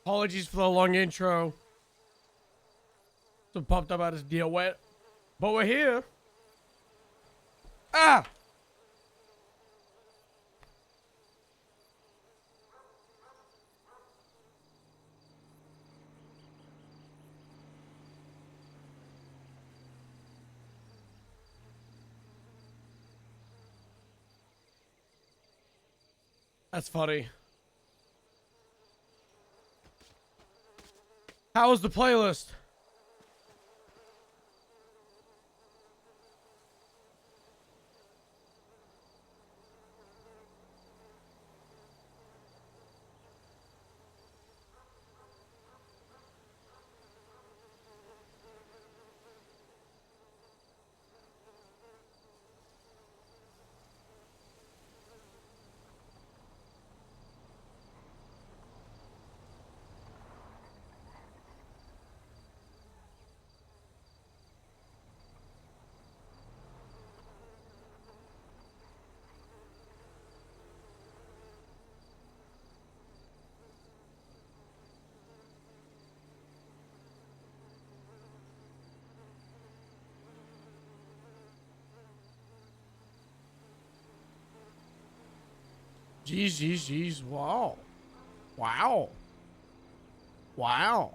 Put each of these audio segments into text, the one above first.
Apologies for the long intro. So pumped about this deal wet. But we're here. Ah! That's funny. How was the playlist? Jeez, jeez, jeez. Wow. Wow. Wow.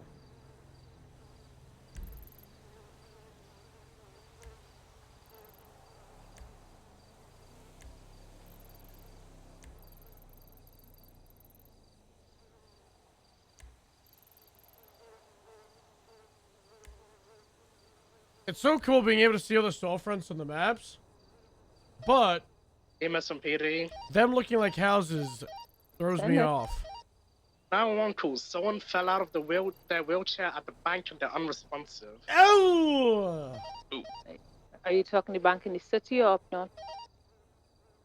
It's so cool being able to see all the storefronts on the maps. But MSMPD. them looking like houses throws me off. 911 calls. Someone fell out of their wheelchair at the bank and they're unresponsive. Oh! Ooh. Are you talking the bank in the city or up north?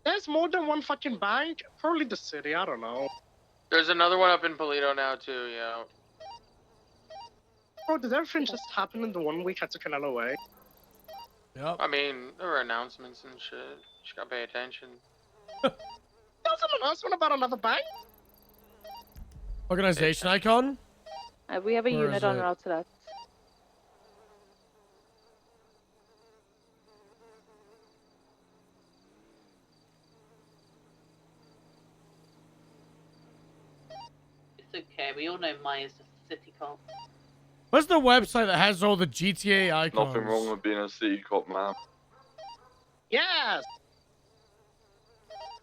There's more than one fucking bank. Probably the city. I don't know. There's another one up in Polito now too. Yeah. Bro, did everything just happen in the 1 week I took an LOA? Yep. I mean, there were announcements and shit. Just gotta pay attention. There was an announcement about another bank? Organization icon? We have a Where is unit on it? route to that. It's okay, we all know Maya's just a city cop. What's the website that has all the GTA icons? Nothing wrong with being a city cop, man. Yes!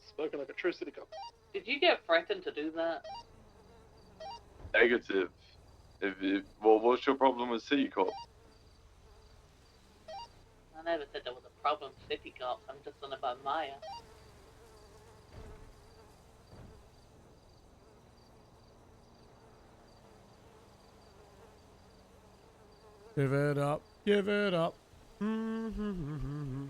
Spoken like a true city cop. Did you get threatened to do that? Negative. Well, what's your problem with city cop? I never said there was a problem with city cops, I'm just on about Maya. Give it up. Give it up. Mm-hmm.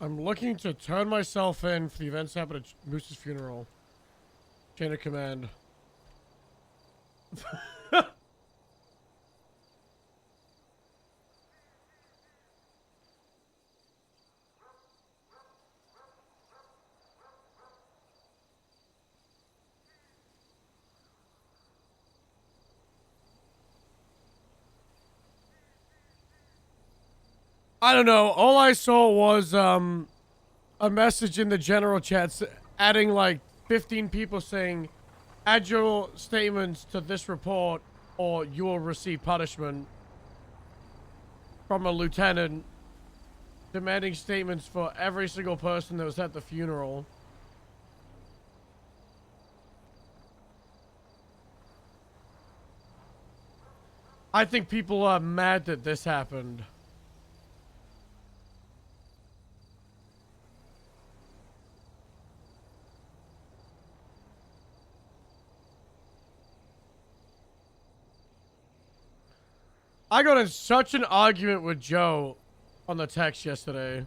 I'm looking to turn myself in for the events happen at Moose's funeral. Chain of command. I don't know. All I saw was a message in the general chats adding like 15 people saying, add your statements to this report or you will receive punishment, from a lieutenant demanding statements for every single person that was at the funeral. I think people are mad that this happened. I got in such an argument with Joe on the text yesterday.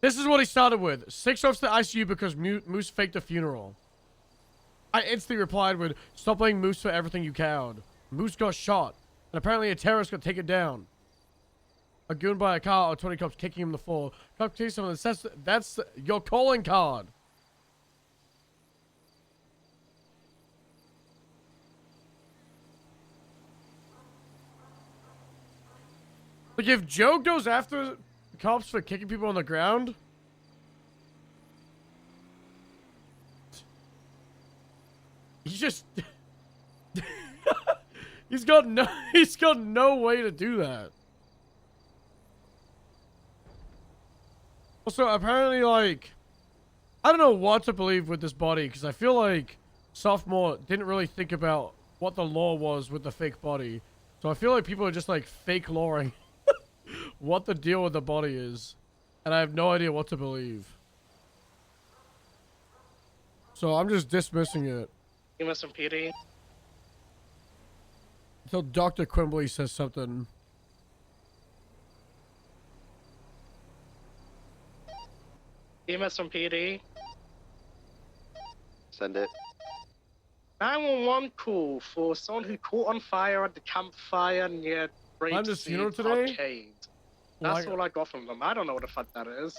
This is what he started with. 6 off to the ICU because Moose faked a funeral. I instantly replied with, stop blaming Moose for everything you cowed. Moose got shot, and apparently a terrorist got taken down. A goon by a car or 20 cops kicking him in the floor. Cop takes someone and says, that's your calling card. Like, if Joe goes after cops for kicking people on the ground, he's just he's got no way to do that. Also, apparently, like, I don't know what to believe with this body, because I feel like Sophomore didn't really think about what the law was with the fake body. So I feel like people are just, like, fake lawing what the deal with the body is. And I have no idea what to believe. So I'm just dismissing it. Give us some PD. Until Dr. Quimbley says something. Give us some PD. Send it. 911 call for someone who caught on fire at the campfire near Landis funeral Grapeseed today? Arcade. That's all I got from them. I don't know what the fuck that is.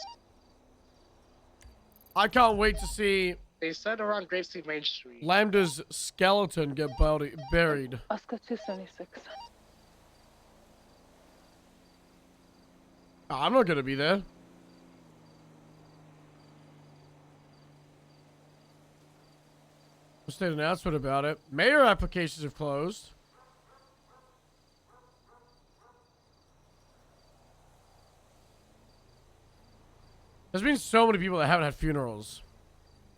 I can't wait to see They said around Grapeseed Main Street. Lambda's skeleton get buried. Oscar 276. I'm not gonna be there. State announcement about it. Mayor applications have closed. There's been so many people that haven't had funerals.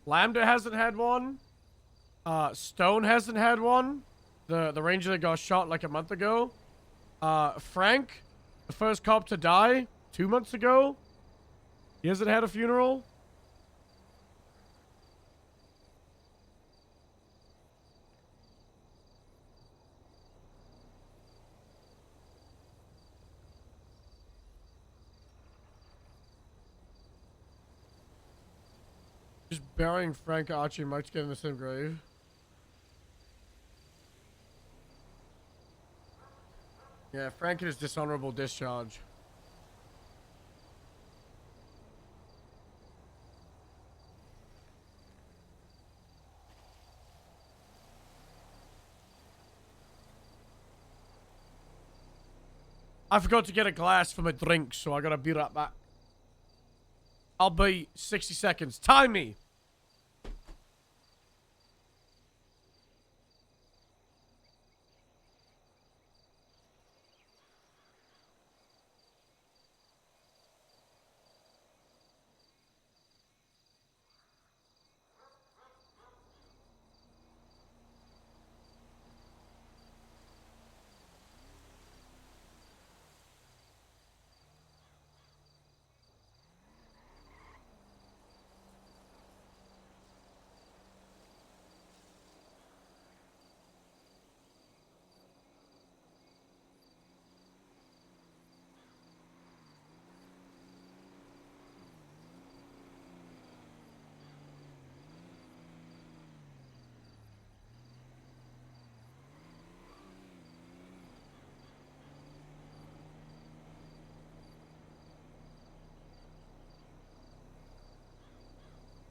Lambda hasn't had one. Stone hasn't had one. The ranger that got shot like a month ago. Frank, the first cop to die 2 months ago. He hasn't had a funeral. Just burying Frank, Archie, and Mike together in the same grave. Yeah, Frank and his dishonorable discharge. I forgot to get a glass for my drink, so I gotta be right back. I'll be 60 seconds. Time me!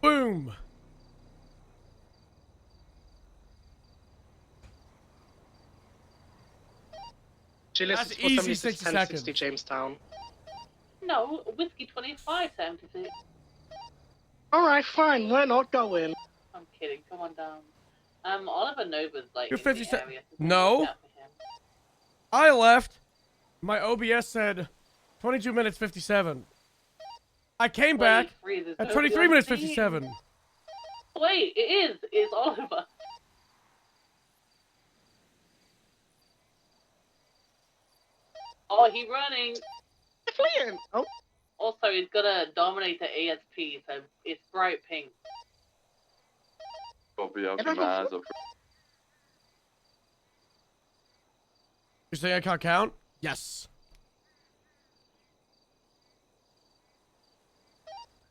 Boom! Julius That's is easy 476 60 1060 seconds. Jamestown. No, whiskey 2576. Alright, fine. We're not going. I'm kidding. Come on down. Oliver Nova's like You're in 50 the area. So No. look out for him. I left. My OBS said 22 minutes 57. I came back 23, there's at nobody 23 on minutes scene. 57. Wait, it is. It's Oliver. Oh, he running. Fleeing. Oh, Also, he's gonna dominate the ASP, so it's bright pink. Copy, I'll I keep don't my know. eyes up. You saying I can't count? Yes.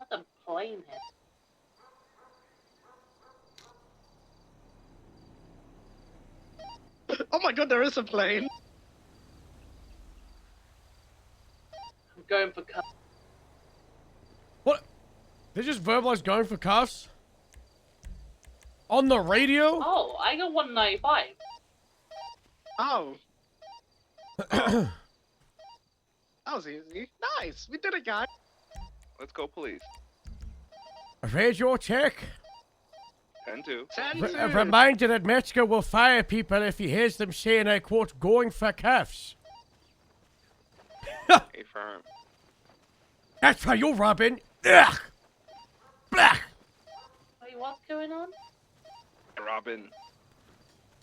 That's a plane head. oh my god, there is a plane. I'm going for cuffs. What? They just verbalized going for cuffs? On the radio? Oh, I got 195. Oh. That was easy. Nice. We did it, guys. Let's go, police. Radio check. 10-2. 10-2. Reminder that Metzger will fire people if he hears them saying, I quote, going for cuffs. Affirm. That's for you, Robin. Ugh. Blah. Wait, what's going on? Robin.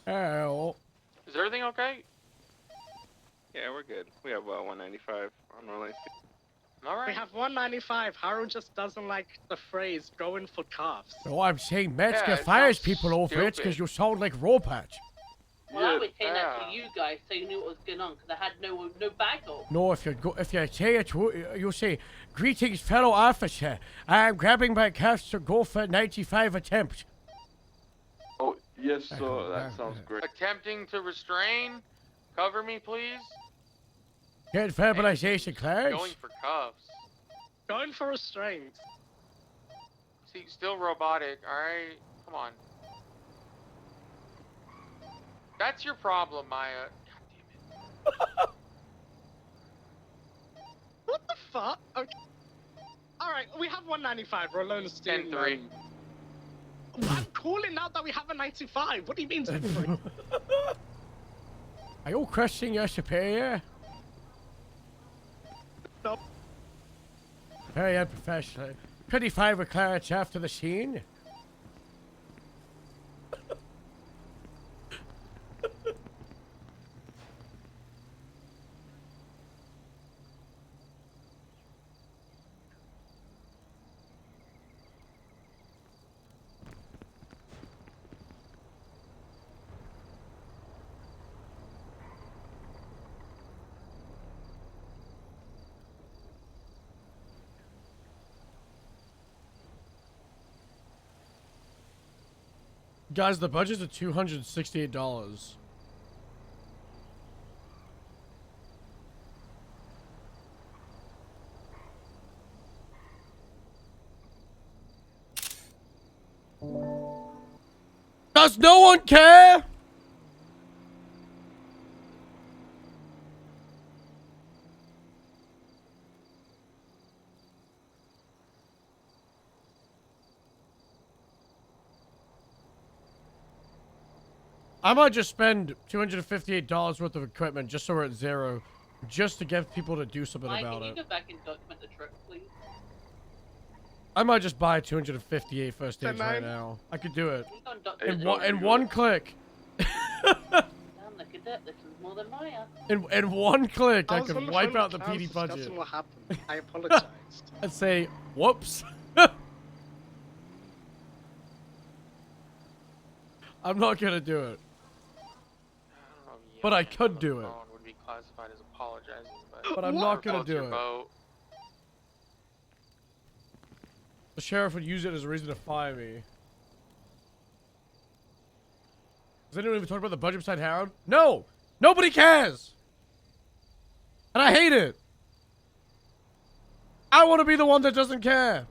Oh. Is everything okay? Yeah, we're good. We have 195 on our license. All right. We have 195. Haru just doesn't like the phrase going for cuffs. No, I'm saying Metzger Yeah, it fires sounds people over it because stupid. you sound like Robot. Well, I Yeah, was saying that yeah. to you guys so you knew what was going on, because I had no backup. No, if you say it, you say, greetings, fellow officer. I'm grabbing my cuffs to go for 95 attempts. Oh, yes, sir. That sounds great. Attempting to restrain. Cover me, please. Get verbalization, Clarence. Going for cuffs. Going for restraint. See, still robotic. All right, come on. That's your problem, Maya. God damn it. What the fuck? Okay. Alright, we have 195. We're alone steam. 10-3. I'm calling out that we have a 95. What do you mean 10-3? Are you questioning your superior? Nope. Very unprofessional. 25 with Clarence after the scene. Guys, the budget's at $268. Does no one care? I might just spend $258 worth of equipment just so we're at zero, just to get people to do something Mike, about can you it. go back and document the trip, please? I might just buy 258 first aids right 10-9. now. I could do it Can you go and document in one click. Damn, look at that. This is more than Maya. In one click, I was on could the wipe phone out the with Clarence PD budget discussing what happened. I apologized. and say, "Whoops." I'm not gonna do it. I don't know, But I yelling could on the do it. phone Would be classified as apologizing, But I'm What? not gonna Floats do your it. boat. The sheriff would use it as a reason to fire me. Does anyone even talk about the budget beside Harold? No! Nobody cares! And I hate it! I want to be the one that doesn't care!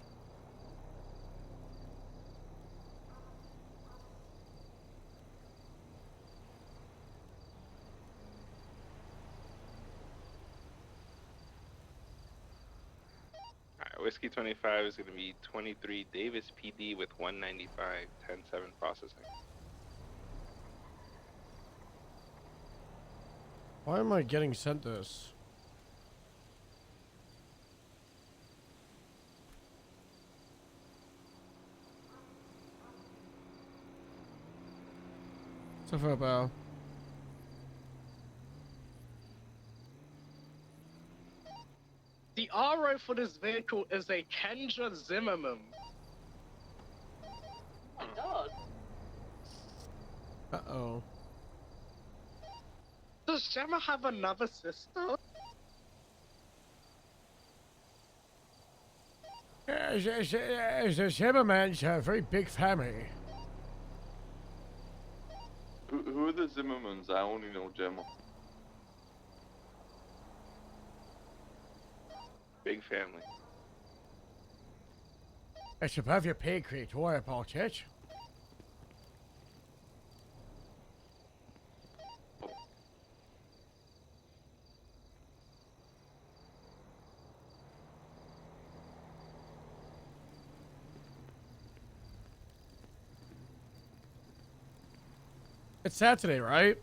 Alright, Whiskey 25 is going to be 23 Davis PD with 195, 10-7 processing. Why am I getting sent this? Christopher Bell. The RO for this vehicle is a Kendra Zimmerman. Oh my god. Uh-oh. Does Gemma have another sister? The Zimmerman's a very big family. Who are the Zimmermans? I only know Gemma. Big family. It's above your pay grade to worry about it. It's Saturday, right?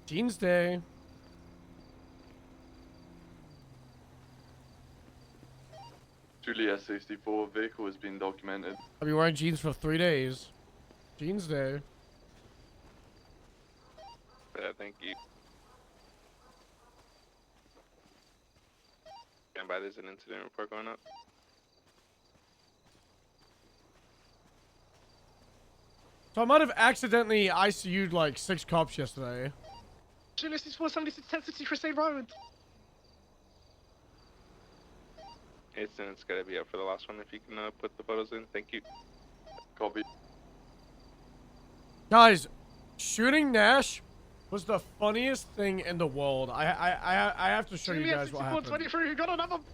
Jeans Day. Julia 64 vehicle has been documented. I've been wearing jeans for 3 days. Jeans Day. Yeah, thank you. Stand by, there's an incident report going up. So I might have accidentally ICU'd like 6 cops yesterday. Julia 64, 76, 10, 60 Crusade Road. Incident's gotta be up for the last one if you can put the photos in. Thank you. Copy. Guys, shooting Nash was the funniest thing in the world. I have to show you Julia guys what 64, happened. 23,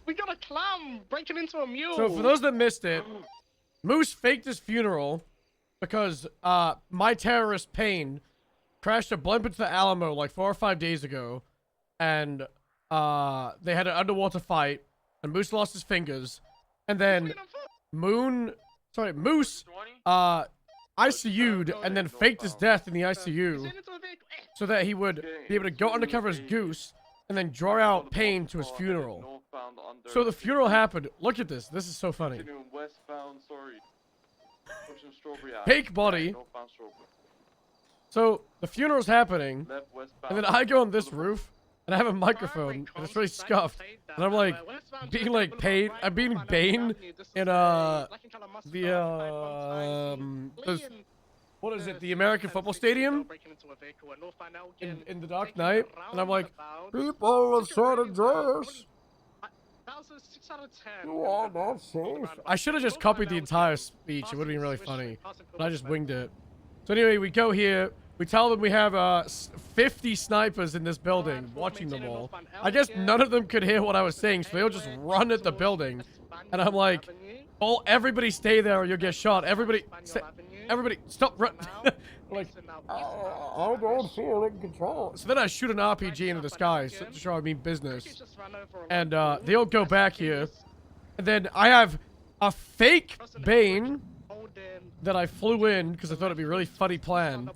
we got a clam breaking into a mule. So for those that missed it, Moose faked his funeral because my terrorist Payne crashed a blimp into the Alamo like 4 or 5 days ago, and they had an underwater fight, and Moose lost his fingers, and then Moose ICU'd and then faked his death in the ICU so that he would be able to go undercover as Goose and then draw out Payne to his funeral. So the funeral happened. Look at this. This is so funny. Westbound, sorry. Pushing Strawberry Ave. Fake body. Northbound Strawberry. So the funeral's happening, Left westbound. and then I go on this roof and I have a microphone and it's really scuffed, and I'm like being like Payne. I'm being Bane in what is it? The American Football Stadium in the Dark Knight, and I'm like, people of certain dress. You are not safe. I should have just copied the entire speech. It would have been really funny, but I just winged it. So anyway, we go here. We tell them we have 50 snipers in this building watching them all. I guess none of them could hear what I was saying, so they all just run at the building. And I'm like, oh, everybody stay there or you'll get shot. Everybody stop run. Like, I don't feel in control. So then I shoot an RPG into the sky to show I mean business. And they all go back here. And then I have a fake Bane that I flew in because I thought it'd be a really funny plan.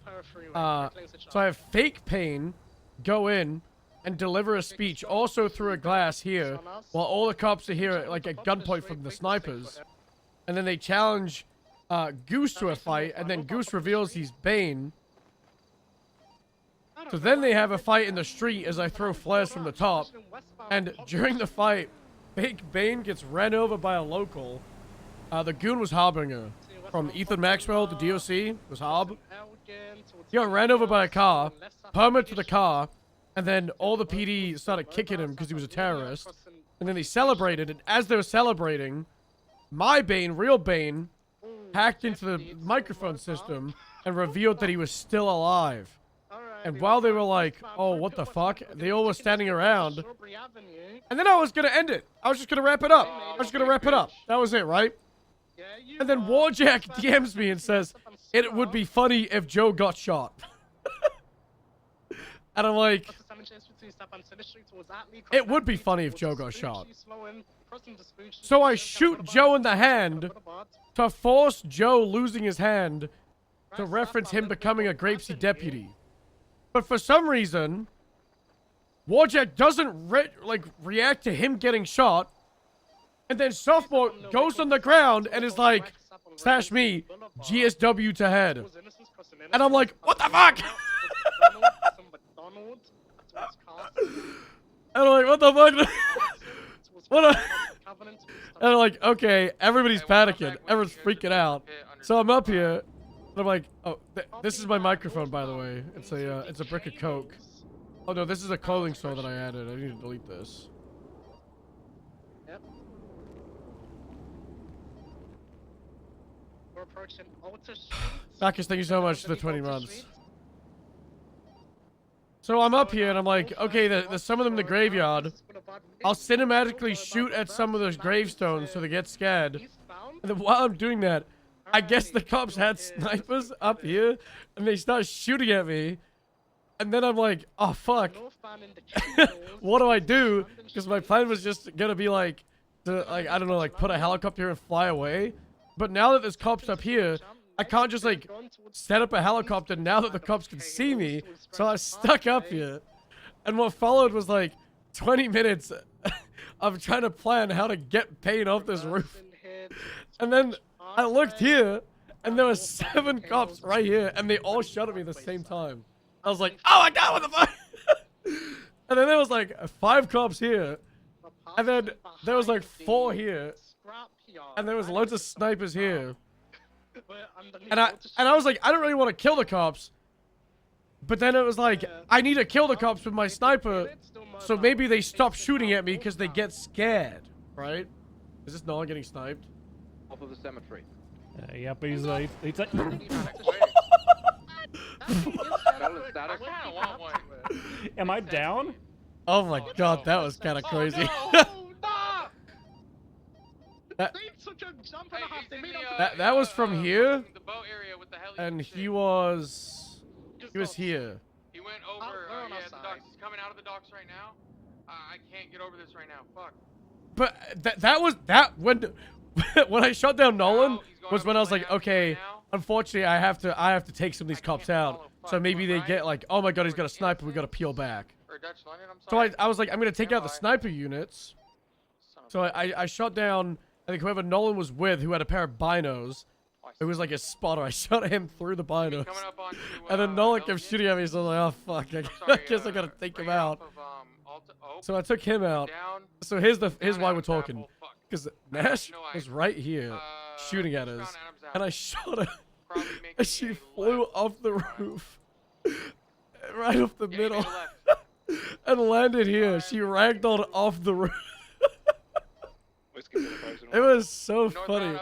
So I have fake Payne go in and deliver a speech also through a glass here while all the cops are here like at gunpoint from the snipers. And then they challenge Goose to a fight, and then Goose reveals he's Bane. So then they have a fight in the street as I throw flares from the top. And during the fight, fake Bane gets ran over by a local. The goon was Harbinger. From Ethan Maxwell, the DOC, was Hob. He got ran over by a car, permit to the car, and then all the PD started kicking him because he was a terrorist. And then they celebrated, and as they were celebrating, my Bane, real Bane, hacked into the microphone system and revealed that he was still alive. And while they were like, oh, what the fuck? They all were standing around. And then I was going to end it. I was just going to wrap it up. That was it, right? And then Warjack DMs me and says, it would be funny if Joe got shot. And I'm like, it would be funny if Joe got shot. So I shoot Joe in the hand to force Joe losing his hand to reference him becoming a Grapeseed deputy. But for some reason, Warjack doesn't react to him getting shot. And then Sophomore goes on the ground and is like, slash me, GSW to head. And I'm like, what the fuck? And I'm like, what the fuck? What a... And I'm like, okay, everybody's panicking. Everyone's freaking out. So I'm up here, and I'm like, oh, this is my microphone, by the way. It's a brick of Coke. Oh no, this is a clothing store that I added. I need to delete this. Yep. We're approaching Alta Street. Bacchus, thank you so much for the 20 months. So I'm up here and I'm like, okay, there's some of them in the graveyard. I'll cinematically shoot at some of those gravestones so they get scared. And then while I'm doing that, I guess the cops had snipers up here and they start shooting at me. And then I'm like, oh fuck. What do I do? Because my plan was just gonna be like, I don't know, like put a helicopter and fly away. But now that there's cops up here, I can't just like set up a helicopter now that the cops can see me. So I stuck up here. And what followed was like 20 minutes of trying to plan how to get paint off this roof. And then I looked here and there were 7 cops right here and they all shot at me at the same time. I was like, oh my god, what the fuck? And then there was like 5 cops here. And then there was like 4 here. And there was loads of snipers here. And I was like, I don't really want to kill the cops. But then it was like, I need to kill the cops with my sniper. So maybe they stop shooting at me because they get scared. Right? Is this Nolan getting sniped? Off of the cemetery. Yeah, but he's like... Am I down? Oh my god, that was kind of crazy. That was from here, and he was here. He went over. Yeah, the docks. He's coming out of the docks right now. I can't get over this right now. Fuck. But that was when I shot down Nolan was when I was like, okay, unfortunately I have to take some of these cops out. So maybe they get like, oh my god, he's got a sniper, we gotta peel back. So I was like, I'm gonna take out the sniper units. So I shot down, I think whoever Nolan was with, who had a pair of binos. It was like a spotter. I shot him through the binos. And then Nolan kept shooting at me, so I was like, oh fuck, I guess I gotta take him out. So I took him out. So here's why we're talking. Because Nash was right here, shooting at us. And I shot her. And she flew off the roof. Right off the middle. And landed here. She ragdolled off the roof. It was so funny.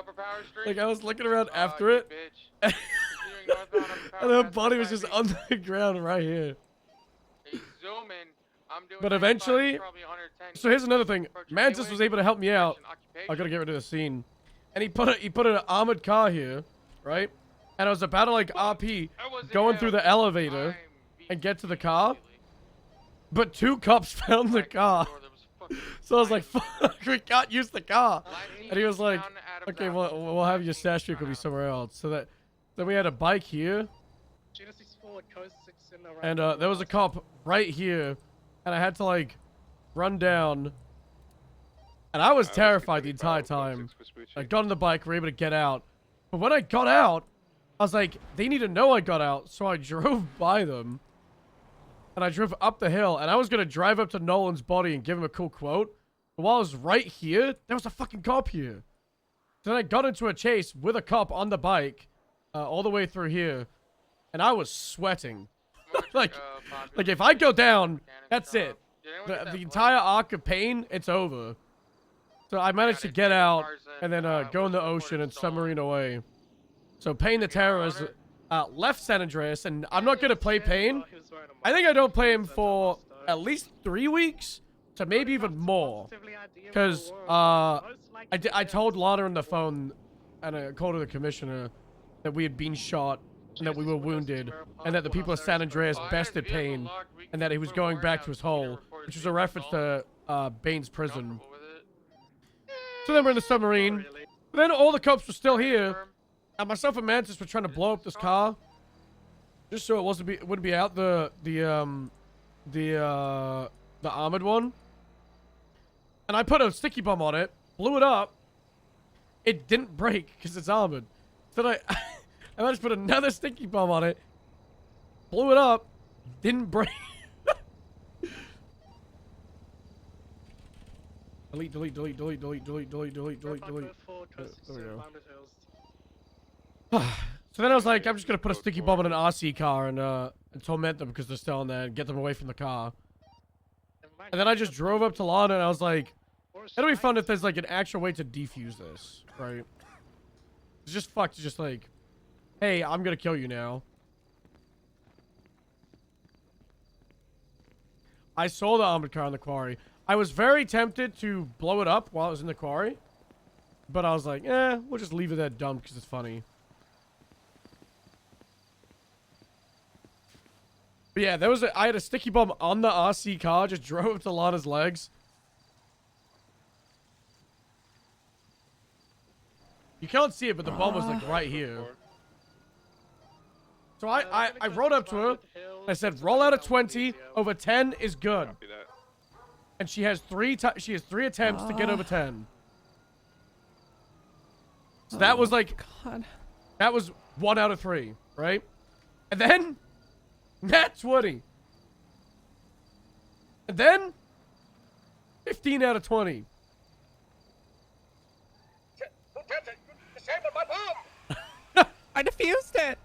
Like, I was looking around after it. And her body was just on the ground right here. But eventually, so here's another thing. Mantis was able to help me out. I gotta get rid of the scene. And he put an armored car here, right? And I was about to like RP going through the elevator and get to the car. But 2 cops found the car. So I was like, fuck, we can't use the car. And he was like, okay, we'll have your stash vehicle be somewhere else. So then we had a bike here. And there was a cop right here. And I had to like run down. And I was terrified the entire time. I got on the bike, we were able to get out. But when I got out, I was like, they need to know I got out. So I drove by them. And I drove up the hill. And I was going to drive up to Nolan's body and give him a cool quote. But while I was right here, there was a fucking cop here. Then I got into a chase with a cop on the bike. All the way through here. And I was sweating. like if I go down, that's it. The entire arc of pain, it's over. So I managed to get out and then go in the ocean and submarine away. So Payne the Terrorist left San Andreas, and I'm not going to play Payne. I think I don't play him for at least 3 weeks to maybe even more. Because I told Lana on the phone, and I called her the commissioner, that we had been shot and that we were wounded, and that the people of San Andreas bested Payne, and that he was going back to his hole, which was a reference to Bane's prison. So then we're in the submarine. But then all the cops were still here, and myself and Mantis were trying to blow up this car, just so it wouldn't be out the armored one. And I put a sticky bomb on it, blew it up. It didn't break because it's armored. So then I just put another sticky bomb on it, blew it up, didn't break. Delete. There we go. So then I was like, I'm just gonna put a sticky bomb in an RC car and torment them because they're still in there and get them away from the car. And then I just drove up to Lana and I was like, it'll be fun if there's like an actual way to defuse this, right? It's just fucked. It's just like, hey, I'm gonna kill you now. I saw the armored car in the quarry. I was very tempted to blow it up while it was in the quarry. But I was like, we'll just leave it that dumb because it's funny. But yeah, I had a sticky bomb on the RC car, just drove up to Lana's legs. You can't see it, but the bomb was like right here. So I rode up to her. I said, roll out a 20. Over 10 is good. And she has three attempts to get over 10. So that was like, that was 1 out of 3, right? And then, nat 20. And then, 15 out of 20. I defused it.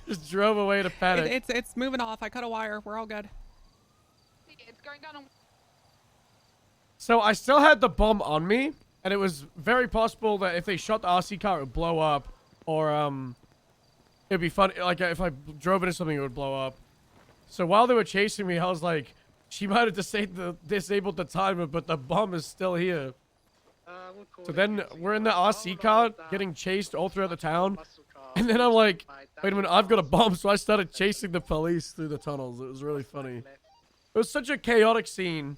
Just drove away to panic. It's moving off. I cut a wire. We're all good. It's going down. So I still had the bomb on me, and it was very possible that if they shot the RC car, it would blow up, or it'd be fun. Like if I drove into something, it would blow up. So while they were chasing me, I was like, she might have disabled the timer, but the bomb is still here. So then we're in the RC car getting chased all throughout the town. And then I'm like, wait a minute, I've got a bomb. So I started chasing the police through the tunnels. It was really funny. It was such a chaotic scene.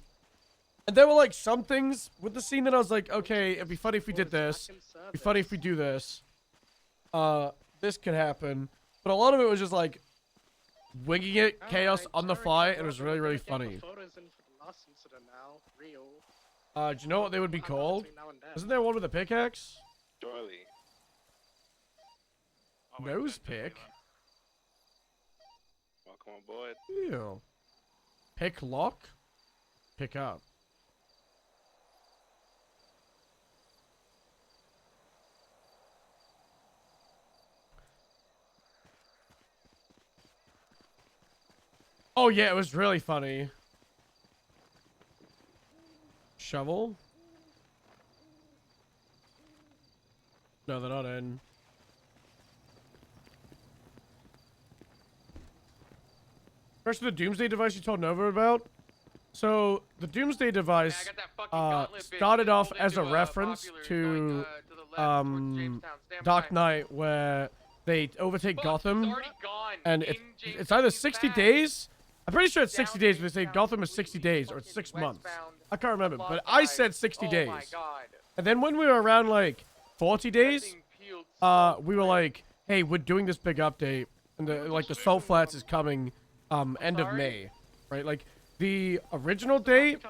And there were like some things with the scene that I was like, okay, it'd be funny if we did this. It'd be funny if we do this. This could happen. But a lot of it was just like winging it, chaos on the fly. And it was really, really funny. Do you know what they would be called? Isn't there one with a pickaxe? Surely. Nose pick? Welcome aboard. Ew. Pick lock? Pick up. Oh yeah, it was really funny. Shovel? No, they're not in. First, the Doomsday device you told Nova about. So, the Doomsday device started off as a reference to Dark Knight, where they overtake Gotham, and it's either 60 days. I'm pretty sure it's 60 days, but they say Gotham is 60 days, or it's 6 months. I can't remember, but I said 60 days. And then when we were around, like, 40 days, we were like, hey, we're doing this big update, and the Salt Flats is coming, end of May, right? Like, the original date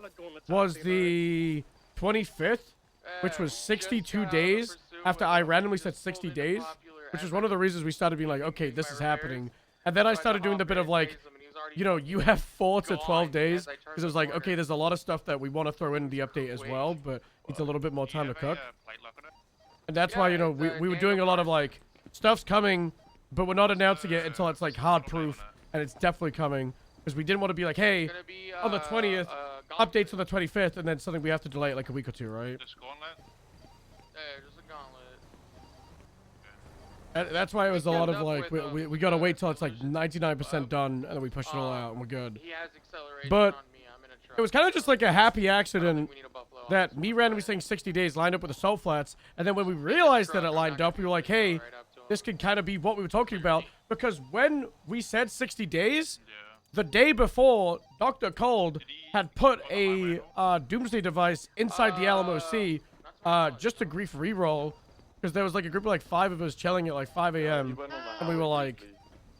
was the 25th, which was 62 days after I randomly said 60 days, which was one of the reasons we started being like, okay, this is happening. And then I started doing the bit of like, you know, you have 4 to 12 days, because it was like, okay, there's a lot of stuff that we want to throw in the update as well, but it's a little bit more time to cook. And that's why, you know, we were doing a lot of like, stuff's coming, but we're not announcing it until it's like hard proof, and it's definitely coming. Because we didn't want to be like, hey, on the 20th, update to the 25th, and then something we have to delay it like a week or two, right? Just gauntlet? Yeah, just a gauntlet. And that's why it was a lot of like, we gotta wait till it's like 99% done, and then we push it all out, and we're good. He has acceleration But on me. I'm in a truck. it was kind of just like a happy accident that me randomly saying 60 days lined up with the Salt Flats, and then when we realized that it lined up, we were like, hey, this could kind of be what we were talking about, because when we said 60 days, the day before, Dr. Cold had put a Doomsday device inside the Alamo Sea just to grief reroll, because there was like a group of like 5 of us chilling at like 5 a.m. and we were like,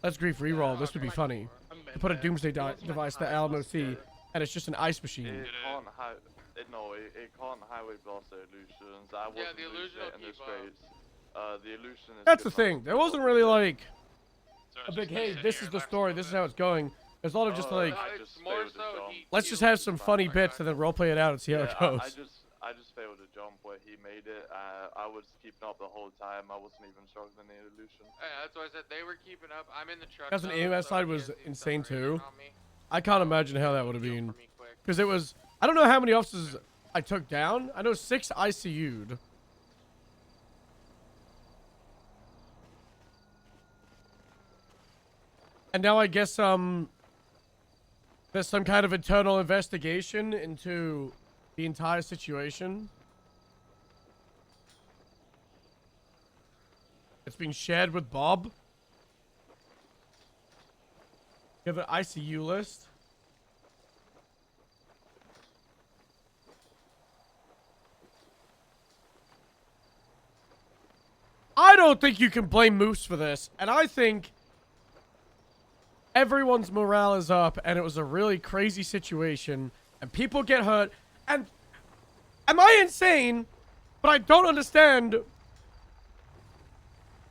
let's grief reroll, this would be funny. To put a Doomsday device to Alamo Sea, and it's just an ice machine. It can't highway blast the illusions. I wasn't the illusion will keep up. The illusion is. That's the good thing. enough. There wasn't really like So a it's big, just me hey, sitting this here is the relaxing a story, little this is bit. how it's going. There's a lot of just like, I It's just more failed to so jump. let's just have some funny my bits God. and then roleplay it out and see how Yeah, it goes. I just failed to jump where he made it. I was keeping up the whole time. I wasn't even struggling the illusion. Yeah, that's why I said they were keeping up. I'm in the truck. As an though, EMS so side he was is insane accelerating too. on me. I can't So imagine how that it's would have a deal been. for me quick. Because it was, I don't know how many officers I took down. I know 6 ICU'd. And now I guess there's some kind of internal investigation into the entire situation. It's being shared with Bob. You have an ICU list. I don't think you can blame Moose for this. And I think everyone's morale is up and it was a really crazy situation and people get hurt. And am I insane? But I don't understand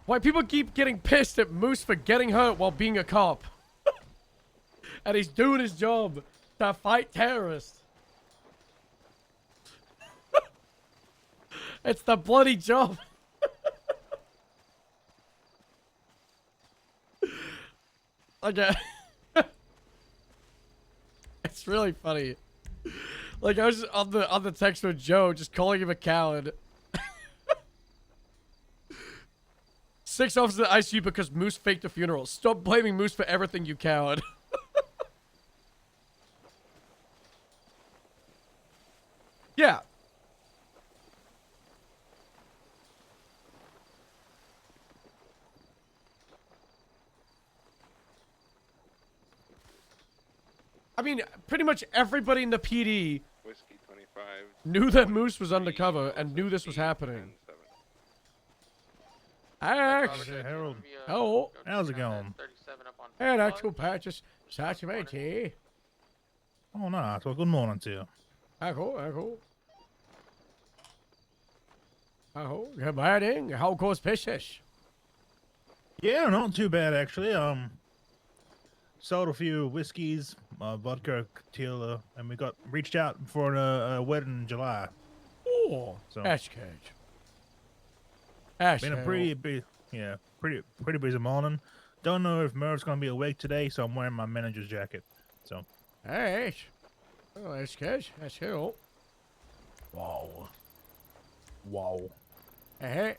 why people keep getting pissed at Moose for getting hurt while being a cop. And he's doing his job to fight terrorists. It's the bloody job. Okay. It's really funny. Like I was just on the text with Joe, just calling him a coward. 6 officers at ICU because Moose faked a funeral. Stop blaming Moose for everything, you coward. Yeah. I mean, pretty much everybody in the PD Whiskey 25. knew that Moose was undercover and knew this was happening. Hi, X. Hey, Harold. Hello. How's it going? 37 up on Hey, not too bad. Just such a tea. Oh, nice. Well, good morning to you. Hello. Good morning. How goes business? Yeah, not too bad actually. Sold a few whiskeys, vodka, tequila, and we got reached out for a wedding in July. Oh, So- that's good. That's Been a pretty busy morning. Don't know if Merv's gonna be awake today, so I'm wearing my manager's jacket. So Hey. Oh, that's good. That's cool. wow. Hey.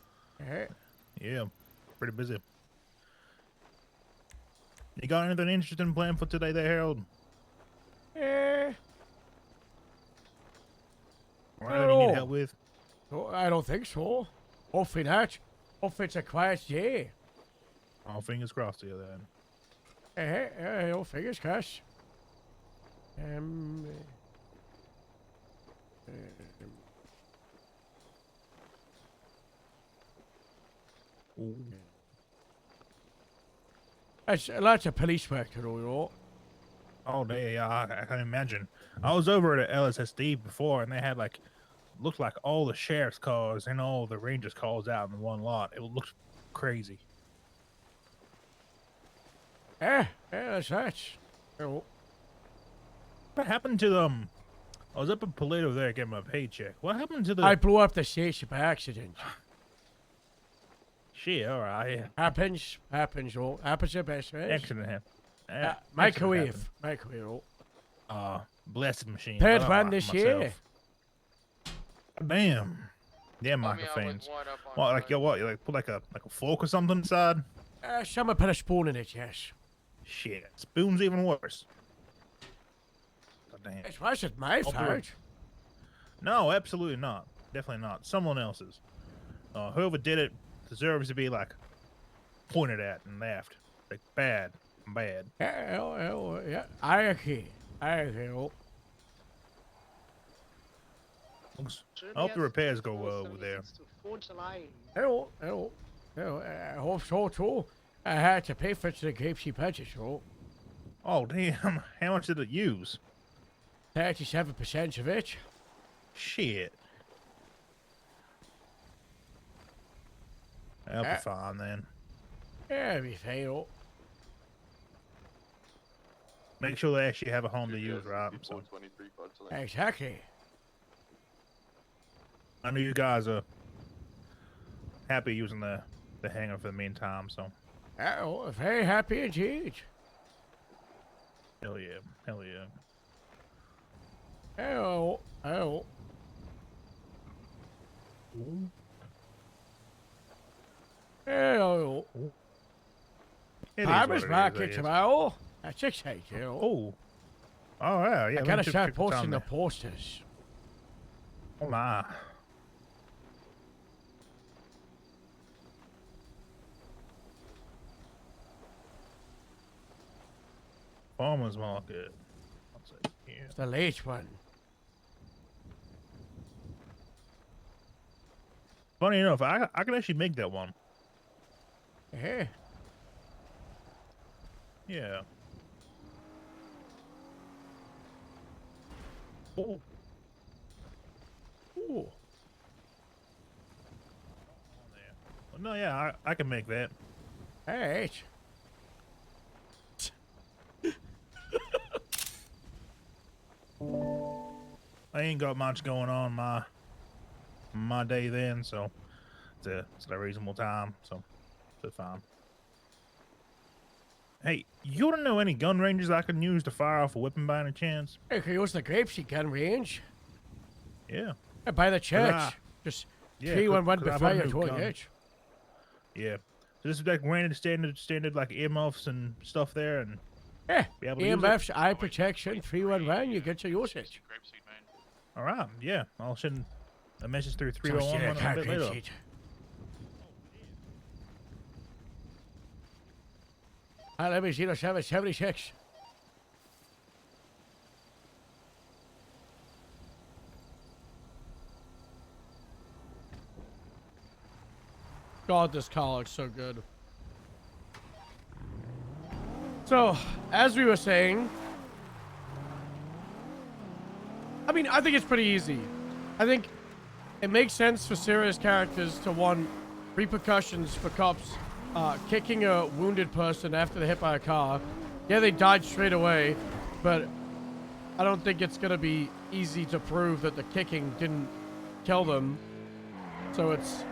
Yeah, pretty busy. You got anything interesting planned for today, there, Harold? Eh. Or anything you need help with? Oh, I don't think so. Hopefully not. Hopefully it's a quiet day. All fingers crossed here then. Hey, oh, fingers crossed. That's lots of police work to do, you know. Oh, yeah, I can imagine. I was over at LSSD before, and they had looked like all the sheriff's cars and all the rangers' cars out in one lot. It looked crazy. That's right. Oh, What happened to them? I was up in Paleto there getting my paycheck. What happened to the I blew up the station by accident. shit? All right, yeah. Happens, oh. Happens the best, right? Accident happened. Microwave, oh. Blessed machine. Third I one like this year. myself. Damn. Yeah, Help me out with microphones. one up on What, front. you put like a fork or something inside? Someone put a spoon in it, yes. Shit, spoon's even worse. God damn. It wasn't my I'll do fault. it. No, absolutely not. Definitely not. Someone else's. Whoever did it deserves to be pointed at and laughed. Bad. Yeah, I agree. Oh. I hope the repairs go well over there. Hello. I hope so too. I had to pay for the GRAPESEED purchase, so Oh damn! How much did it use? 37% of it. Shit. That'll be fine then. Yeah, be fail. Make sure they actually have a home to use, right? So. Exactly. I know you guys are happy using the hangar for the meantime, so. Oh, very happy indeed. Hell yeah. Hell yeah. Oh. Ooh. Oh. It is I what was it back is, I at guess. tomorrow. That's exciting. Oh. Oh, yeah. I let gotta me check start the time posting the there. posters. Oh, my. Farmer's market. One second here. It's the late one. Funny enough, I can actually make that one. Yeah. Yeah. Oh. Ooh. Well, no, yeah, I can make that. Alright. I ain't got much going on my day then, so it's a reasonable time, so it's fine. Hey, you don't know any gun ranges I can use to fire off a weapon by any chance? Hey, can you use the Grapeseed gun range? Yeah. By the church. I- Just Yeah, 311 'cause I've before got a you new to gun. it. Yeah. So this is like random standard like earmuffs and stuff there, and Yeah. be able to use it? EMF's eye protection, 311, you get to use it. All right, yeah. I'll send a message through So 311 yeah, a bit later. Grapeseed. Let me see the 776. God, this car looks so good. So, as we were saying, I mean, I think it's pretty easy. I think it makes sense for serious characters to want repercussions for cops kicking a wounded person after they're hit by a car. Yeah, they died straight away, but I don't think it's gonna be easy to prove that the kicking didn't kill them. So it's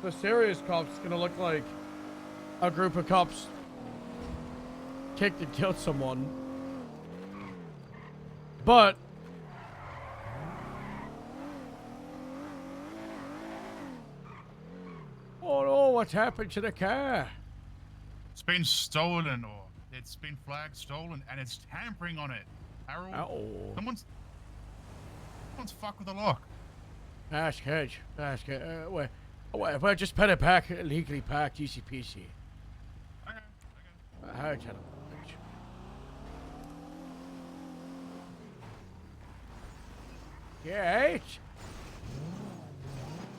the serious cops. It's gonna look like a group of cops kicked and killed someone. But oh no, what's happened to the car? It's been stolen, or it's been flagged stolen, and it's tampering on it. Harold, Uh-oh. someone's fucked with the lock. That's good. That's good. Well, just put it back, legally parked, easy peasy. Okay. How to Yeah, right.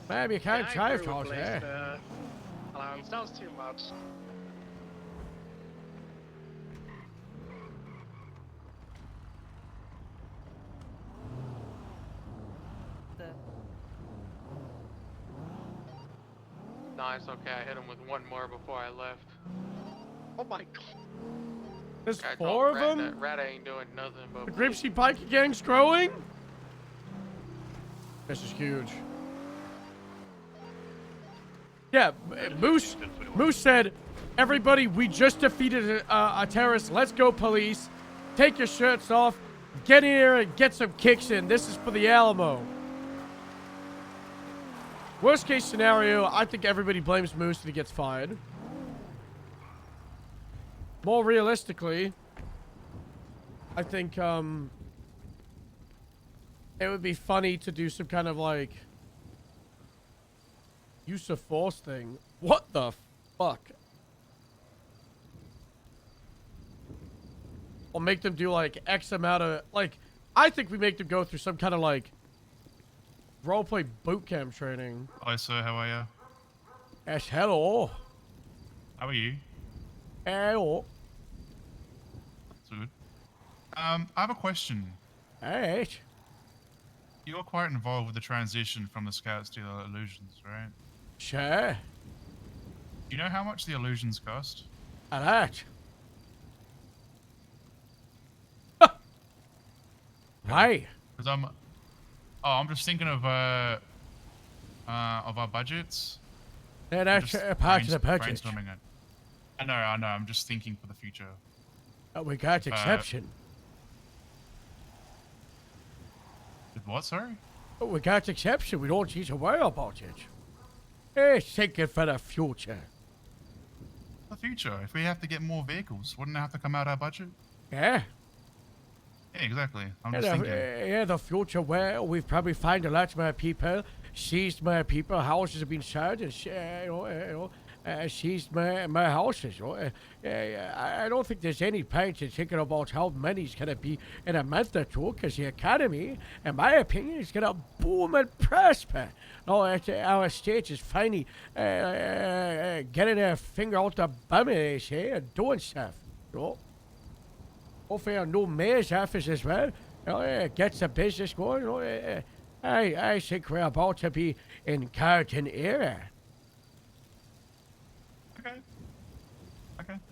Maybe you can't drive cars there. Alarms, that was too much. Nice, okay, I hit him with one more before I left. Oh my god. There's Guy 4 of told them? Rat ain't doing nothing but The Grapeseed Biker Gang's growing? This is huge. Yeah, Moose said, everybody, we just defeated a terrorist. Let's go, police. Take your shirts off. Get in here and get some kicks in. This is for the Alamo. Worst case scenario, I think everybody blames Moose and he gets fired. More realistically, I think it would be funny to do some kind of like use of force thing. What the fuck? Or make them do like X amount of like, I think we make them go through some kind of like roleplay boot camp training. Hi, sir. How are you? Yes, hello. How are you? Hello. That's good. I have a question. Alright. You're quite involved with the transition from the Scouts to the Illusions, right? Sure. Do you know how much the illusions cost? A lot. Why? Because I'm just thinking of our budgets. Yeah, that's part of the budget. Brainstorming it. I know. I'm just thinking for the future. We got exception. With what, sorry? We got exception. We don't need to worry about it. It's thinking for the future. The future. If we have to get more vehicles, wouldn't it have to come out our budget? Yeah. Yeah, exactly. I'm just thinking. Yeah, the future where we've probably find a lot more people, seized more people, houses have been sold, and seized more houses. I don't think there's any point in thinking about how many's gonna be in a month or two, because the economy, in my opinion, is gonna boom and prosper. Our state is finally getting their finger out the bum, they say, and doing stuff. Hopefully our new mayor's office as well, gets the business going. I think we're about to be in Carlton era. Okay.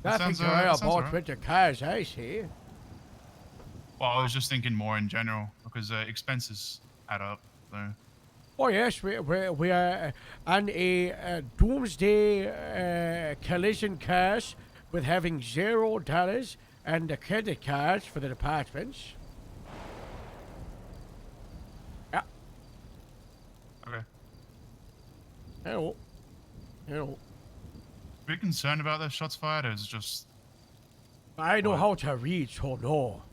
Nothing to worry about with the cars, I see. Well, I was just thinking more in general, because expenses add up, so... Oh yes, we are on a doomsday collision course with having $0 and the credit cards for the departments. Yeah. Okay. Hello. Are you concerned about those shots fired, or is it just... I know how to read, so no.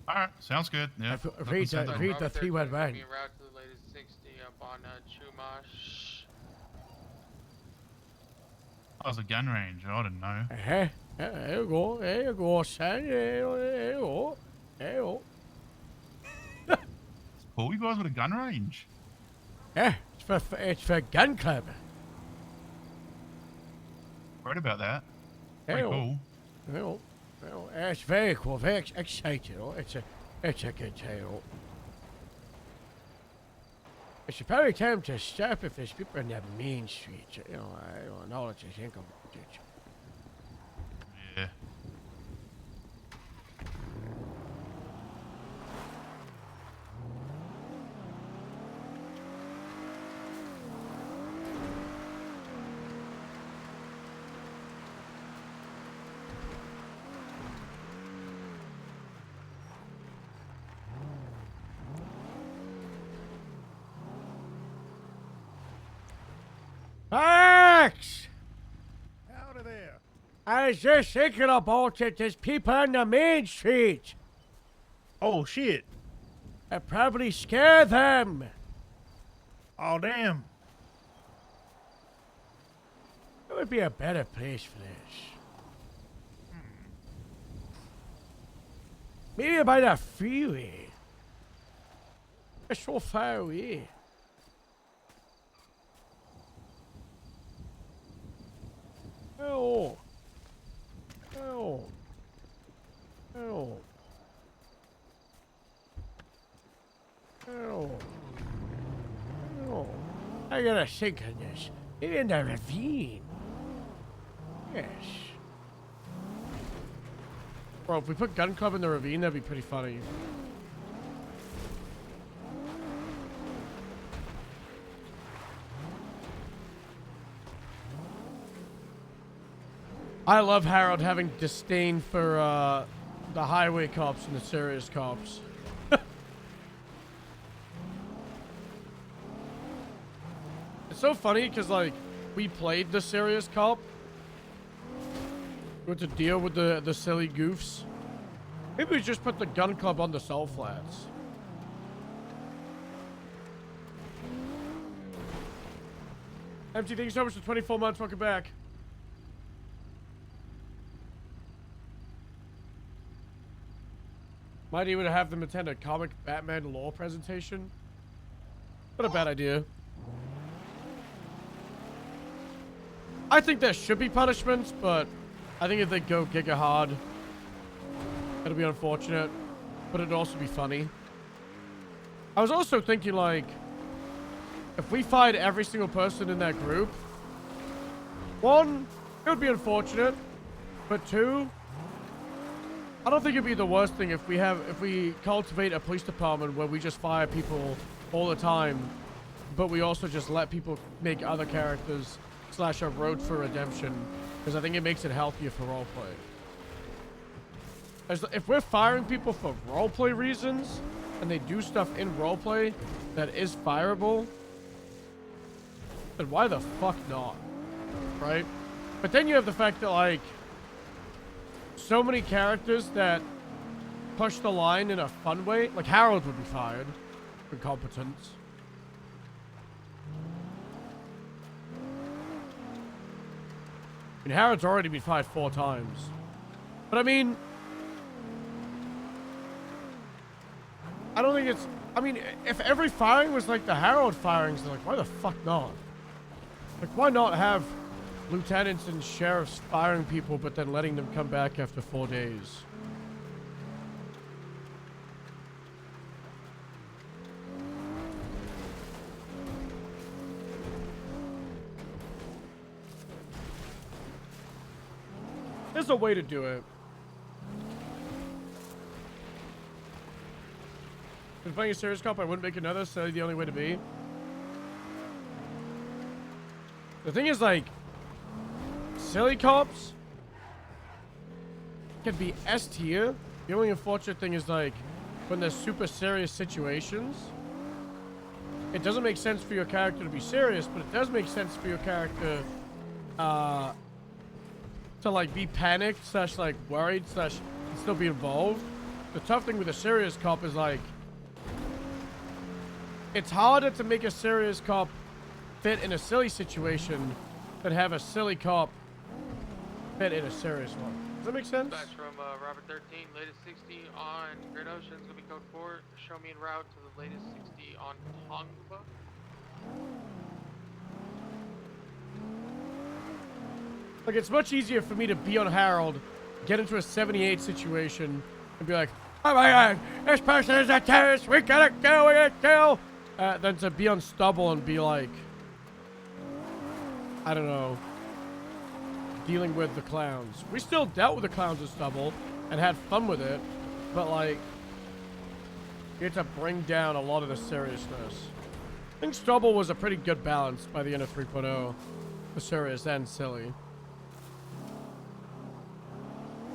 Alright, sounds good. Yeah. Read the 311. Route to the latest 60 up on Chumash. Oh, it's a gun range. I didn't know. There you go, son. There you go. Cool, you guys with a gun range. Yeah, it's for gun club. Right about that. Hey, Pretty cool. Well, it's very cool, very exciting. It's a good tale. It's probably time to stop if there's people in the main street. I don't know what to think about it. Yeah. Max! Out of there. I was just thinking about it. There's people on the main street. Oh, shit. I probably scare them. Oh, damn. It would be a better place for this. Maybe by the freeway. It's so far away. Oh. I gotta think on this. Maybe in the ravine. Yes. Bro, if we put gun club in the ravine, that'd be pretty funny. I love Harold having disdain for the highway cops and the serious cops. It's so funny because, like, we played the serious cop. We had to deal with the silly goofs. Maybe we just put the gun club on the cell flats. MT, thank you so much for 24 months. Welcome back. Might even have them attend a comic Batman lore presentation. What a bad idea. I think there should be punishments, but I think if they go giga hard, it'll be unfortunate, but it'd also be funny. I was also thinking, like, if we fired every single person in that group, one, it would be unfortunate, but two, I don't think it'd be the worst thing if we cultivate a police department where we just fire people all the time, but we also just let people make other characters / a road for redemption, because I think it makes it healthier for roleplay. If we're firing people for roleplay reasons, and they do stuff in roleplay that is fireable, then why the fuck not? Right? But then you have the fact that, like, so many characters that push the line in a fun way, like Harold would be fired for incompetence. I mean, Harold's already been fired 4 times. But I mean, I don't think it's, I mean, if every firing was like the Harold firings, then like, why the fuck not? Like, why not have lieutenants and sheriffs firing people, but then letting them come back after 4 days? There's a way to do it. If playing a serious cop, I wouldn't make another, so the only way to be. The thing is, like, silly cops can be S tier. The only unfortunate thing is, like, when there's super serious situations, it doesn't make sense for your character to be serious, but it does make sense for your character to, like, be panicked / like worried / and still be involved. The tough thing with a serious cop is, like, it's harder to make a serious cop fit in a silly situation than have a silly cop fit in a serious one. Does that make sense? Dispatch from Robert 13, latest 60 on Great Ocean, it's gonna be code 4. Show me en route to the latest 60 on Tongva. Like, it's much easier for me to be on Harold, get into a 78 situation, and be like, oh my god, this person is a terrorist, we gotta kill, than to be on Stubble and be like, I don't know, dealing with the clowns. We still dealt with the clowns in Stubble and had fun with it, but, like, you have to bring down a lot of the seriousness. I think Stubble was a pretty good balance by the end of 3.0, for serious and silly.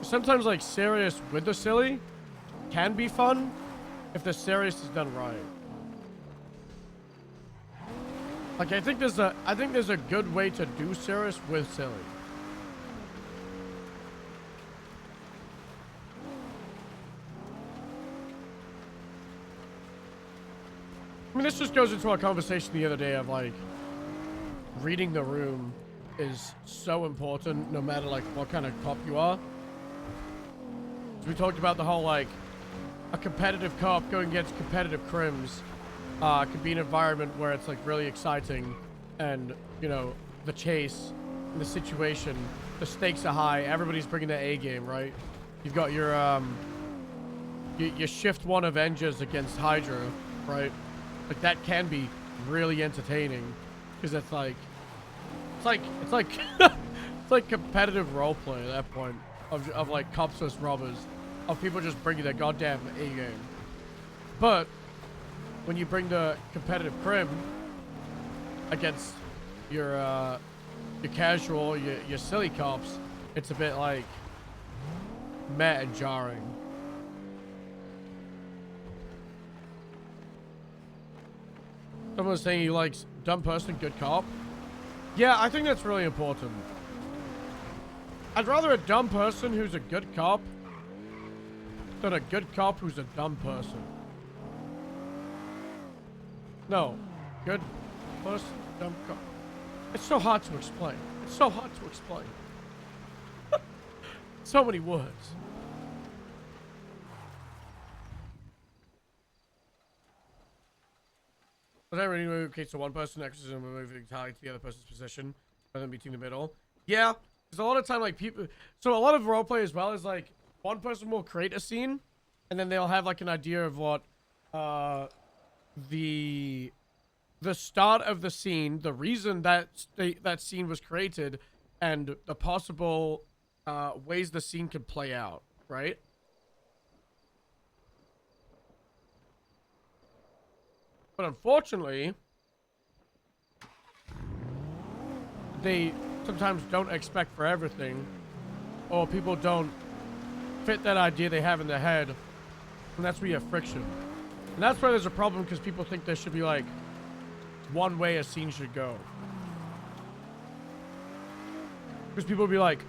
Sometimes, like, serious with the silly can be fun if the serious is done right. Like, I think there's a good way to do serious with silly. I mean, this just goes into our conversation the other day of, like, reading the room is so important no matter, like, what kind of cop you are. So we talked about the whole, like, a competitive cop going against competitive crims could be an environment where it's, like, really exciting and, you know, the chase and the situation, the stakes are high, everybody's bringing their A game, right? You've got your Shift 1 Avengers against Hydra, right? Like, that can be really entertaining because it's like it's like competitive roleplay at that point of like cops versus robbers, of people just bringing their goddamn A game. But when you bring the competitive crim against your casual, your silly cops, it's a bit like meh and jarring. Someone was saying he likes dumb person, good cop. Yeah, I think that's really important. I'd rather a dumb person who's a good cop than a good cop who's a dumb person. No. Good person, dumb cop. It's so hard to explain. It's so hard to explain. So many words. Was that really okay? So one person exorcism and moving entirely to the other person's position rather than meeting the middle. Yeah, because a lot of time, like, people. So a lot of roleplay as well is like one person will create a scene, and then they'll have like an idea of what the start of the scene, the reason that that scene was created, and the possible ways the scene could play out, right? But unfortunately, they sometimes don't expect for everything, or people don't fit that idea they have in their head, and that's where you have friction. And that's why there's a problem, because people think there should be like one way a scene should go. Because people will be like,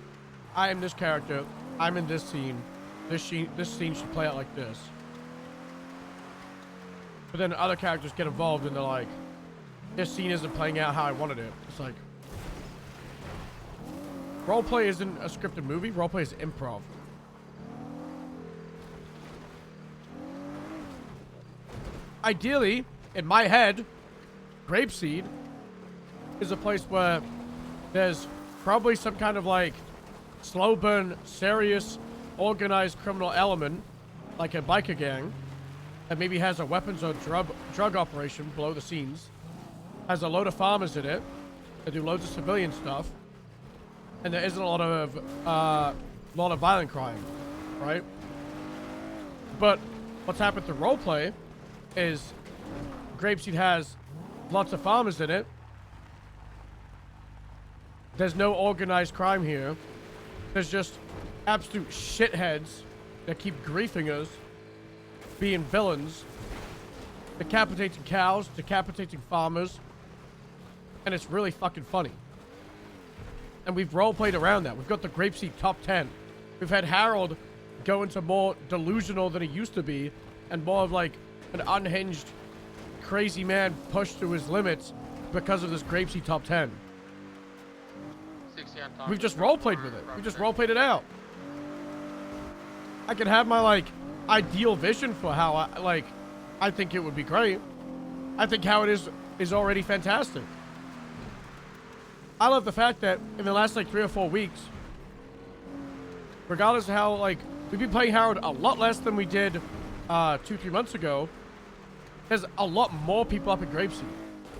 I am this character, I'm in this scene, this scene should play out like this. But then other characters get involved and they're like, this scene isn't playing out how I wanted it. It's like, roleplay isn't a scripted movie, roleplay is improv. Ideally, in my head, Grapeseed is a place where there's probably some kind of like slow burn, serious, organized criminal element, like a biker gang, that maybe has a weapons or drug operation below the scenes, has a load of farmers in it that do loads of civilian stuff, and there isn't a lot of violent crime, right? But what's happened to roleplay is Grapeseed has lots of farmers in it. There's no organized crime here. There's just absolute shitheads that keep griefing us, being villains, decapitating cows, decapitating farmers, and it's really fucking funny. And we've role-played around that. We've got the Grapeseed top 10. We've had Harold go into more delusional than he used to be, and more of like an unhinged, crazy man pushed to his limits because of this Grapeseed top 10. We've just role-played with it. We've just role-played it out. I can have my like ideal vision for how I think it would be great. I think how it is already fantastic. I love the fact that in the last like 3 or 4 weeks, regardless of how like we've been playing Harold a lot less than we did 2-3 months ago, there's a lot more people up in Grapeseed.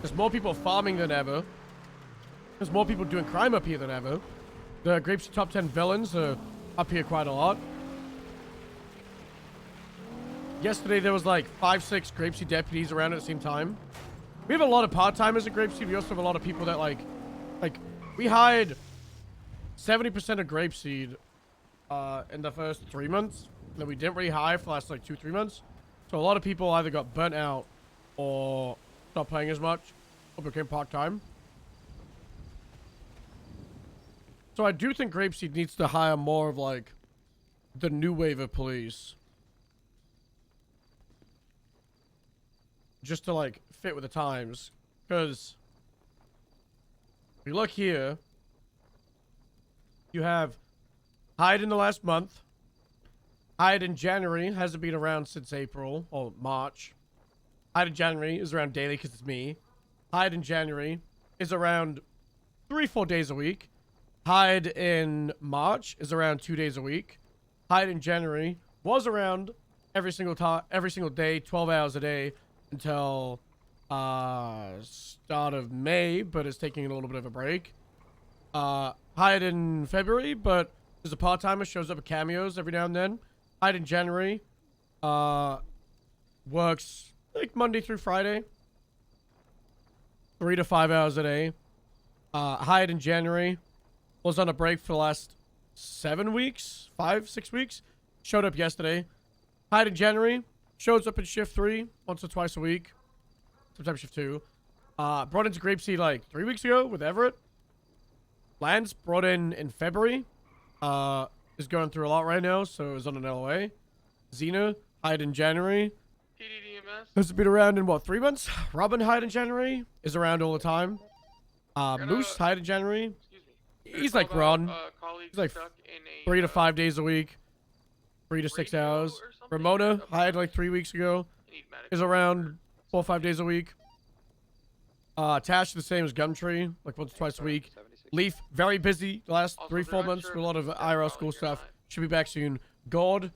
There's more people farming than ever. There's more people doing crime up here than ever. The Grapeseed top 10 villains are up here quite a lot. Yesterday there was like 5-6 Grapeseed deputies around at the same time. We have a lot of part-timers at Grapeseed. We also have a lot of people that like we hired 70% of Grapeseed in the first 3 months that we didn't really hire for the last like 2-3 months. So a lot of people either got burnt out or stopped playing as much or became part-time. So I do think Grapeseed needs to hire more of like the new wave of police. Just to like fit with the times. Because if you look here, you have hired in the last month. Hired in January, hasn't been around since April or March. Hired in January is around daily because it's me. Hired in January is around 3-4 days a week. Hired in March is around 2 days a week. Hired in January was around every single day, 12 hours a day until start of May, but it's taking a little bit of a break. Hired in February, but there's a part-timer, shows up at cameos every now and then. Hired in January, works like Monday through Friday, 3 to 5 hours a day. Hired in January, was on a break for the last 7 weeks, 5-6 weeks. Showed up yesterday. Hired in January, shows up in shift 3 once or twice a week. Sometimes shift 2. Brought into Grapeseed like 3 weeks ago with Everett. Lance brought in February. Is going through a lot right now, so is on an LOA. Xena hired in January. PDDMS. Has been around in what, 3 months? Robin hired in January. Is around all the time. Moose hired in January. He's like Ron. He's like 3 to 5 days a week. 3 to 6 hours. Ramona hired like 3 weeks ago. Is around 4 or 5 days a week. Tash the same as Gumtree, like once or twice a week. Leaf, very busy the last 3-4 months with a lot of IRL school stuff. Should be back soon. Gord,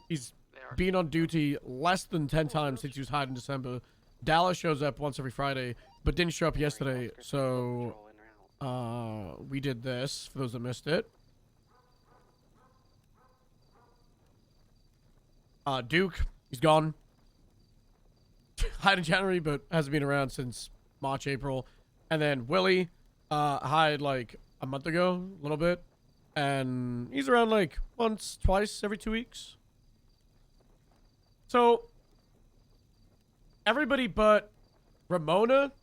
he's been on duty less than 10 times since he was hired in December. Dallas shows up once every Friday, but didn't show up yesterday, so We did this, for those that missed it. Duke, he's gone. Hired in January, but hasn't been around since March, April. And then Willie, hired like a month ago, a little bit. And he's around like once, twice, every 2 weeks. So, everybody but Ramona,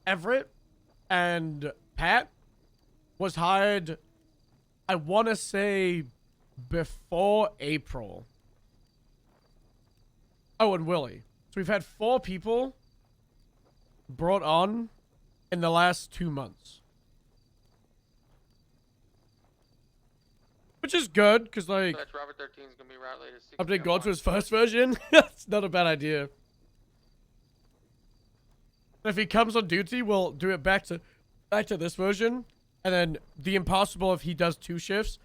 Everett, and Pat was hired, I want to say, before April. Oh, and Willie. So we've had 4 people brought on in the last 2 months. Which is good, because, like, That's Robert 13 is going to be route latest 60. update God to his first version. That's not a bad idea. If he comes on duty, we'll do it back to this version. And then the impossible, if he does 2 shifts,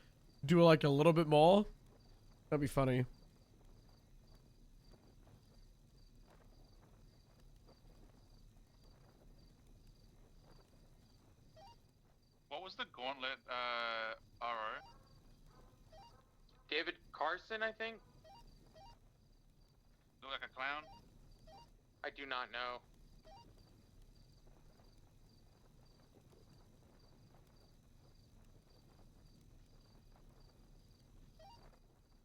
do like a little bit more. That'd be funny. What was the gauntlet, RO? David Carson, I think? Look like a clown? I do not know.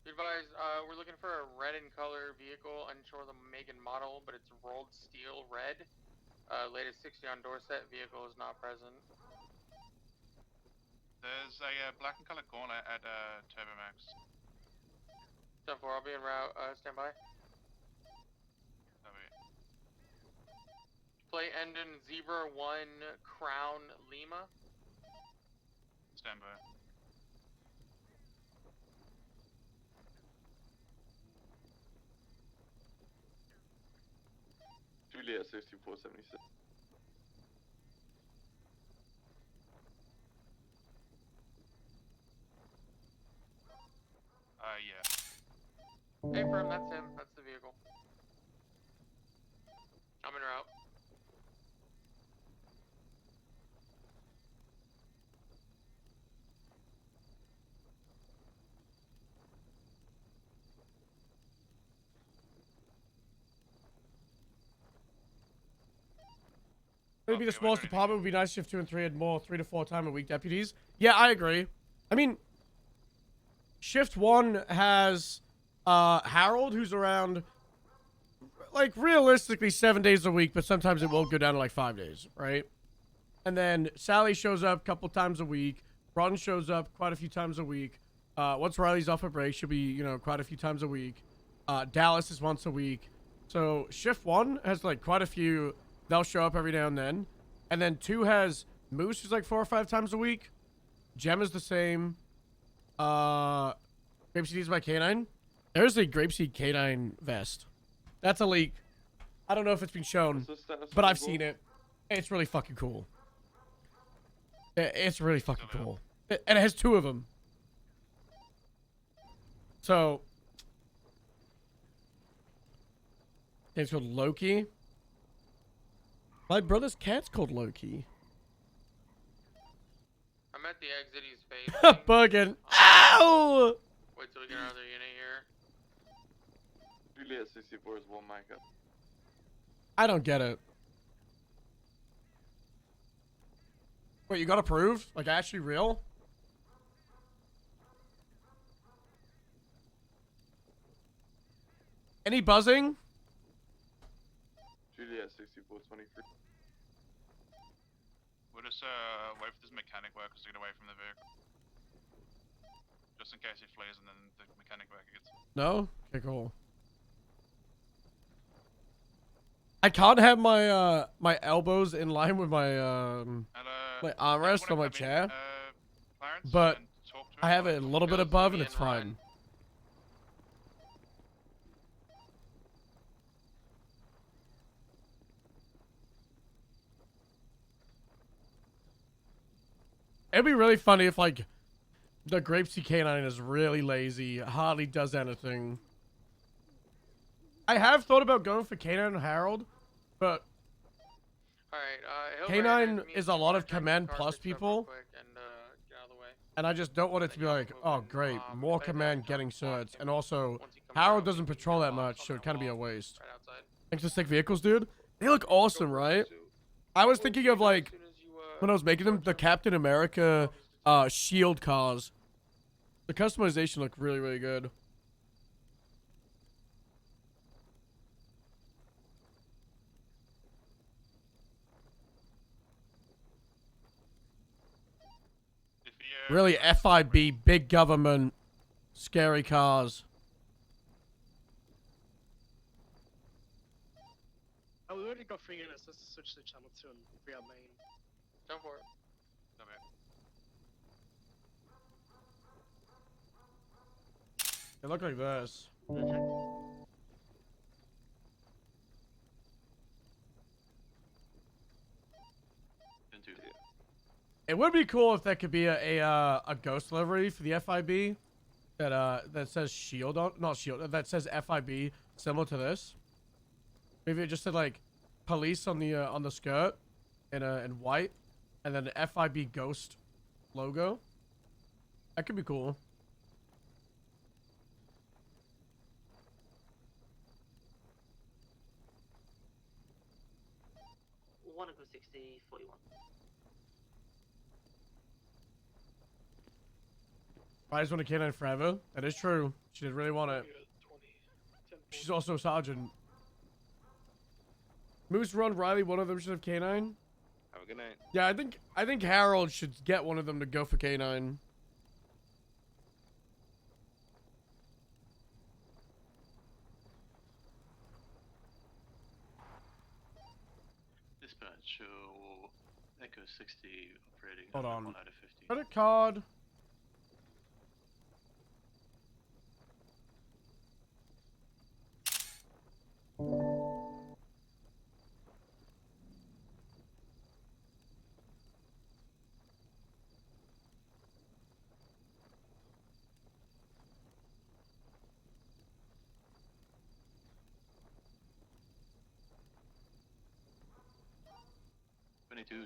Be advised, we're looking for a red in color vehicle, unsure the make and model, but it's rolled steel red. Latest 60 on Dorset, vehicle is not present. There's a black and color gauntlet at Turbomax. 10-4, I'll be en route, stand by. Plate engine Zebra 1 Crown Lima. Stand by. Juliet 6476. Yeah. Hey, firm, that's him. That's the vehicle. I'm en route. Maybe the smallest department would be nice if 2 and 3 had more 3 to 4 time a week deputies. Yeah, I agree. I mean, shift 1 has Harold, who's around, like, realistically 7 days a week, but sometimes it will go down to like 5 days, right? And then Sally shows up a couple times a week. Ron shows up quite a few times a week. Once Riley's off a break, she'll be, you know, quite a few times a week. Dallas is once a week. So shift 1 has like quite a few. They'll show up every now and then. And then 2 has Moose, who's like 4 or 5 times a week. Gem is the same. Grapeseed is my canine. There's a Grapeseed canine vest. That's a leak. I don't know if it's been shown, but I've seen it. It's really fucking cool. It's really fucking cool. And it has 2 of them. So, it's called Loki. My brother's cat's called Loki. I'm at the exit, he's facing. Bugging. Ow! Wait till we get another unit here. Juliet 64 is 1 Micah. I don't get it. Wait, you got approved? Like, actually real? Any buzzing? Juliet 6423. We'll just wait for this mechanic worker to get away from the vehicle. Just in case he flees and then the mechanic worker gets... No? Okay, cool. I can't have my my elbows in line with my my armrest on my chair, but I have it a little bit above and it's fine. It'd be really funny if, like, the Grapeseed canine is really lazy, hardly does anything. I have thought about going for Canine and Harold, but Alright, K9 is a lot of command plus people. And I just don't want it to be like, oh great, more command getting certs. And also, Harold doesn't patrol that much, so it'd kind of be a waste. Thanks to sick vehicles, dude. They look awesome, right? I was thinking of like, when I was making them, the Captain America shield cars. The customization looked really, really good. Really FIB, big government, scary cars. Oh, we already got 3 units. Let's switch to channel 2 and free our main. Jump for it. They look like this. It would be cool if that could be a ghost livery for the FIB that says shield on, not shield, that says FIB similar to this. Maybe it just said like police on the skirt in white, and then the FIB ghost logo. That could be cool. One of them 60, 41. I just want a K9 forever. That is true. She did really want it. She's also a sergeant. Moose, Ron, Riley, one of them should have K9. Have a good night. Yeah, I think Harold should get one of them to go for K9. Dispatch, show Echo 60 operating. Hold on. 1 out of 50. Credit card.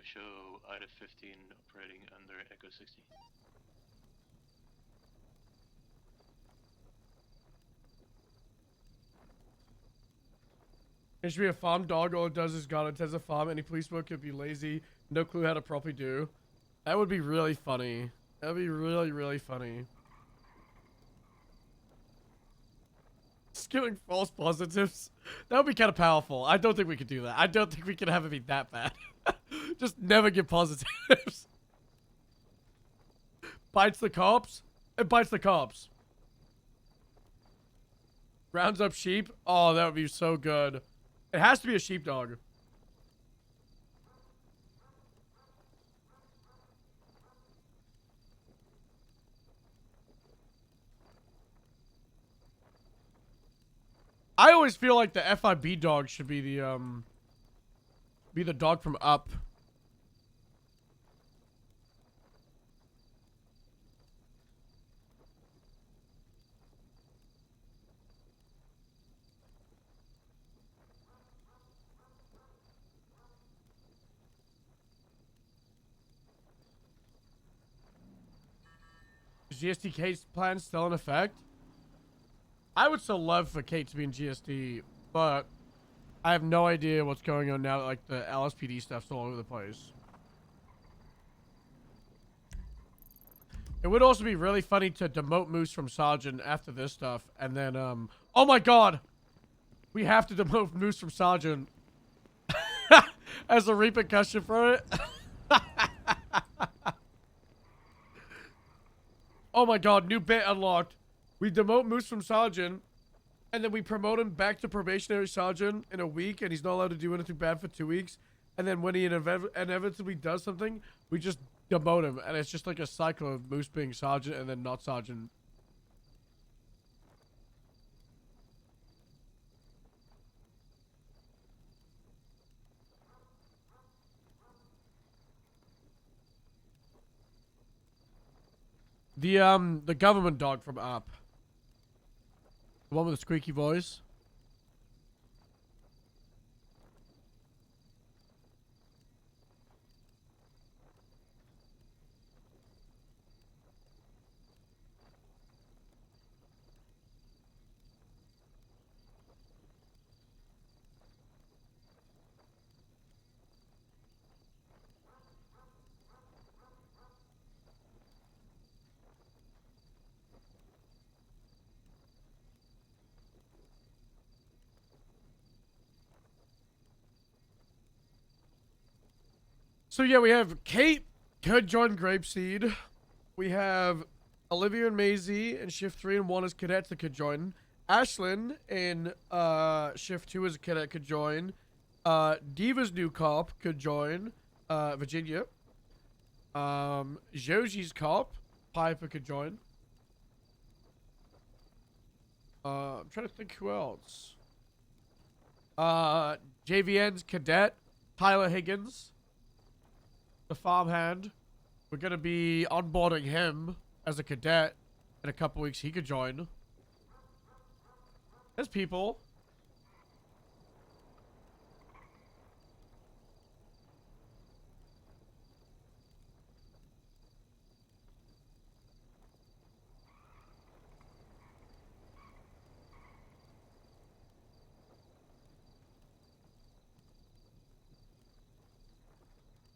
Show out of 15 operating under Echo 60. It should be a farm dog. All it does is God attends a farm. Any police work could be lazy. No clue how to properly do. That would be really funny. That would be really, really funny. Skewing false positives. That would be kind of powerful. I don't think we could do that. I don't think we can have it be that bad. Just never give positives. Bites the cops. It bites the cops. Rounds up sheep. Oh, that would be so good. It has to be a sheepdog. I always feel like the FIB dog should be the dog from Up. Is GST plan still in effect? I would still love for Kate to be in GSD, but I have no idea what's going on now that, like, the LSPD stuff's all over the place. It would also be really funny to demote Moose from Sergeant after this stuff, and then, oh my god! We have to demote Moose from Sergeant. As a repercussion for it. Oh my god, new bit unlocked. We demote Moose from Sergeant, and then we promote him back to probationary sergeant in a week, and he's not allowed to do anything bad for 2 weeks. And then when he inevitably does something, we just demote him, and it's just like a cycle of Moose being sergeant and then not sergeant. The government dog from Up. The one with the squeaky voice. So yeah, we have Kate could join Grapeseed. We have Olivia and Maisie in shift 3 and 1 as cadets that could join. Ashlyn in shift 2 as a cadet could join. Diva's new cop could join. Virginia. Joji's cop, Piper could join. I'm trying to think who else. JVN's cadet, Tyler Higgins, the farmhand. We're gonna be onboarding him as a cadet in a couple weeks. He could join. There's people.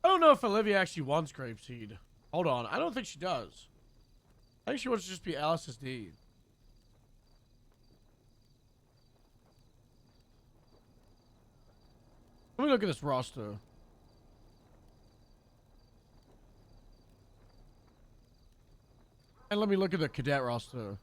I don't know if Olivia actually wants Grapeseed. Hold on. I don't think she does. I think she wants to just be Alice's D. Let me look at this roster. And let me look at the cadet roster.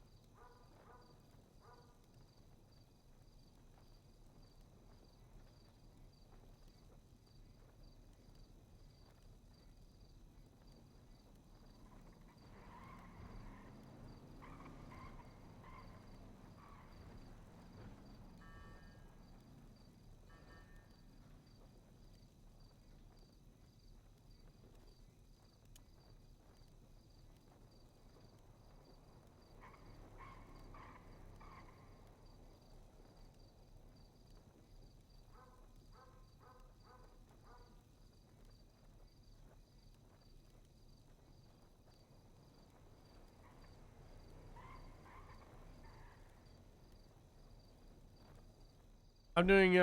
I'm doing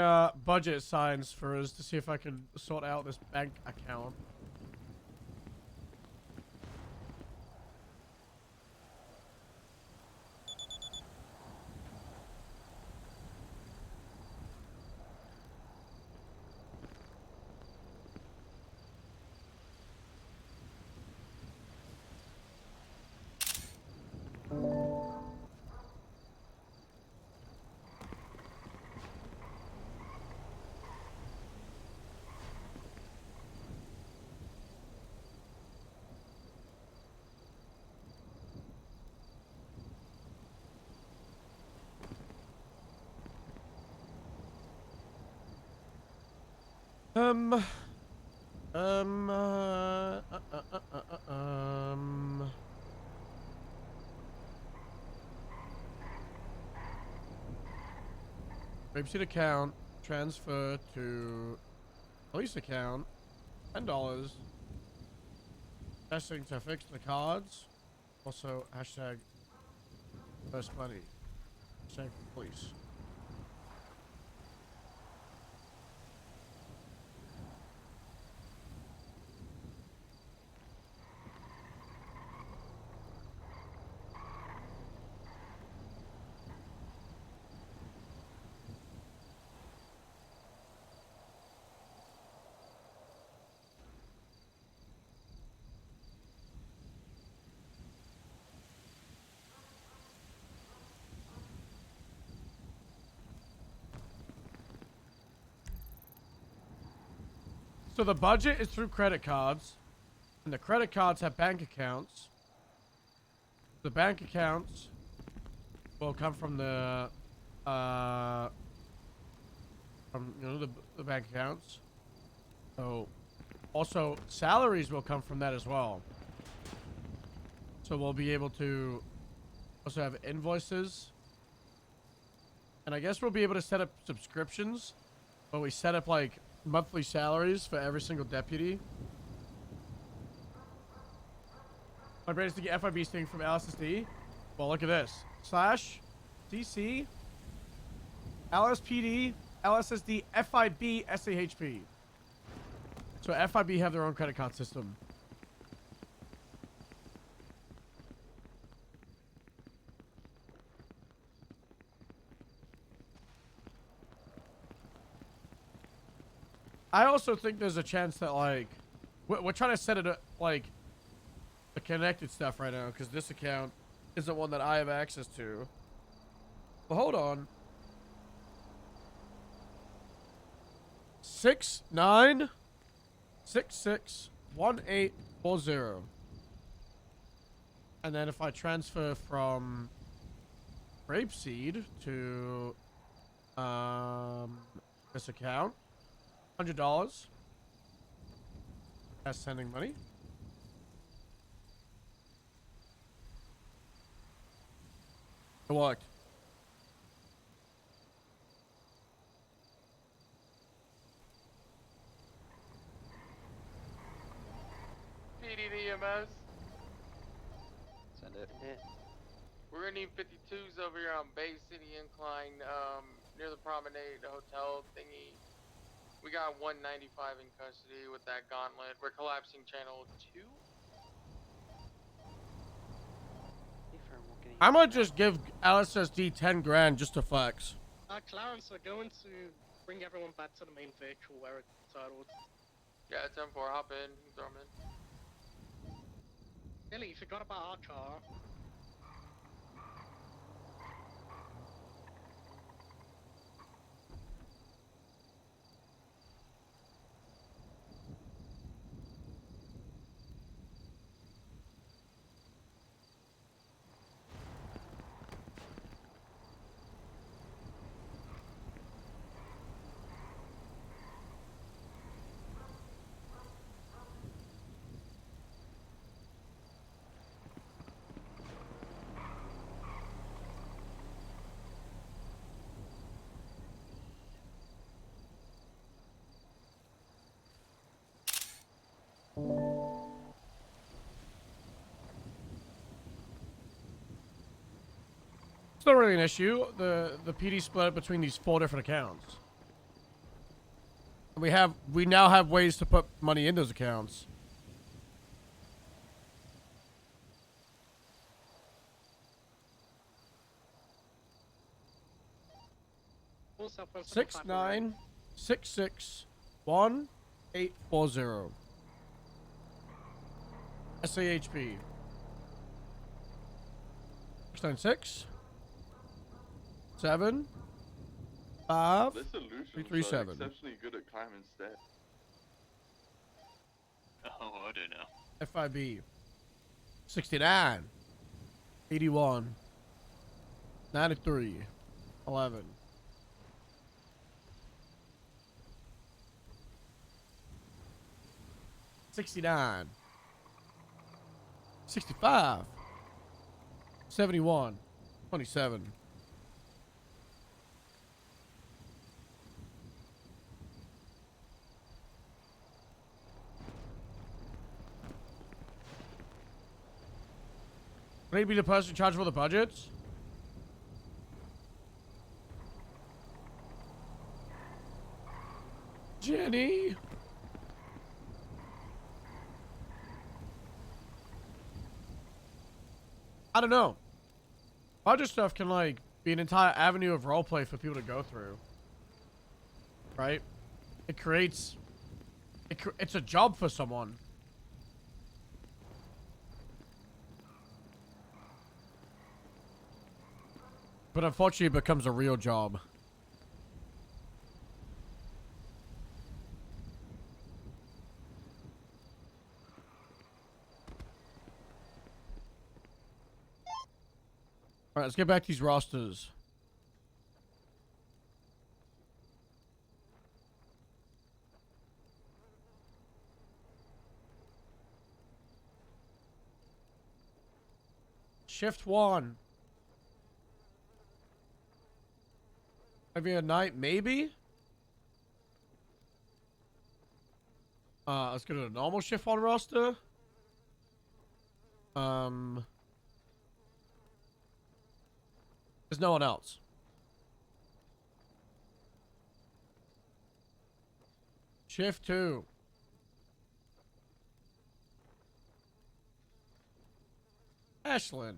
budget signs for us to see if I can sort out this bank account. Um. Grapeseed account, transfer to police account, $10. Testing to fix the cards. Also, hashtag first money. Hashtag police. So the budget is through credit cards, and the credit cards have bank accounts. The bank accounts will come from the, the bank accounts. So, also salaries will come from that as well. So we'll be able to also have invoices, and I guess we'll be able to set up subscriptions, but we set up like monthly salaries for every single deputy. My brain is thinking FIB thing from LSSD. Well, look at this. / DC LSPD LSSD FIB SAHP. So FIB have their own credit card system. I also think there's a chance that, like, We're trying to set it up like the connected stuff right now because this account isn't one that I have access to. But hold on. 69661840. And then if I transfer from Grapeseed to this account, $100. That's sending money. It worked. PDDMS. Send it. We're gonna need 52s over here on Bay City Incline, near the Promenade Hotel thingy. We got 195 in custody with that gauntlet. We're collapsing channel 2. I might just give LSSD 10 grand just to flex. Clarence, we're going to bring everyone back to the main vehicle where it's entitled. Yeah, 10-4, hop in, throw 'em in. Billy, you forgot about our car. It's not really an issue. The PD split it between these 4 different accounts. We now have ways to put money in those accounts. Also, 69661840. SAHP 696 7 5 This solution 337. exceptionally good at climbing stairs. Oh, I don't know. FIB 69 81 93 11 69 65 71 27 Would he be the person in charge of all the budgets? Jenny? I don't know. Budget stuff can, like, be an entire avenue of roleplay for people to go through. Right? It creates... it's a job for someone. But unfortunately, it becomes a real job. Alright, let's get back to these rosters. Shift 1. Maybe a night, maybe? Let's go to the normal shift 1 roster. There's no one else. Shift 2. Ashlyn.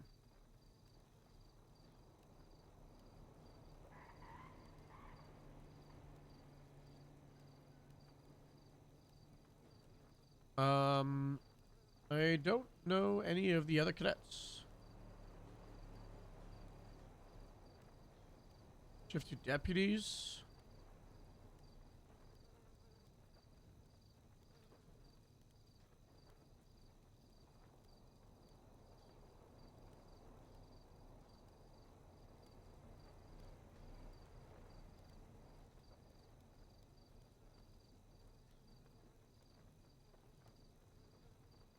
I don't know any of the other cadets. Shift to deputies.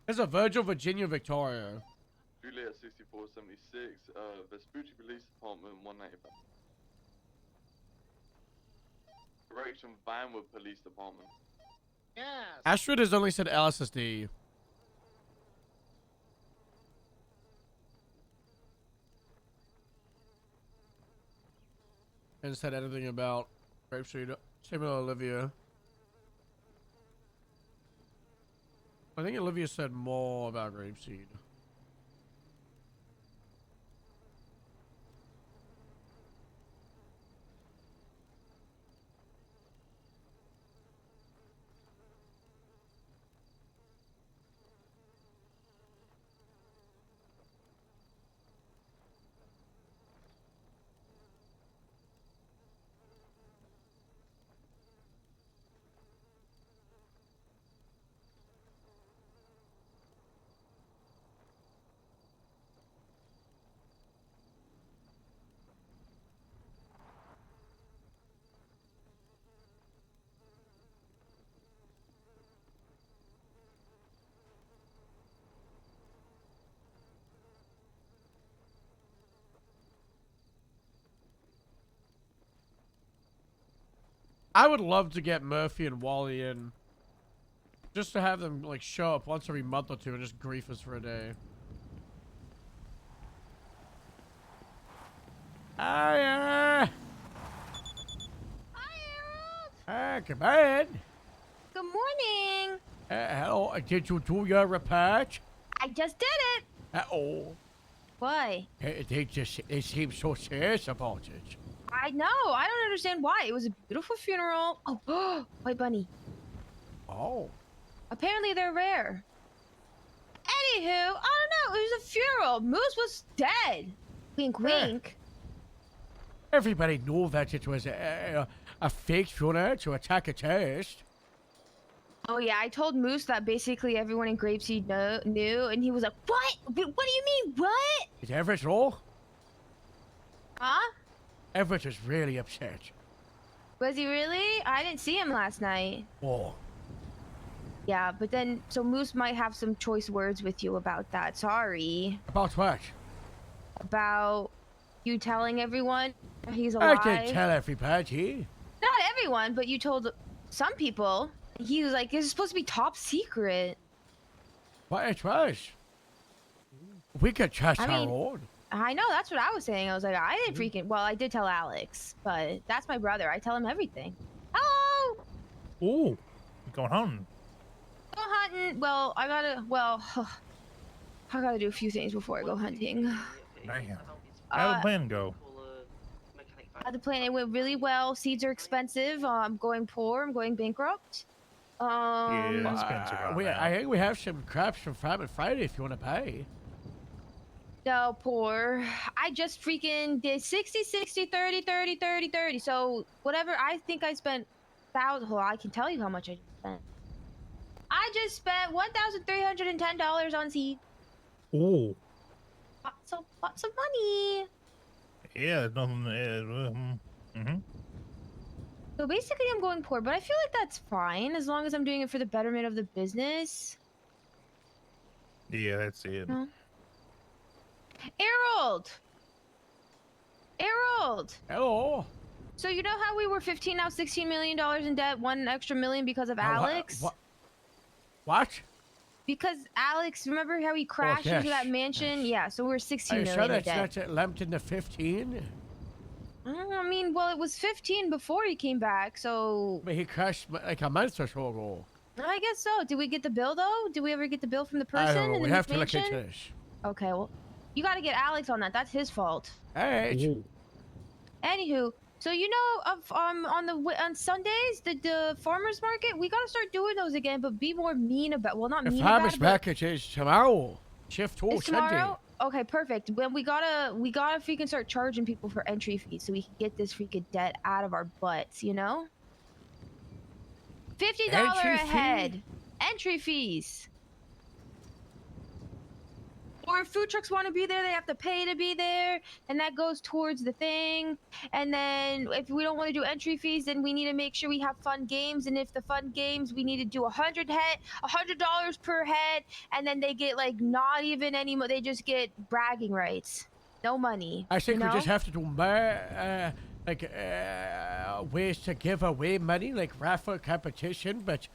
There's a Virgil, Virginia, Victoria. Juliet 6476, Vespucci Police Department 195. Correction, Vinewood Police Department. Yes. Astrid has only said LSSD. And said anything about Grapeseed. Same with Olivia. I think Olivia said more about Grapeseed. I would love to get Murphy and Wally in. Just to have them, like, show up once every month or two and just grief us for a day. Hiya! Hi, come on. Good morning. Hello, did you do your report? I just did it. Uh-oh. Why? They seem so serious about it. I know. I don't understand why. It was a beautiful funeral. Oh, white bunny. Oh. Apparently they're rare. Anywho, I don't know. It was a funeral. Moose was dead. Wink, wink. Everybody knew that it was a fake funeral to attack a terrorist. Oh yeah, I told Moose that basically everyone in Grapeseed knew, and he was like, "What? What do you mean? What?" Is Everett raw? Huh? Everett was really upset. Was he really? I didn't see him last night. Oh. Yeah, but then, so Moose might have some choice words with you about that. Sorry. About what? About you telling everyone he's alive. I didn't tell everybody. Not everyone, but you told some people. He was like, it's supposed to be top secret. Well, it was. We could trust I our mean, own. I know, that's what I was saying. I was like, I didn't freaking... Well, I did tell Alex, but that's my brother. I tell him everything. Hello! Ooh, you going hunting? Go hunting. Well, I gotta... Well, I gotta do a few things before I go hunting. Damn. How'd the plan go? The plan, it went really well. Seeds are expensive. I'm going poor. I'm going bankrupt. Yeah, expensive right now. I think we have some crops from Farm and Friday if you want to pay. No, poor. I just freaking did 60, 60, 30, 30, 30, 30. So whatever, I think I spent thousand. Well, I can tell you how much I just spent. I just spent $1,310 on seed. Ooh. Lots of money. Yeah, there's nothing. So basically, I'm going poor, but I feel like that's fine as long as I'm doing it for the betterment of the business. Yeah, that's it. No? Harold! Harold! Hello. So you know how we were 15, now $16 million in debt, one extra million because of Alex? What? Because Alex, remember how he crashed into that mansion? Yeah, so we're 16 Are you million sure in debt. that's not lumped into 15? I mean, well, it was 15 before he came back, so... But he crashed like a month or so ago. I guess so. Did we get the bill, though? Did we ever get the bill from the I person don't know. in We the have to mansion? look into this. Okay, well, you gotta get Alex on that. That's his fault. All right. Anywho, So you know, on Sundays, the farmers market, we gotta start doing those again, but be more mean about. Well, not The mean about farmer's it, but market is tomorrow. Shift 2 it's Sunday. tomorrow. Okay, perfect. When we gotta freaking start charging people for entry fees so we can get this freaking debt out of our butts. You know, $50 Entry a fee? head entry fees. Or if food trucks want to be there, they have to pay to be there, and that goes towards the thing. And then if we don't want to do entry fees, then we need to make sure we have fun games. And if the fun games, we need to do $100 per head, and then they get like not even any more. They just get bragging rights, no money. I think you know? we just have to do more, ways to give away money, like raffle competition, but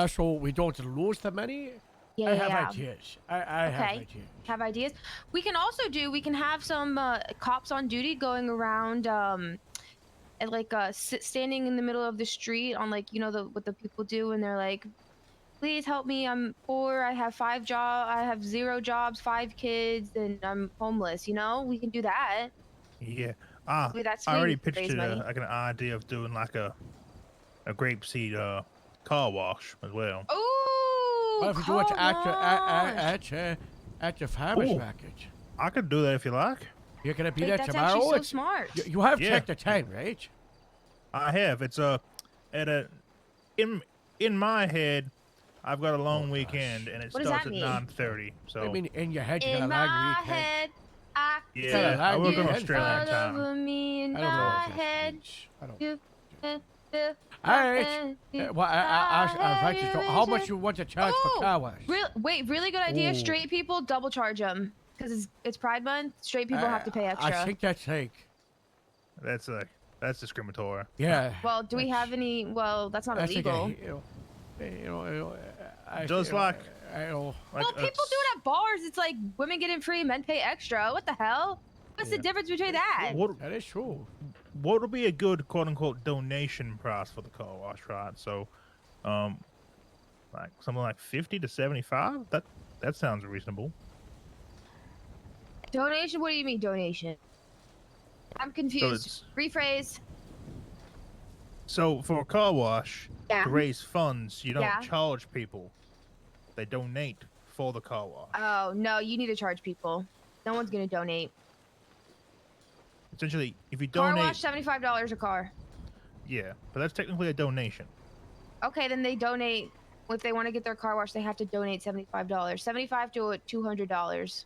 so we don't lose the money. Yeah, I have yeah. ideas. I have Okay. ideas. Have ideas. We can also we can have some cops on duty going around and like standing in the middle of the street on like, you know, what the people do, and they're like, please help me, I'm poor, I have 0 jobs, 5 kids, and I'm homeless. You know, we can do that. Yeah. Maybe that's I already way to raise pitched money. like an idea of doing like a grapeseed car wash as well. Ooh, What if we do it at the farmer's Ooh. market? I could do that if you like. You're gonna be Wait, there that's tomorrow. actually so It's- smart. You have Yeah. checked the time, right? I have. It's at a in my head, I've got a long weekend and it What does starts that at mean? 9:30. So I mean, in your head, you got a In long my weekend. head, I yeah, got a I long work on weekend. Australian all time. over me in I don't know my what that head. means. I don't. You, All right. Well, I'd like to know how much you want to charge for car wash. Really good idea. Ooh. Straight people, double charge them because it's Pride Month. Straight people have to pay extra. I think that's like, That's discriminatory. yeah. Well, do we have any? Well, that's not That's like illegal. Just like Well, people do it at bars. It's like women getting free, men pay extra. What the hell? What's the difference between that? That is true. What would be a good quote unquote donation price for the car wash, right? So, like something like 50 to 75. That sounds reasonable. Donation? What do you mean donation? I'm confused. it's- Rephrase. So for a car wash, Yeah. to raise funds, you don't Yeah. charge people; they donate for the car wash. Oh no, you need to charge people. No one's gonna donate. Essentially, if you Car donate, wash, $75 a car. yeah, but that's technically a donation. Okay, then they donate. If they want to get their car washed, they have to donate $75. $75 to $200.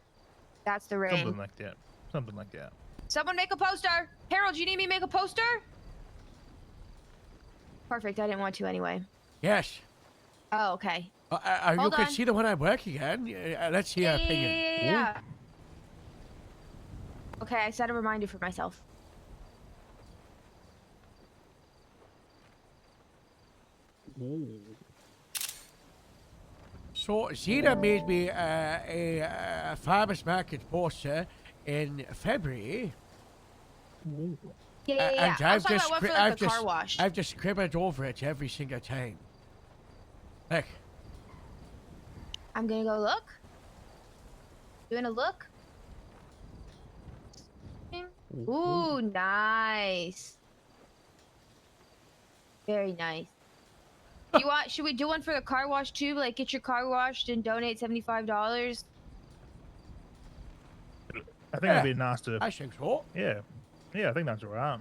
That's the range. Something like that. Something like that. Someone make a poster. Harold, you need me to make a poster? Perfect. I didn't want to anyway. Yes. Oh, okay. You Hold can on. see the one I'm working on. Let's see your opinion. Yeah. Okay, I set a reminder for myself. So Zena made me a farmer's market poster in February. Yeah. And I was talking about one for like the car wash. I've just scribbled over it every single time. Look. I'm gonna go look. Doing a look. Ooh, nice. Very nice. You want? Should we do one for the car wash too? Like, get your car washed and donate $75. I think it'd be nice to. I think so. Yeah, I think that's right.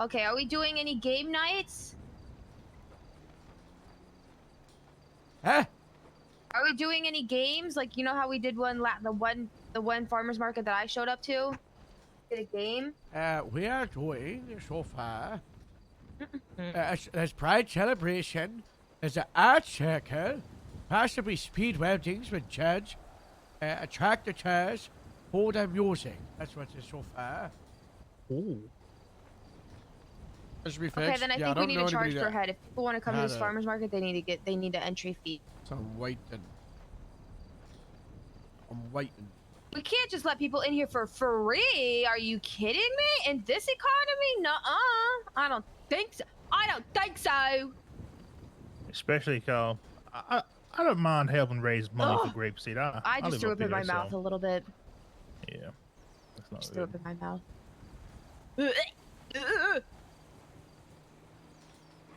Okay, are we doing any game nights? Huh? Are we doing any games? Like, you know how we did the one farmers market that I showed up to? Did a game? We are doing so far. There's Pride Celebration. There's an art circle. Possibly speed weldings with judge. Attract the chairs. Hold and music. That's what it is so far. Ooh. Okay, then I think we need to charge per head. If people want to come to this farmers market, they need an entry fee. So I'm waiting. We can't just let people in here for free. Are you kidding me? In this economy? Nuh-uh. I don't think so. Especially, Carl. I don't mind helping raise money for Grapeseed. I just live threw up up in here, my mouth so, a little bit. Yeah, that's not Just threw good. up in my mouth.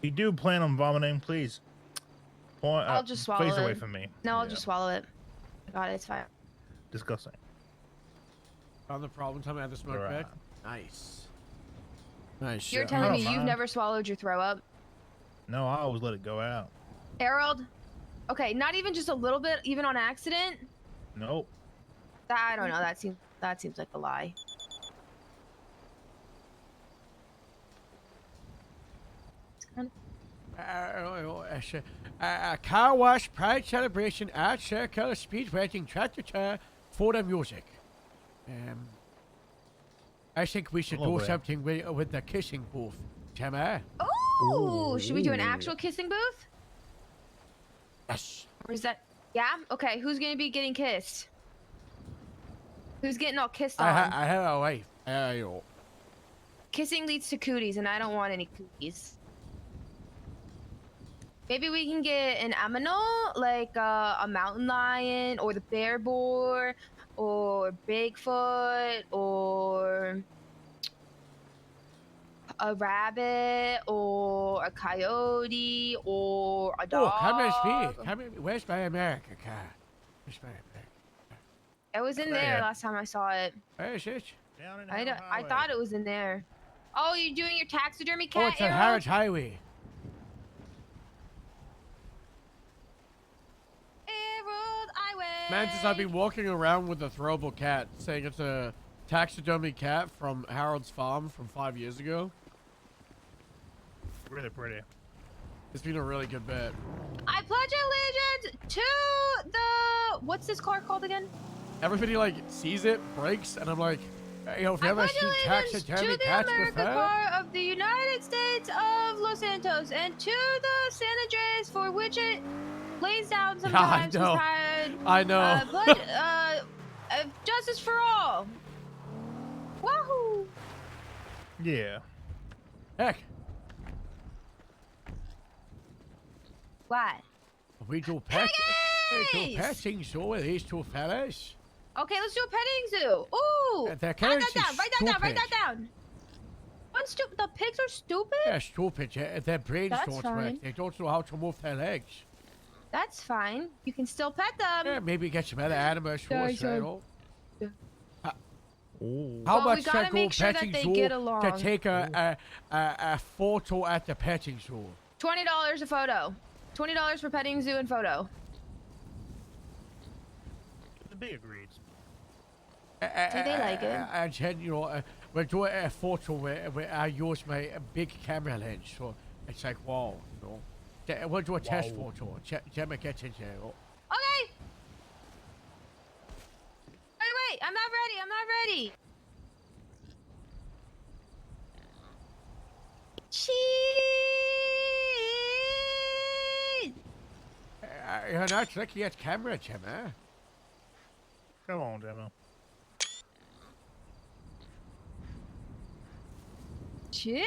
you do plan on vomiting, please point. I'll just swallow face away it. from me. No, I'll Yeah. just swallow it. I got it. It's fine. Disgusting. Found the problem. Tell me I had the smoke Right. back. Nice. Nice. You're shot. telling me don't you've mind. never swallowed your throw up, No, I always let it go out. Harold? Okay, not even just a little bit, even on accident. Nope. I don't know. That seems like a lie. It's kind of Car wash, pride celebration, art circle, speed waiting, tractor for the music. I think we should do Lovely. something with the kissing booth, Gemma. Ooh, should we do an Ooh. actual kissing booth? Yes. Or is that? Yeah. Okay. Who's gonna be getting kissed? Who's getting all kissed on? I have a wife. Kissing leads to cooties, and I don't want any cooties. Maybe we can get an aminal, like a mountain lion, or the bear boar, or Bigfoot, or a rabbit, or a coyote, or a Oh, dog. come and speak. Come in. Where's my America car? Where's my America? It was in There. there last time I saw it. Where is it? Down in I Howard Highway. thought it was in there. Oh, you're doing your taxidermy cat? Oh, it's on Harold? Harrods Highway. Harold Highway. Man, since I've been walking around with a throwable cat, saying it's a taxidermy cat from Harold's farm from 5 years ago. Really pretty. It's been a really good bet. I pledge allegiance to the. What's this car called again? Everybody like sees it, breaks, and I'm like, hey, yo, if you I ever pledge seen allegiance taxidermy to the cats American before? car of the United States of Los Santos and to the San Andreas for which it lays down sometimes. know. beside, I know. Pledge, justice for all. Wahoo! Yeah. Heck, What? we do petting zoo with these two fellas. Okay, let's do a petting zoo. Ooh! Their Write carrots that down. is Write that down. Write stupid. that down. The pigs are stupid. They're stupid. Their brains That's don't fine. work. They don't know how to move their legs. That's fine. You can still pet them. Yeah, maybe get some other animals for us, Sorry. you know. Ooh. How Well, we much gotta to go make sure that petting they zoo get to along. take a photo at the petting zoo? $20 a photo. $20 for petting zoo and photo. The big agreed. Do they like it? And then, you know, we're doing a photo where I use my big camera lens, so it's like, wow, you know. We'll do a test photo. Gemma gets in there. Oh. Okay. Wait, I'm not ready. I'm not ready. Cheese. You're not looking at camera, Gemma. Come on, Gemma. Cheese.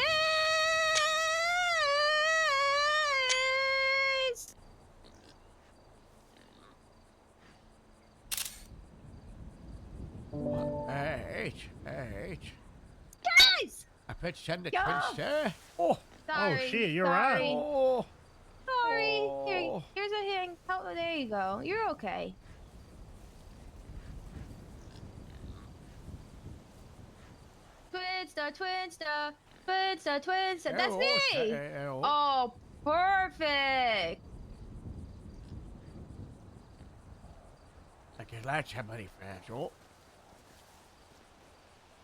H. Guys! I bet send the Yo. twins there. Oh. Sorry. shit, you're sorry. right. Oh. Sorry. Oh. Here's a hang. Oh, there you go. You're okay. Twinsta. That's me. Oh, perfect. I can like somebody friends. Oh.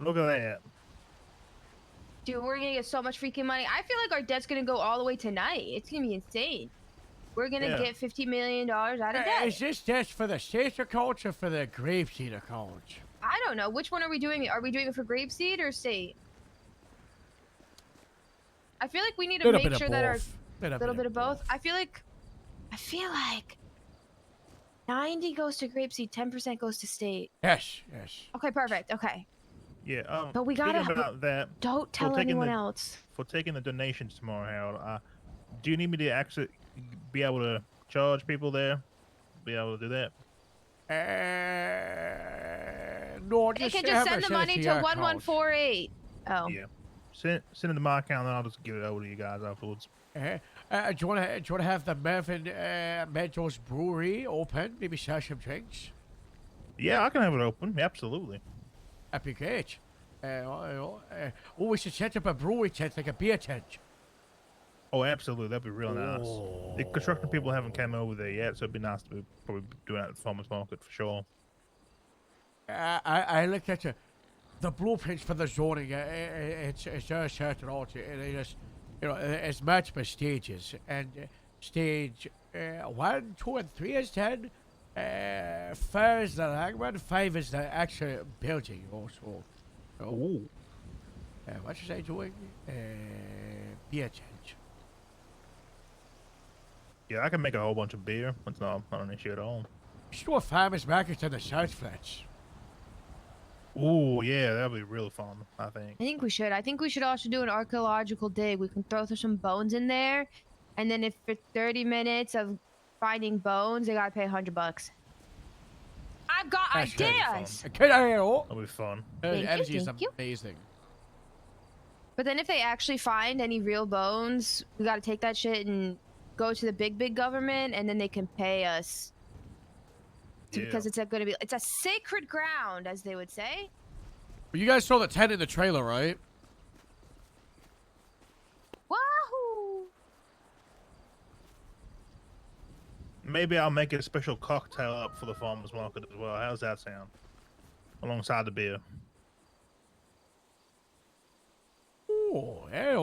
Look at that. Dude, we're gonna get so much freaking money. I feel like our debt's gonna go all the way tonight. It's gonna be insane. We're gonna Yeah. get $50 million out of debt. Is this just for the state account or for the Grapeseed account? I don't know. Which one are we doing? Are we doing it for Grapeseed or state? I feel like we need to Little make bit of sure that our both. little bit of both. I feel like 90 goes to Grapeseed, 10% goes to state. Yes. Okay, perfect. Okay. Yeah. But we gotta- speaking about that. Don't tell taking anyone the- else. For taking the donations tomorrow, Harold. Do you need me to actually be able to charge people there? Be able to do that? No, They just can have just her send the money to to your account. 1148. Oh. Yeah. Send it to my account, and I'll just give it over to you guys afterwards. Do you wanna have the Mervyn Meadows Brewery open? Maybe sell some drinks. Yeah, I can have it open. Absolutely. That'd be great. We should set up a brewery tent, like a beer tent. Oh, absolutely. That'd be real nice. The construction people haven't come over there yet, so it'd be nice to be probably doing that at the farmers market for sure. I looked at the blueprints for the zoning. It's a certain alter. It is, it's matched by stages, and stage 1, 2, and 3 is 10. 4 is the hangman. 5 is the actual building. Also, what was I doing? Beer tent. Yeah, I can make a whole bunch of beer. It's not an issue at all. Let's do a farmer's market in the South Flats. Ooh, yeah, that'd be really fun, I think. I think we should. I think we should also do an archaeological dig. We can throw some bones in there, and then if for 30 minutes of finding bones, they gotta pay $100. I've got ideas. That'll be fun. Energy is thank you. amazing. But then if they actually find any real bones, we gotta take that shit and go to the big government, and then they can pay us. Because it's a sacred ground, as they would say. But you guys saw the tent in the trailer, right? Wahoo! Maybe I'll make a special cocktail up for the farmers market as well. How's that sound? Alongside the beer. Oh, hey.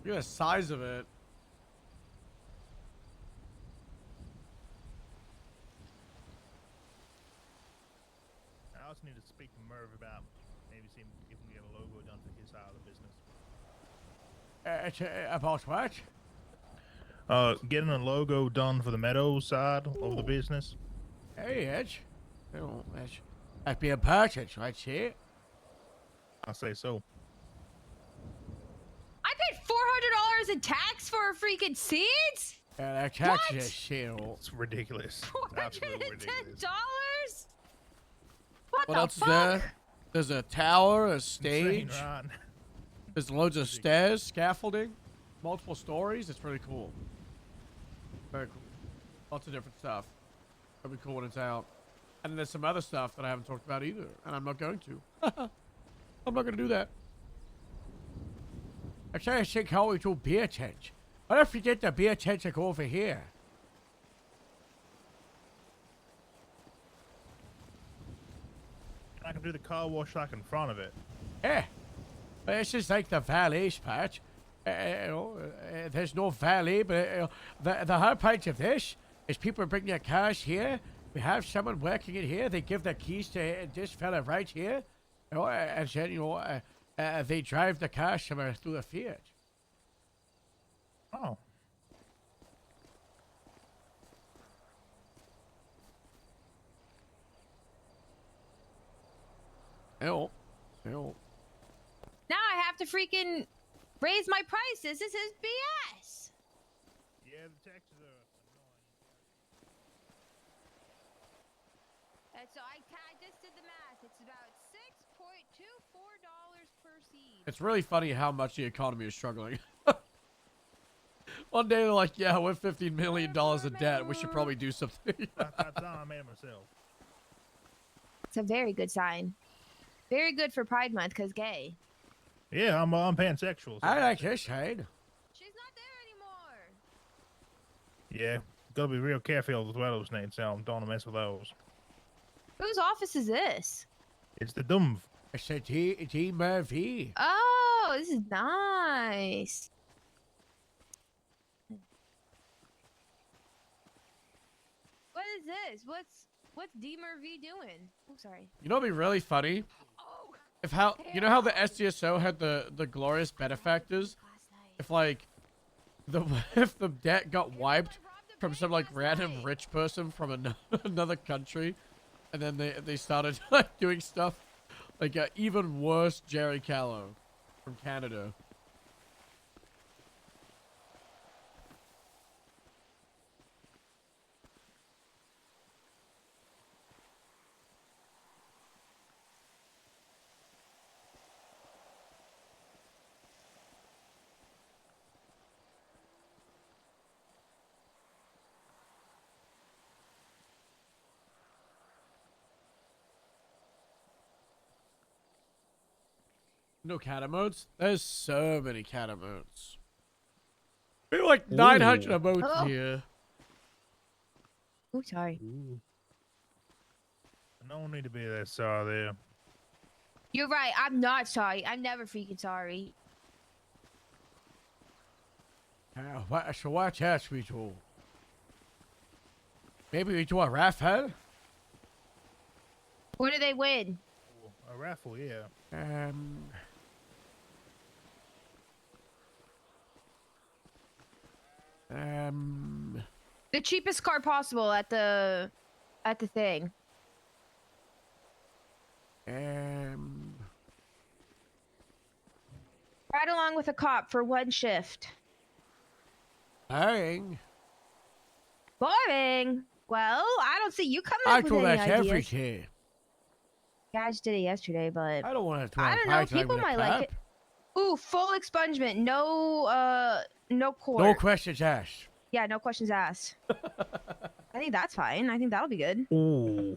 Look at the size of it. I also need to speak to Merv about maybe seeing if we can get a logo done for his side of the business. About what? Getting a logo done for the Meadows side of the business. Hey, Edge. That'd be important, right here. I say so. I paid $400 in tax for freaking seeds? That tax is shit. It's ridiculous. It's absolutely ridiculous. $410? What else is there? There's a tower, a stage. Insane, right? There's loads of stairs, scaffolding, multiple stories. It's really cool. Very cool. Lots of different stuff. It'll be cool when it's out. And there's some other stuff that I haven't talked about either, and I'm not going to. I'm not going to do that. I'm trying to think how we do beer tent. What if we get the beer tent to go over here? I can do the car wash like in front of it. Yeah. But it's just like the valet's part. There's no valet, but the hard part of this is people bring their cars here. We have someone working in here. They give their keys to this fella right here. And then, they drive the car somewhere through the field. Oh. Ew. Now I have to freaking raise my prices. This is BS. Yeah, the taxes are annoying. And so I just did the math. It's about $6.24 per seed. It's really funny how much the economy is struggling. One day they're like, yeah, we're $15 million in debt. We should probably do something. That's how I made it myself. It's a very good sign. Very good for Pride Month, because gay. Yeah, I'm pansexual. So I like this side. She's not there anymore. yeah, gotta be real careful with what those names sound. Don't wanna mess with those. Whose office is this? It's the dumb. It's a D-Murphy. Oh, this is nice. What is this? What's D-Murphy doing? Oh, sorry. You know what'd be really funny? If you know how the SDSO had the glorious benefactors? If like if the debt got wiped from some like random rich person from another country, and then they started like doing stuff like even worse Jerry Callow from Canada. No catamounts? There's so many catamounts. We have like 900 emotes Oh. here. Oh, sorry. No need to be that sorry there. You're right. I'm not sorry. I'm never freaking sorry. So watch out, sweetheart. Maybe we do a raffle? What do they win? A raffle, yeah. The cheapest car possible at the thing. Ride along with a cop for one shift. Boring. Boring. Well, I don't see you coming I up with do any that ideas. every day. Yeah, I just did it yesterday, but I don't want to. I don't know. People might like it. Ooh, full expungement. No court. No questions asked. Yeah, no questions asked. I think that's fine. I think that'll be good. Ooh.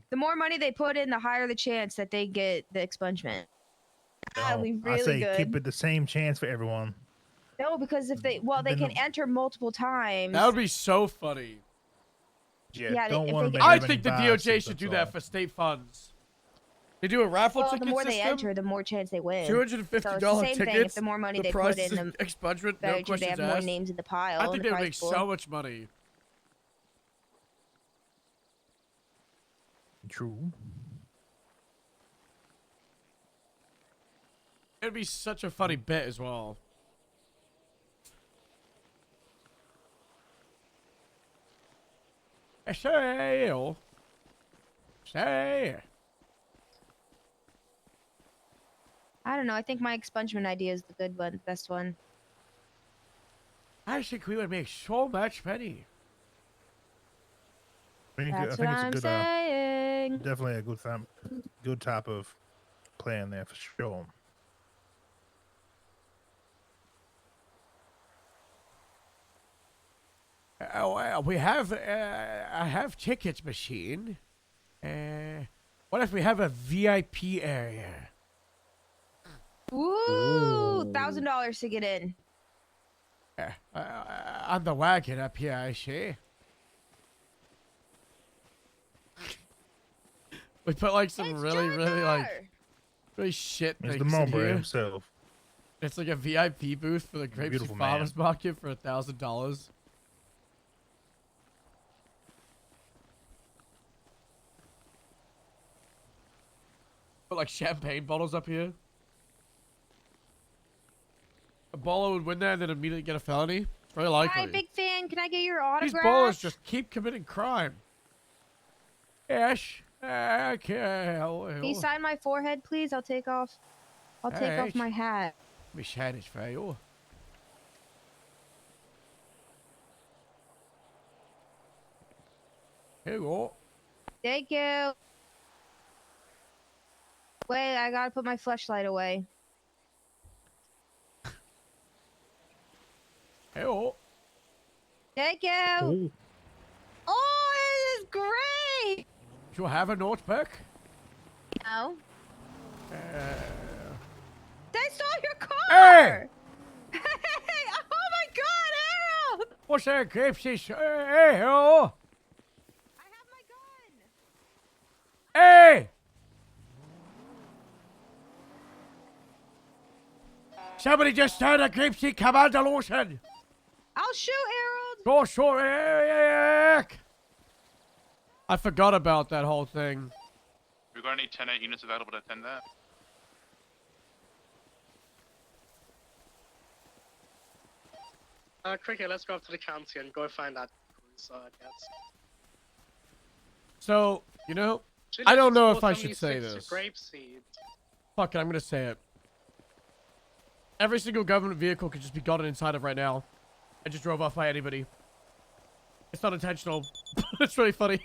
The more money they put in, the higher the chance that they get the expungement. That'll be I really say good. keep it the same chance for everyone. No, because if they they can enter multiple times. That would be so funny. Yeah, don't if want they to get- I think the DOJ should do that for state funds. They do a raffle Well, ticket the more they system. enter, the more chance they win. $250 so it's the same tickets. thing. If the more money the they price put in, is the expungement. better No chance they questions have more asked. names in the pile. I in think the they would prize make pool. so much money. True. It'd be such a funny bit as well. Say. I don't know. I think my expungement idea is the good one, best one. I think we would make so much money. I think That's it's what a I'm good, saying. definitely a good type of plan there for sure. We have I have tickets machine. What if we have a VIP area? Ooh, $1,000 to get in. On the wagon up here, I see. We put like some really shit It's things the in Mulberry here. himself. It's like a VIP booth for the Grapeseed Beautiful Farmers Market for $1,000. Put like champagne bottles up here. A baller would win that and then immediately get a felony. It's very likely. Hi, big fan. Can I get your autograph? These ballers just keep committing crime. Yes. Okay. Can you sign my forehead, please? I'll take off my hat. My hat is for you. Here you go. Thank you. Wait, I gotta put my fleshlight away. Hey, oh. Thank you. Oh, this is great. Do you have a notebook? No. They stole your car. Hey! Hey! Oh my God, Harold! What's that, Grapeseed? Hey, oh! I have my gun. Hey! Somebody just started a Grapeseed command lotion. I'll shoot Harold. Go short. I forgot about that whole thing. We've got any 10-8 units available to attend that? Cricket, let's go up to the county and go find that cruiser, I guess. So, you know, Should I don't know just if I go should say 76 this. to Grapeseed. Fuck it, I'm gonna say it. Every single government vehicle could just be gotten inside of right now and just drove off by anybody. It's not intentional. It's really funny.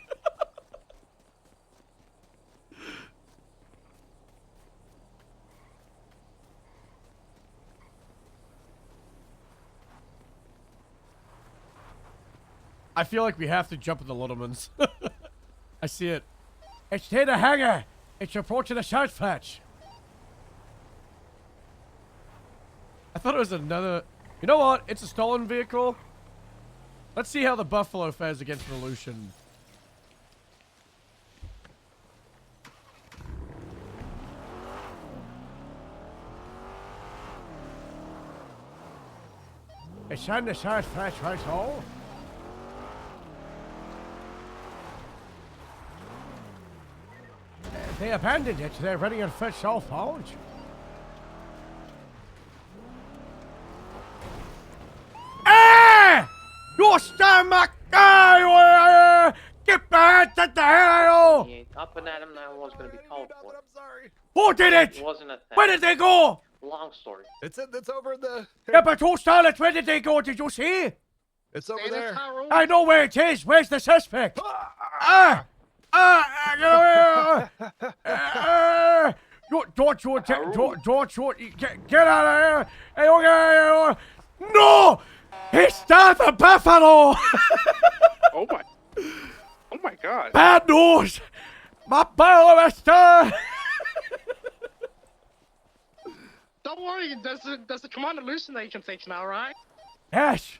I feel like we have to jump in the Littlemans. I see it. It's near the hangar. It's approaching the south fetch. I thought it was another... You know what? It's a stolen vehicle. Let's see how the Buffalo fares against Revolution. It's on the south fetch, right all. They abandoned it. They're running on foot southbound. Ah! You stomach! Get back to the hell! Yeah, up and at him now was going to be called for. I'm sorry. Who did it? It wasn't a thing. Where did they go? Long story. It's over in the. Yeah, but who stole it? Where did they go? Did you see? It's over there. I know where it is. Where's the suspect? Don't you get out of here! Hey, okay, no! He stole the buffalo! Oh my god. Bad news! My buffalo is stolen! Don't worry, there's a command illusion that you can take now, right? Yes!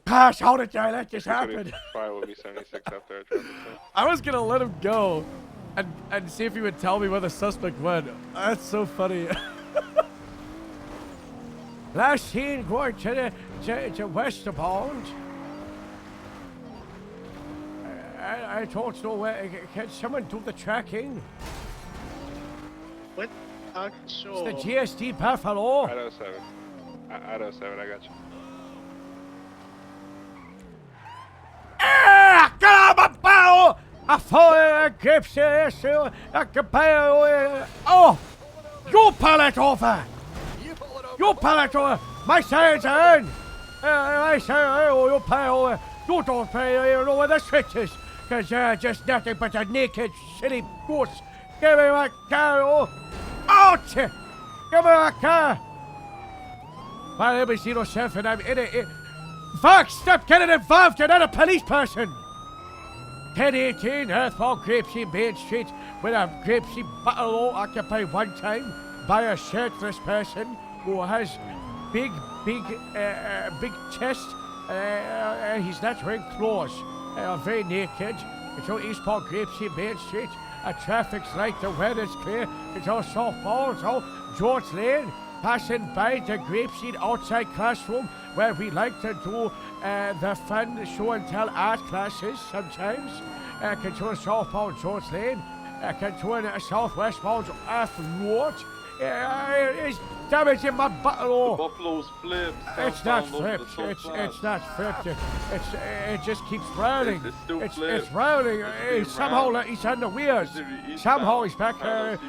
Gosh, how did I let this happen? Will be 76 after I tried to say. I was gonna let him go and see if he would tell me where the suspect went. That's so funny. Last seen going to Westerbound. I don't know where. Can someone do the tracking? What? Sure. It's the GSD Buffalo. Idaho 7. Idaho 7, I got you. Get out of my barrel! I thought I grips here, I can pay. Oh! You pull it over! You pull it over! My signs are in! I say, oh, you pay over. You don't pay, you know where the switch is. Cause you're just nothing but a naked, silly goose. Give me my car, oh! Ouch! Give me my car! My name is 07, I'm in it. Fuck, stop getting involved, you're not a police person! 1018 Earthfall Grapeseed Main Street with a Grapeseed Buffalo occupied one time by a shirtless person who has big chest. He's not wearing clothes. Very naked. It's on eastbound Grapeseed Main Street. A traffic's light, the weather's clear. It's all softball, it's all George Lane. Passing by the Grapeseed outside classroom where we like to do the fun show and tell art classes sometimes. Control southbound George Lane. Control southwestbound Earth Road. It's damaging my buffalo. The buffalo's flipped. It's not flipped. It's not flipped. It just keeps rolling. It's still It's flipped. rolling. It's Somehow he's on the wheels. Somehow he's back here.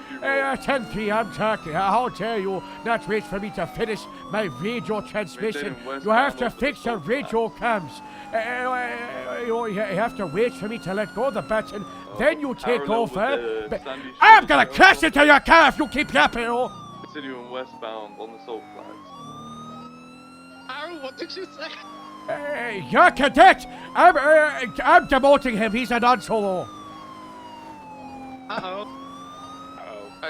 10 p.m. Turkey. How dare you not wait for me to finish my radio transmission? You have to fix your radio cams. You have to wait for me to let go of the button. Then you take over. I'm gonna crash into your car if you keep yapping. Continuing westbound on the salt flats. Aaron, what did you say? You're cadet. I'm demoting him. He's a non-solo.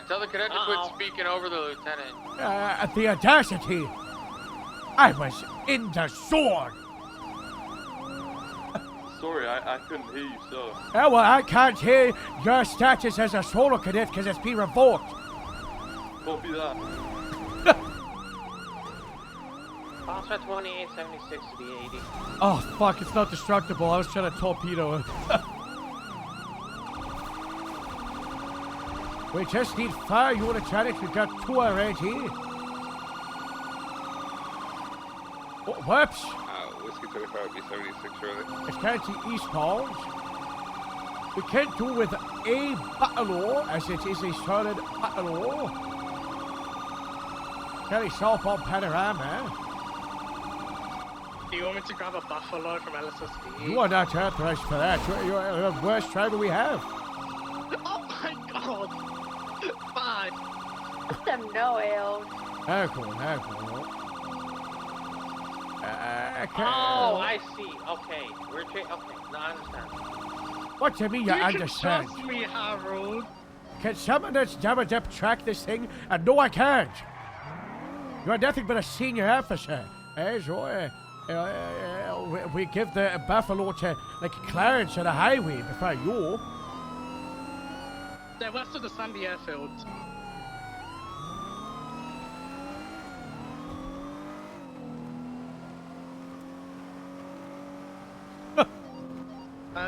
Tell the cadet to quit speaking over the lieutenant. The audacity. I was in the sword. Sorry, I couldn't hear you, sir. Well, I can't hear your status as a solo cadet because it's been revoked. Copy that. Password 2876 to the 80. Oh, fuck, it's not destructible. I was trying to torpedo it. We just need 5 unit challenge. We've got 2 already. Oh, whoops. Whiskey 25 would be 76 early. It's county eastbound. We can't do with a buffalo as it is a solid buffalo. County southbound panorama. Do you want me to grab a buffalo from LSSD? You are not authorized for that. You're the worst driver we have. Oh my god! Fine. Let them know, Ale. Very cool, very cool. Oh, I see. Okay, okay. No, I understand. What do you mean you You can understand? trust me, Harold. Can someone that's jammed up track this thing? And no, I can't. You are nothing but a senior officer. So, we give the Buffalo to, like, Clarence on the highway before you. They're west of the Sandy airfield.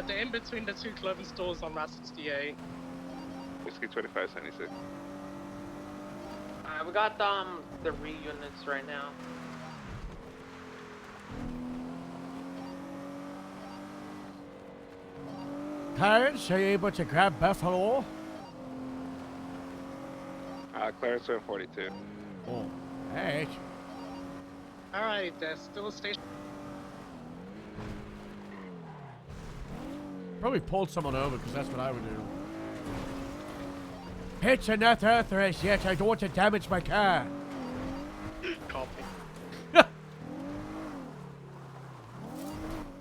They're in between the two clothing stores on Route 68. Whiskey 2576. Alright, we got the re-units right now. Clarence, are you able to grab Buffalo? Clarence 142. Oh, hey. Alright, they're still stationed. Probably pulled someone over, because that's what I would do. It's not authorized yet. I don't want to damage my car. Copy.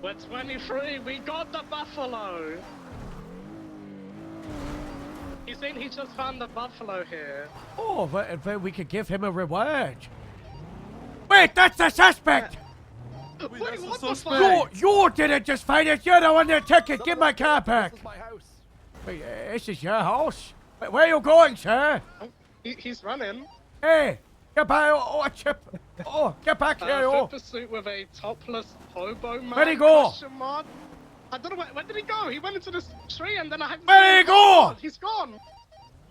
We're 23. We got the Buffalo. He's saying he just found the Buffalo here. Oh, but we could give him a reward. Wait, that's the suspect! Wait, what the fuck? You didn't just find it. You're the one that took it. Give my car back. This is my house. Wait, this is your house? Wait, where are you going, sir? He's running. Hey, get back. Oh, a chip. Oh, get back here, Foot oh. pursuit with a topless hobo man. Where'd he go? Question mark. I don't know where did he go? He went into this tree and then I haven't Where'd he go? He's gone.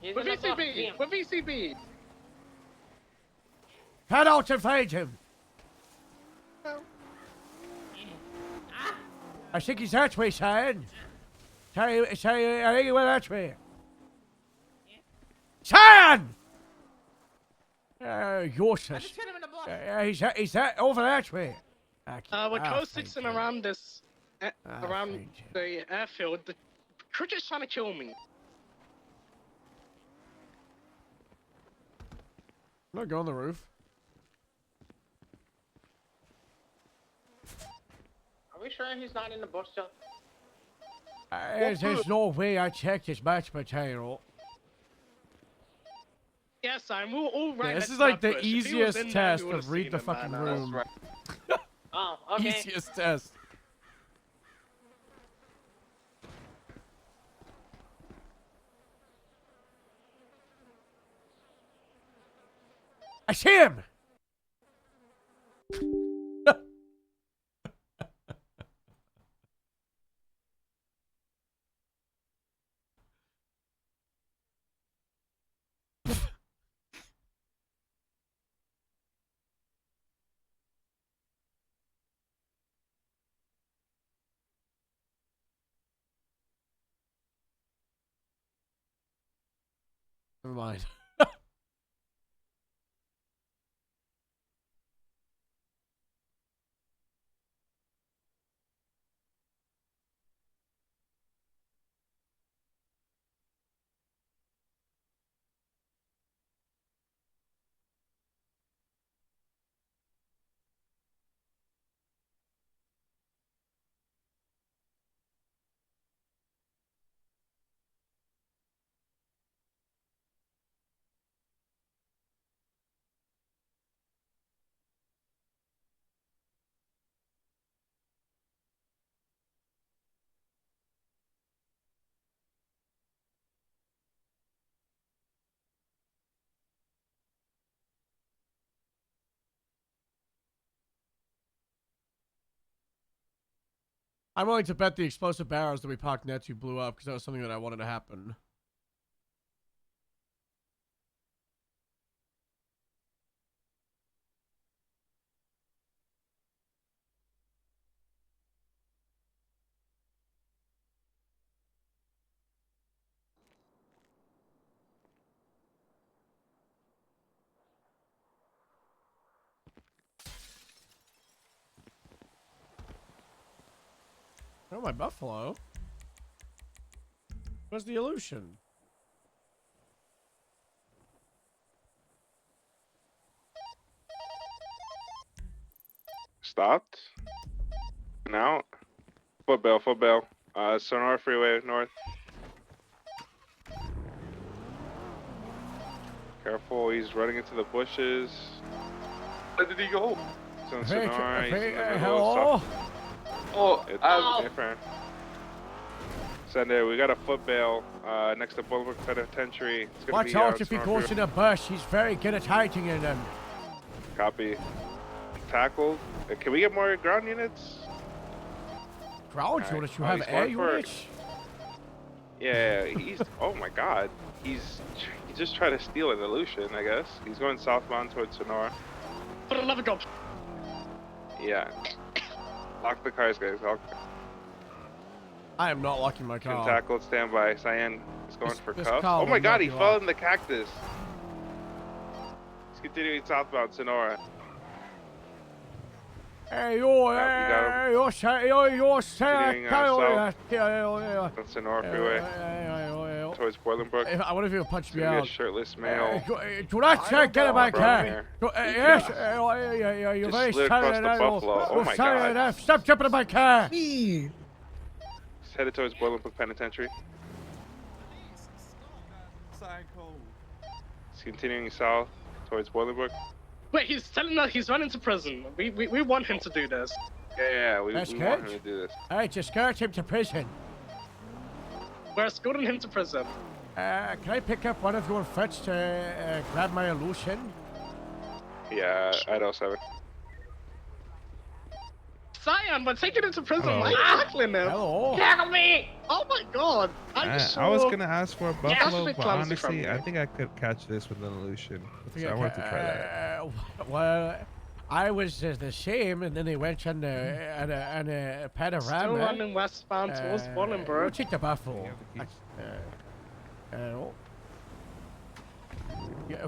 He's With in the VCB. With VCB. Head out and find him. I think he's that way, son. Sorry, I think he went that way. Son! Joseph. hit him in the butt. He's that over that way. We're co-sixing around this, around the airfield. The cricket's trying to kill me. I'm not going on the roof. Are we sure he's not in the bush still? There's no way I checked his match material. Yes, I'm all right. Yeah, this is like the easiest test of read the fucking room. Oh, okay. Easiest test. I see him! Never mind. I'm willing to bet the explosive barrels that we parked next to blew up because that was something that I wanted to happen. Oh, my buffalo. Where's the illusion? Stopped. And out. Footbell, footbell. Sonora Freeway north. Careful, he's running into the bushes. Where did he go? He's on Hey, Sonora, he's in the middle of hello? South. Oh, Hey, friend. Sunday, we got a foot bail next to Boulevard Penitentiary. It's gonna Watch be out if he Sonora goes in a bush. He's very good at hiding in them. Copy. Tackled. Can we get more ground units? Ground Alright. units? You Oh, have he's air going for it. units? Yeah, he's. Oh my God, he just tried to steal an illusion. I guess he's going southbound towards Sonora. For the love of God. Yeah. Lock the cars, guys. I am not locking my Can car. tackled. Stand by. Cyan is going for this cuffs. car Oh my will God, knock he you fell off. in the cactus. He's continuing southbound Sonora. Hey, you're, got him. you're, Continuing south on Sonora Freeway towards Boilerburg. I wonder if he'll punch me Gonna be a out. shirtless male. Do not get in my Brown car. hair. Yes, you're Just very slid across silent. the buffalo. Oh my God. Stop jumping in my car. He's headed towards Boilerburg Penitentiary. He's continuing south towards Boilerburg. Wait, he's telling us he's running to prison. We want him to do this. Yeah, we That's want him good. to do this. I just escort him to prison. We're escorting him to prison. Can I pick up one of your fets to grab my illusion? Yeah, at 07. Cyan, we're taking him to prison. Hello. Why are you tackling him? Hello. Tackle me! Oh my God! I so... was gonna ask for a Yeah, buffalo, that's but clumsy from honestly, you. I think I could catch this with an illusion. So I wanted to try that. Well, I was the same, and then they went on a panorama. Still running westbound towards We'll Bolingbrook. take the buffalo.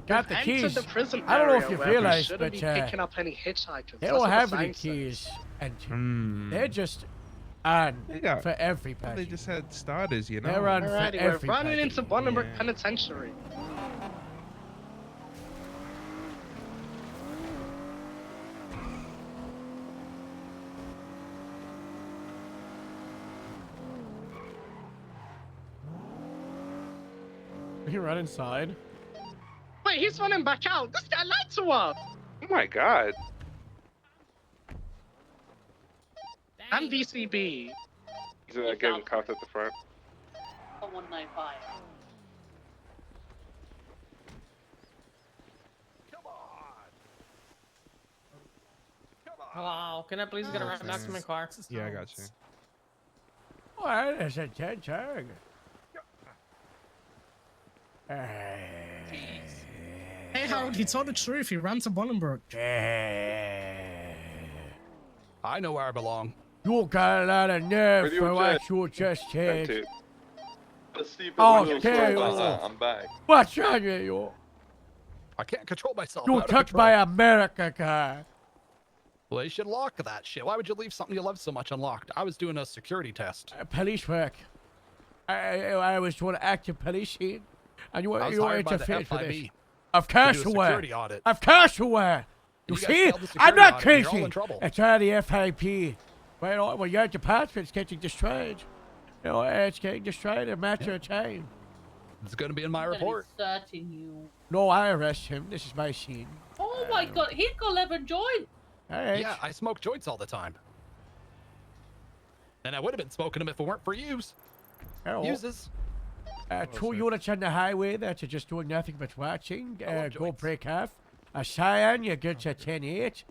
Got the We've entered keys. the prison I don't know if area you where we realize, shouldn't but be picking up any hitchhikers. they That's don't what have the any sign keys, and Hmm. they're just on They got- for everybody. They just had starters, you know. They're on for Alrighty, we're everybody. running into Bolingbrook Yeah. Penitentiary. We can run inside. Wait, he's running back out. This guy lied to us. Oh my God. I'm DCB. He's getting cuffed at the front. 195. Hello, can I please get around back to my car? Yeah, I got you. Well, it's a dead tag. Hey, Harold, he told the truth. He ran to Bolingbrook. I know where I belong. You got a lot of nerve Radio for what check. you just said. Let's see if Oh, it's okay. I'm back. What's wrong with you? I can't control myself. You I'm out of took control. my America car. Well, you should lock that shit. Why would you leave something you love so much unlocked? I was doing a security test. Police work. I was doing active policing, and you I was you hired by the interfered with this. FIB Of to course do a you were. security audit. Of course you were. You You guys see, failed the I'm security not audit, and you're all crazy. in trouble. It's all the FIP. Well, your department's getting destroyed. You know, it's getting destroyed in a matter of time. It's going to be in my I'm gonna be report. searching you. No, I arrest him. This is my scene. Oh my God, he's got 11 joints. All right. Yeah, I smoke joints all the time. And I would have been smoking them if it weren't for use. Hello. Uses. Two units on the highway that are just doing nothing but watching. Go joints. break off. A Cyan, you get to 10-8.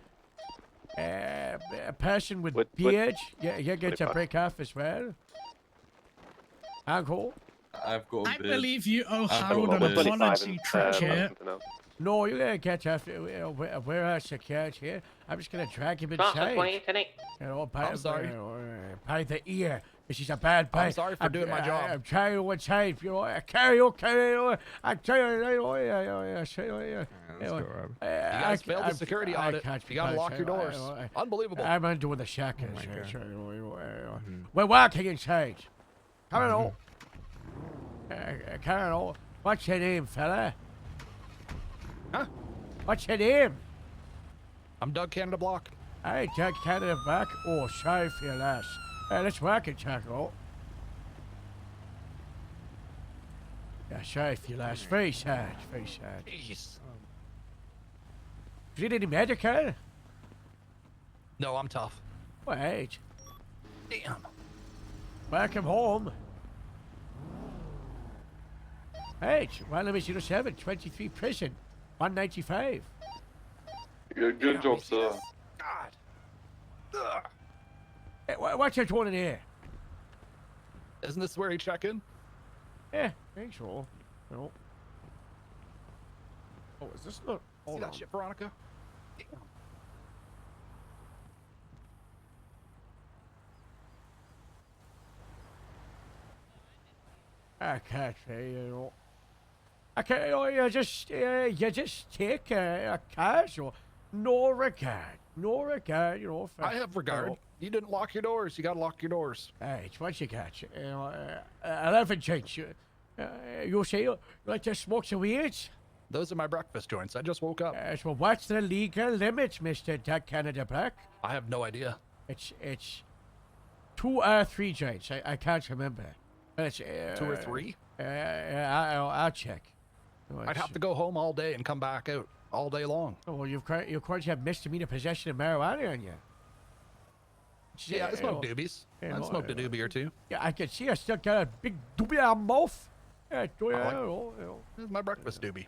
A person with beard, you get to break off as well. Uncle? I've got I believe you owe Harold an apology, Cricket. No, you're gonna get off warehouse security here. I'm just gonna drag him inside. You know, I'm sorry. By the ear. This is a bad bite. I'm sorry for doing my job. I'm trying to inside. You know, carry on. I'm trying to. Let's go, Rob. You guys failed the security audit. You gotta lock your doors. Unbelievable. I'm undoing the shackles. Oh We're walking inside. Come on. Come on. What's your name, fella? Huh? What's your name? I'm Doug Canada Block. Hey, Doug Canada back. Oh, sorry for your loss. Let's walk it, Taco. That's right, Philas. Very sad, very sad. Jeez. Do you need any medical? No, I'm tough. Wait. Damn. Welcome home. Hey, 107, 23 prison, 195. Good job, sir. God. Ugh. Hey, what's it doing in here? Isn't this where you check in? Yeah, I think so. No. Oh, is this not? See Hold that on. shit, Veronica? Damn. I can't say, you know. I can't, you just take a casual, no regard, you know. For, I have regard. You didn't lock your doors. You gotta lock your doors. Hey, it's what you got, you know. 11 cents. You say you like to smoke some weeds? Those are my breakfast joints. I just woke up. So what's the legal limits, Mr. Duck Canada Black? I have no idea. It's 2 or 3 joints. I can't remember. But it's 2 or 3? I'll check. I'd have to go home all day and come back out all day long. Oh, well, you of course have misdemeanor possession of marijuana on you. Yeah, I smoke doobies. I smoked a doobie or two. Yeah, I can see I still got a big doobie on my mouth. Yeah, This is my breakfast doobie.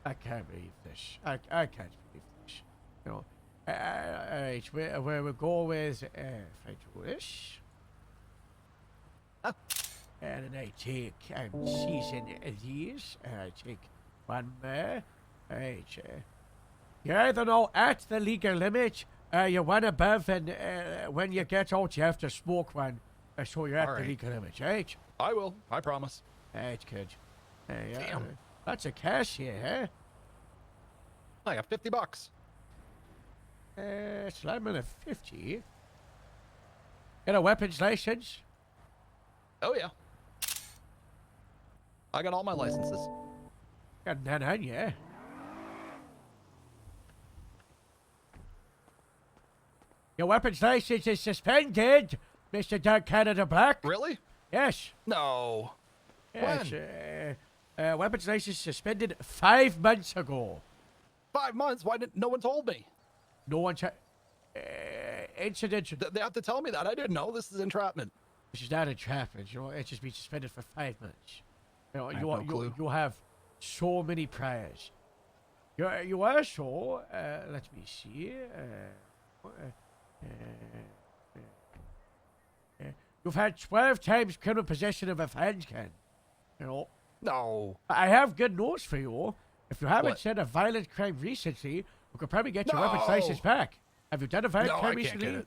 I can't believe this. I can't believe this. You know, alright, where we go with, if I do this. And then I take and season these. And I take one more. Alright, you're either now at the legal limit, you one above, and when you get out, you have to smoke one. So you're at the legal limit, right? I will. I promise. That's good. Damn. Lots of cash here, huh? I got $50. Slamming a 50. Got a weapons license? Oh, yeah. I got all my licenses. Got none on you. Your weapons license is suspended, Mr. Doug Canada Black. Really? Yes. No. Yes. When? Weapons license suspended 5 months ago. 5 months? Why didn't no one told me? No one incident. They have to tell me that. I didn't know. This is entrapment. This is not entrapment. You know, it's just been suspended for 5 months. You know, you have so many priors. You also, let me see. You've had 12 times criminal possession of a handgun. You know. No. I have good news for you. If you haven't said a violent crime recently, we could probably get your weapons license back. Have you done a violent crime recently? Get it.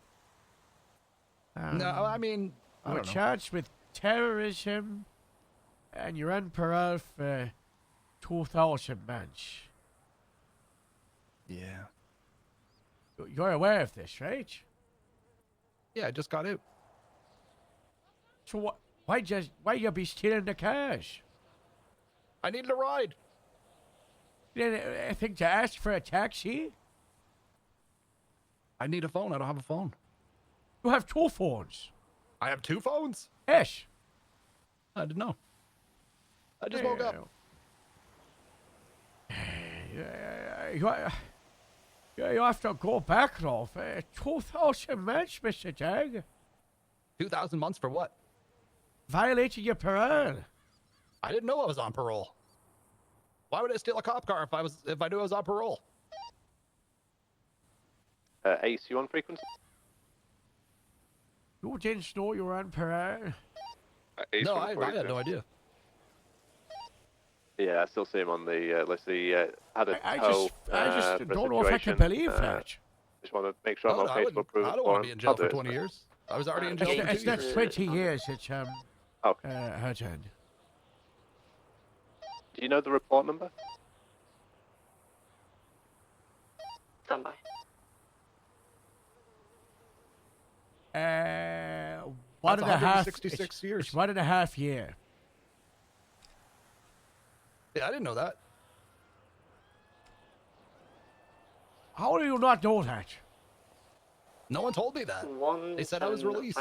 No, I mean, I you're don't know. charged with terrorism, and you're on parole for 2,000 months. Yeah. You're aware of this, right? Yeah, I just got out. So why you be stealing the cars? I needed a ride. You didn't think to ask for a taxi? I need a phone. I don't have a phone. You have 2 phones. I have 2 phones? Yes. I didn't know. I just woke up. You have to go back now for 2,000 months, Mr. Jag. 2,000 months for what? Violating your parole. I didn't know I was on parole. Why would I steal a cop car if I knew I was on parole? Ace, you on frequency? You didn't know you were on parole? No, I had no idea. Yeah, I still see him on the list. He had a I tow just for a don't know if I can situation. believe that. Just want to make sure I'm Oh, no, okay to approve it I don't for want to him. be in jail I'll for do it. 20 years. I was already in jail for 2 It's not years. 20 years. It's Okay. Hudson. Do you know the report number? Stand by. 166 years. It's 1.5 years. Yeah, I didn't know that. How do you not know that? No one told me that. They said I was released.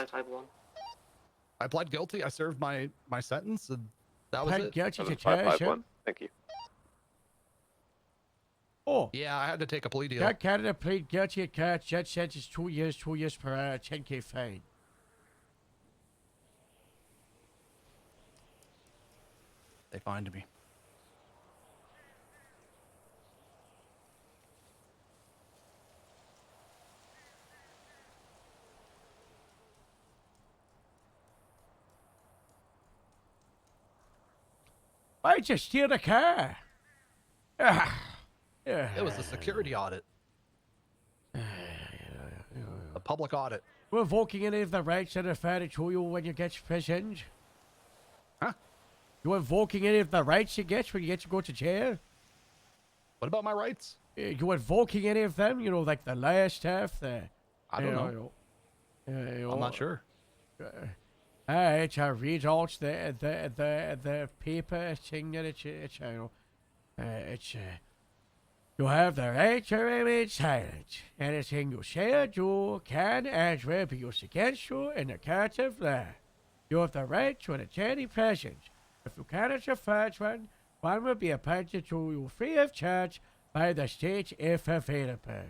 I pled guilty. I served my sentence, and That was it. Get you to 7551. Thank you. Oh. Yeah, I had to take a plea deal. Canada plead guilty at catch. Judge sentence 2 years per 10K fine. They fined me. Why'd you steal the car? It was a security audit. A public audit. Revoking any of the rights that are afforded to you when you get prisoned? Huh? You invoking any of the rights you get when you get to go to jail? What about my rights? You invoking any of them? You know, like the lawyer stuff? I don't know. I'm not sure. Alright, I read out the paper thing that it's you know, you have the right to remain silent. Anything you say or do can and will be used against you in the court of law. You have the right to an attorney present. If you cannot afford one will be appointed to you free of charge by the state if available.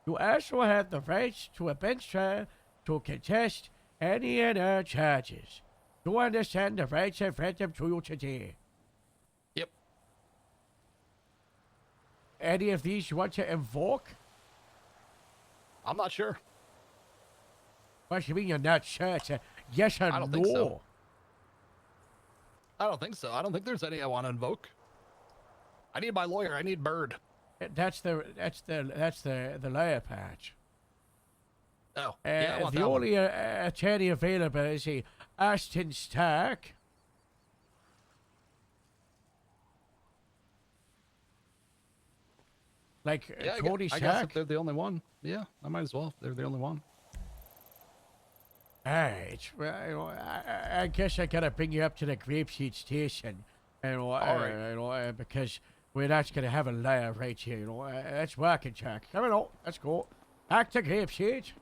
You also have the right to a bench trial to contest any and all charges. You understand the rights I've read them to you today? Yep. Any of these you want to invoke? I'm not sure. What do you mean you're not sure? It's a yes or I don't no. think so. I don't think so. I don't think there's any I want to invoke. I need my lawyer. I need Bird. That's the lawyer patch. Oh, yeah, I want the that only one. attorney available is a Aston Stark. Like Yeah, Tony I guess Stark. if they're the only one. Yeah, I might as well. If they're the only one. Alright, well, you know, I guess I gotta bring you up to the Grapeseed station, because we're not gonna have a lawyer right here, you know. Let's walk and check. Come on, let's go. Back to Grapeseed.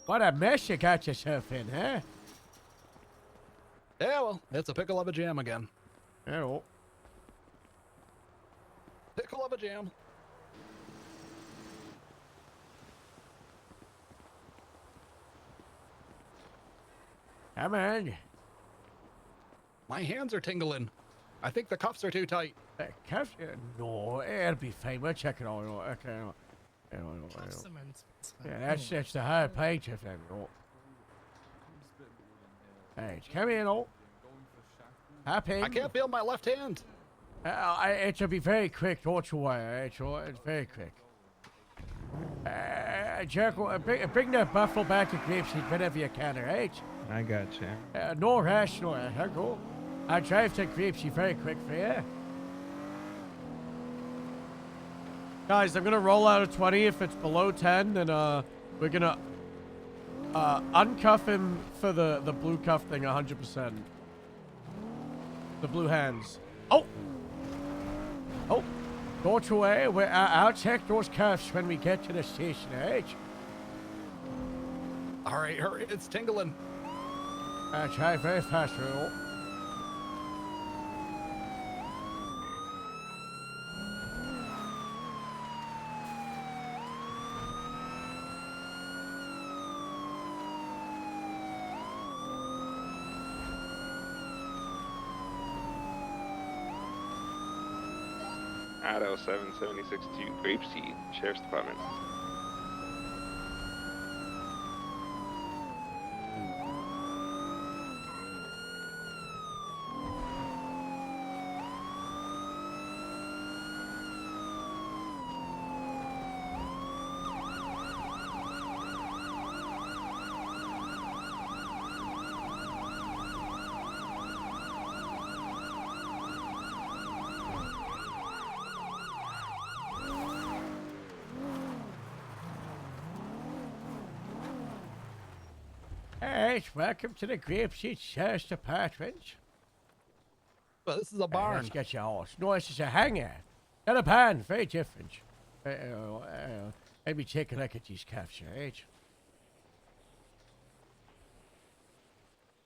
What a mess you got yourself in, huh? Yeah, well, it's a pickle of a jam again. Hello. Pickle of a jam. Come on. My hands are tingling. I think the cuffs are too tight. Cuffs? No, it'll be fine. We'll check it all. Okay. Yeah, that's the high page of them. Hey, come in, Happy. I can't feel my left hand. It'll be very quick. Don't you worry. It's very quick. Jericho, bring that buffalo back to Grapeseed whenever you can, alright? I got you. No rush, no rush. I'll go. I'll drive to Grapeseed very quick for you. Guys, I'm gonna roll out a 20. If it's below 10, then we're gonna uncuff him for the blue cuff thing 100%. The blue hands. Oh! Don't you worry. I'll check those cuffs when we get to the station, right? All right, hurry. It's tingling. I'll try very fast, Earl. Addo 776 to Grapeseed, Sheriff's Department. Alright, welcome to the Grapeseed Sheriff's Department. Well, this is a barn. Let's get your horse. No, this is a hangar. Not a barn, very different. Let me take a look at these cuffs, alright?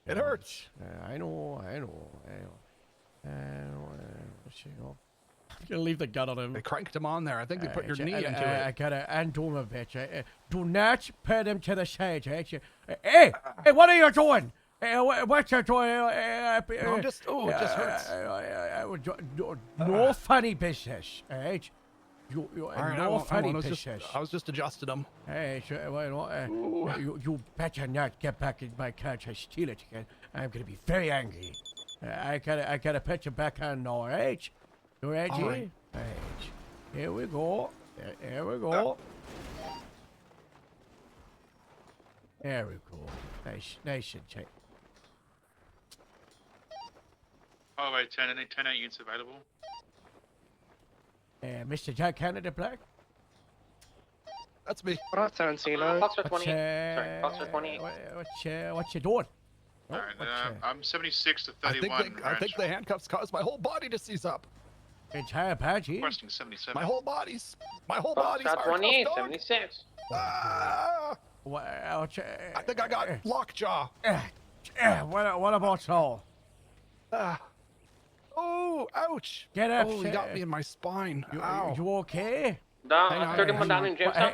It hurts. I know. I'm gonna leave the gun on him. They cranked him on there. I think they put your knee into it. I gotta undo him, bitch. Do not put him to the side. Hey, what are you doing? What you doing? No, I'm just. Oh, it just hurts. No funny business, alright? All right, No funny business. I was just adjusting them. Hey, you better not get back in my car to steal it again. I'm gonna be very angry. I gotta put you back on now, alright? You ready? All right. Alright. Here we go. Here we go. There we go. Nice and tight. Highway 10, any 10 units available? Mr. Jack Canada Black? That's me. What up, Tarantino? Foxtrot 28. Sorry, Foxtrot 28. What you doing? Alright, I'm 76 to 31. I think the handcuffs caused my whole body to seize up. Entire patch, Requesting 77. My whole body's Foxtrot 28, dog. 76. I think I got lockjaw. What about so? Oh, ouch. Get up. Oh, he got me in my spine. Ow. You okay? Down, 31 down in Jamestown.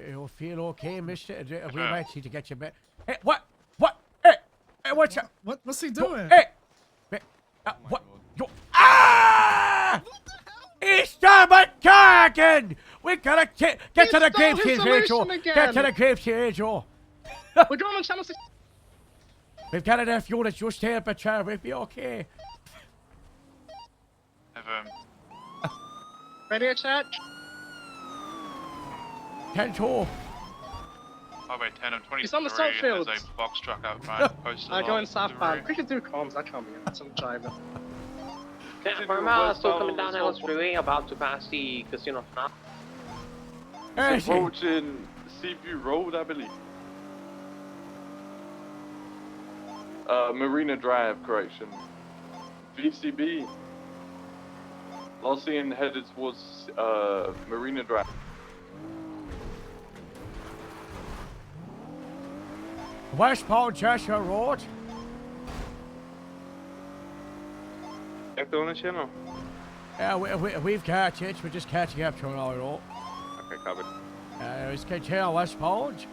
You feel okay, mister? We might need to get you back. Hey, what? Hey, what's up? What's he doing? Hey! What? Ah! He stole my car again! We gotta get to the GRAPESEED, Rachel! Get to the GRAPESEED, Rachel! We're going on channel 6. We've got enough units. Just stay up, child. We'll be okay. Ready, chat? 10-2. Highway 10 and 23. He's on the salt fields. There's a box truck out front. Posted Going southbound. We can do comms. I can't be some driver. We're still coming down Ellis Freeway, about to pass the casino now. Approaching Seaview Road, I believe. Marina Drive, correction. VCB. Last seen headed towards Marina Drive. Westbound Cheshire Road. Back on the channel. Yeah, we've got it. We're just catching up to an road. Okay, covered. Let's get to westbound.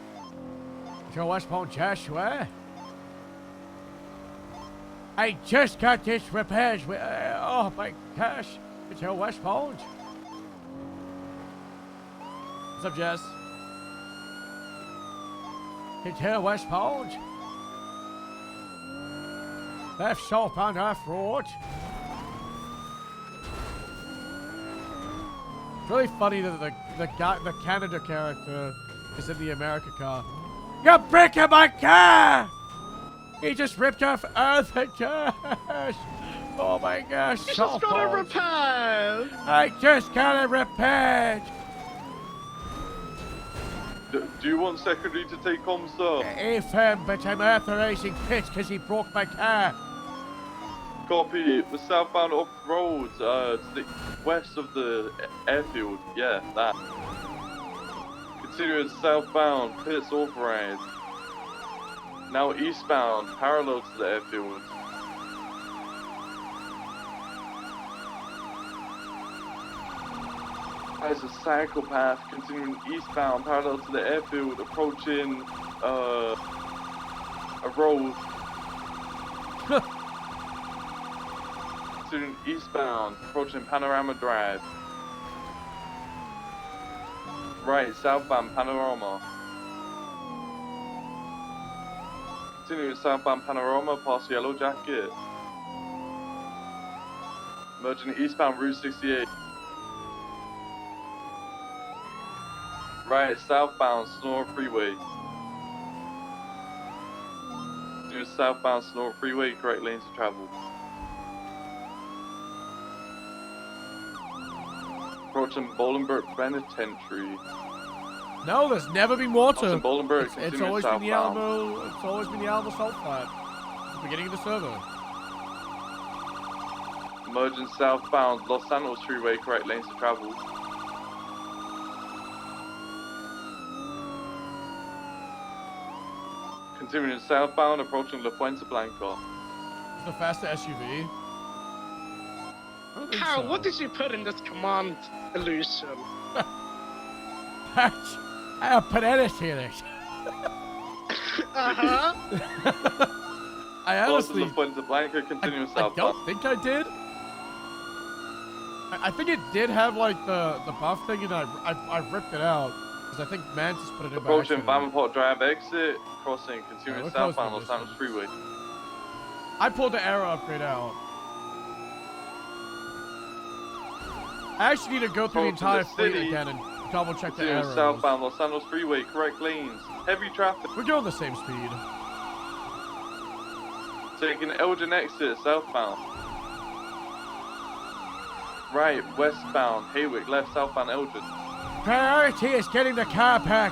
To westbound Joshua. I just got this repaired. Oh my gosh. It's your westbound. What's up, Jess? It's here westbound. Left southbound off road. It's really funny that the Canada character is in the America car. You're breaking my car! He just ripped off Earth and Josh. Oh my gosh. You just got it repaired. I just got it repaired. Do you want secretary to take comms, sir? AFM, but I'm authorizing Pitts because he broke my car. Copy. The southbound off road, to the west of the airfield. Yeah, that. Continuing southbound, Pitts authorized. Now eastbound, parallel to the airfield. As a psychopath, continuing eastbound, parallel to the airfield, approaching a road. Continuing eastbound, approaching Panorama Drive. Right, southbound Panorama. Continuing southbound Panorama past Yellow Jacket. Merging eastbound Route 68. Right, southbound Sonora Freeway. Continuing southbound Sonora Freeway, correct lanes of travel. Approaching Bolingbroke Penitentiary. No, there's never been water. Bolingbroke, It's always been the Alamo. It's always been the Alamo salt plant. It's the beginning of the server. Merging southbound Los Santos Freeway, correct lanes of travel. Continuing southbound, approaching La Puente Blanca. The faster SUV. I don't think Carol, so. what did you put in this command illusion? I put anything in it. I honestly. La Puente Blanca, continuing I southbound. don't think I did. I think it did have like the buff thing, and I ripped it out because I think Mantis put it in. Approaching Vanderport Drive exit, crossing, continuing southbound Los Santos Freeway. I pulled the arrow upgrade out. I actually need to go through the entire fleet again and double check the arrows. Southbound Los Santos Freeway, correct lanes. Heavy traffic. We're going the same speed. Taking Elgin exit, southbound. Right, westbound, Haywick, left, southbound Elgin. Priority is getting the car back.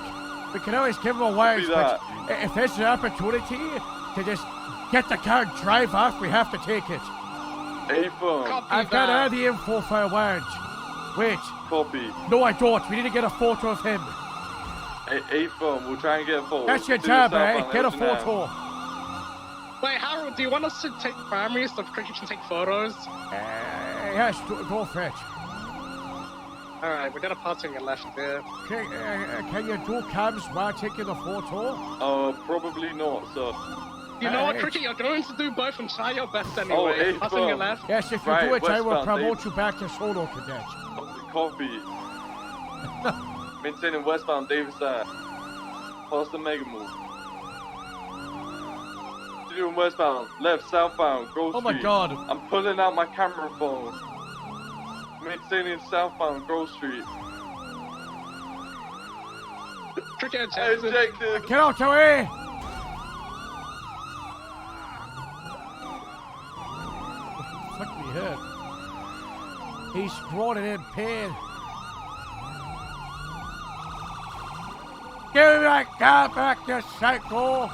We can always give them a wage, but if there's an opportunity to just get the car and drive off, we have to take it. A-firm. I've got all the info for a wage. Wait. Copy. No, I don't. We need to get a photo of him. A-firm, we'll try and get a photo. That's your job, eh? Get a photo. Wait, Harold, do you want us to take primaries so Cricket can take photos? Yes, go for it. Alright, we're gonna pass on your left there. Can you do cabs while taking a photo? Probably not, sir. You know what, Cricket, you're going to do both and try your best anyway. Pass on your left. Yes, if you do it, I will promote you back to solo cadet. Copy. Maintaining westbound Davis Ave. Past the mega move. Continuing westbound, left, southbound, Grove Street. Oh my god. I'm pulling out my camera phone. Maintaining southbound, Grove Street. Cricket, ejected. Get out the way! Fuck me head. He's groaning in pain. Give me that car back, you psycho!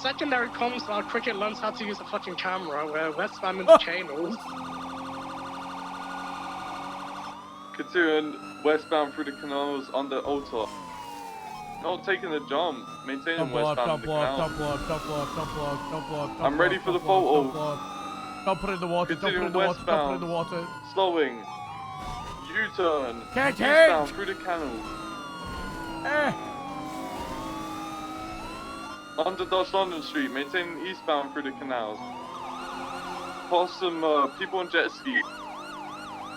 Secondary comms while Cricket learns how to use a fucking camera, where westbound in the channels. Continuing westbound through the canals on the Ota. Not taking the jump, maintaining westbound in the canal. I'm ready for the photo. Don't put it in the water, don't put it in the water, don't put it in the water. Slowing. U-turn. Can't eastbound through the canal. Under Dodge London Street, maintaining eastbound through the canals. Past some people on jet ski.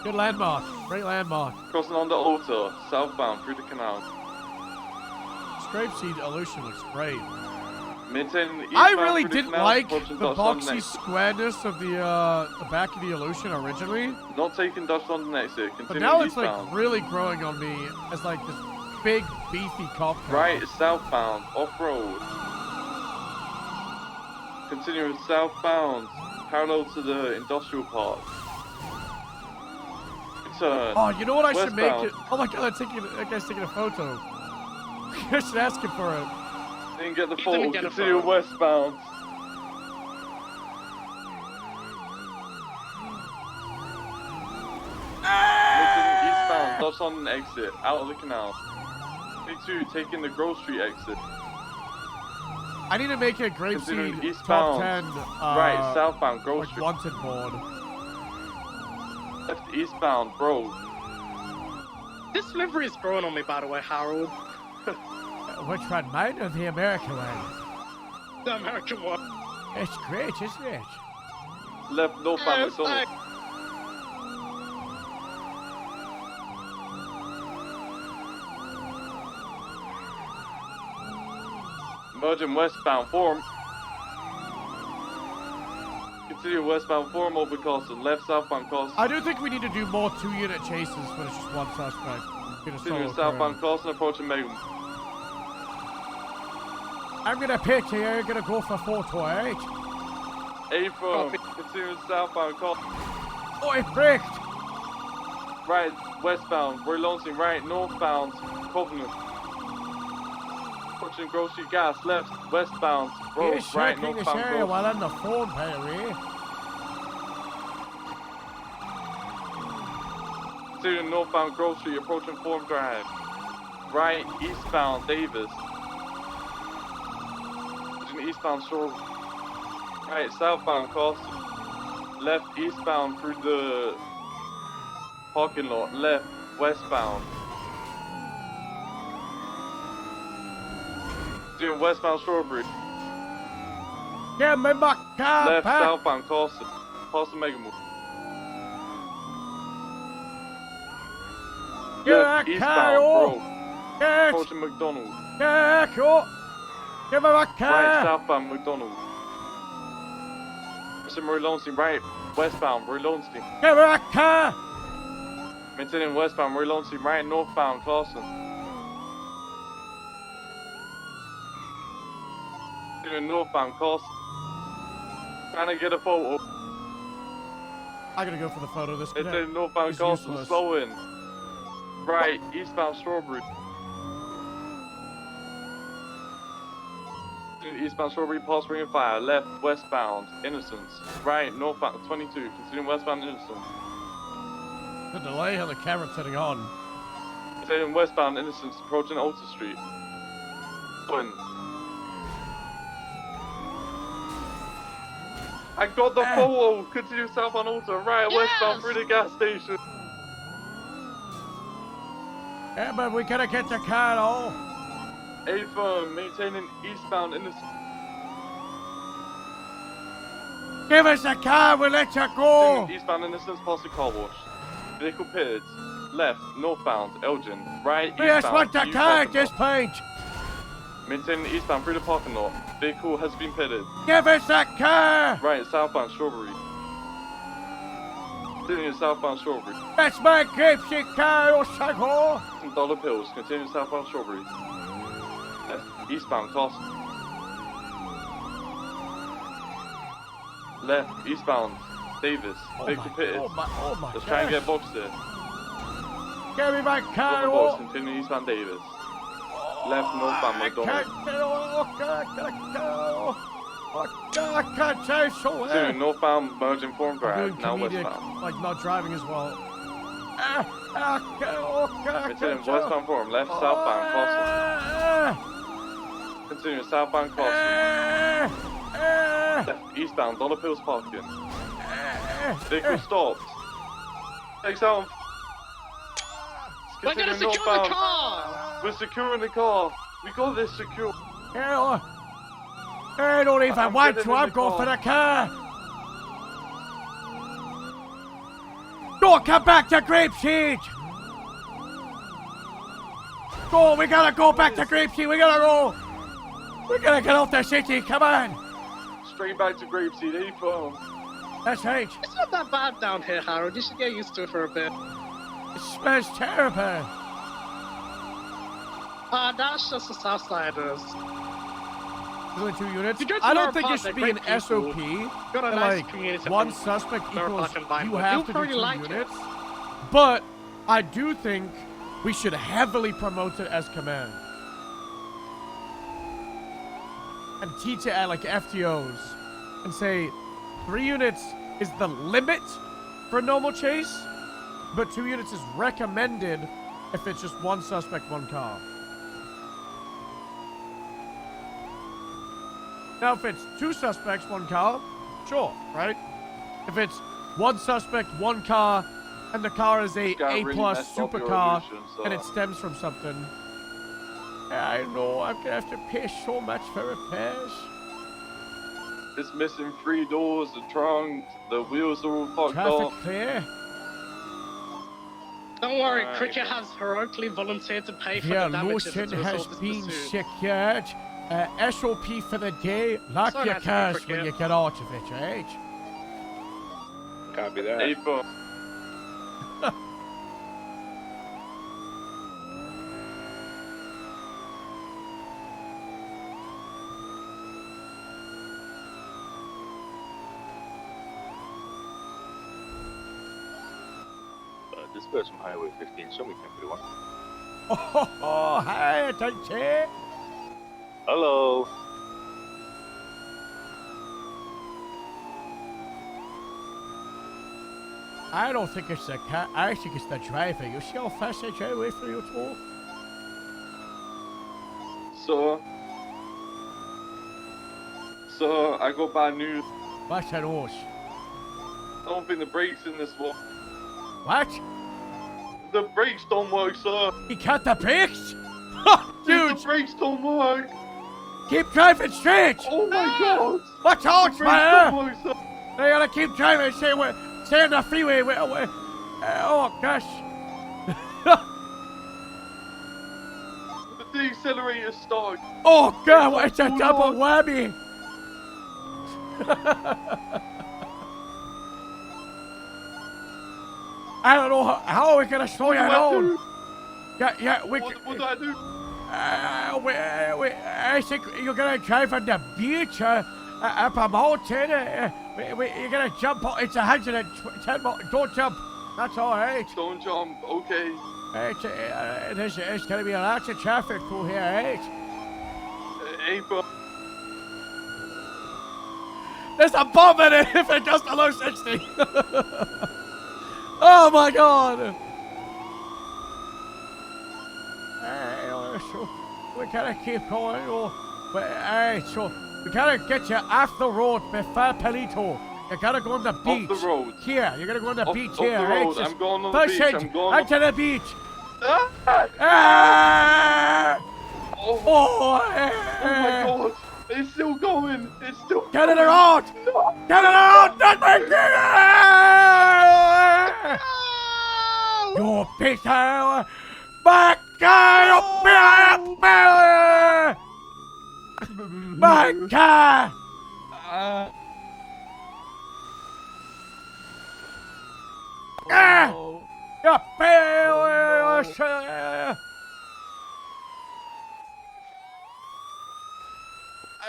Good landmark, great landmark. Crossing on the Ota, southbound through the canal. GRAPESEED illusion looks great. Maintaining eastbound I really through didn't canal, like approaching the Dutch London boxy exit. squareness of the back of the illusion originally. Not taking Dutch London exit, But continuing now it's eastbound. like really growing on me as like this big beefy cop car. Right, southbound, off-road. Continuing southbound, parallel to the industrial park. Turn. Oh, you know what I should make westbound. it? Oh my god, that guy's taking a photo. I should ask him for it. Didn't get the He photo, didn't get a continue photo. westbound. Making eastbound, Dutch London exit, out of the canal. P2, taking the Grove Street exit. I need to make a Continuing GRAPESEED eastbound. top 10 Right, southbound, Grove like Street. wanted board. Left eastbound, bro. This livery is growing on me, by the way, Harold. Which one, mine or the American one? The American one. It's great, isn't it? Left northbound, McDonald's. Merging westbound, form. Continue westbound, form over Carlson. Left southbound, Carlson. I do think we need to do more 2-unit chases when it's just one suspect. Get a Continue solo southbound, career. Carlson, approaching Megan. I'm gonna pick you, you're gonna go for photo, alright? A-firm. Continue southbound, Carlson. Oh, it braked! Right, westbound. We're launching right, northbound, Covenant. Approaching Grove Street Gas, left, westbound, road, He's right, checking this northbound, area Grove. while on the phone, by the way. Continuing northbound Grove Street, approaching Forum Drive. Right, eastbound Davis. Eastbound Shore. Right, southbound Carson. Left, eastbound through the parking lot. Left, westbound. Doing westbound Strawberry. Give me my car Left, back. southbound Carson. Carson Megamove. Left, eastbound Grove. Approaching McDonald. Give me my car. Right, southbound McDonald. Roy Lowenstein, right, westbound, Roy Lowenstein. Give me my car. Maintaining westbound, Roy Lowenstein, right, northbound, Clarkson. Doing northbound, Clarkson. Trying to get a photo. I gotta go for the photo. This Maintaining northbound, is Clarkson, useless. slow in. Right, eastbound, Strawberry. Eastbound Strawberry, past Ring of Fire, left, westbound, Innocence, right, northbound, 22, continuing westbound, Innocence. The delay on the camera turning on. Continuing westbound, Innocence, approaching Alta Street. Twin. I got the photo, continue southbound Alta, right, westbound through the gas station. Yeah, but we gotta get the car all. A-firm, maintaining eastbound Innocence. Give us a car, we'll let you go. Eastbound Innocence, past the car wash. Vehicle pitted. Left, northbound, Elgin. Right, We just eastbound. want the EU car at parking this lot. point. Maintaining eastbound through the parking lot. Vehicle has been pitted. Give us a car. Right, southbound Strawberry. Continuing southbound Strawberry. That's my grapeseed car, oh sugar. Dollar Pills, continuing southbound Strawberry. Left, eastbound Carson. Left, eastbound Davis. Vehicle pitted. Oh my Let's try and get boxed there. Give me my car, Double oh. box, continuing eastbound Davis. Left, northbound McDonald. I can't say so well. Continuing northbound Merging Forum Drive, Doing now comedic, westbound. like not driving as well. Continuing westbound Forum, left, southbound Carson. Continuing southbound Carson. Left, eastbound Dollar Pills parking. Vehicle stopped. Takes out. We're gonna secure the car! We're securing the car. We got this secure. Hell, I don't even want to. I'm going for the car. Go, come back to Grapeseed. Go, we gotta go back to Grapeseed. We gotta go. We gotta get out the city. Come on. Straight back to Grapeseed, A-firm. That's right. It's not that bad down here, Harold. You should get used to it for a bit. It smells terrible. That's just the Southsiders. There's only 2 units. You go to I don't our think it part, should they're be an great people. SOP. Got a that, nice like, community. one suspect They're equals fucking fine, you but have you'll to do probably 2 like it. units. But I do think we should heavily promote it as command. And teach it at like FTOs. And say 3 units is the limit for normal chase. But 2 units is recommended if it's just 1 suspect, 1 car. Now, if it's 2 suspects, 1 car, sure, right? If it's 1 suspect, 1 car, and the car is a Really A-plus messed up your supercar, illusion, so- and it stems from something. I know, I'm gonna have to pay so much for repairs. It's missing 3 doors, the trunk, the wheels are all fucked Traffic up. clear. Don't worry, Alright. Cricket has heroically volunteered to pay for Your the damages lotion as a has result of this been pursuit. secured. SOP for the day. Lock So your nice of you, cars when Cricket. you get out of it, right? Copy that. A-firm. Disperse from Highway 15, show me 1031. Oh, hi, attention. Hello. I don't think it's the car. I think it's the driver. You see how fast they drive away from you too? Sir, I got bad news. What's that horse? I don't think the brakes in this one. What? The brakes don't work, sir. He cut the brakes? Dude! The brakes don't work. Keep driving straight! Oh my god! Watch out, The brakes don't work, man! sir. They gotta keep driving. Stay on the freeway. Oh, gosh. The accelerator stuck. Oh, God, it's a double whammy. I don't know how are we gonna slow you down. Yeah, What do I do? I think you're gonna drive on the beach up a mountain. You're gonna jump. It's 110 miles. Don't jump. That's all right. Don't jump. Okay. It's gonna be lots of traffic through here, right? Hey, bro. There's a bomb in it if it goes below 60. Oh my god. So we gotta keep going. Alright, so we gotta get you off the road before Pelito. You gotta go on the beach. Off the road. Here, you're gonna go on the beach off here. the Right? road. I'm going on the beach. I'm going onto the beach. Ah! Ah! Oh my god. It's still going. It's still Get it going. out! No. Get it out! Not my You piece of my God! My God!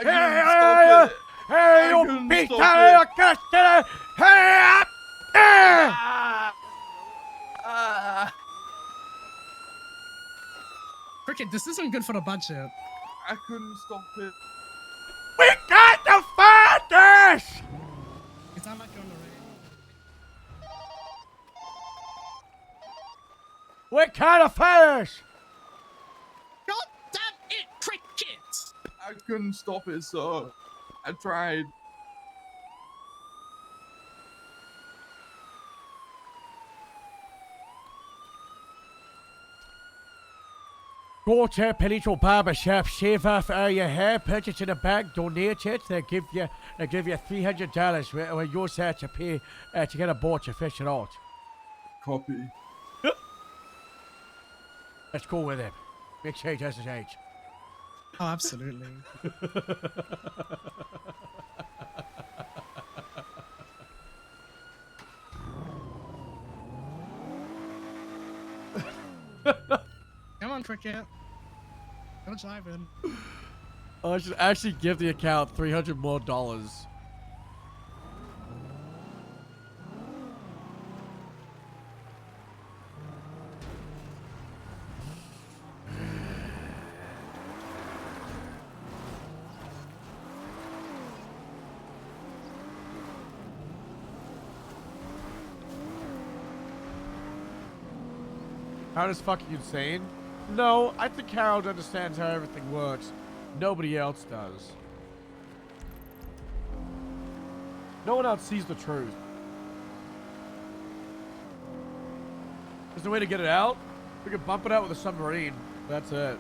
You Hey, you piece of Cricket, this isn't good for the budget. I couldn't stop it. We got to find this! You sound like you're on the radio. We can't finish! God damn it, Cricket! I couldn't stop it, sir. I tried. Go to Pelito Barber Shop, shave off all your hair, purchase in a bag, donate it. They give you $300. We'll use that to pay to get a boat to fish it out. Copy. Let's go with him. Make sure he does his age. Oh, absolutely. Come on, Cricket. Go dive in. Oh, I should actually give the account $300 more. Harold is fucking insane? No, I think Harold understands how everything works. Nobody else does. No one else sees the truth. There's a way to get it out. We can bump it out with a submarine. That's it.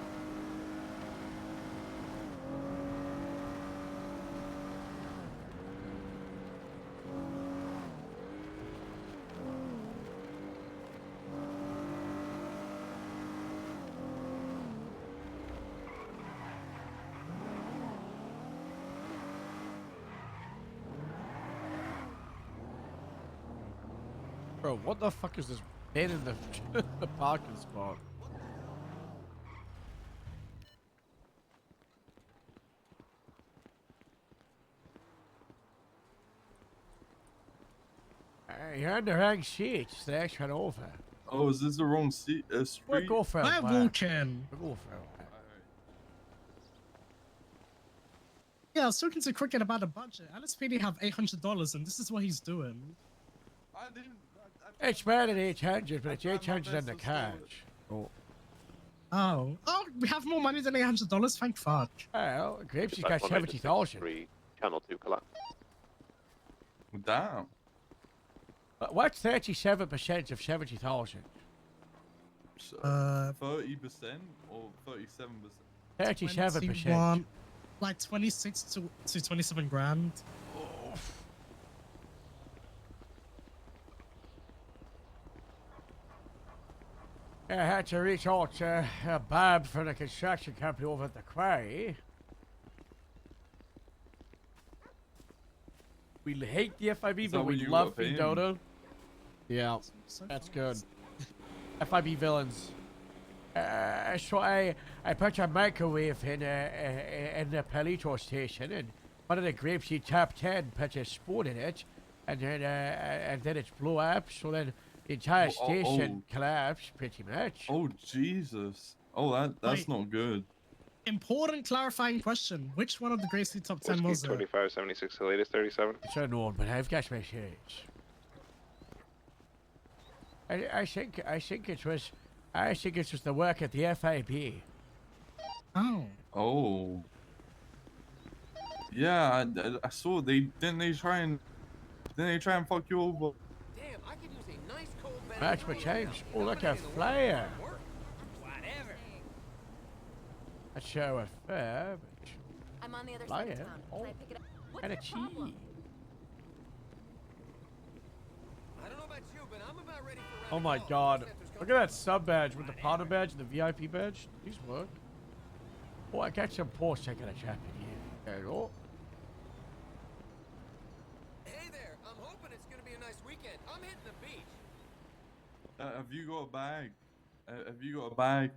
Bro, what the fuck is this bin in the, the parking spot? You're on the wrong sheet. It's the extra over. Oh, is this the wrong street? We'll go for it. We're walking. We'll go for it. Yeah, I was talking to Cricket about the budget. LSPD have $800 and this is what he's doing. I didn't. It's better than 800, but it's 800 in the cash. Oh. Oh, we have more money than $800. Thank fuck. Well, Grapeseed's got 70,000. Channel 2 collapse. Damn. What's 37% of 70,000? 30% or 37%? 37%. 21, like 26 to 27 grand. I had to reach out to Bob from the construction company over at the quarry. We hate the FIB, but we love Dodo. Yeah, that's good. FIB villains. So I put a microwave in the Palito station, and one of the Grapeseed top 10 put a spoon in it, and then it blew up. So then the entire station collapsed, pretty much. Oh Jesus! Oh, that's not good. Important clarifying question. Which one of the Gracie top 10 was it? 2576, the latest 37. It's unknown, but I've got my shades. I think it was the work at the FIB. Oh. Oh. Yeah, I saw they try and fuck you over. Damn, I could use a nice cold beverage. Match my change. Oh, look a flyer. Whatever. A show of fair, but I'm on the other side of flyer. town. Oh, Can I pick it up? What's and a the cheese. problem? I don't know about you, but I'm about ready for Oh my God! Look at that sub badge with the powder badge and the VIP badge. These work. Oh, I got some Porsche I gotta chap in here. There you go. Hey there, I'm hoping it's gonna be a nice weekend. I'm hitting the beach. Have you got a bag? Have you got a bag?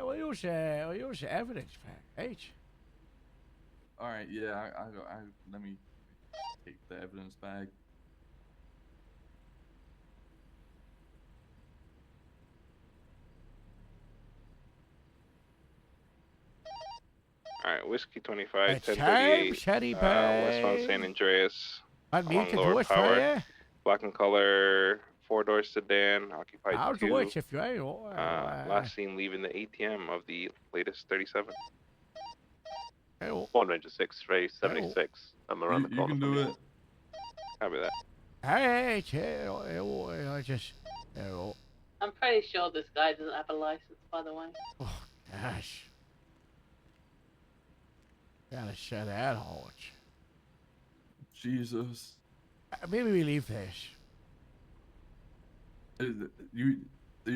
We'll use the evidence package. All right, yeah, let me take the evidence bag. Alright, Whiskey 25, It's 1038, time, Sheddy westbound Bay. San Andreas, I need along to do Lower it for Power, you. black and color, 4-door sedan, occupied I'll 2. do it if you ain't. Last seen leaving the ATM of the latest 37. 196, Ray 76. I'm around the You corner. can do it. Copy that. Hey, I just. I'm pretty sure this guy doesn't have a license, by the way. Oh, gosh. Gotta shut that horse. Jesus. Maybe we leave this. You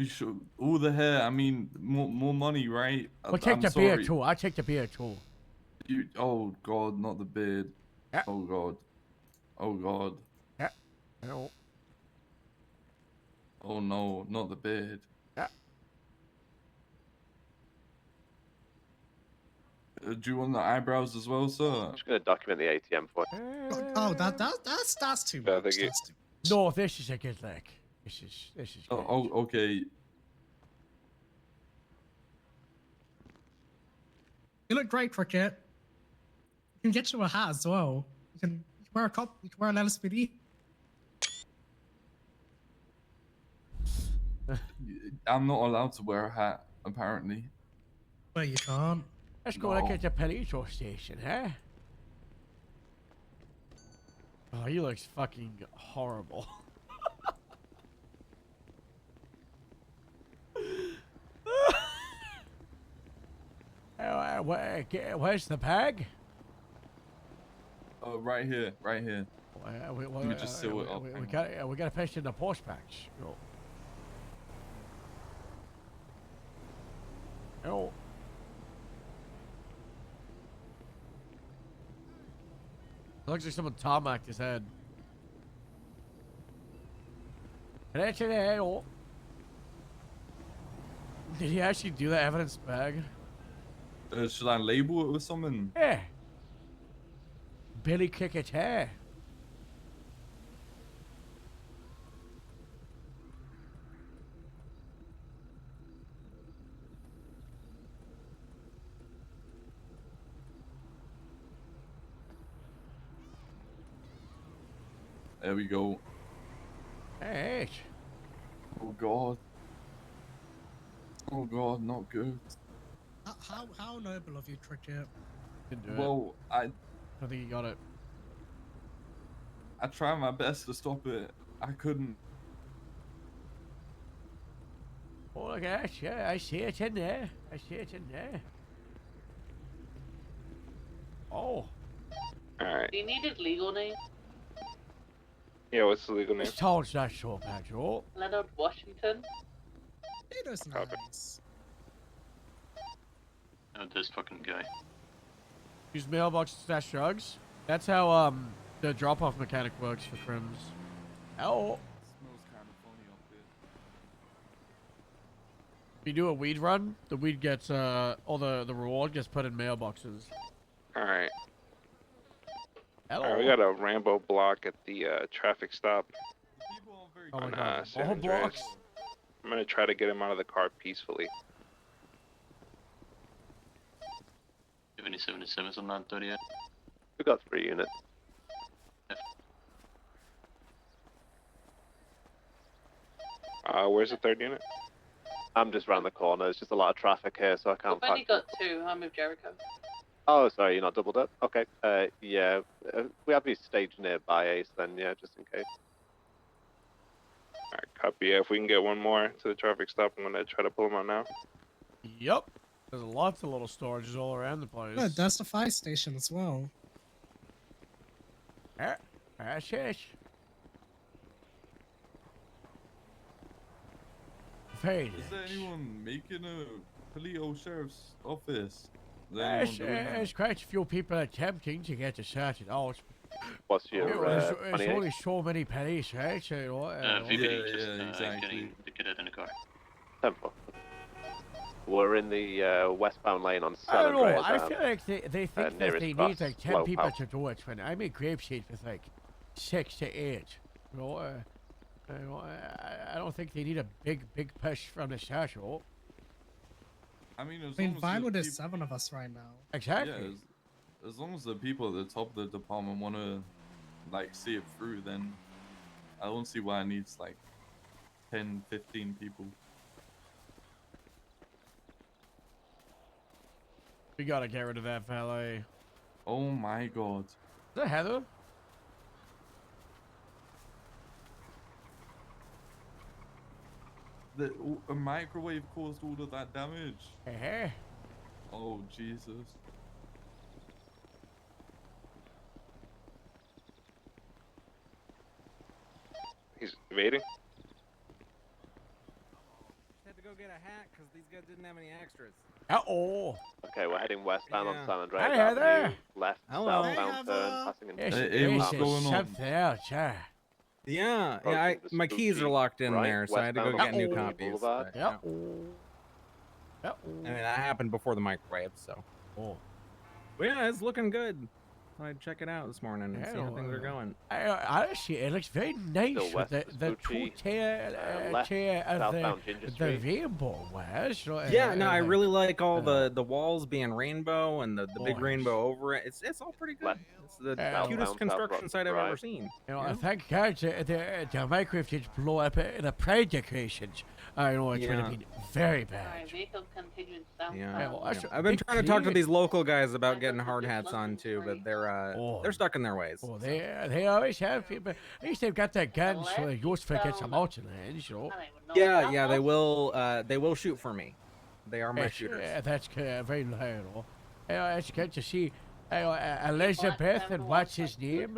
should. All the hair. I mean, more money, right? We'll take I'm the sorry. beer too. I'll take the beer too. Oh God, not the beard. Yeah. Oh God. Oh God. Yeah. No. Oh no, not the beard. Yeah. Do you want the eyebrows as well, sir? I'm just gonna document the ATM for you. Oh, that's too Yeah, much. thank you. That's too No, this is a good lick. This is good. Oh, okay. You look great, Cricket. You can get you a hat as well. You can wear a cop. You can wear an LSPD. I'm not allowed to wear a hat, apparently. Well, you can't. Let's go look at the Palito station, huh? Oh, he looks fucking horrible. Where's the bag? Right here, right here. Let me just seal it up. We gotta paste in the post patch. Oh. Looks like someone tarmacked his head. Did he actually do the evidence bag? Should I label it with something? Yeah. Billy Kickett's hair. There we go. Hey. Oh god. Oh god, not good. How noble of you, Cricket. Well, I think you got it. I tried my best to stop it. I couldn't. Oh gosh, yeah, I see it in there. I see it in there. Oh. Alright. Do you need his legal name? Yeah, what's the legal name? It's told that short Pedro. Leonard Washington. Data's nice. Oh, this fucking guy. Use mailbox to stash drugs. That's how the drop-off mechanic works for crims. Oh. Smells kind of funny up there. If you do a weed run, the weed gets all the reward gets put in mailboxes. Alright. Hello. Alright, we got a Rambo block at the traffic stop Oh my on God, San all Andreas. blocks? I'm gonna try to get him out of the car peacefully. Do you have any 77s on 930 yet? We got 3 units. Where's the third unit? I'm just round the corner. There's just a lot of traffic here, so I can't I've only find. got 2. I'm with Jericho. Oh, sorry, you're not doubled up? Okay. Yeah. We have these staged nearby, Ace, then, yeah, just in case. Alright, copy. Yeah, if we can get one more to the traffic stop, I'm gonna try to pull him out now. Yep. There's lots of little storages all around the place. No, that's the fire station as well. Shush. Faded. Is there anyone making a Paleo Sheriff's Office? Is there anyone doing that? There's quite a few people attempting to get a certain out. What's your There's 28? only so many police, right? So, VP, just getting the cadet in the car. Tempo. We're in the westbound lane on I don't San know. Andreas. I feel like they think that nearest they bus need like 10 slope people out. to do it. When I'm in GRAPESEED with like 6 to 8. You know, I don't think they need a big push from the satchel. I mean, as I mean, long as fine the with there's peop- 7 of us right now. Exactly. Yeah, as long as the people at the top of the department want to, like, see it through, then I don't see why it needs, like, 10, 15 people. We gotta get rid of that valet. Oh my god. Is that Heather? A microwave caused all of that damage. Oh, Jesus. He's evading. Had to go get a hat because these guys didn't have any extras. Uh-oh. Okay, we're heading westbound on Yeah. San Andreas Hi, Avenue. Heather. Left, Hello. southbound turn, passing into Hey, what's going on? Something else, yeah. Yeah, Approaching the my keys are spooky locked in right, there, so I had to go westbound get new on copies. Boulevard. but, yeah. Yep. I mean, that happened before the microwave, so. Oh. But yeah, it's looking good. I'd check it out this morning and see how things are going. Honestly, it looks very nice Still with west the of Gucci, two-tier left, tier of southbound Ginger the Street. rainbow was. Yeah, no, I really like all the walls being rainbow and the big rainbow over it. It's all pretty good. It's the cutest construction site I've ever seen. You know, thank God the microwave didn't blow up the pride decorations. I know it would have been very bad. Alright, vehicle continuing southbound. Yeah, well, that's I've been big trying to talk to clear. these local guys about getting hard hats on too, but they're stuck in their ways. Well, they always have, but at least they've got their guns so they're useful against some mountain lands, you know. Yeah, they will shoot for me. They are my shooters. Yeah, that's very loyal. It's good to see Elizabeth and what's his name,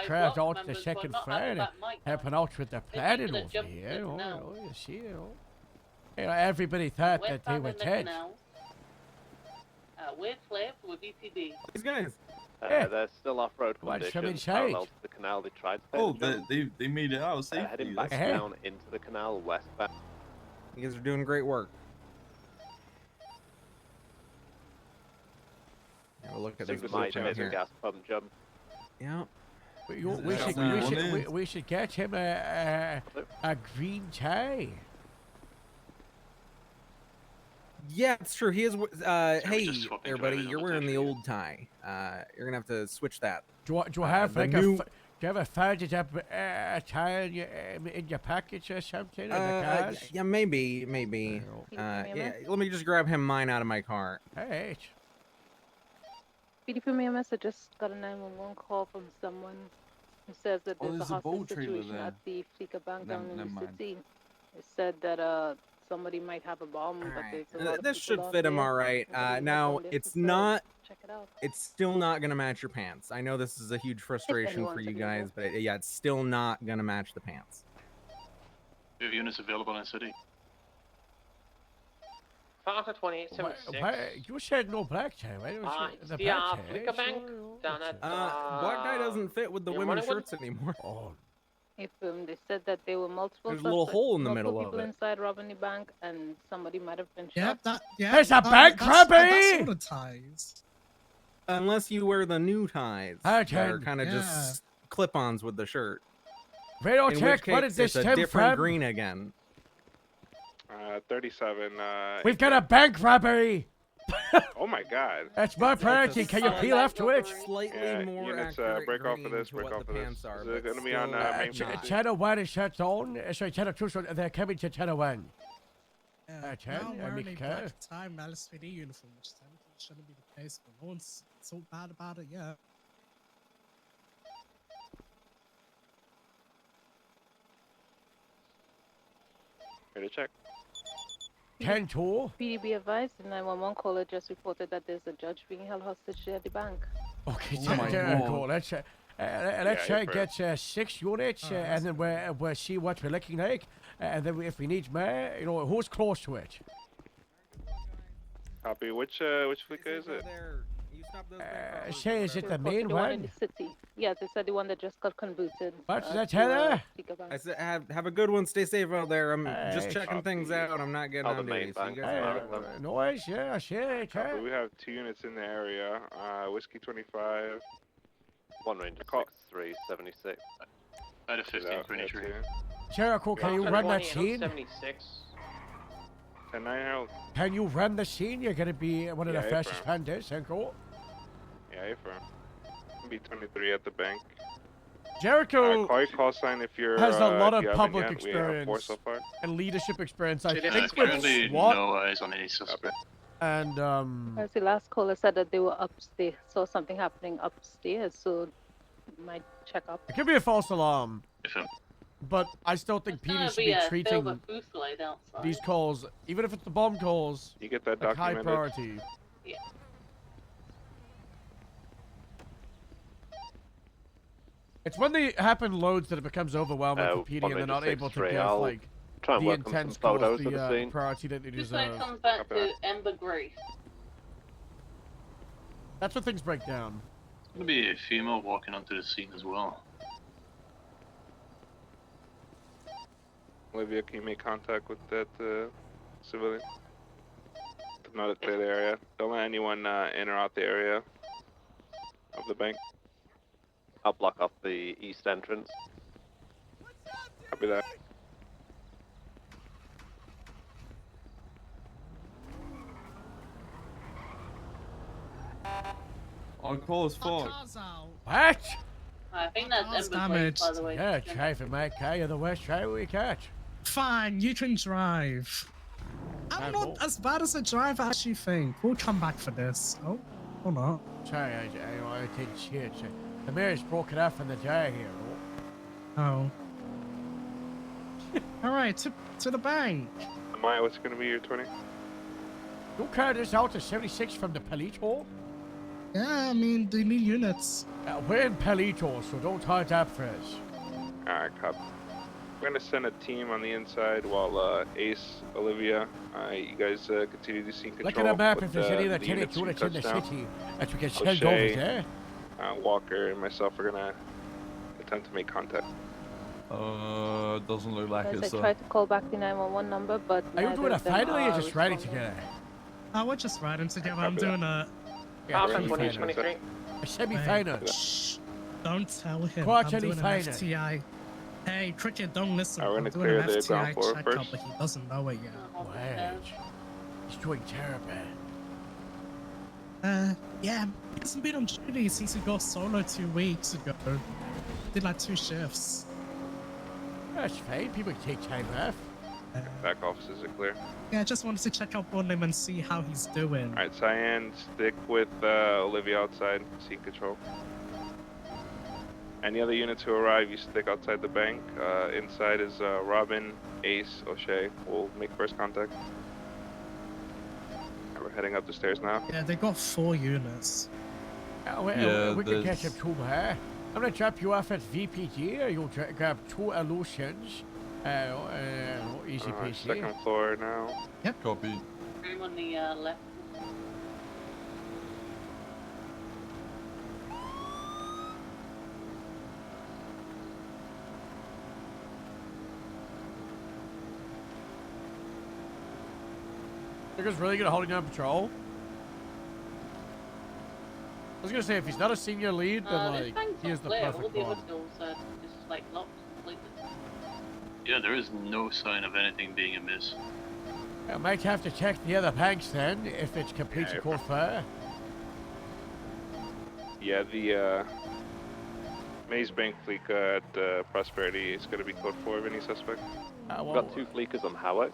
crowd out the second floor, helping out with the planning over here. You see, everybody thought that they were dead. We're clear for VTD. These guys. They're still off-road Watch them conditions, inside. parallel to the canal. They tried to Oh, take the jump. they made it out safely. Heading back That's- down into the canal westbound. You guys are doing great work. Have a look at this Might down hit the here. gas pump jump. Yeah. We should get him a green tie. Yeah, it's true. He is. Hey, just swapping everybody, driving you're on the wearing the old tie. You're gonna have to switch that. Do I have the like new... Do you ever find it up tie in your package or something in the cars? Yeah, maybe. Yeah, let me just grab him mine out of my car. Hey. Put me a message. Just got a 911 call from someone who says that there's a hostage situation at the Fleeca Bank down in the city. It said that somebody might have a bomb, but there's a lot of This people should out fit him there. all right. Nobody Now, went in there it's to not. check it out. It's still not gonna match your pants. I know this is a huge frustration for anyone's you available. guys, but yeah, it's still not gonna match the pants. We have units available in the city. Falcon 2876. You said no black tie. Why don't you? The black tie. Flicker Bank down at. Black guy doesn't fit with the women's shirts anymore. Oh. If they said that there were multiple There's a little hole in the multiple middle of people it. inside robbing the bank, and somebody might have been Yeah, shot. There's a bank robbery! That's all the ties. Unless you wear the new ties that are Okay. kind of just clip-ons with the shirt. Radio In which check. What case, is this it's a Tim different from? green again. 37. We've got a bank robbery. Oh my God. That's my priority. Can you peel off to it? Slightly more units, accurate break off of green this. to Break what off the of this. pants are, Is it but going to be on still main not. Channel 1 is shut on. Sorry, Channel 2. So they're coming to Channel 1. Now wearing a black tie LSPD uniform, which technically shouldn't be the case, but no one's so bad about it yet. Here to check. 10-2. PDB advised, the 911 caller just reported that there's a judge being held hostage at the bank. Okay, Oh my God. cool. Let's get 6 units, and then we'll see what we're looking like, and then if we need more, who's close to it. Copy. Which Fleeca is it? Say, is it the main The one in one? the city. Yeah, they said the one that just got converted. What's that, to, Heather? Fleeca Bank. I said, have a good one. Stay safe out there. I'm just Hey, checking things out. I'm not getting on duty. So you guys Noise, yeah, shit. Copy. We have 2 units in the area. Whiskey 25. One Ranger 6376. Out of 1523. Jericho, can you run that scene? 76. 10-9 Harold. Can you run the scene? You're gonna be one of the Yeah, fastest firm. bandits, and go. Yeah, firm. Be 23 at the bank. Jericho Call your call sign if you're. has a lot if of you haven't public yet. We have 4 experience so far. and leadership experience. I think currently with SWAT no eyes on any suspect. and As the last caller said that they were upstairs, saw something happening upstairs, so might check up. it could be a false alarm. But I still think Gonna PD should be be a treating silver fusillade outside. these calls, even if it's the bomb calls, You get that like high documented? priority. Yeah. It's when they happen loads that it becomes overwhelming for PD and they're not able to give like try and the work on some intense calls photos of the the scene. priority that they Just when deserve. it comes back to Ember Grace. That's when things break down. There's gonna be a female walking onto the scene as well. Olivia, can you make contact with that civilian? To not to clear the area. Don't let anyone in or out the area of the bank. I'll block off the east entrance. Copy that. On call as fuck. What? I think that's Car's Ember Grace, by damaged. the way. Yeah, driving my car, you're the worst driver we catch. Fine, you can drive. I'm not as bad as a driver as you think. We'll come back for this. Oh, or not. Sorry, I take shit. The mayor's broken off in the jar here. Oh. Alright, to the bank. Maya, what's gonna be your 20? You carried this out to 76 from the Palito? Yeah, I mean, they need units. We're in Palito, so don't hard that for us. Alright, copy. We're gonna send a team on the inside while Ace, Olivia, you guys continue to see control. Look at the map with, if there's any other the tenant units units in the touched down. city that we can send over O'Shea, there. Walker, and myself are gonna attempt to make contact. Doesn't look like As it's I tried to call back the 911 number, but Are you neither doing a of them final or you're are just riding responding. together? Oh, we're just riding together. I'm doing a... Falcon semi-final. 2023. A semi-final. Shh. Don't tell him. Quarterly I'm doing an final. FTI. Hey, Cricket, don't listen. We're I'm gonna doing an clear the ground FTI floor checkup, first. but he doesn't know it yet. Wait. He's doing terrible. Yeah, he hasn't been on duty since he got solo 2 weeks ago. did like 2 shifts. That's fine. People can take time off. Back offices are clear. Yeah, I just wanted to check up on him and see how he's doing. Alright, Cyan, stick with Olivia outside, seek control. Any other units who arrive, you stick outside the bank. Inside is Robin, Ace, O'Shea. We'll make first contact. We're heading up the stairs now. Yeah, they got 4 units. We can catch up 2 here. I'm gonna drop you off at VPG. You'll grab 2 illusions. Easy peasy. Second floor now. Yep. Copy. Room on the left. You guys really good at holding down patrol? I was gonna say, if he's not a senior lead, then This like, bank's he is not the clear. perfect All the one. other doors are just like locked completely. Yeah, there is no sign of anything being amiss. I might have to check the other banks then, if it's completely Yeah, caught fire. Yeah, the Maze Bank Fleeca at Prosperity is going to be code 4 of any suspect. We've got 2 Fleekers on Howick.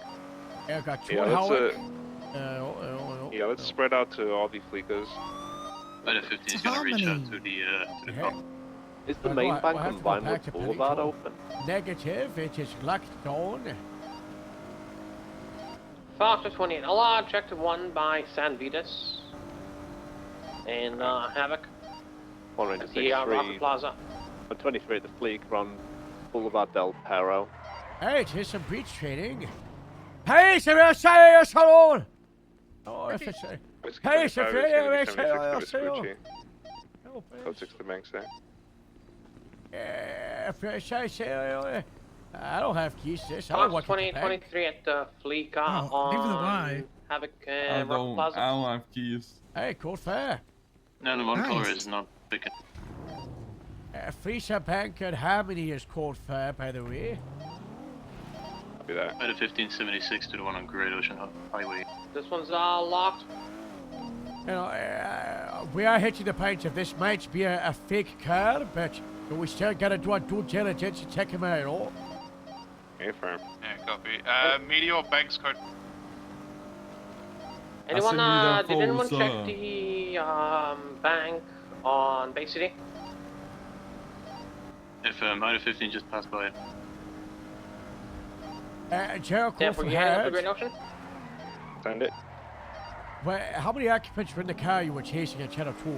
Yeah, I've got 2 Yeah, on let's, Howick. yeah, let's spread out to all the Fleekers. Item 15 is gonna reach out to the cop. Is the main bank on Vinewood Boulevard open? Negative, it is locked down. Foster 28, a large objective 1 by San Vitas. And Havoc. At the Rafa Plaza. On 23 at the Fleek on Boulevard Del Perro. Hey, it is some breach training. Hey, c'est bien ça, salon! Oh, if it's a... Hey, c'est bien ça, Code 6 to bank, say. I don't have keys to this. I don't Fox want to 2023 at the Fleeca on Havoc Rafa Plaza. I don't have keys. Hey, cool fair. No, the one color is not picking. Freezer Bank at Harmony is called fair, by the way. Copy that. Item 1576 to the one on Great Ocean Highway. This one's locked. You know, we are hitting the point of this might be a fake car, but we still gotta do our due diligence to check him out, you know? Okay, firm. Yeah, copy. Meteor Banks code. Anyone, did anyone check the bank on Bay City? If Item 15 just passed by it. Jericho Yeah, from we're heading up the Hertz. Great Ocean? Send it. Well, how many occupants were in the car you were chasing at Channel 2?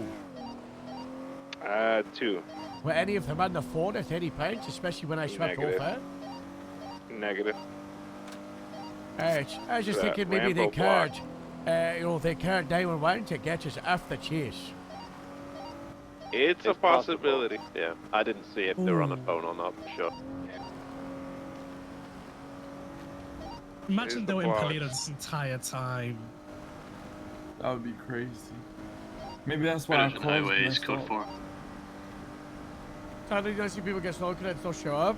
2. Were any of them on the phone at any point, especially when I swept Negative. over? Negative. I was just thinking maybe they called, you know, they called 911 to get us off the chase. It's a possibility. Yeah, I didn't see if they were on the phone or not, for sure. Imagine they were in box. Polito this entire time. That would be crazy. Maybe that's why I Great Ocean closed Highway is code myself. 4. How do you see people get slow? Could I still show up?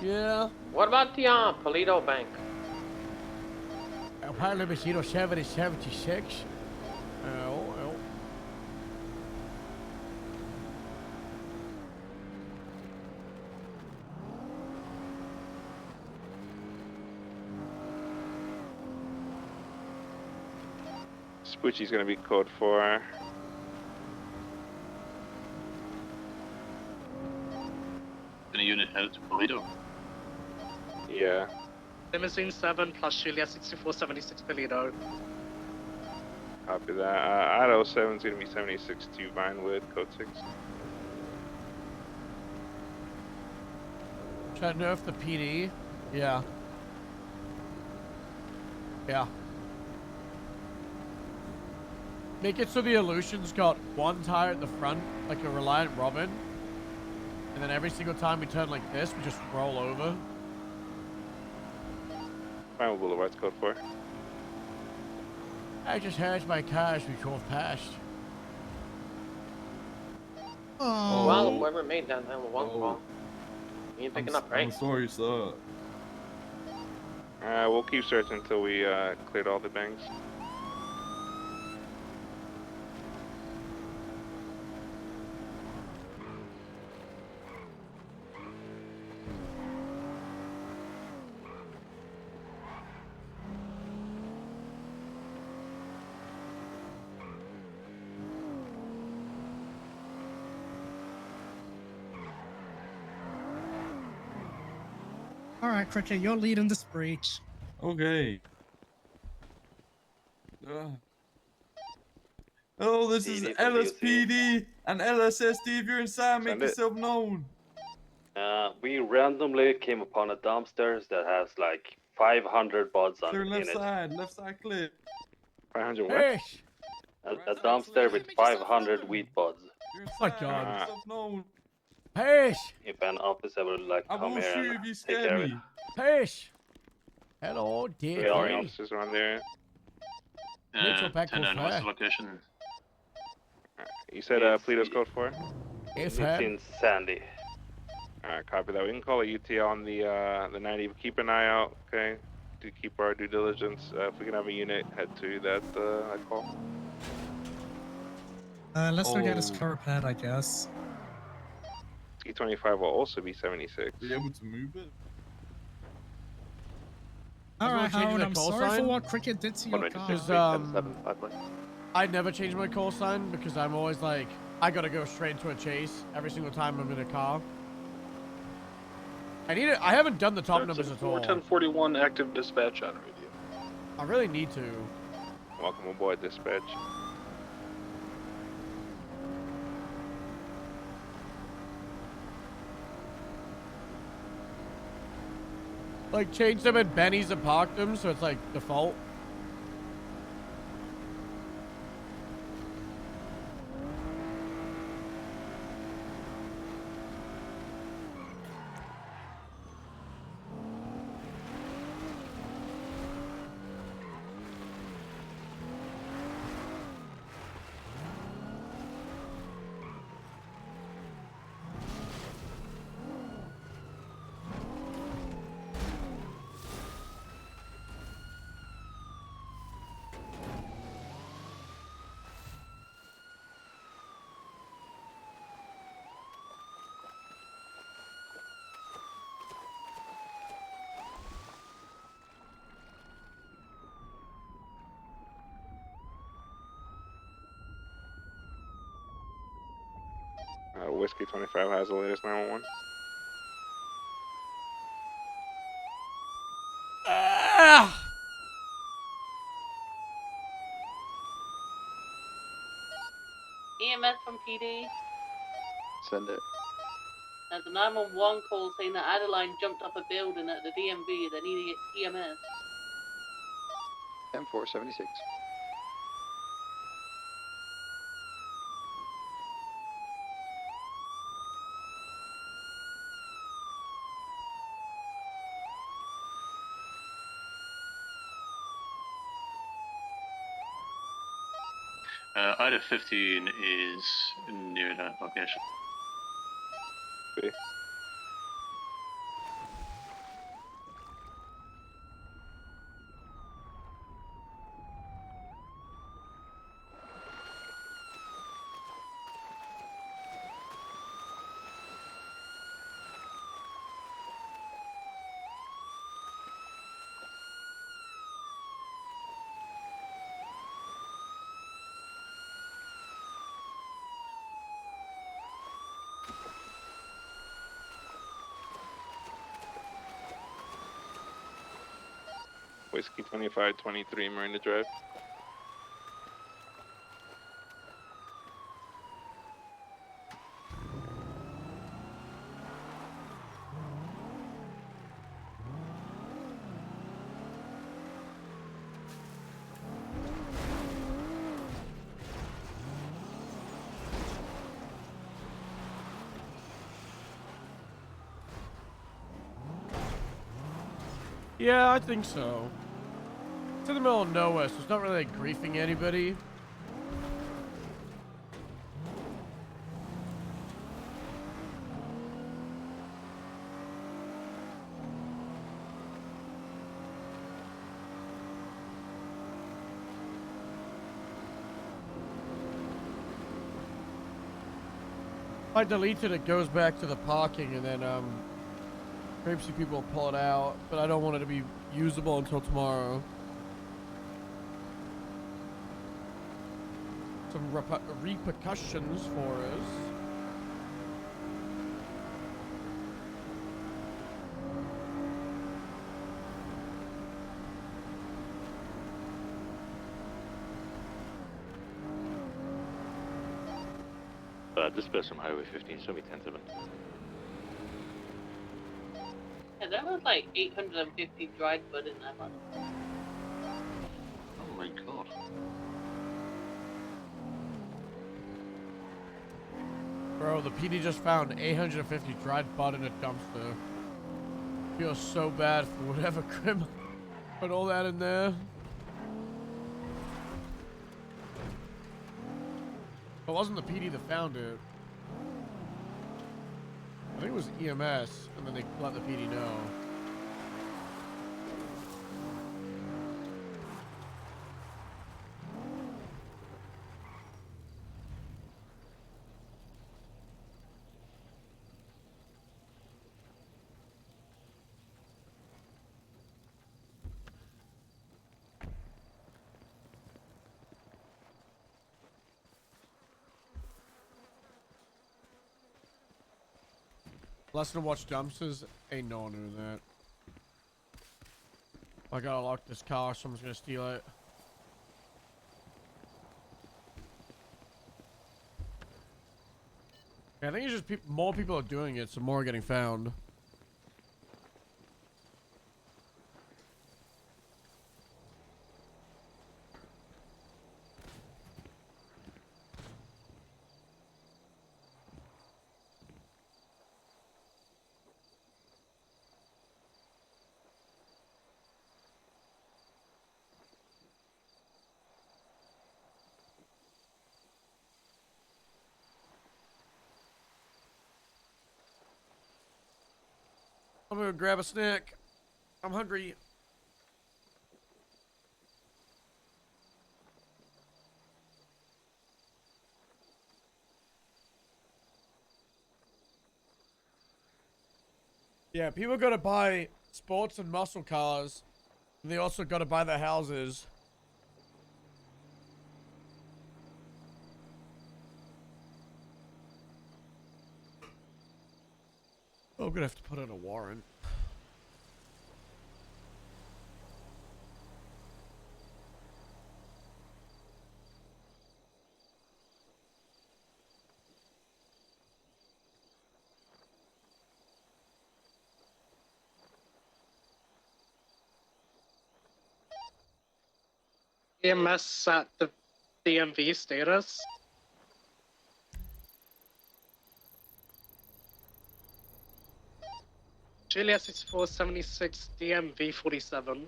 Yeah. What about the Polito Bank? Pilot number 07 is 76. Oh. Spoochie's gonna be code 4. Then a unit headed to Polito. Yeah. Limousine 7 plus Julia 6476 Polito. Copy that. Idaho 7 is gonna be 76 to Vinewood, code 6. Trying to nerf the PD. Yeah. Yeah. Make it so the Illusion's got one tire at the front, like a Reliant Robin. And then every single time we turn like this, we just roll over. Vinewood Boulevard's code 4. I just heard my car as we drove past. Oh. Well, whoever made that 911 call. You ain't picking up, right? I'm sorry, sir. We'll keep searching until we cleared all the banks. All right, Cricket, you're leading this breach. Okay. Oh, this is PD from the LSPD and LSSD. If you're inside, make Send it. yourself known. We randomly came upon a dumpster that has like 500 buds on Clear in left it. side clear. 500 what? Hey! A dumpster with 500 weed buds. My God. Make yourself known. Hey! If an officer would like I come won't here shoot and if you take scare care of it. me. Hey! Hello, We dear. are Any officers around there? Mitchell back 10-9, on what's the fire. location? You said Pleitos code 4? It's in Sandy. Alright, copy that. We can call a UTL on the 90. Keep an eye out, okay? To keep our due diligence. If we can have a unit head to that call. Let's go get his Oh. car pad, I guess. T25 will also be 76. Be able to move it? All right, Everyone changing Howard, their I'm call sorry for sign? what Cricket did to your car. I never change my call sign because I'm always like, I gotta go straight to a chase every single time I'm in a car. I haven't done the top numbers at all. 1041 active dispatch on radio. I really need to. Welcome aboard, dispatch. Like, change them at Benny's and park them so it's like default. Whiskey 25 has the latest 911. EMS from PD. Send it. There's a 911 call saying that Adeline jumped off a building at the DMV. They need EMS. 10476. Ida 15 is near that location. Okay. Whiskey 2523 Marina Drive. Yeah, I think so. It's in the middle of nowhere, so it's not really like griefing anybody. If I delete it, it goes back to the parking, and then Grapesy people pull it out, but I don't want it to be usable until tomorrow. Some repercussions for us. disperse from Highway 15, show me 10-7. Yeah, there was like 850 dried bud in that one. Oh my god. Bro, the PD just found 850 dried bud in a dumpster. Feels so bad for whatever criminal put all that in there. It wasn't the PD that found it. I think it was EMS, and then they let the PD know. Lesson to watch dumpsters. Ain't no one doing that. I gotta lock this car. Someone's gonna steal it. Yeah, I think it's just more people are doing it, so more are getting found. I'm gonna grab a snack. I'm hungry. Yeah, people gotta buy sports and muscle cars. And they also gotta buy their houses. I'm gonna have to put in a warrant. EMS at the DMV status. Julia 6476 DMV 47.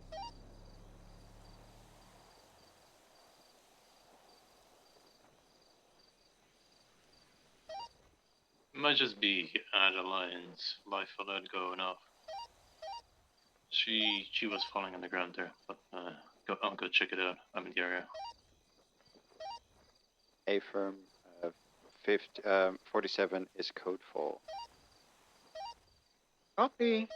It might just be Adeline's life alert going off. She was falling on the ground there, but I'll go check it out. I'm in the area. A firm 47 is code 4. Copy.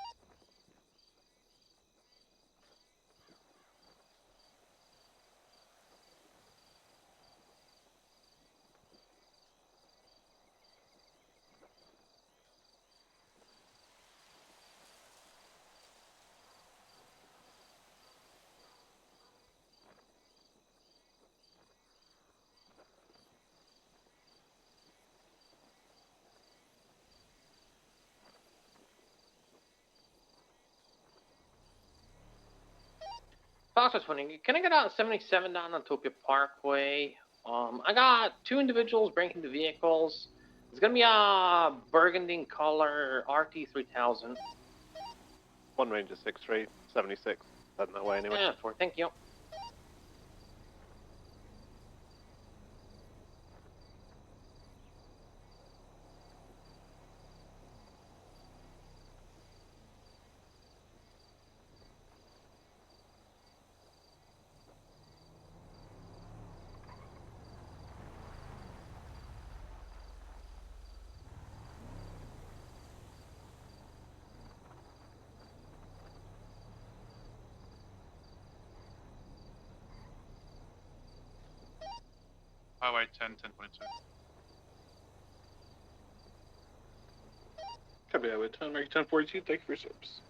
Fox 20, can I get out 77 down on Topia Parkway? I got 2 individuals breaking the vehicles. It's gonna be a burgundy color RT3000. One Ranger 6376. Heading that way anyway. Yeah, thank you. Highway 1022. Copy Highway 10, American 1042, thank you for your service.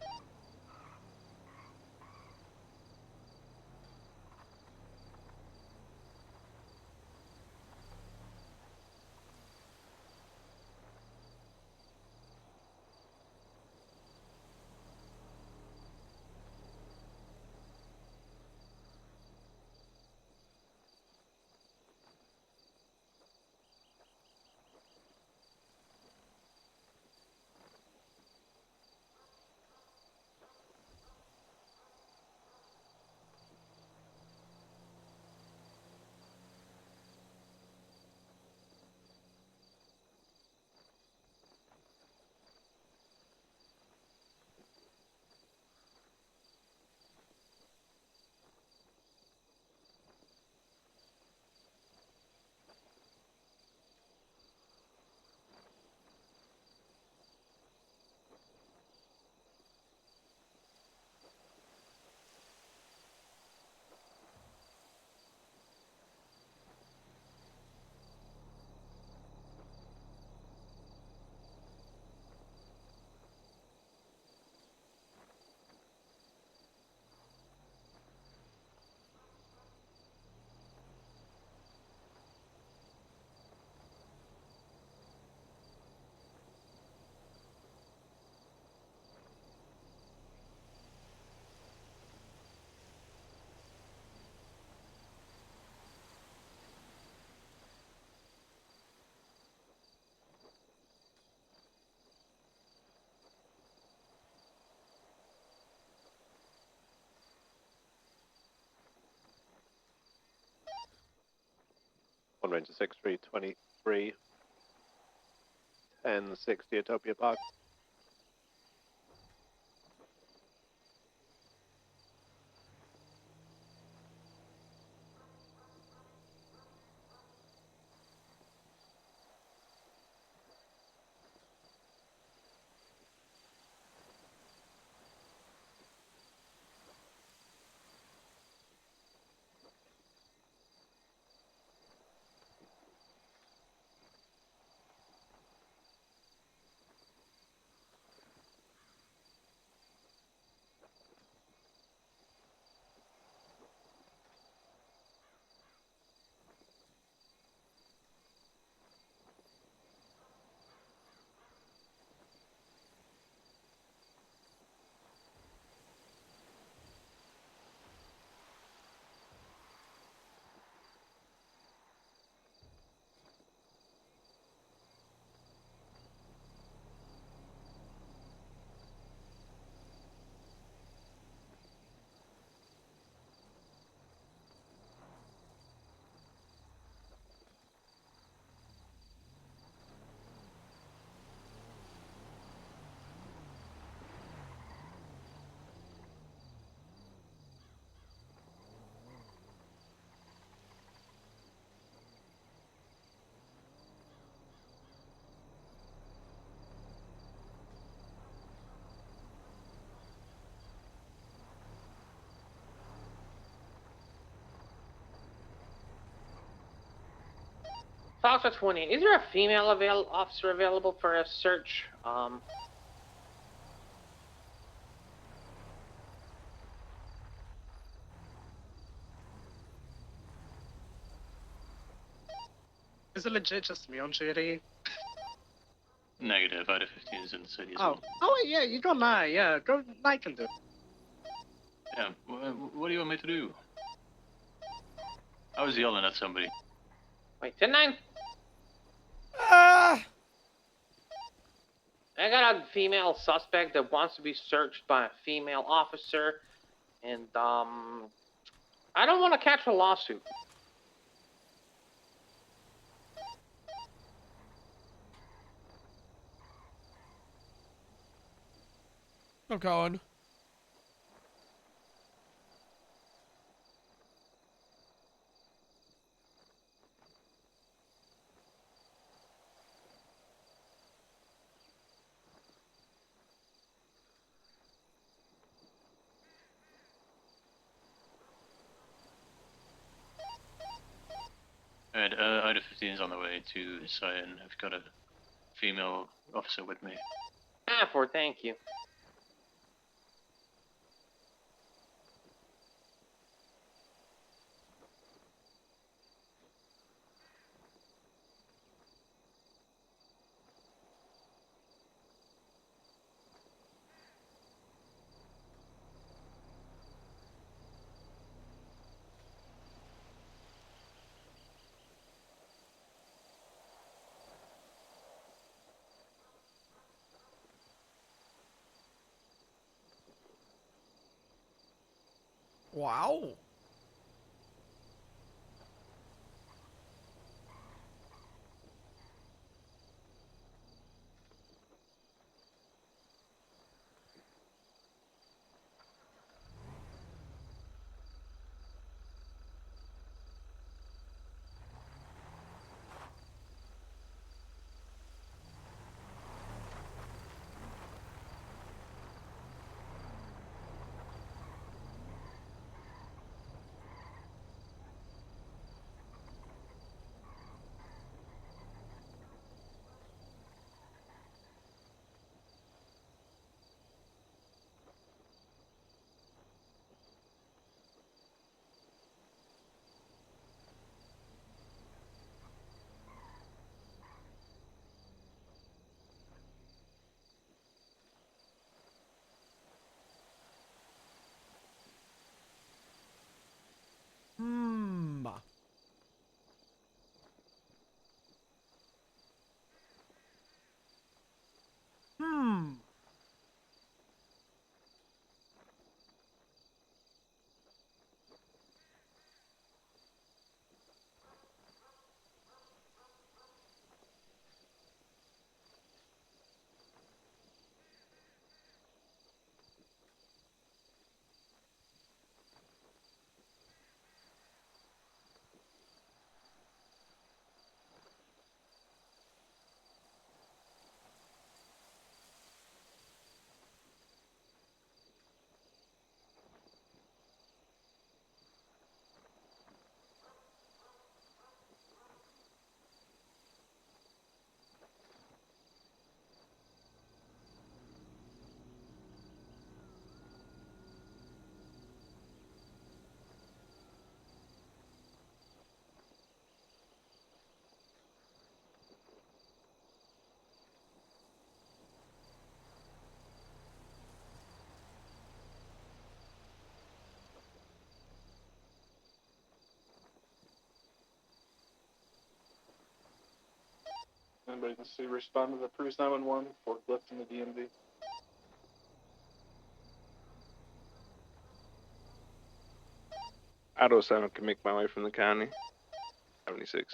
Ground Ranger 6323. 1060 Utopia Park. Foxtrot 20, is there a female officer available for a search? Is it legit just me on duty? Negative. Ida 15 is in the city as Oh. well. Oh, wait, yeah, you got Nye. Yeah, go. Nye can do it. Yeah. What do you want me to do? I was yelling at somebody. Wait, 10-9? Ah! I got a female suspect that wants to be searched by a female officer, and I don't want to catch a lawsuit. I'm going. Alright, Ida 15 is on the way to Cyan. I've got a female officer with me. Thank you. Wow. Anybody can see respond to the Cruise 911 forklift in the DMV. Auto 7 can make my way from the county. 76.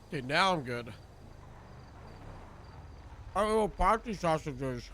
Okay, now I'm good. Our little party sausages.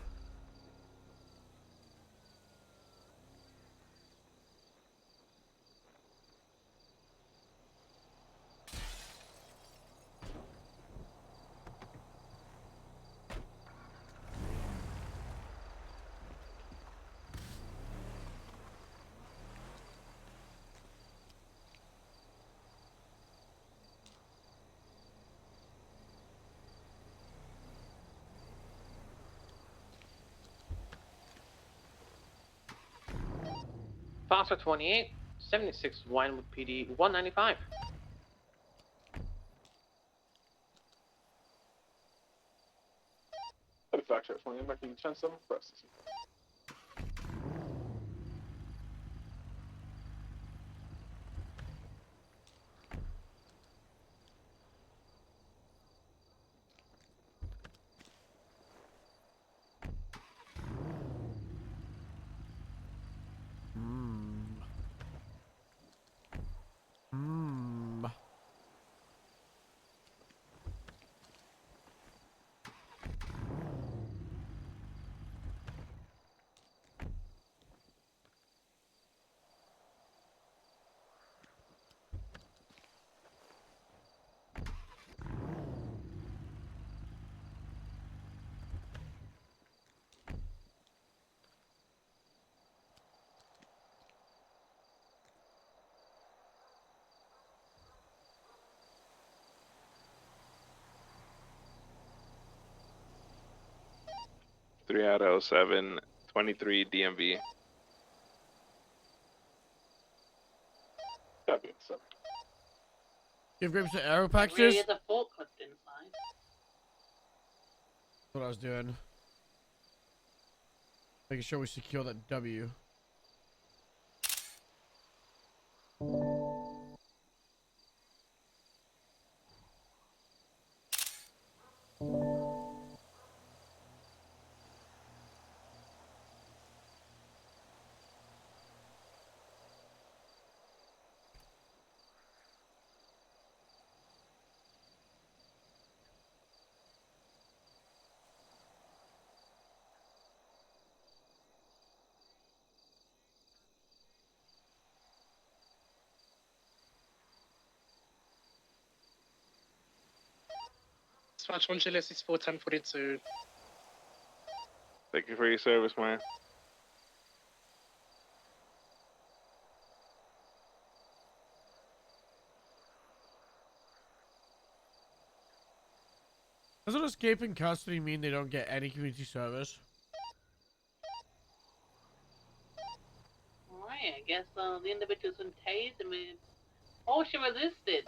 Foster 28, 76 Winewood PD 195. Satisfaction 20, making 10-7 processing. Three out of 07, 23 DMV. Copy, sir. Give Grapes the aero packages. Really is a forklift inside. That's what I was doing. Making sure we secure that W. Dispatch 1 Genesis 41042. Thank you for your service, man. Doesn't escaping custody mean they don't get any community service? Alright, I guess the individual's been tased and she resisted.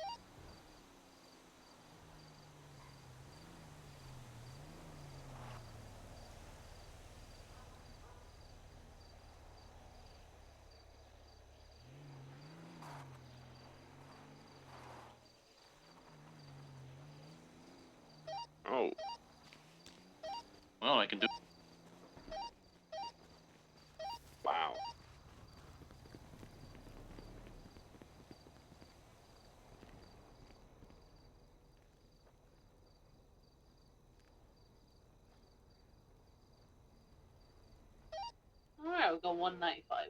Oh. Well, I can do. Wow. Alright, we'll go 195.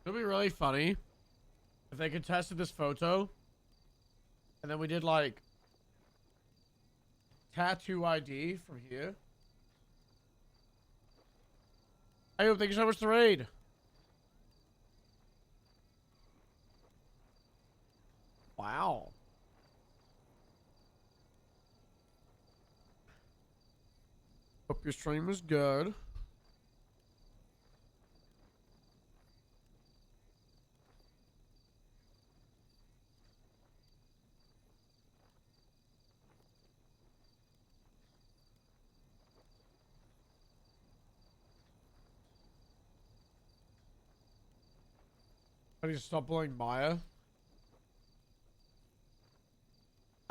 It'd be really funny if they contested this photo, and then we did like tattoo ID from here. Hey, thank you so much to raid. Wow. Hope your stream is good. I need to stop blowing Maya.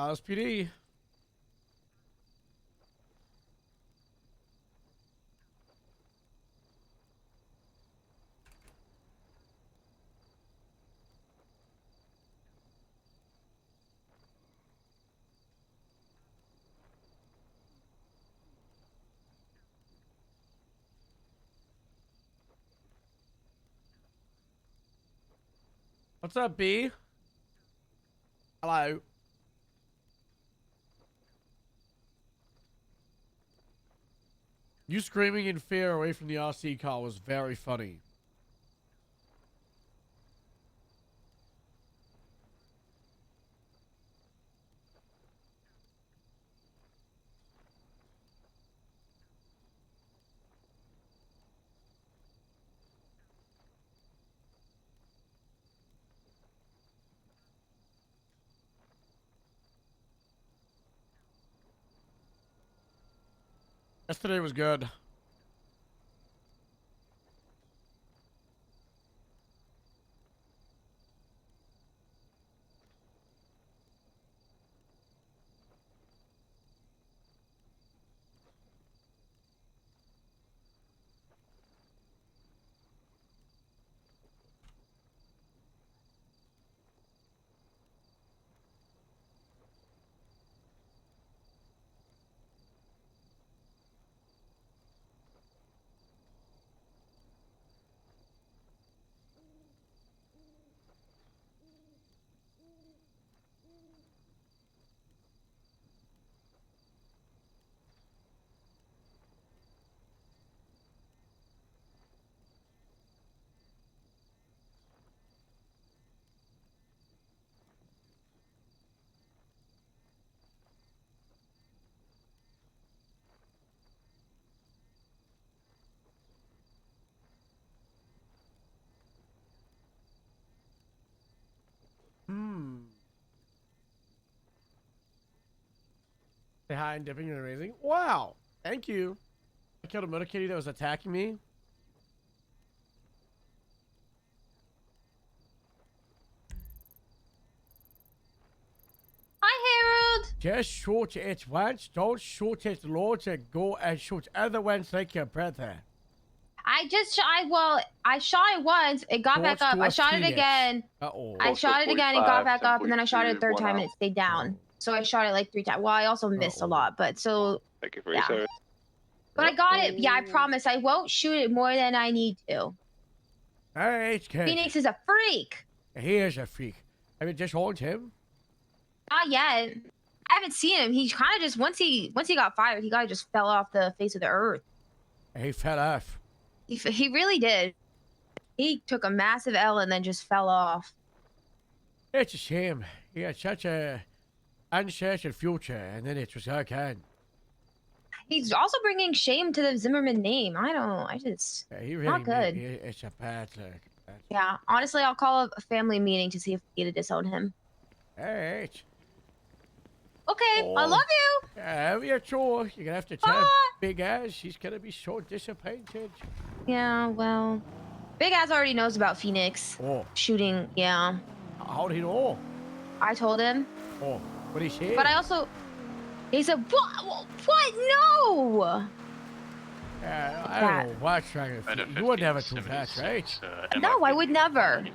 LSPD. What's up, B? Hello. You screaming in fear away from the RC car was very funny. Yesterday was good. Say hi and dipping and amazing. Wow. Thank you. I killed a motor kitty that was attacking me. Hi, Harold. Just shoot it once. Don't shoot it loads and go and shoot other ones like your brother. I shot it once. It got back up. I shot it again. Uh-oh. I shot it again. It got back up, and then I shot it a third time, and it stayed down. So I shot it like 3 times. Well, I also missed a lot, but so. Thank you for your service. But I got it. Yeah, I promise. I won't shoot it more than I need to. All right, kid. Phoenix is a freak. He is a freak. Have you just hold him? Not yet. I haven't seen him. He kind of just once he got fired, he kind of just fell off the face of the earth. He fell off. He really did. He took a massive L and then just fell off. It's a shame. He had such a uncertain future, and then it was okay. He's also bringing shame to the Zimmerman name. He really not good. It's a bad look. Yeah, honestly, I'll call a family meeting to see if we get to disown him. All right. Okay, I love you. Yeah, you're sure. You're gonna have to tell Big Ass. She's gonna be so disappointed. Yeah, well, Big Ass already knows about Phoenix shooting. Yeah. How did he know? I told him. Oh, what did he say? But he said, what? No. I don't know what's trying to. You would never do that, right? No, I would never.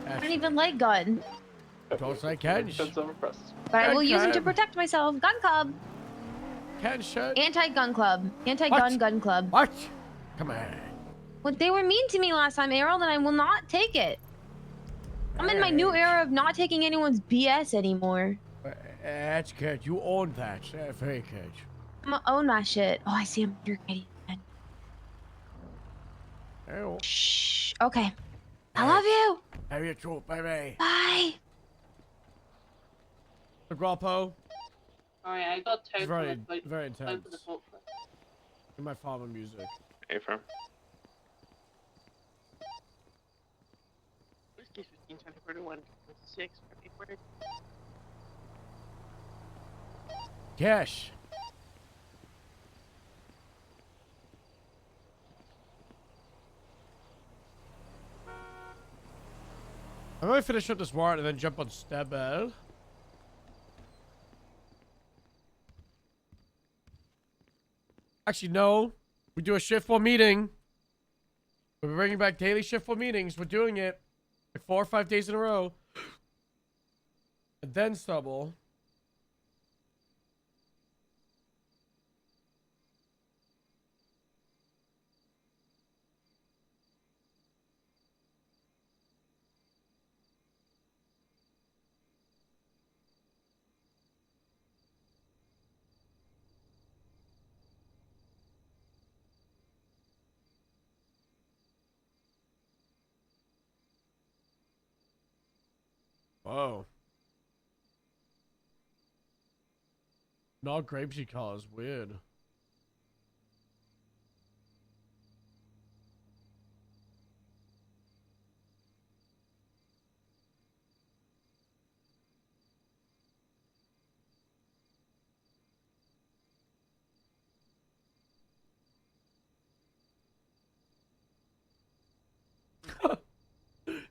I don't even like guns. Don't like guns. But I will use them to protect myself. Gun club. Can shut. Anti-gun club. Anti-gun gun club. What? Come on. Well, they were mean to me last time, Errol, and I will not take it. I'm in my new era of not taking anyone's BS anymore. That's good. You own that. Very good. I'm gonna own my shit. Oh, I see him. You're getting again. Oh. Shh. Okay. I love you. Have you too. Bye-bye. Bye. The Grappo. Alright, I got towed Very, from the very towed intense. for the forklift. In my farmer music. Affirm. 15, 20, 41, 26, 54. Cash. I'm gonna finish up this warrant and then jump on Stebel. Actually, no. We do a shift 1 meeting. We're bringing back daily shift 1 meetings. We're doing it like 4 or 5 days in a row. And then Stubble. Whoa. Not grapesy call is weird.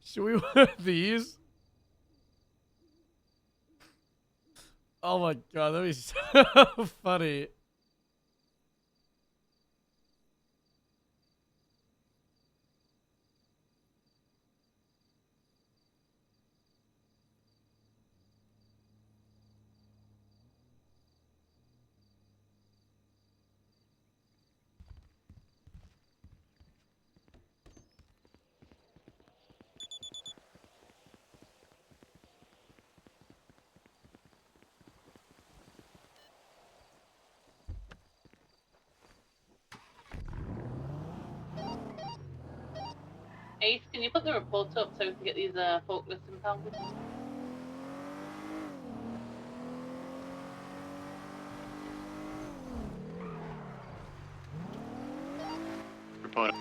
Should we wear these? Oh my god, that'd be so funny. Ace, can you put the report up so we can get these forklifts impounded? Report.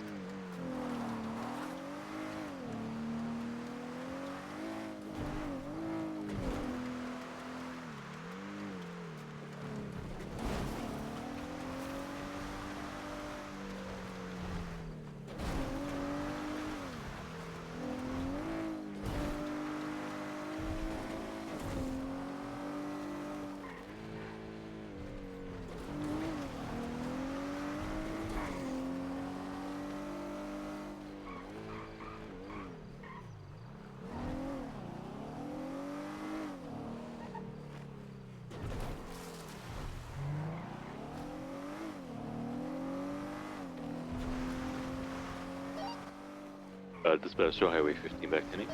Dispatch to Highway 15 back to me.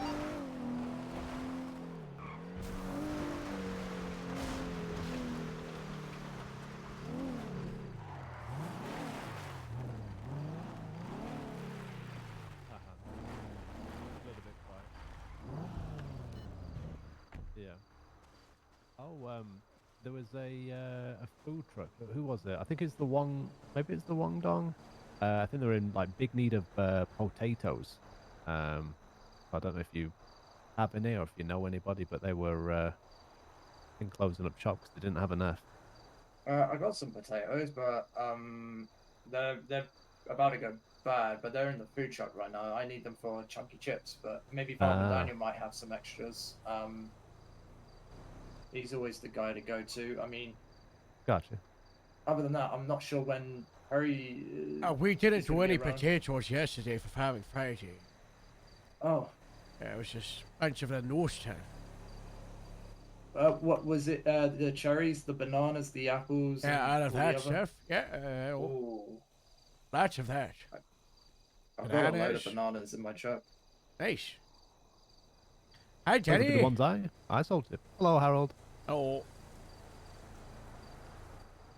Yeah. Oh, there was a food truck. Who was it? I think it's the Wong. Maybe it's the Wong Dong. I think they're in like big need of potatoes. I don't know if you have any or if you know anybody, but they were in closing up shop because they didn't have enough. I got some potatoes, but they're about to go bad. But they're in the food truck right now. I need them for chunky chips, but maybe Father Daniel might have some extras. He's always the guy to go to. I mean, Gotcha. other than that, I'm not sure when Harry. We didn't is do gonna be any around. potatoes yesterday for Family Friday. Oh. Yeah, it was just a bunch of the nose time. What was it? The cherries, the bananas, the apples. Yeah, and out of all that the other- stuff. Yeah. Ooh. Lots of that. I've got a load of Bananas. bananas in my truck. Nice. Hi, Those would be Jenny. the ones I sold to. Hello, Harold. Oh.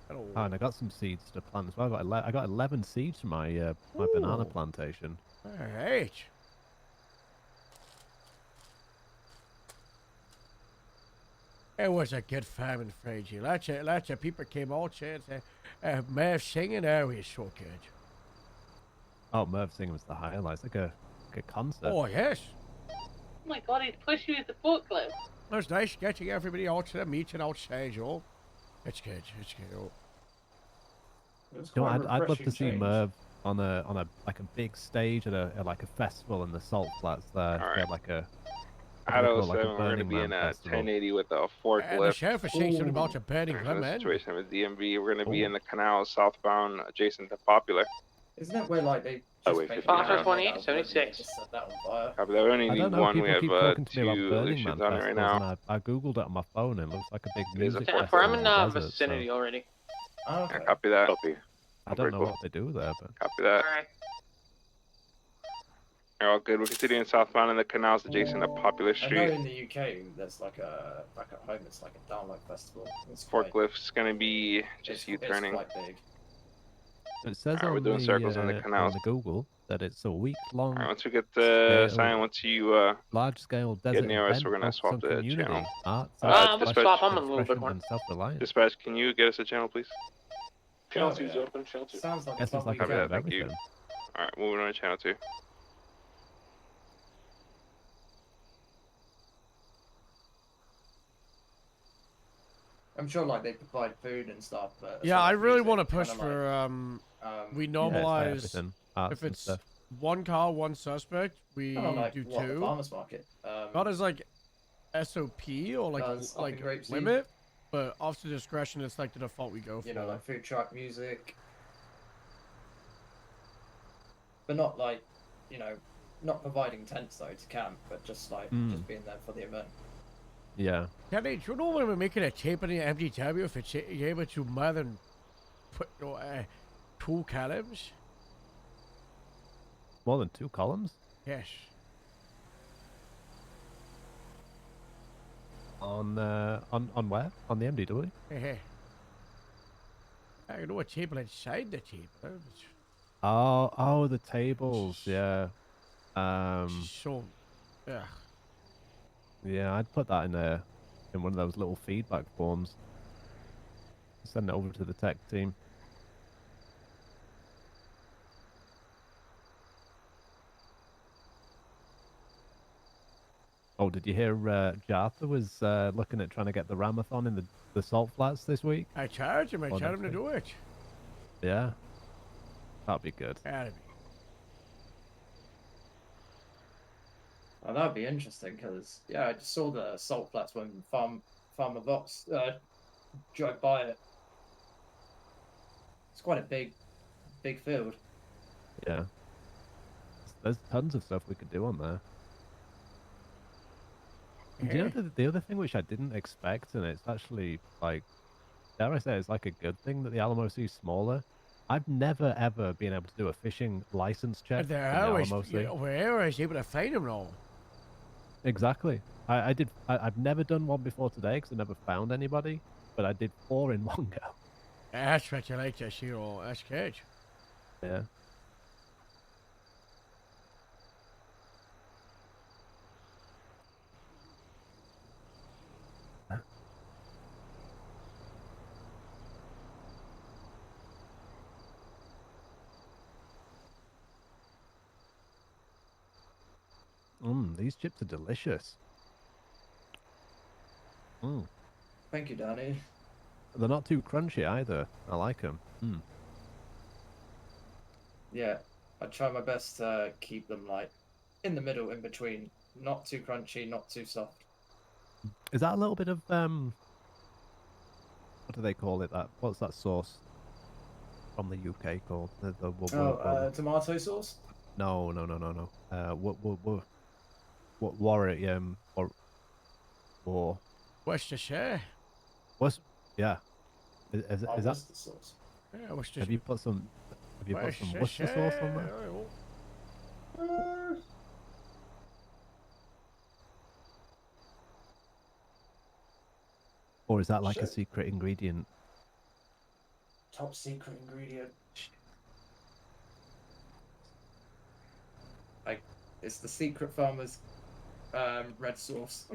Hello. Oh, and I got some seeds to plant as well. I got 11 seeds from my my banana Ooh. plantation. All right. It was a good farming Frenchie. Lots of people came all chance. Merv singing, oh, he's so good. Oh, Merv singing was the highlight. Like a concert. Oh, yes. Oh my god, he'd push you with the forklift. It was nice getting everybody out to the meeting outside, yo. It's good. It's good. Oh. You know, I'd love to see Merv on a like a big stage at like a festival in the Salt Flats there. All right. They had like a At like a 07, we're going to Burning be Man in a festival. 1080 with a The forklift. sheriff is saying something about a burning For the man. situation with DMV, we're going to be in the canal southbound adjacent to Popular. Isn't that where like they Highway just make 59. 2876? Just set that on fire. Copy that. We only I need don't know. one. We People have keep talking to me about two Burning Man issues on it right festivals, now. and I googled it on my phone, and it looks like a big It is a music festival. festival I'm in the desert, vicinity so already. Oh, okay. Copy that. Copy. I don't know what they do there, but Copy that. Alright. You're all good. We're continuing southbound in the canals adjacent to Popular I know Street. in the UK there's like a back at home it's like a download festival. It's quite, Forklift's going to be just it's U-turning. quite big. it says Alright, we're on doing the circles in the on canals. the Google that it's a week-long Alright, once we get the scale- sign, once you large-scale get desert near us, event we're going to focused on swap the community, channel. art, Dispatch, swap. I'm a little bit expression, more. and self-reliance. Dispatch, can you get us a channel, please? Channel 2's open, channel 2. Sounds like Guess a it's like fun a Copy bit that, of thank you. everything. Alright, moving on to channel 2. I'm sure like they provide food and stuff, but Yeah, I really want to kinda push for we Yeah, normalize it's everything, arts if and it's stuff. one car, one suspect, we Kinda like do what, the two. farmers market. Not as like SOP or like Does like GRAPESEED. limit, but officer discretion is like the default we go for. You know, like food truck music. But not like, you know, not providing tents though to camp, but just like just being there for the event. Yeah. Kenny, do you know when we're making a tape in the MDW if it's able to more than put 2 columns? More than 2 columns? Yes. On where? On the MDW? Hey. I know a table inside the table. Oh, the tables, yeah. So, yeah. Yeah, I'd put that in one of those little feedback forms. Send it over to the tech team. Oh, did you hear Jartha was looking at trying to get the Ramathon in the Salt Flats this week? I charge him. I Or tell him next to week? do it. Yeah. That'd be good. That'd be. Oh, that'd be interesting because yeah, I just saw the salt flats when Farmer Vox drove by it. It's quite a big field. Yeah. There's tons of stuff we could do on there. And do you know the other thing which I didn't expect, and it's actually like, dare I say, it's like a good thing that the Alamo Sea is smaller. I've never ever been able to do a fishing license check in the Alamo Sea. Where I was able to find him all. Exactly. I've never done one before today because I never found anybody, but I did 4 in one go. That's what you like to see, all. That's good. Yeah. These chips are delicious. Thank you, Danny. They're not too crunchy either. I like them. Yeah, I try my best to keep them like in the middle, in between, not too crunchy, not too soft. Is that a little bit of what do they call it? What's that sauce from the UK called? Tomato sauce? No. What Warwick? Or Worcestershire. Yeah. Is that? Worcester sauce. Yeah, Worcestershire. Have you put some Worcester sauce on there? Or is that like a secret ingredient? Top secret ingredient. Like, it's the secret farmer's red sauce.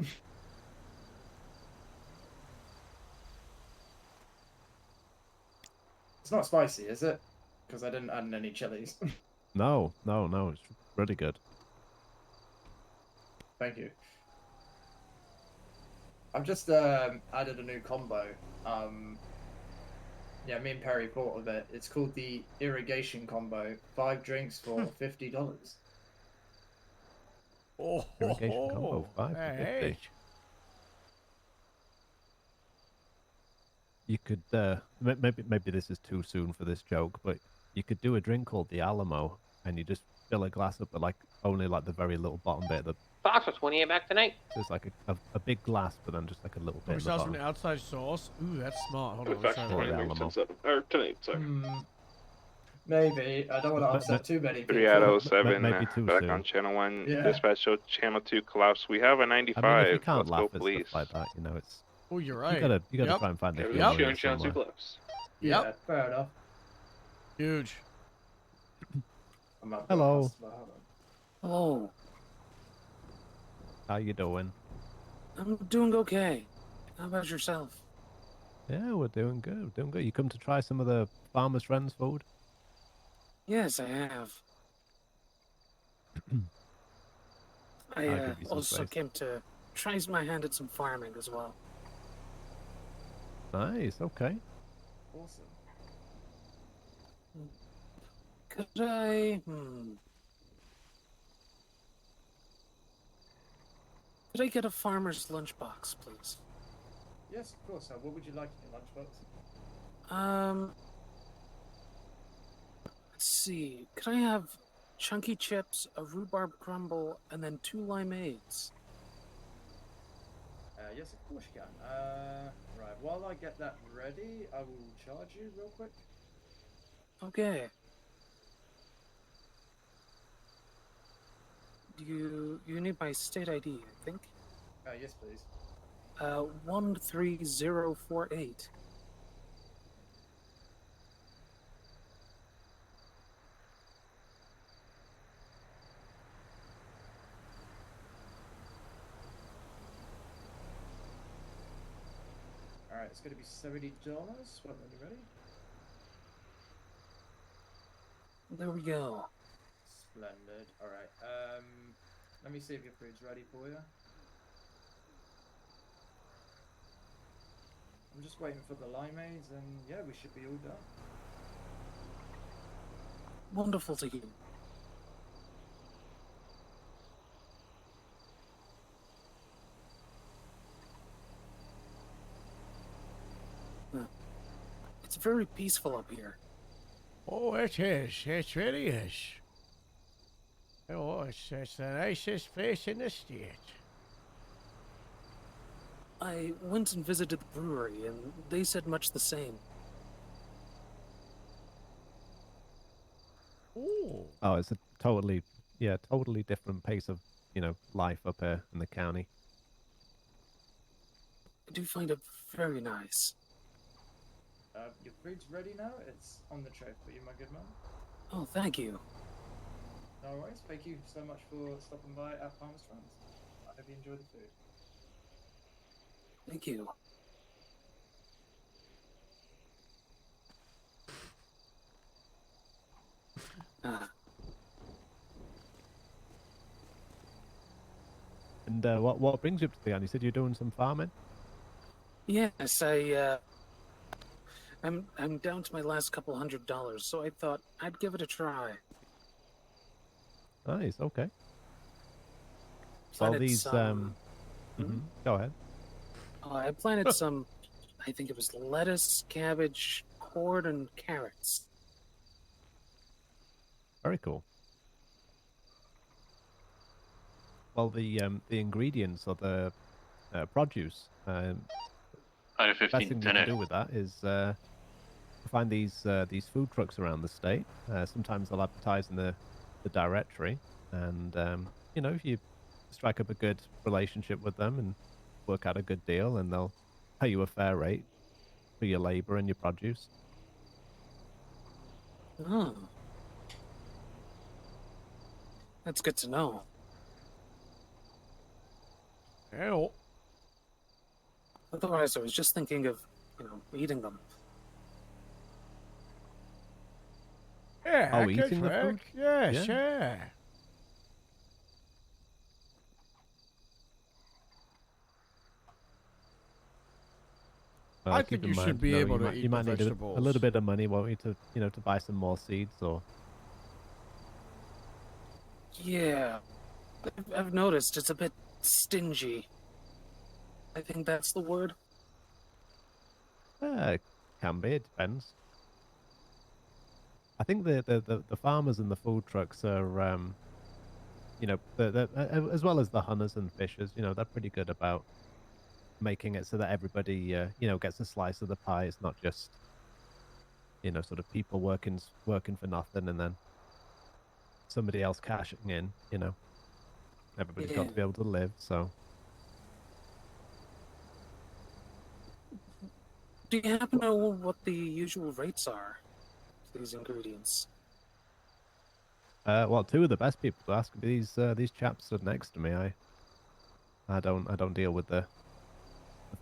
It's not spicy, is it? Because I didn't add any chilies. No, it's really good. Thank you. I've just added a new combo. Yeah, me and Perry thought of it. It's called the irrigation combo. 5 drinks for $50. Irrigation combo 5 for 50. You could maybe this is too soon for this joke, but you could do a drink called the Alamo, and you just fill a glass up, but like only like the very little bottom bit. Fox was 28 back tonight. So it's like a big glass, but then just like a little bit. We saw some outside sauce. Ooh, that's smart. Hold on. In fact, 20 since 7 or tonight. Sorry. Maybe. I don't want to upset too many people. 3 out of 7. Maybe too back soon. on channel 1. Yeah. Dispatch show channel 2 collapse. We have a 95. I mean, if you can't Let's laugh go, at please. stuff like that, you know, it's. Oh, you're right. You gotta try and find the humor Yep. in it Channel 2 somewhere. collapse. Yeah, fair enough. Huge. Hello. Hello. How you doing? I'm doing okay. How about yourself? Yeah, we're doing good. Doing good. You come to try some of the Farmer's Friends food? Yes, I have. I I'll give you some also space. came to try my hand at some farming as well. Nice. Okay. Awesome. Could I? Could I get a farmer's lunchbox, please? Yes, of course. What would you like in your lunchbox? Let's see. Could I have chunky chips, a rhubarb crumble, and then 2 limeades? Yes, of course you can. Right, while I get that ready, I will charge you real quick. Okay. You need my state ID, I think. Yes, please. 13048. Alright, it's going to be $70 when you're ready. There we go. Splendid. Alright, let me see if your food's ready for you. I'm just waiting for the limeades, and yeah, we should be all done. Wonderful to hear. It's very peaceful up here. Oh, it is. It really is. Oh, it's the nicest place in the state. I went and visited the brewery, and they said much the same. Ooh. Oh, it's a totally different pace of, you know, life up here in the county. I do find it very nice. Your food's ready now. It's on the tray for you, my good man. Oh, thank you. No worries. Thank you so much for stopping by at Farmer's Friends. I hope you enjoy the food. Thank you. And what brings you up to the end? You said you're doing some farming? Yes, I'm down to my last couple $100, so I thought I'd give it a try. Nice. Okay. Planted these some- Go ahead. I planted some, I think it was lettuce, cabbage, corn, and carrots. Very cool. Well, the ingredients or the produce. Out of 15, best thing you 10 can do with that is find these food trucks around the state. Sometimes they'll advertise in the directory, And you know, if you strike up a good relationship with them and work out a good deal, and they'll pay you a fair rate for your labor and your produce. Oh. That's good to know. Hell. Otherwise, I was just thinking of, eating them. Yeah, Oh, I could eating the work. food? Yeah, Yeah. sure. I Keep think in you should mind, be able you to might, eat you the might need a vegetables. little bit of money, won't you, to buy some more seeds or. Yeah. I've noticed it's a bit stingy. I think that's the word. It can be. It depends. I think the farmers and the food trucks are, you know, as well as the hunters and fishers, you know, they're pretty good about making it so that everybody, you know, gets a slice of the pie. It's not just, you know, sort of people working for nothing and then somebody else cashing in. You know, everybody's got to be able to live. So. Do you happen to know what the usual rates are for these ingredients? Well, two of the best people to ask are these chaps stood next to me. I don't deal with the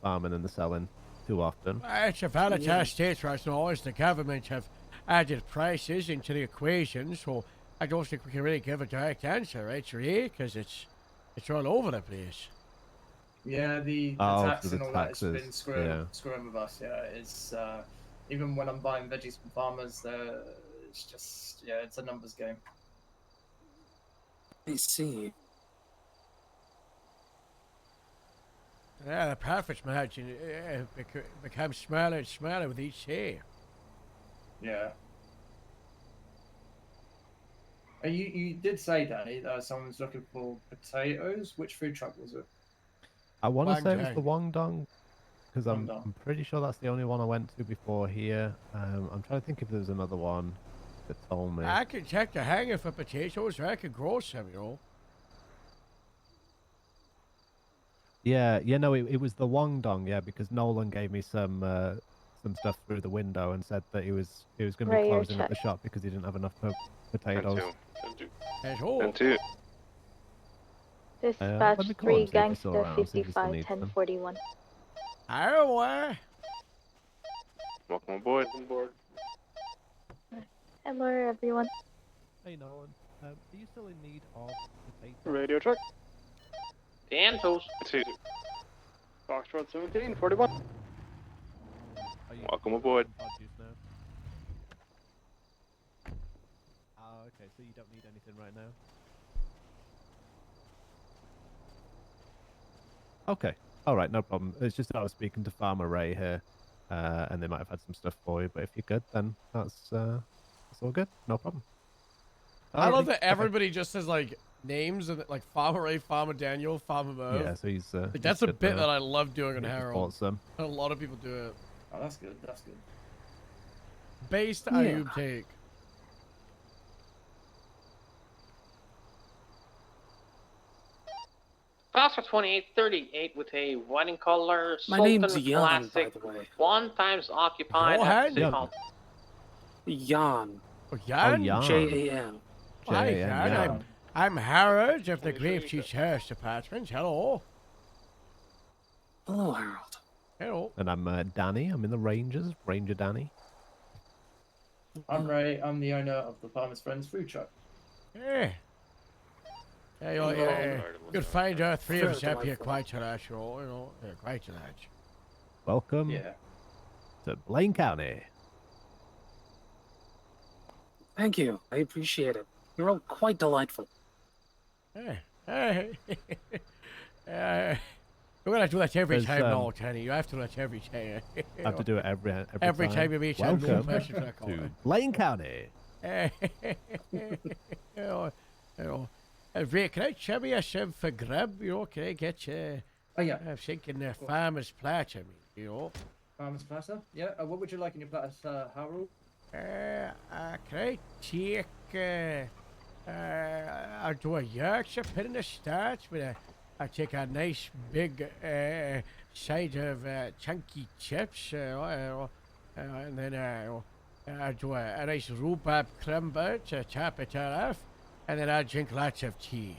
farming and the selling too often. It's a volatile state right now, as the government have added prices into the equation, so I don't think we can really give a direct answer, right, Ray? Because it's all over the place. Yeah, the Oh, tax for the and all taxes, that has been yeah. screwing with us. Yeah, it's even when I'm buying veggies from farmers, it's just it's a numbers game. I see. Yeah, the profits margin becomes smaller and smaller with each year. Yeah. You did say, Danny, that someone's looking for potatoes. Which food truck was it? I want to say it was Guangdong. the Guangdong, because I'm Guangdong. pretty sure that's the only one I went to before here. I'm trying to think if there's another one that told me. I can check the hanger for potatoes, or I could grow some, you know. Yeah, no, it was the Guangdong, yeah, because Nolan gave me some stuff through the window and said that he was going to be Ray, your closing up the check. shop because he didn't have enough potatoes. And two. Dispatch let me call 3 him, see if he's still Gangster around, see if he still 55 needs them. 1041. Iowa. Welcome aboard. Hello, everyone. Hey, Nolan. Are you still in need of potatoes? Radio truck. Dan toast. 2. Foxtrot 1741. Welcome aboard. Okay, so you don't need anything right now? Okay, alright, no problem. It's just that I was speaking to Farmer Ray here, and they might have had some stuff for you, but if you're good, then that's all good, no problem. I love Alrighty, that okay. everybody just says like names and like Farmer Ray, Farmer Daniel, Farmer Merv. Yeah, so he's Like, he's that's a good bit there. that I love doing on He Harold. supports them. A lot of people do it. Oh, that's good. That's good. Based Yeah. Ayub take. Foster 2838 with a white in color, My name's Sultan Jan, by Classic, the way. 1 times occupied at Johan? City Jan. Hall. Jan. Oh, Jan? Jan. Jan. Hi, Jan, Jan. Jan. I'm Harold of the Grapeseed Sheriff's Department. Hello. Hello, Harold. Hello. And I'm Danny. I'm in the Rangers. Ranger Danny. I'm Ray. I'm the owner of the Farmer's Friends food truck. Yeah. You'll find three of us up here quite a lot, you know, quite a lot. Welcome Yeah. to Blaine County. Thank you. I appreciate it. You're all quite delightful. Hey. We're gonna do that every There's, time now, Tony. You have to do that every time. I have to do it every time you meet a new Welcome person to Blaine County. Ray, can I chub you a shib for grub? You know, can I get you? Oh yeah. I'm thinking the farmer's platter, you know. Farmer's platter. Yeah. What would you like in your platter, Harold? Can I take I'll do a Yorkshire pit in the starch with I take a nice big side of chunky chips, and then I'll do a nice rhubarb crumble to top it all off, and then I'll drink lots of tea.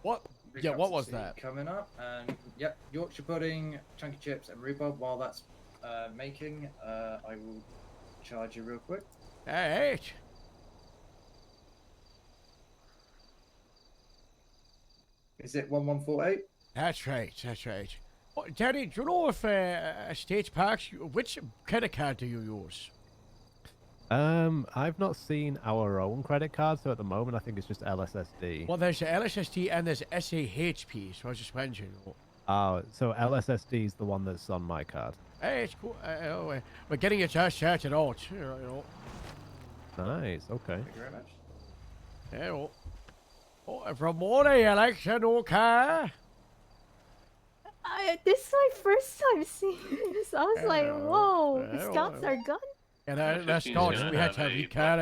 What? Yeah, what was that? Coming up, and yep, Yorkshire pudding, chunky chips, and rhubarb. While that's making, I will charge you real quick. Alright. Is it 1148? That's right, that's right. Oh, Daddy, do you know if State Parks, which credit card do you use? I've not seen our own credit card, so at the moment I think it's just LSSD. Well, there's LSSD and there's SAHP, so I was just wondering. Oh, so LSSD is the one that's on my card. Hey, it's cool. We're getting it just started out. Nice, okay. Thank you very much. Hello. Oh, from morning, election, okay? This is my first time seeing this. I was like, whoa, the scouts are gone? And that's scouts. We had to have the car,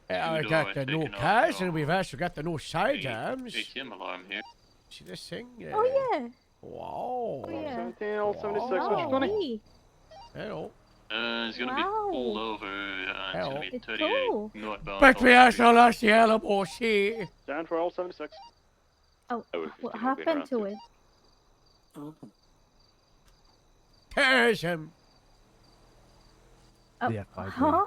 I got the new cars, and we've also got the new sidearms. ATM alarm here. See this thing? Oh, yeah. Wow. Oh, yeah. 17, all 76, what's your money? Hello. It's gonna be pulled over. It's gonna be 38 northbound. But we also lost the Alamo Sea. Down for all 76. Oh, what happened to it? Terrorism. The FIB. Huh?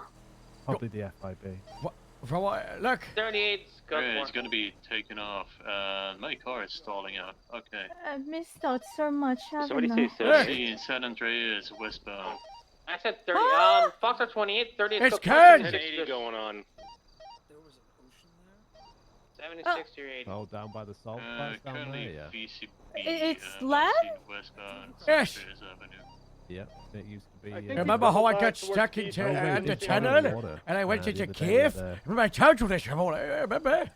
Probably the FIB. What? From what? Look. 38's got Yeah, one. it's gonna be taken off. My car is stalling out. Okay. I've missed out so much, haven't Somebody I? say in San Andreas westbound. I said 30. Foxtrot 28, 30. It's good. 80 going on. 76 to your 80. Oh, down by the salt flats down there, yeah. VCB, It's lab? westbound. Yes. San Andreas Avenue. Yep, it used to be. Remember how I got stuck into the tunnel and I went into the cave? Remember I told you this, remember?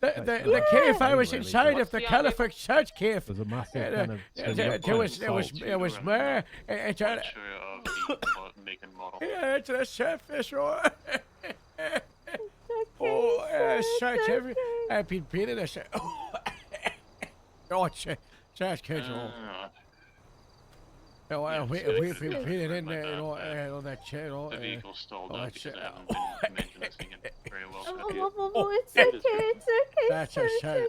The cave I was inside of the Caliphate Church cave. There's a massive kind of. There was more. Not sure of the make and model. Yeah, it's a surface, right? Oh, such every. I've been beating this. Oh, such kids. We've been beating in there, on that chair. The vehicle stalled out because I haven't been maintenancing it very well. It's okay, it's okay. That's a shame.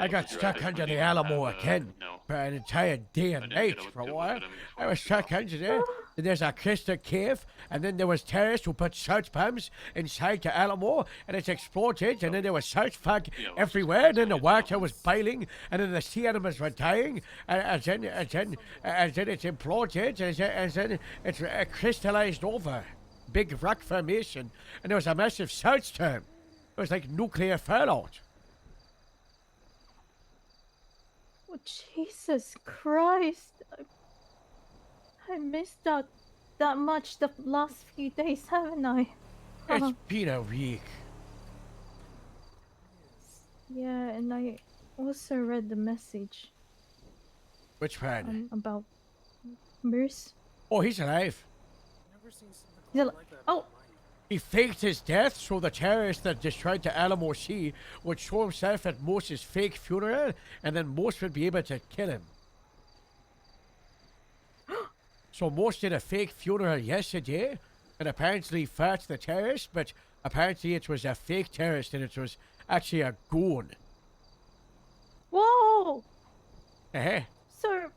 I got stuck under the Alamo again for an entire day and night for a while. I was stuck under there. Then there's a crystal cave, and then there was terrorists who put search bombs inside the Alamo, and it exploded, and then there was search fog everywhere, and then the water was boiling, and then the sea animals were dying, and then it imploded, and then it crystallized over. Big rock formation, and there was a massive search term. It was like nuclear fallout. Oh, Jesus Christ. I missed out that much the last few days, haven't I? It's been a week. Yeah, and I also read the message. Which one? About Bruce. Oh, he's alive. Oh! He faked his death so the terrorist that destroyed the Alamo Sea would show himself at Mose's fake funeral, and then Mose would be able to kill him. So Mose did a fake funeral yesterday, and apparently fought the terrorist, but apparently it was a fake terrorist and it was actually a goon. Whoa! So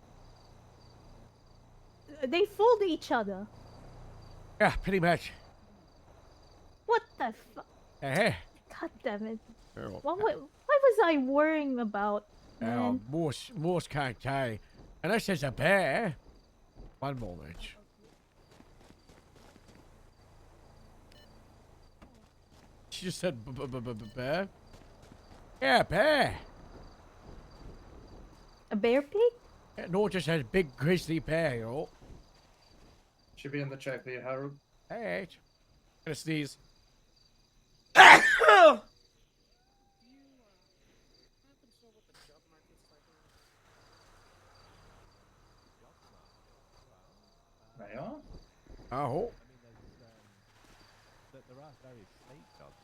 they fooled each other. Yeah, pretty much. What the fuck? God damn it. What was I worrying about, man? Mose can't die. Unless there's a bear. One moment. She just said bear? Yeah, bear. A bear pig? No, just a big grizzly bear, Should be in the check for you, Harold. Hey, gonna sneeze. They are? Oh. I mean, there are various state jobs,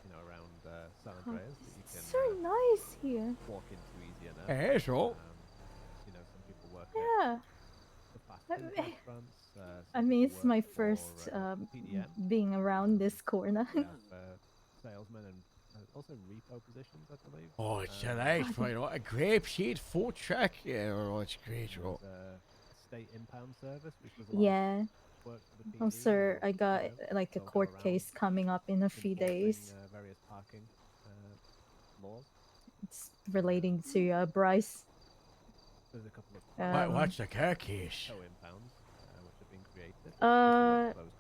you know, around San Andreas that you can So nice here. walk into easy enough. Hey, so. You know, some people work Yeah. at the fast food restaurants. I Some mean, people it's my work first for PDM. being around this corner. We have salesmen and also repo positions, I believe. Oh, it's a nice one. A grapeseed food truck. Yeah, oh, it's great. Oh. A state impound service, which does a lot Yeah. of work for the PD. Oh, sir, I got you know, like a they'll go court around case coming up in a few enforcing, days. various parking laws. It's relating to Bryce. There's a couple of What's the car case? co-impounds which have been created.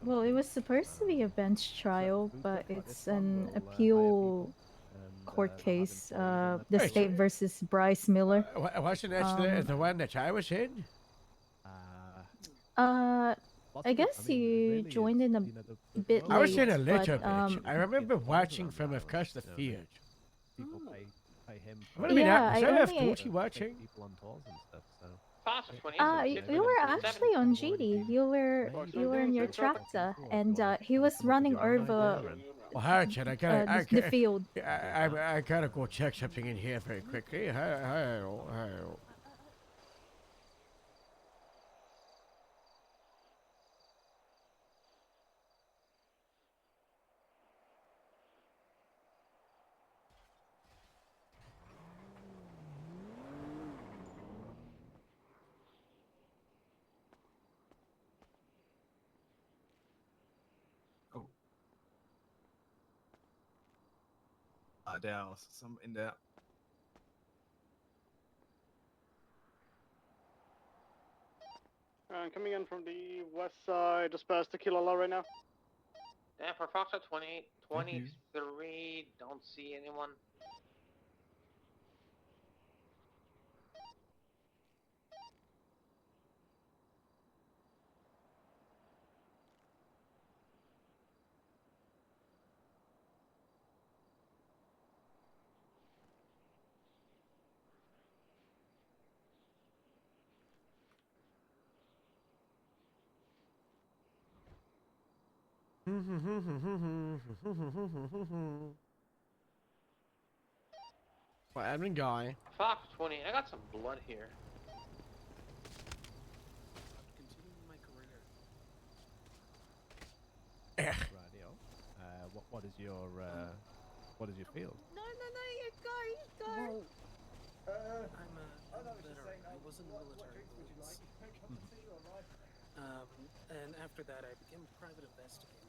Well, it was supposed to be a bench trial, but it's an appeal court case. The state versus Bryce Miller. Wasn't that the one that I was in? I guess you joined in a bit late. I was in a little but, bit. I remember watching from across the field. People pay him. Yeah, I have only- duty watching. People on tours and stuff. So. You were actually on GD. You were in your tractor, and he was running over Well, Harrison, I gotta, the field. I gotta go check something in here very quickly. Hi. There was some in there. Coming in from the west side, just past the Kilala right now. Yeah, for Foxtrot 28, 23, don't see anyone. Well, admin guy. Fox 20, I got some blood here. Continuing my career. Radio. What is your field? No, you go. I'm a veteran. I was in the military once. And after that, I became a private investigator.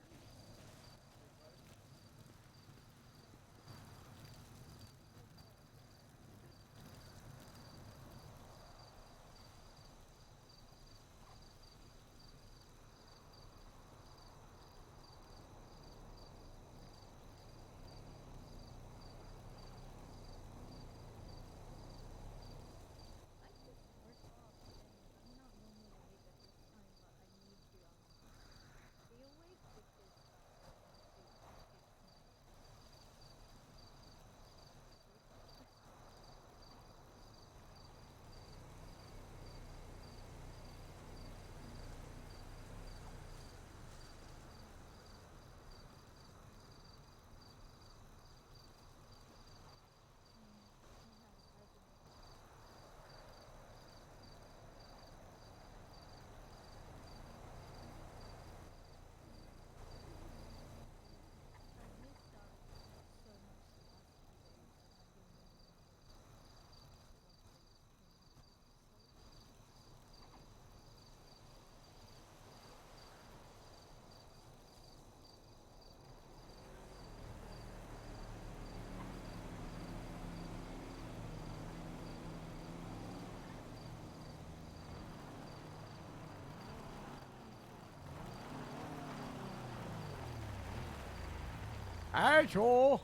Hi, Joel.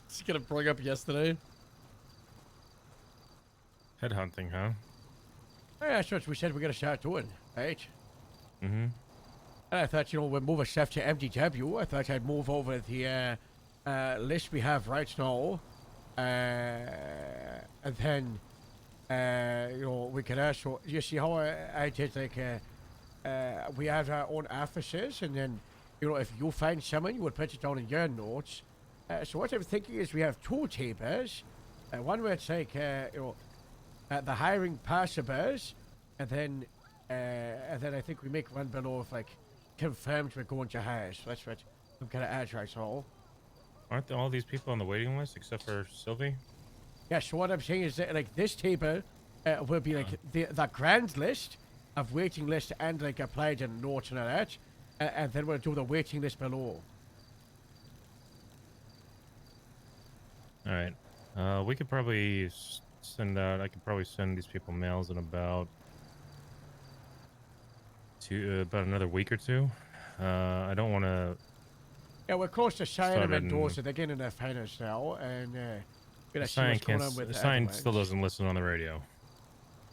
Just gonna bring up yesterday. Headhunting, huh? Yeah, that's what we said we're gonna start doing, right? Mm-hmm. And I thought, we'd move a chef to MDW. I thought I'd move over the list we have right now. And then we can also, you see how I did like, we have our own offices, and then, if you find someone, you would put it down in your notes. So what I'm thinking is we have 2 tables. One where it's like, the hiring passerbys, and then I think we make one below of like, confirmed we're going to hire. So that's what I'm gonna add right all. Aren't all these people on the waiting list except for Sylvie? Yeah, so what I'm saying is that like this table will be like the grand list of waiting list and like applied and notes and all that, and then we'll do the waiting list below. All right. We could probably send out. I could probably send these people mails in about another week or 2. I don't want to. Yeah, we're close to China and Started Mendoza. They're getting their finals now, and we're Sign what's going on with Sign still doesn't listen on the radio.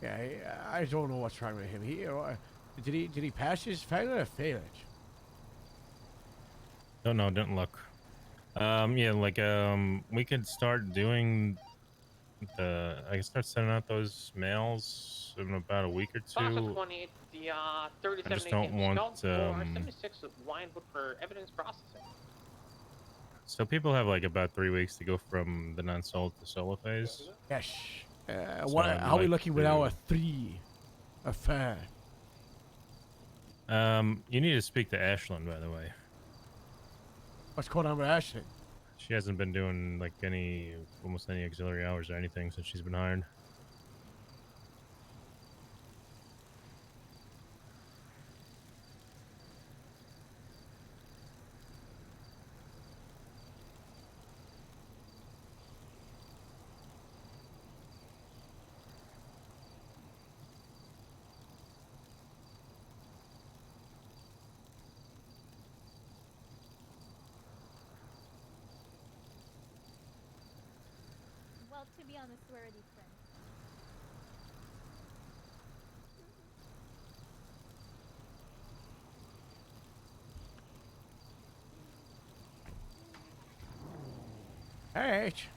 Yeah, I don't know what's wrong with him. Did he pass his final or fail it? Don't know. Didn't look. Yeah, like we could start doing I can start sending out those mails in about a week or 2. Foster 28, the 37 I just don't want 76 Winewood for evidence processing. So people have like about 3 weeks to go from the non-sold to solo phase. Yes. So how are we looking with our 3 affair? You need to speak to Ashlyn, by the way. What's going on with Ashlyn? She hasn't been doing like almost any auxiliary hours or anything since she's been hired. Well, to be honest, we're already friends. Alright.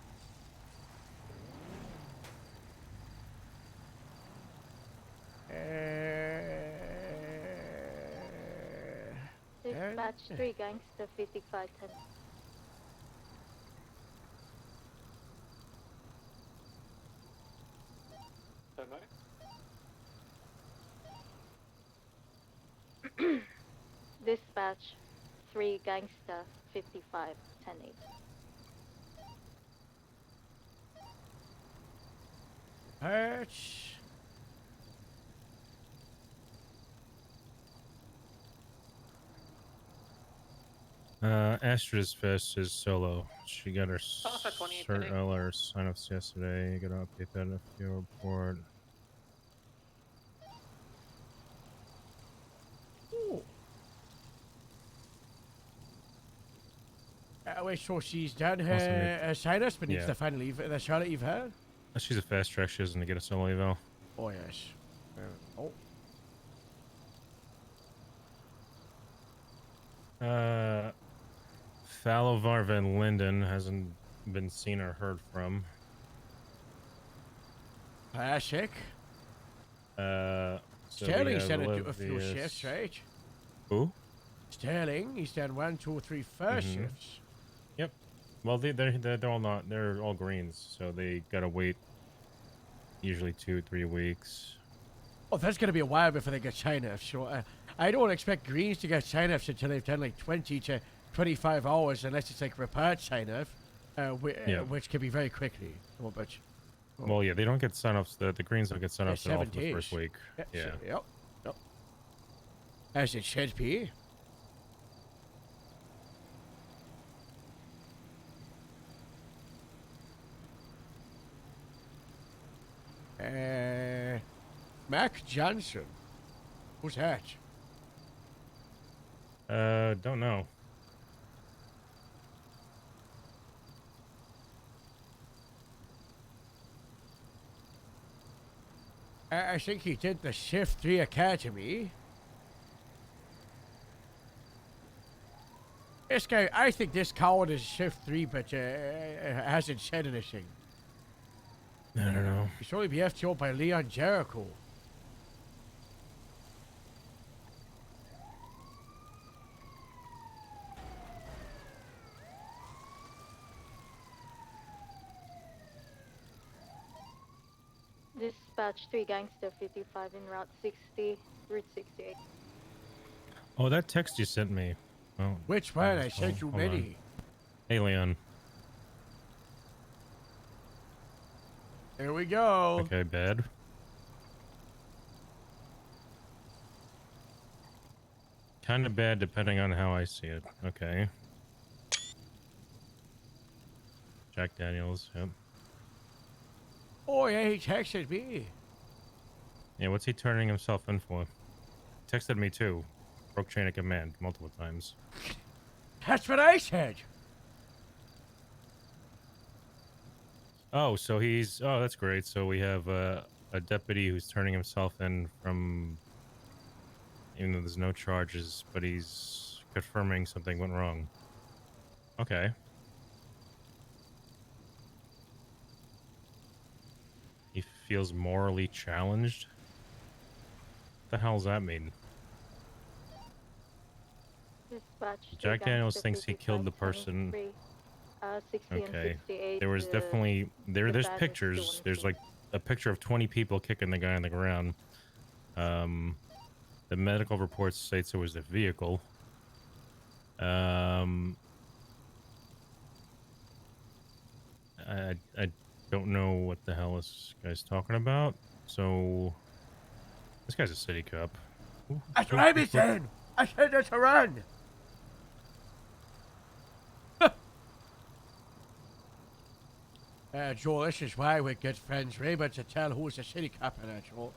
Dispatch 3 gangster 5510. Dispatch 3 gangster 5510. Hurts. Astra's Fest is solo. She got her Foster 28 cert today. LR sign-ups yesterday. Gotta update that in a few report. Wait, so she's done her sign-ups, but needs yeah. to finally leave the Charlotte Eve her? She's a fast track. She doesn't get a solo eval. Oh, yes. Falovar Van Linden hasn't been seen or heard from. Classic. So Sterling said a few shifts, right? Who? Sterling, he's done 1, 2, 3 first Mhm. shifts. Yep. Well, they're all not. They're all greens, so they gotta wait. Usually 2-3 weeks. Oh, that's gonna be a while before they get sign-ups. So I don't expect greens to get sign-ups until they've done like 20 to 25 hours, unless it's like repaired sign-up, which can be very quickly. Oh, but Well, yeah, they don't get sign-ups. The greens don't get sign-ups at all 7 for the first days. week. Yeah. Yep. As it should be. Mac Johnson. Who's that? Don't know. I think he did the Shift 3 Academy. This guy, I think this coward is Shift 3, but hasn't said anything. I don't know. You should only be FTO by Leon Jericho. Dispatch 3 Gangster 55 en route 60, route 68. Oh, that text you sent me. Oh, Which one? I sent you hold on. many. Hey, Leon. Here we go. Okay, bad. Kind of bad depending on how I see it. Okay. Jack Daniels, yep. Oh, yeah, he texted me. Yeah, what's he turning himself in for? Texted me too. Broke chain of command multiple times. That's what I said. Oh, so he's... Oh, that's great. So we have a deputy who's turning himself in from... Even though there's no charges, but he's confirming something went wrong. Okay. He feels morally challenged? What the hell does that mean? Dispatch 3 Jack Daniels Gangster thinks he killed the 55, person. 23, 60 and Okay. 68. There was definitely... There's bag is still pictures. on There's like a picture of 20 people kicking the guy on the ground. The medical report states it was a vehicle. I don't know what the hell this guy's talking about. So this guy's a city cop. That's what I be saying. I said that's a run. Joel, this is why we get friends. We're able to tell who's a city cop in that, Joel.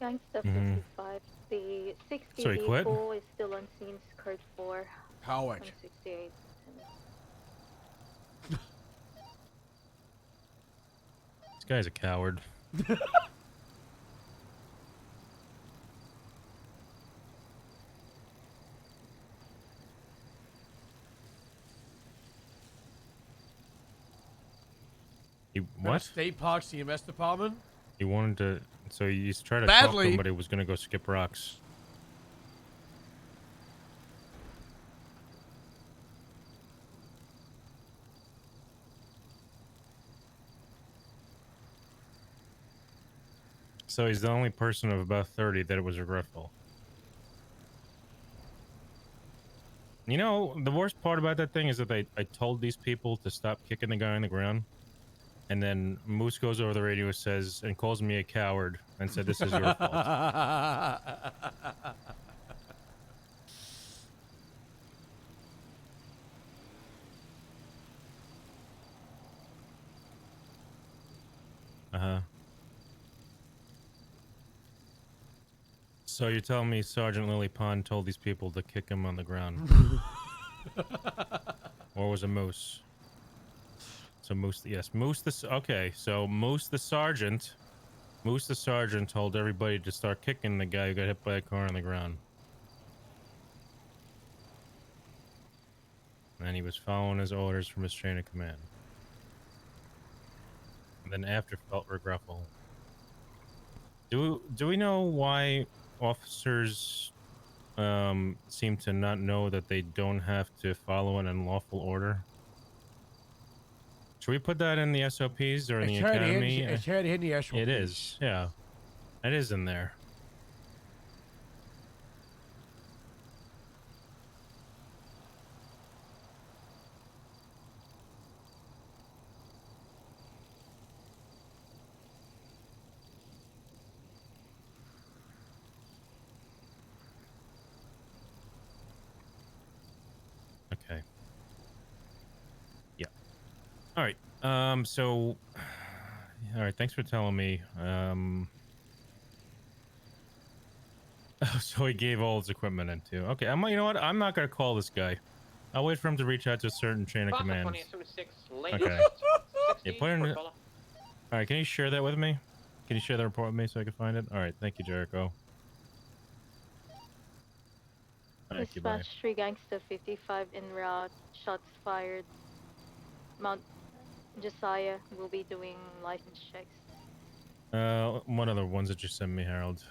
Gangster 55. The 60 So he quit? vehicle is still on scene, skirt 4. Coward. 168. This guy's a coward. He what? State Park CMS department. He wanted to. So he's trying to Badly. talk to him, but he was gonna go skip rocks. So he's the only person of about 30 that it was regretful. You know, the worst part about that thing is that I told these people to stop kicking the guy on the ground. And then Moose goes over the radio and calls me a coward and said, this is your fault. Uh-huh. So you're telling me Sergeant Lily Pond told these people to kick him on the ground? Or was it Moose? So Moose, yes, Moose okay, so Moose the sergeant told everybody to start kicking the guy who got hit by a car on the ground. And he was following his orders from his chain of command. And then after felt regretful. Do we know why officers seem to not know that they don't have to follow an unlawful order? Should we put that in the SOPs or in the academy? It's already in the SOPs. It is, yeah. It is in there. Okay. Yeah. All right. So, all right. Thanks for telling me. So he gave all his equipment into. Okay. You know what? I'm not gonna call this guy. I'll wait for him to reach out to a certain chain of command. Okay. Yeah, put in. All right. Can you share that with me? Can you share the report with me so I can find it? All right. Thank you, Jericho. Thank you, bye. Dispatch 3 Gangster 55 en route. Shots fired. Mount Josiah will be doing license checks. One of the ones that you sent me, Harold.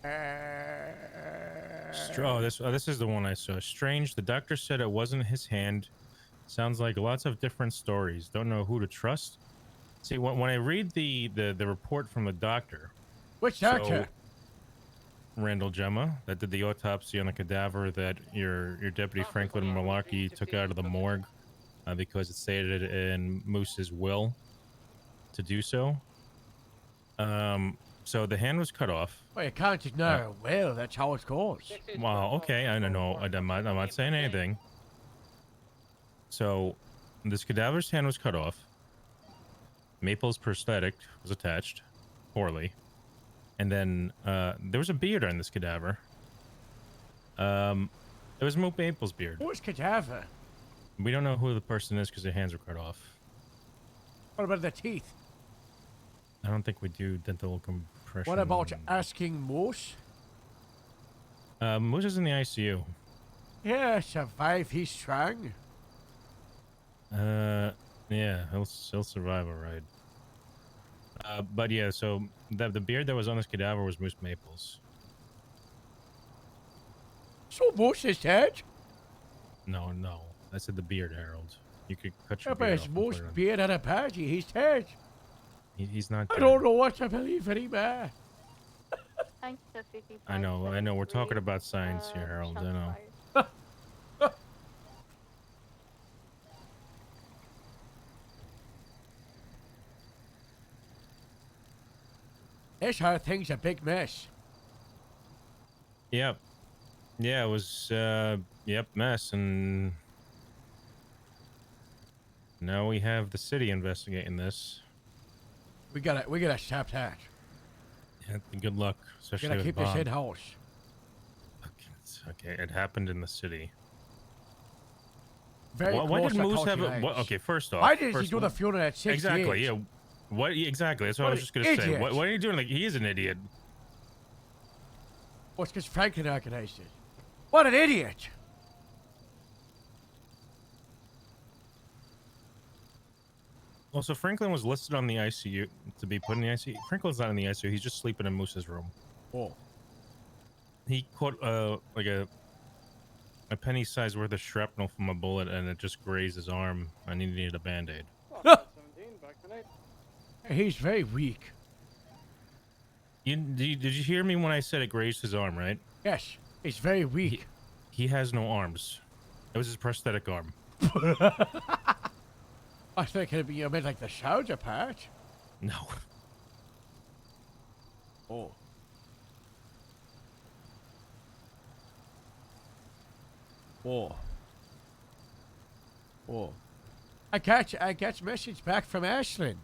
This is the one I saw. Strange. The doctor said it wasn't his hand. Sounds like lots of different stories. Don't know who to trust. See, when I read the report from the doctor. Which doctor? Randall Gemma, that did the autopsy on the cadaver that your deputy Franklin Malarkey took out of the morgue because it stated in Moose's will to do so. So the hand was cut off. Well, you can't just know. Well, that's how it goes. Well, okay, I don't know. I'm not saying anything. So this cadaver's hand was cut off. Maple's prosthetic was attached poorly. And then there was a beard on this cadaver. It was Maple's beard. Who's cadaver? We don't know who the person is because their hands were cut off. What about the teeth? I don't think we do dental compression. What about asking Moose? Moose is in the ICU. Yeah, survive. He's strong. Yeah, he'll survive, all right. But yeah, so the beard that was on this cadaver was Moose Maples. So Moose is dead? No, I said the beard, Harold. You could cut your Yeah, but beard it's off. Moose beard at a party. He's dead. He's not I dead. don't know what to believe anymore. I know. We're talking about science here, Harold. I know. This whole thing's a big mess. Yep. Yeah, it was, mess, and now we have the city investigating this. We gotta stop that. Yeah, good luck, especially Gotta with keep Bob. this in-house. Okay, it happened in the city. Very Why close did to Moose have County a... lines. Okay, first off... Why did he do the funeral at 68? Exactly, yeah. Exactly, that's what I was just gonna say. Idiot. What are you doing? Like, he is an idiot. Well, it's because Franklin organized it. What an idiot! Well, so Franklin was listed on the ICU to be put in the ICU. Franklin's not in the ICU. He's just sleeping in Moose's room. Oh. He caught like a penny-sized worth of shrapnel from a bullet, and it just grazed his arm, and he needed a band-aid. He's very weak. Did you hear me when I said it grazed his arm, right? Yes, he's very weak. He has no arms. It was his prosthetic arm. I think it'd be made like the shoulder part. No. Oh. Oh. Oh. I got message back from Ashlyn.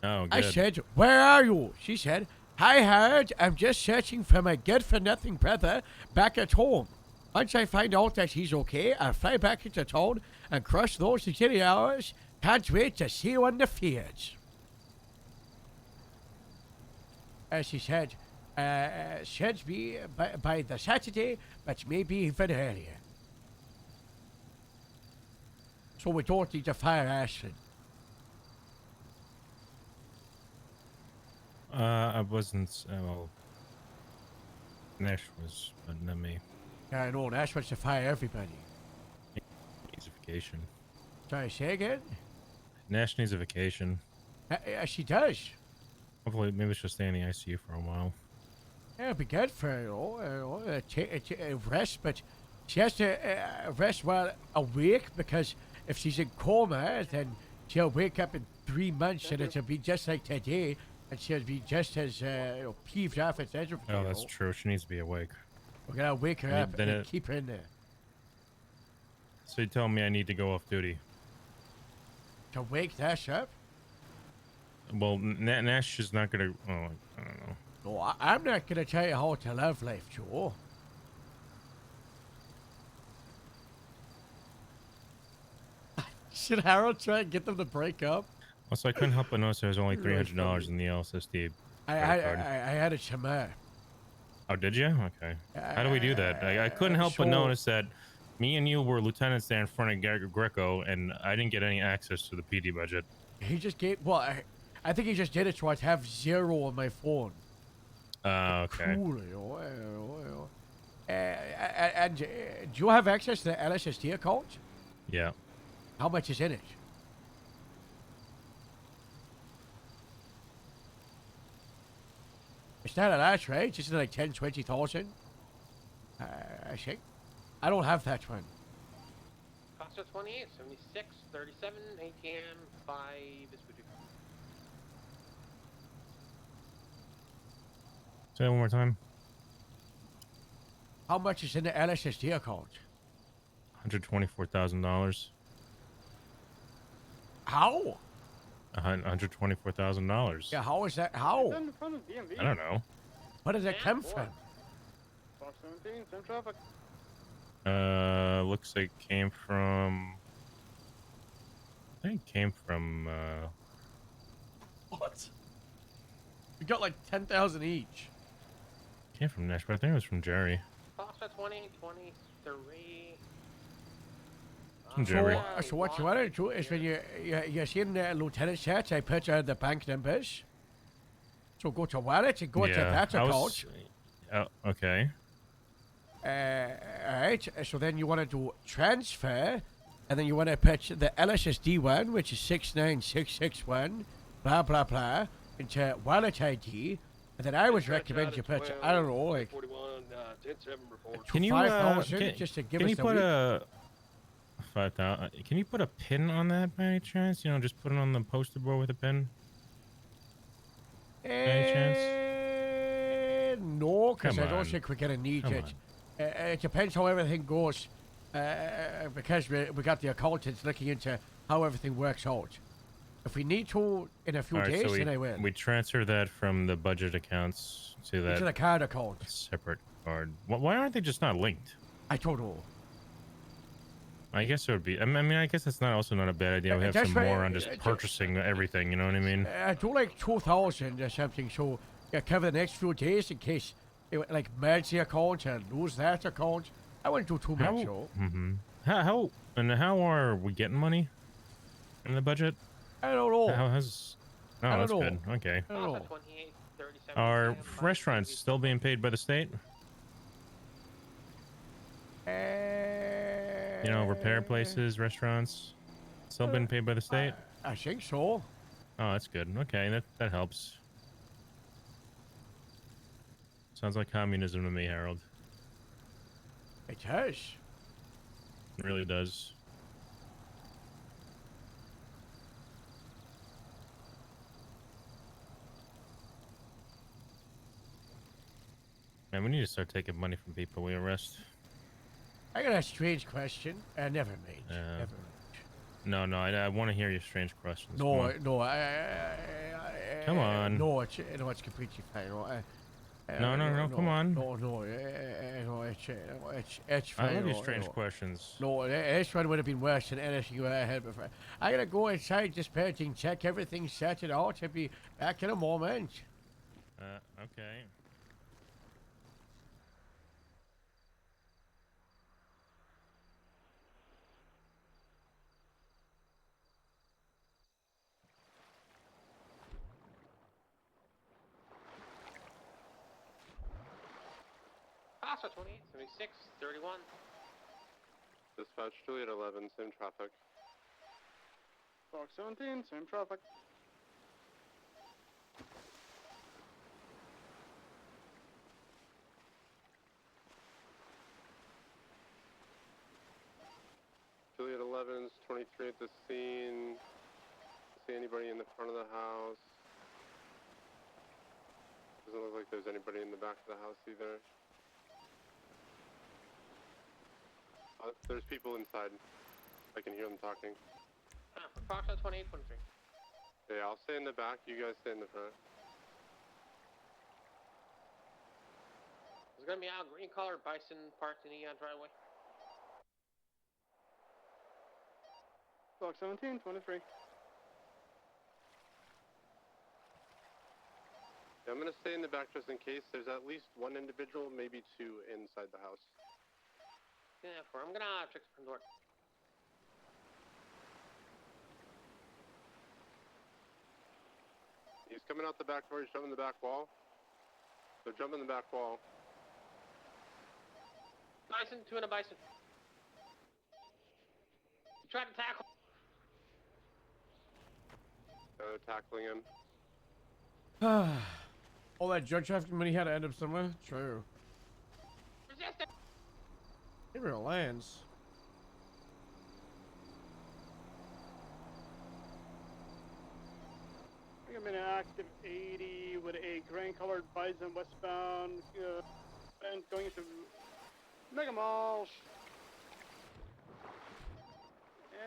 Oh, good. I said, "Where are you?" She said, "Hi, Howard. I'm just searching for my good-for-nothing brother back at home. Once I find out that he's okay, I'll fly back into town and crush those city hours. Can't wait to see you on the fields." As she said, should be by the Saturday, but maybe even earlier. So we don't need to fire Ashlyn. I wasn't. Well, Nash was, but not me. Yeah, I know. Nash wants to fire everybody. Needs a vacation. Sorry, say again? Nash needs a vacation. She does. Hopefully, maybe she'll stay in the ICU for a while. Yeah, it'd be good for her, rest, but she has to rest while awake, because if she's in coma, then she'll wake up in 3 months and it'll be just like today, and she'll be just as peeved off as everything. Oh, that's true. She needs to be awake. We're gonna wake her up and keep her in there. So you tell me I need to go off duty? To wake Nash up? Well, Nash is not gonna. Oh, I don't know. No, I'm not gonna tell you how to live life, Joe. Should Harold try and get them to break up? Also, I couldn't help but notice there was only $300 in the LSSD. I had it Shamar. Oh, did you? Okay. How do we do that? I couldn't help but so- notice that Me and you were lieutenants there in front of Greco, and I didn't get any access to the PD budget. He just gave. Well, I think he just did it so I'd have 0 on my phone. Okay. Cool. And do you have access to the LSSD account? Yeah. How much is in it? It's not a lot, right? It's like 10, 20,000. I think. I don't have that one. Costa 28, 76, 37, ATM, 5 is what you. Say it one more time. How much is in the LSSD account? $124,000. How? $124,000. Yeah, how is that? How? I don't know. Where did that come from? Fox 17, same traffic. Looks like it came from. I think it came from. What? We got like 10,000 each. Came from Nash, but I think it was from Jerry. Costa 20, 23. From Jerry. So what you want to do is when you're seeing the lieutenant chats, I put the bank numbers. So go to wallet and go to that account. Okay. Alright, so then you want to do transfer, and then you want to put the LSSD one, which is 69661, blah blah blah, into wallet ID, and then I would recommend you put, I don't know, like 5,000 just to give us the week. 5,000. Can you put a pin on that by any chance? You know, just put it on the poster board with a pin. By any chance? No, because I Come don't on. think we're gonna need Come it. on. It depends how everything goes, because we got the accountants looking into how everything works out. If we need to in a few All right, days, so then I will. we transfer that from the budget accounts to that Into the card account. separate card. Why aren't they just not linked? I don't know. I guess it would be. I mean, I guess it's also not a bad idea. We have some more on just purchasing everything. You know what I mean? I do like 2,000 or something, so cover the next few days in case like merge the account and lose that account. I wouldn't do too much, though. How are we getting money in the budget? I don't know. Oh, that's good. Okay. I don't know. Are restaurants still being paid by the state? You know, repair places, restaurants, still been paid by the state? I think so. Oh, that's good. Okay, that helps. Sounds like communism to me, Harold. It does. It really does. Man, we need to start taking money from people we arrest. I got a strange question. Never mind. Never mind. No, I want to hear your strange questions. No, Come on. No, it's completely fine. No, come on. No, it's fine. I love your strange questions. No, this one would have been worse than anything you ever had before. I gotta go inside this painting, check everything, set it out. I'll be back in a moment. Okay. Costa 28, 76, 31. Dispatch Juliet 11, same traffic. Fox 17, same traffic. Juliet 11's 23 at the scene. See anybody in the front of the house? Doesn't look like there's anybody in the back of the house either. There's people inside. I can hear them talking. Fox 28, 23. Yeah, I'll stay in the back. You guys stay in the front. There's gonna be a green collar bison parked in the driveway. Fox 17, 23. Yeah, I'm gonna stay in the back just in case. There's at least one individual, maybe two, inside the house. Yeah, I'm gonna check the front door. He's coming out the back door. He's jumping the back wall. So jump in the back wall. Bison, two and a bison. Try to tackle. Tackling him. All that drug trafficking money had to end up somewhere. True. Resist it. It real lands. I'm in an active 80 with a gray-colored bison westbound, and going into Mega Mall.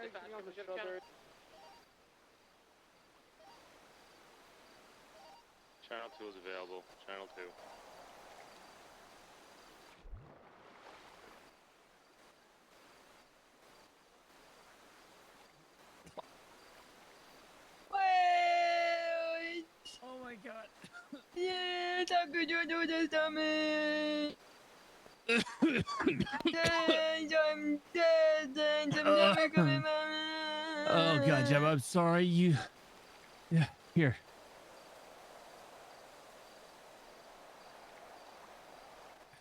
And going on the strawberry. Channel 2 is available. Channel 2. Wait! Oh my god. Yeah, how could you do this to me? I'm dead. Oh god, Jeb, I'm sorry. You. Yeah, here.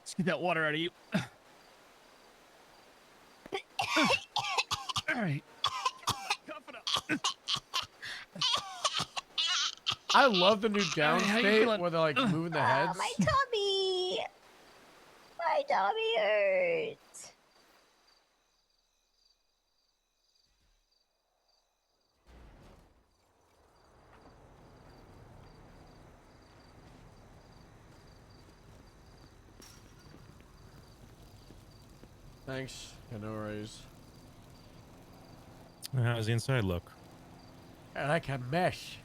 Let's get that water out of you. All right. I love the new downstate where they're like moving their heads. My tummy! My tummy hurts. Thanks. Yeah, no worries. How's the inside look? I like a mesh.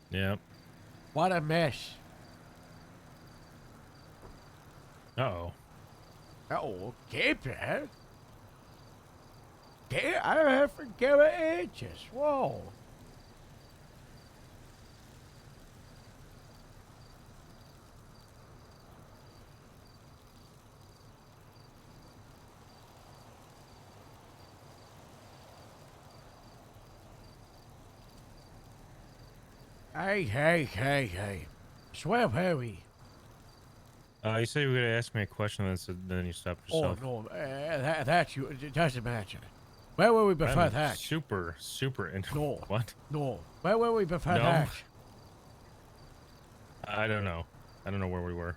Yep. What a mesh. Uh-oh. Uh-oh. Gabriel. I forget what ages. Whoa. Hey. Swear where we? You said you were gonna ask me a question, then you stopped yourself. Oh, no. That you. It doesn't matter. Where were we before that? Super No. What? No. Where were we before that? I don't know. I don't know where we were.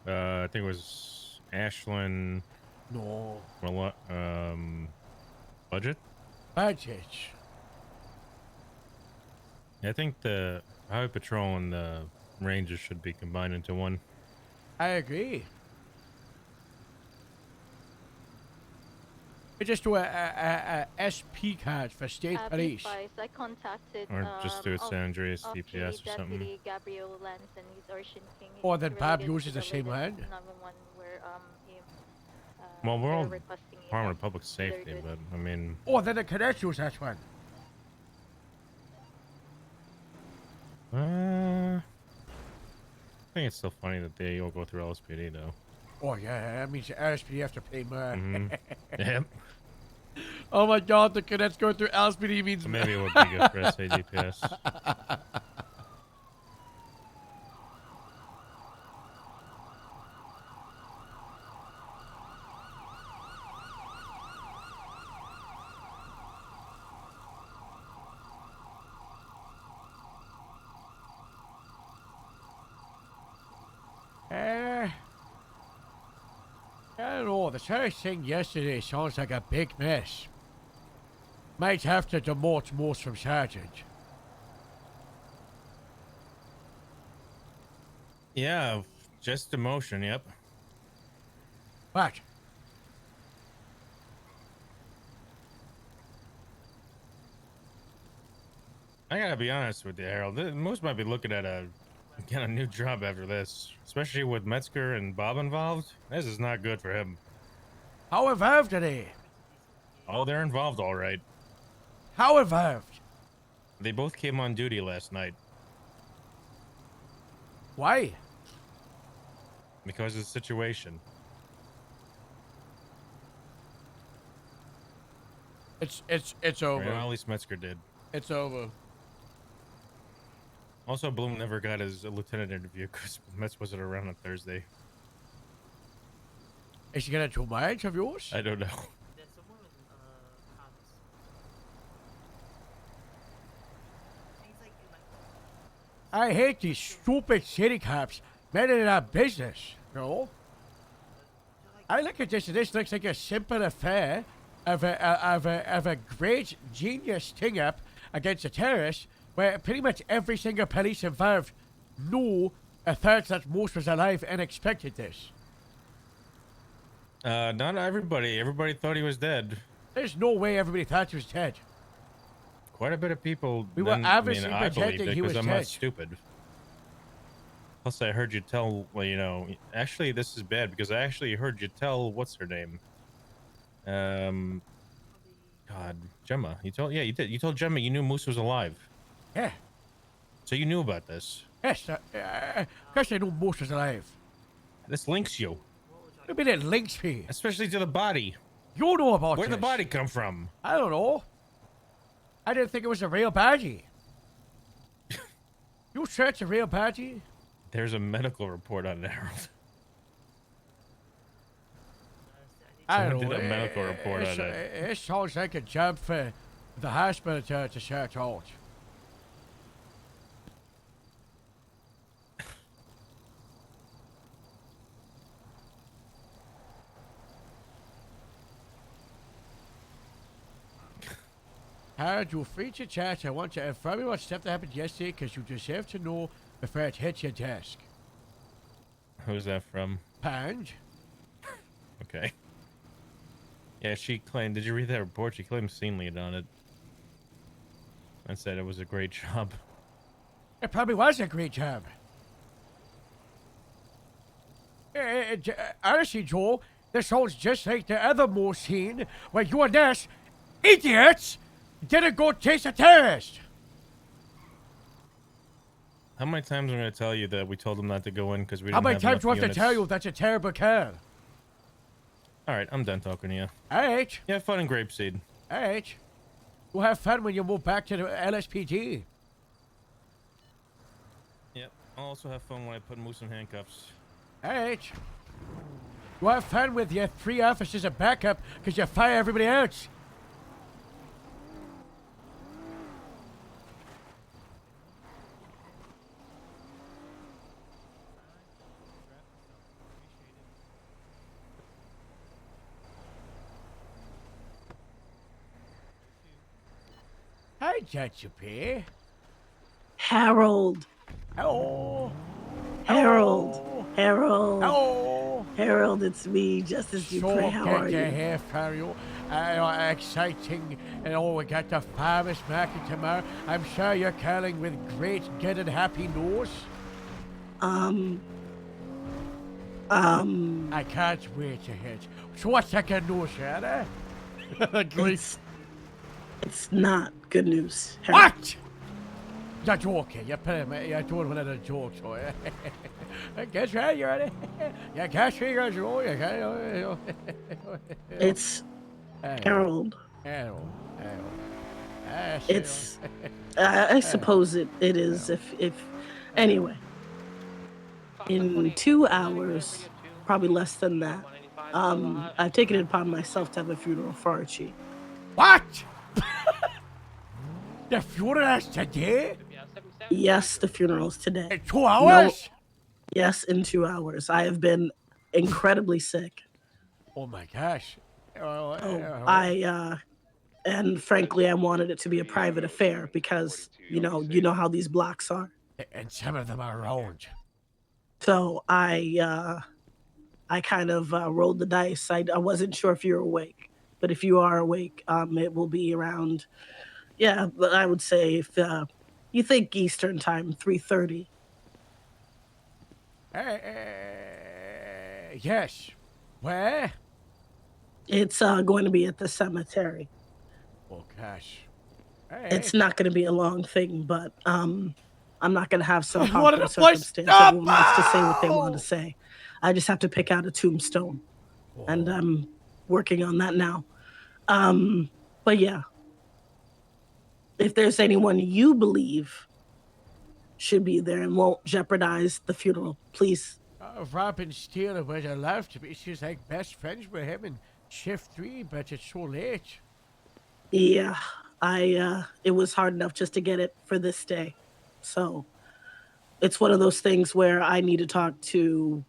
I think it was Ashland. No. Well, budget? Budget. I think the Highway Patrol and the Rangers should be combined into one. I agree. We just do a SP card for state police. I contacted Or just do it San Andreas off-duty DPS or something. Deputy Gabriel Lance and his Ocean King. Or that Bob related uses to the same latest land. 911 where he, Well, we're they're all requesting it. Department of Public Safety, but I mean... Or then the cadets use that one. I think it's still funny that they all go through LSPD, though. Oh, yeah, that means the LSPD have to pay more. Mhm. Yep. Oh my god, the cadets go through LSPD means... So maybe it would be good for SADPS. I don't know, the first thing yesterday sounds like a big mess. Might have to demote most from Sergeant. Yeah, just demotion, yep. What? I gotta be honest with you, Harold. Most might be looking at get a new job after this, especially with Metzger and Bob involved. This is not good for him. How involved are they? Oh, they're involved, all right. How involved? They both came on duty last night. Why? Because of the situation. It's over. Right, at least Metzger did. It's over. Also, Bloom never got his lieutenant interview because Metz wasn't around on Thursday. Is he gonna do my interviews? I don't know. I hate these stupid city cops meddling in our business, you know? I look at this and this looks like a simple affair of a great genius sting-up against a terrorist where pretty much every single police involved knew a third that Moose was alive and expected this. Not everybody. Everybody thought he was dead. There's no way everybody thought he was dead. Quite a bit of people. We were obviously I believed pretending it he was because I'm dead. not stupid. Plus, I heard you tell. Well, you know, actually, this is bad because I actually heard you tell. What's her name? God, Gemma. You told. Yeah, you did. You told Gemma you knew Moose was alive. Yeah. So you knew about this. Yes, of course I knew Moose was alive. This links you. I mean, it links me. Especially to the body. You know about Where'd the this. body come from? I don't know. I didn't think it was a real body. You sure it's a real body? There's a medical report on it, Harold. I Someone don't know. did a medical report on it. It sounds like a job for the hospital to sort out. Harold, you feature chat. I want to inform you what stuff that happened yesterday because you deserve to know before it hits your desk. Who's that from? Pound. Okay. Yeah, she claimed. Did you read that report? She claimed scene lead on it. And said it was a great job. It probably was a great job. Honestly, Joel, this sounds just like the other Moose scene where you and this idiots didn't go chase a terrorist. How many times am I going to tell you that we told them not to go in because we didn't How many have times do I enough have to tell you that's a terrible car? Alright, I'm done talking to you. Alright. You have fun in Grapeseed. Alright. You'll have fun when you move back to the LSPD. Yep. I'll also have fun when I put Moose in handcuffs. Alright. You'll have fun with your 3 officers of backup because you fire everybody else. Hi, Judge P. Harold. Hello. Harold. Harold. Hello. Harold, it's me, Justice Dupree. How are good to you? hear from you. Exciting. We got the farmers market tomorrow. I'm sure you're calling with great, good, and happy news. I can't wait to hit. So what's that good news, Shanna? It's not good news. Harold. What? You're joking. You're doing one of the jokes, so I guess right, you're ready. You can't see your joke. You can't. It's Harold. Harold. It's. I suppose it is. If anyway, in 2 hours, probably less than that. I've taken it upon myself to have a funeral for Archie. What? The funeral is today? Yes, the funeral's today. In 2 hours? No, yes, in 2 hours. I have been incredibly sick. Oh my gosh. And frankly, I wanted it to be a private affair because, you know how these blocks are. And some of them are round. So I kind of rolled the dice. I wasn't sure if you're awake, but if you are awake, it will be around, but I would say if you think Eastern time, 3:30. Yes. Where? It's going to be at the cemetery. Oh gosh. It's not going to be a long thing, but I'm not going to have some What pomp a and place- circumstance. Everyone wants to say what they want to say. I just have to pick out a tombstone, and I'm working on that now. But yeah, if there's anyone you believe should be there and won't jeopardize the funeral, please. Robin Steele would have loved to be. She's like best friends with him in shift 3, but it's so late. Yeah, it was hard enough just to get it for this day. So it's one of those things where I need to talk to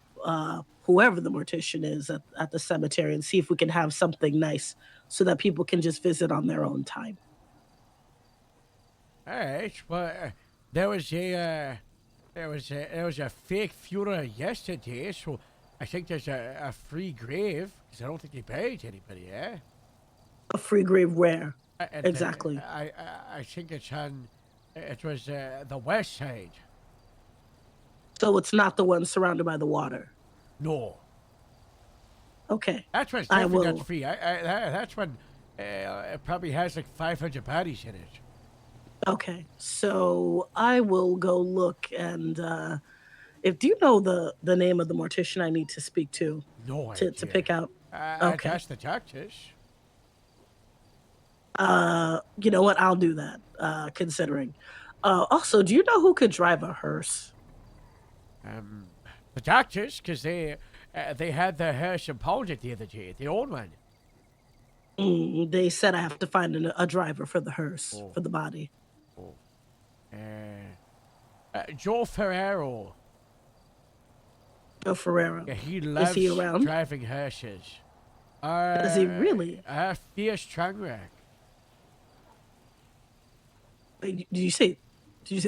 whoever the mortician is at the cemetery and see if we can have something nice so that people can just visit on their own time. All right. Well, there was a fake funeral yesterday, so I think there's a free grave because I don't think they buried anybody. Yeah. A free grave where? Exactly. I think it's on. It was the west side. So it's not the one surrounded by the water. No. Okay. That's what's definitely not free. That's one. It probably has like 500 bodies in it. Okay, so I will go look and do you know the name of the mortician I need to speak to? No to idea. pick out. Okay. That's the doctors. You know what? I'll do that. Considering. Also, do you know who could drive a hearse? The doctors, because they had the hearse impounded the other day. The old one. They said I have to find a driver for the hearse for the body. Joe Ferrero. Joe Ferrero. Yeah, he loves Is he around? driving hearses. Is he really? Fierce Strangwreck. Did you say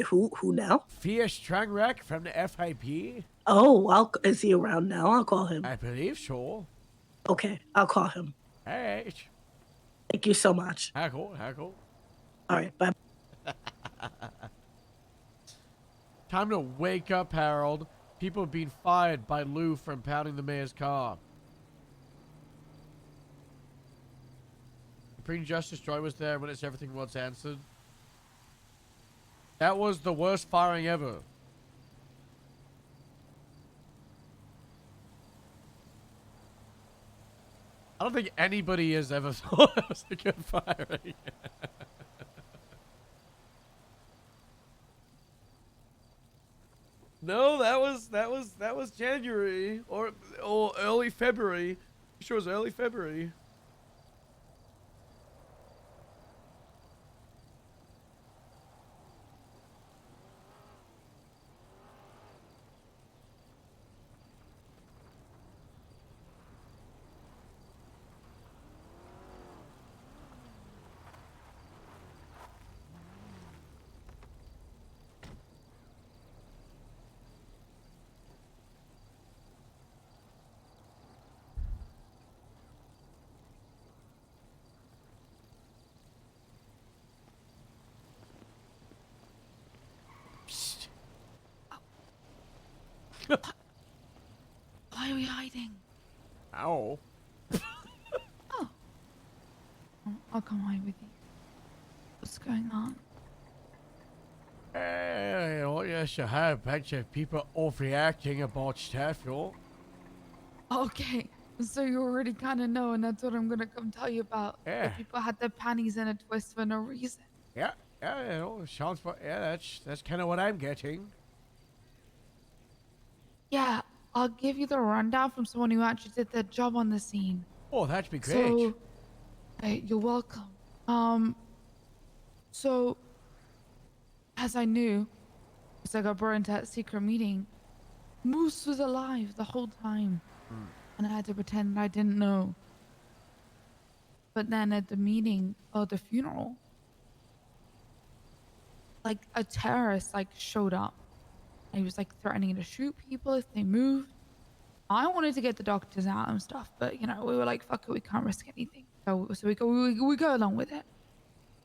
who now? Fierce Strangwreck from the FIP. Oh, is he around now? I'll call him. I believe so. Okay, I'll call him. All right. Thank you so much. Haggle. All right, bye. Time to wake up, Harold. People being fired by Lou for impounding the mayor's car. Supreme Justice Joy was there when it's everything was answered. That was the worst firing ever. I don't think anybody has ever thought it was a good firing. No, that was January or early February. I'm sure it was early February. Why are we hiding? Ow. I'll come hide with you. What's going on? Yes, you have a bunch of people overreacting about stuff, yo. Okay, so you already kind of know, and that's what I'm gonna come tell you about. Yeah. The people had their panties in a twist for no reason. Yeah, sounds. Yeah, that's kind of what I'm getting. Yeah, I'll give you the rundown from someone who actually did their job on the scene. Oh, that'd be great. So, hey, you're welcome. So, as I knew, because I got brought into that secret meeting, Moose was alive the whole time. And I had to pretend I didn't know. But then at the meeting, or the funeral, like a terrorist showed up. And he was threatening to shoot people if they moved. I wanted to get the doctors out and stuff, but we were like, fuck it, we can't risk anything. So we go along with it.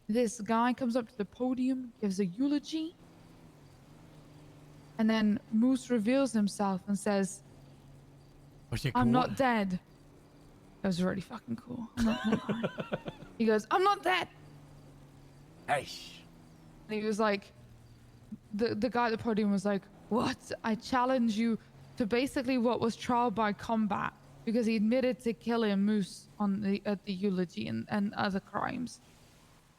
This guy comes up to the podium, gives a eulogy, and then Moose reveals himself and says, I'm not dead. That was really fucking cool. I'm not gonna lie. He goes, I'm not dead. Nice. And he was like, the guy at the podium was like, what? I challenge you to basically what was trial by combat because he admitted to killing Moose at the eulogy and other crimes.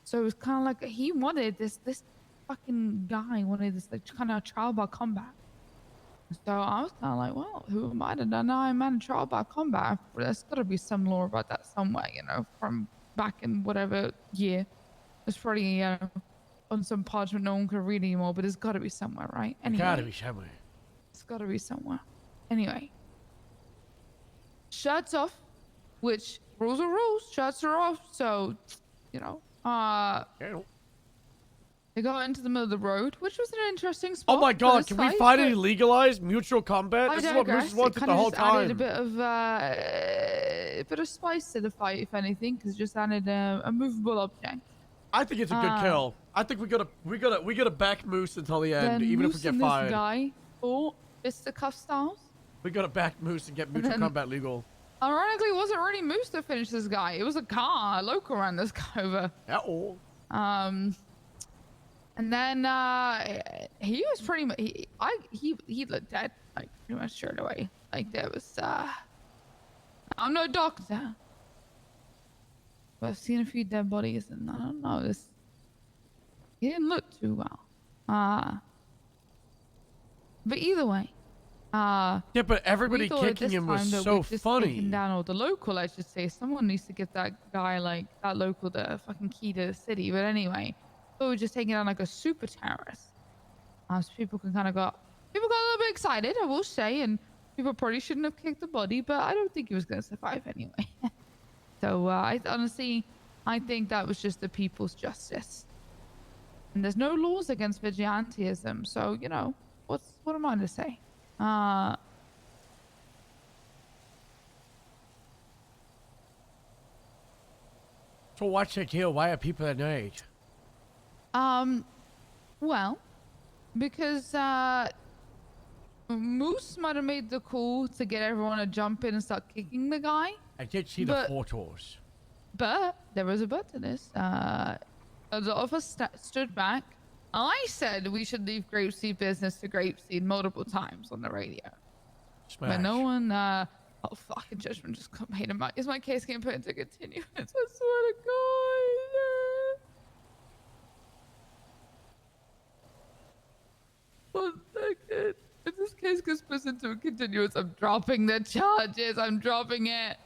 So it was kind of like he wanted this fucking guy wanted this like kind of trial by combat. So I was kind of like, well, who am I to deny a man trial by combat? There's got to be some law about that somewhere, you know, from back in whatever year. It's probably on some parchment no one can read anymore, but it's got to be somewhere, right? Anyway, Gotta be somewhere. it's got to be somewhere. Anyway, shirts off, which rules are rules. Shirts are off, so you know. They got into the middle of the road, which was an interesting spot. Oh my god, can we finally legalize mutual combat? This is what Moose wanted the whole time. Added a bit of spice to the fight, if anything, because just added a movable object. I think it's a good kill. I think we gotta back Moose until the end, even if we get fired. This guy fought fisticuff styles. We gotta back Moose and get mutual combat legal. Ironically, it wasn't really Moose that finished this guy. It was a car, a local ran this guy over. And then he was pretty much he looked dead like pretty much straight away. Like there was I'm no doctor, but I've seen a few dead bodies and I don't know, he didn't look too well. But either way, yeah, but everybody kicking him was so funny. Taking down all the local, I should say. Someone needs to get that guy, like that local, the fucking key to the city. But anyway. We were just taking on like a super terrorist. So people got a little bit excited, I will say, and people probably shouldn't have kicked the body, but I don't think he was going to survive anyway. So I think that was just the people's justice. And there's no laws against vigilantism, so you know what am I to say? So what's the deal? Why are people annoyed? Well, because Moose might have made the call to get everyone to jump in and start kicking the guy. I did see the photos. But there was a but to this. A lot of us stood back. I said we should leave Grapeseed business to Grapeseed multiple times on the radio. Smash. But no one, oh fucking judgment just got made. Is my case getting put into continuance? I swear to God. 1 second. If this case gets put into a continuance, I'm dropping the charges. I'm dropping it.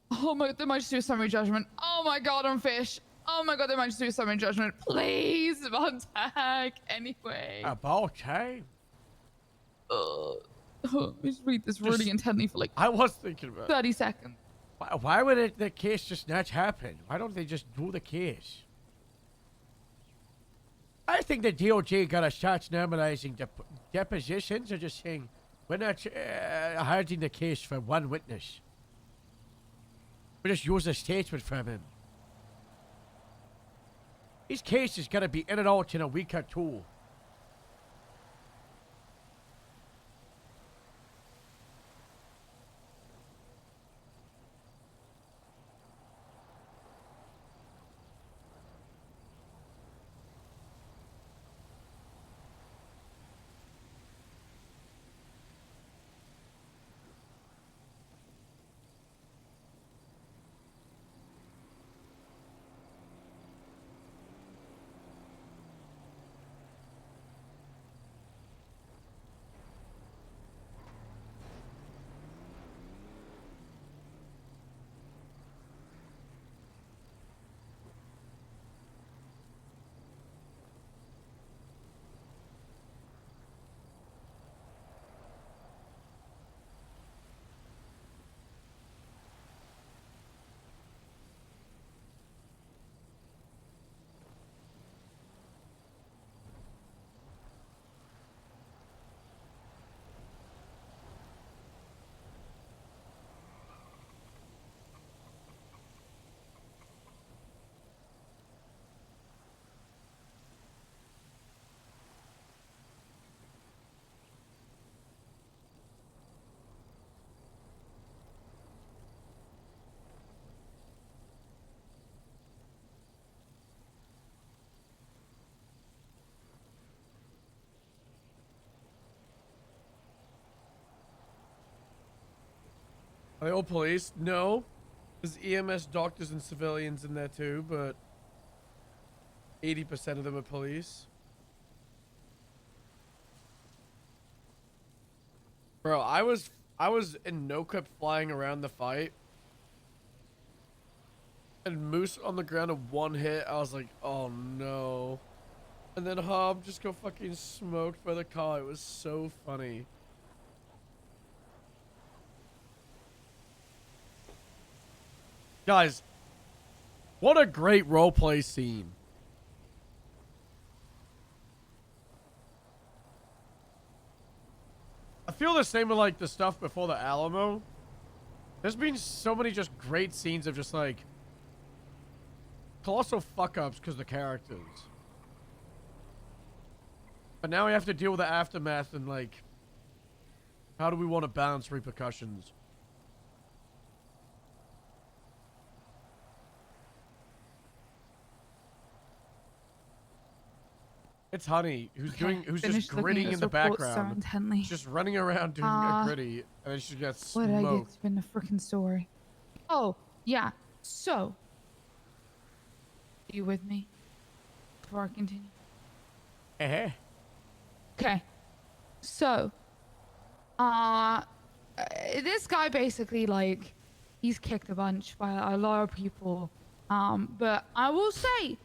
Oh my, they might just do a summary judgment. Oh my God, I'm fish. Oh my God, they might just do a summary judgment. Please, about tag. Anyway. About time? Just read this really intently for like I was thinking about 30 seconds. Why would the case just not happen? Why don't they just do the case? I think the DOJ gotta start normalizing depositions or just saying, we're not hiding the case for one witness. We just use a statement from him. These cases gotta be in and out in a week or two. Are they all police? No. There's EMS doctors and civilians in there too, but 80% of them are police. Bro, I was in no clip flying around the fight. And Moose on the ground of one hit, I was like, oh no. And then Hob just got fucking smoked by the car. It was so funny. Guys, what a great roleplay scene. I feel the same with like the stuff before the Alamo. There's been so many just great scenes of just like colossal fuck-ups because of the characters. But now we have to deal with the aftermath and like, how do we want to balance repercussions? It's Honey who's just gritting in the background. She's just running around doing a gritty, and then she gets What did I smoked. get? It's been a freaking story. Oh yeah. So, are you with me before I continue? Okay. So, this guy basically like he's kicked a bunch by a lot of people. But I will say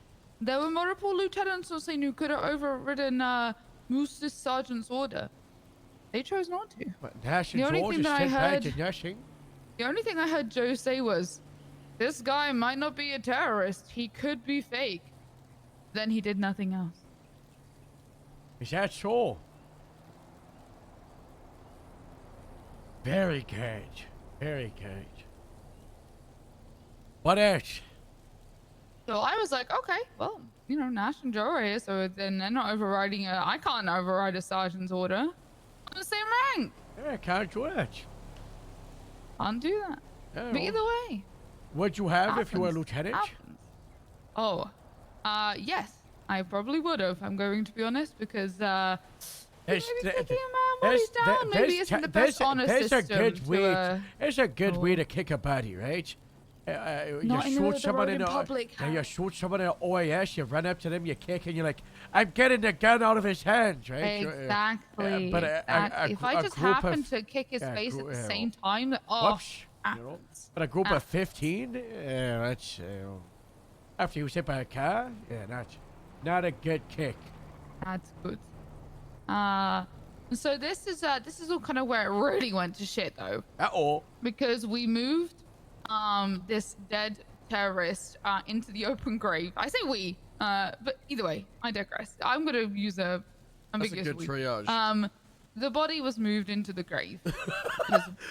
there were multiple lieutenants or saying who could have overridden Moose's sergeant's order. They chose not to. The only thing that I heard, the only thing I heard Joe say was, "This guy might not be a terrorist. He could be fake." Then he did nothing else. Is that so? Very good. Very good. What else? So I was like, okay, well, you know, Nash and Joe are here, so then they're not overriding I can't override a sergeant's order. I'm the same rank. Yeah, can't do that. Can't do that. Yeah, But either way. What'd you have if you were a lieutenant? Oh, yes, I probably would have. I'm going to be honest because maybe kicking him out while he's down maybe isn't the best honor system. There's a good way to kick a body, right? Not in the road in public. You shoot someone in OAS, you run up to them, you kick, and you're like, I'm getting the gun out of his hands, right? Exactly. But if I just happen to kick his face at the same time, whoops, you know? But a group of 15, that's after he was hit by a car, that's not a good kick. That's good. So this is all kind of where it really went to shit though. Because we moved this dead terrorist into the open grave. I say we, but either way, I digress. I'm gonna use a ambiguous That's a good triage. The body was moved into the grave.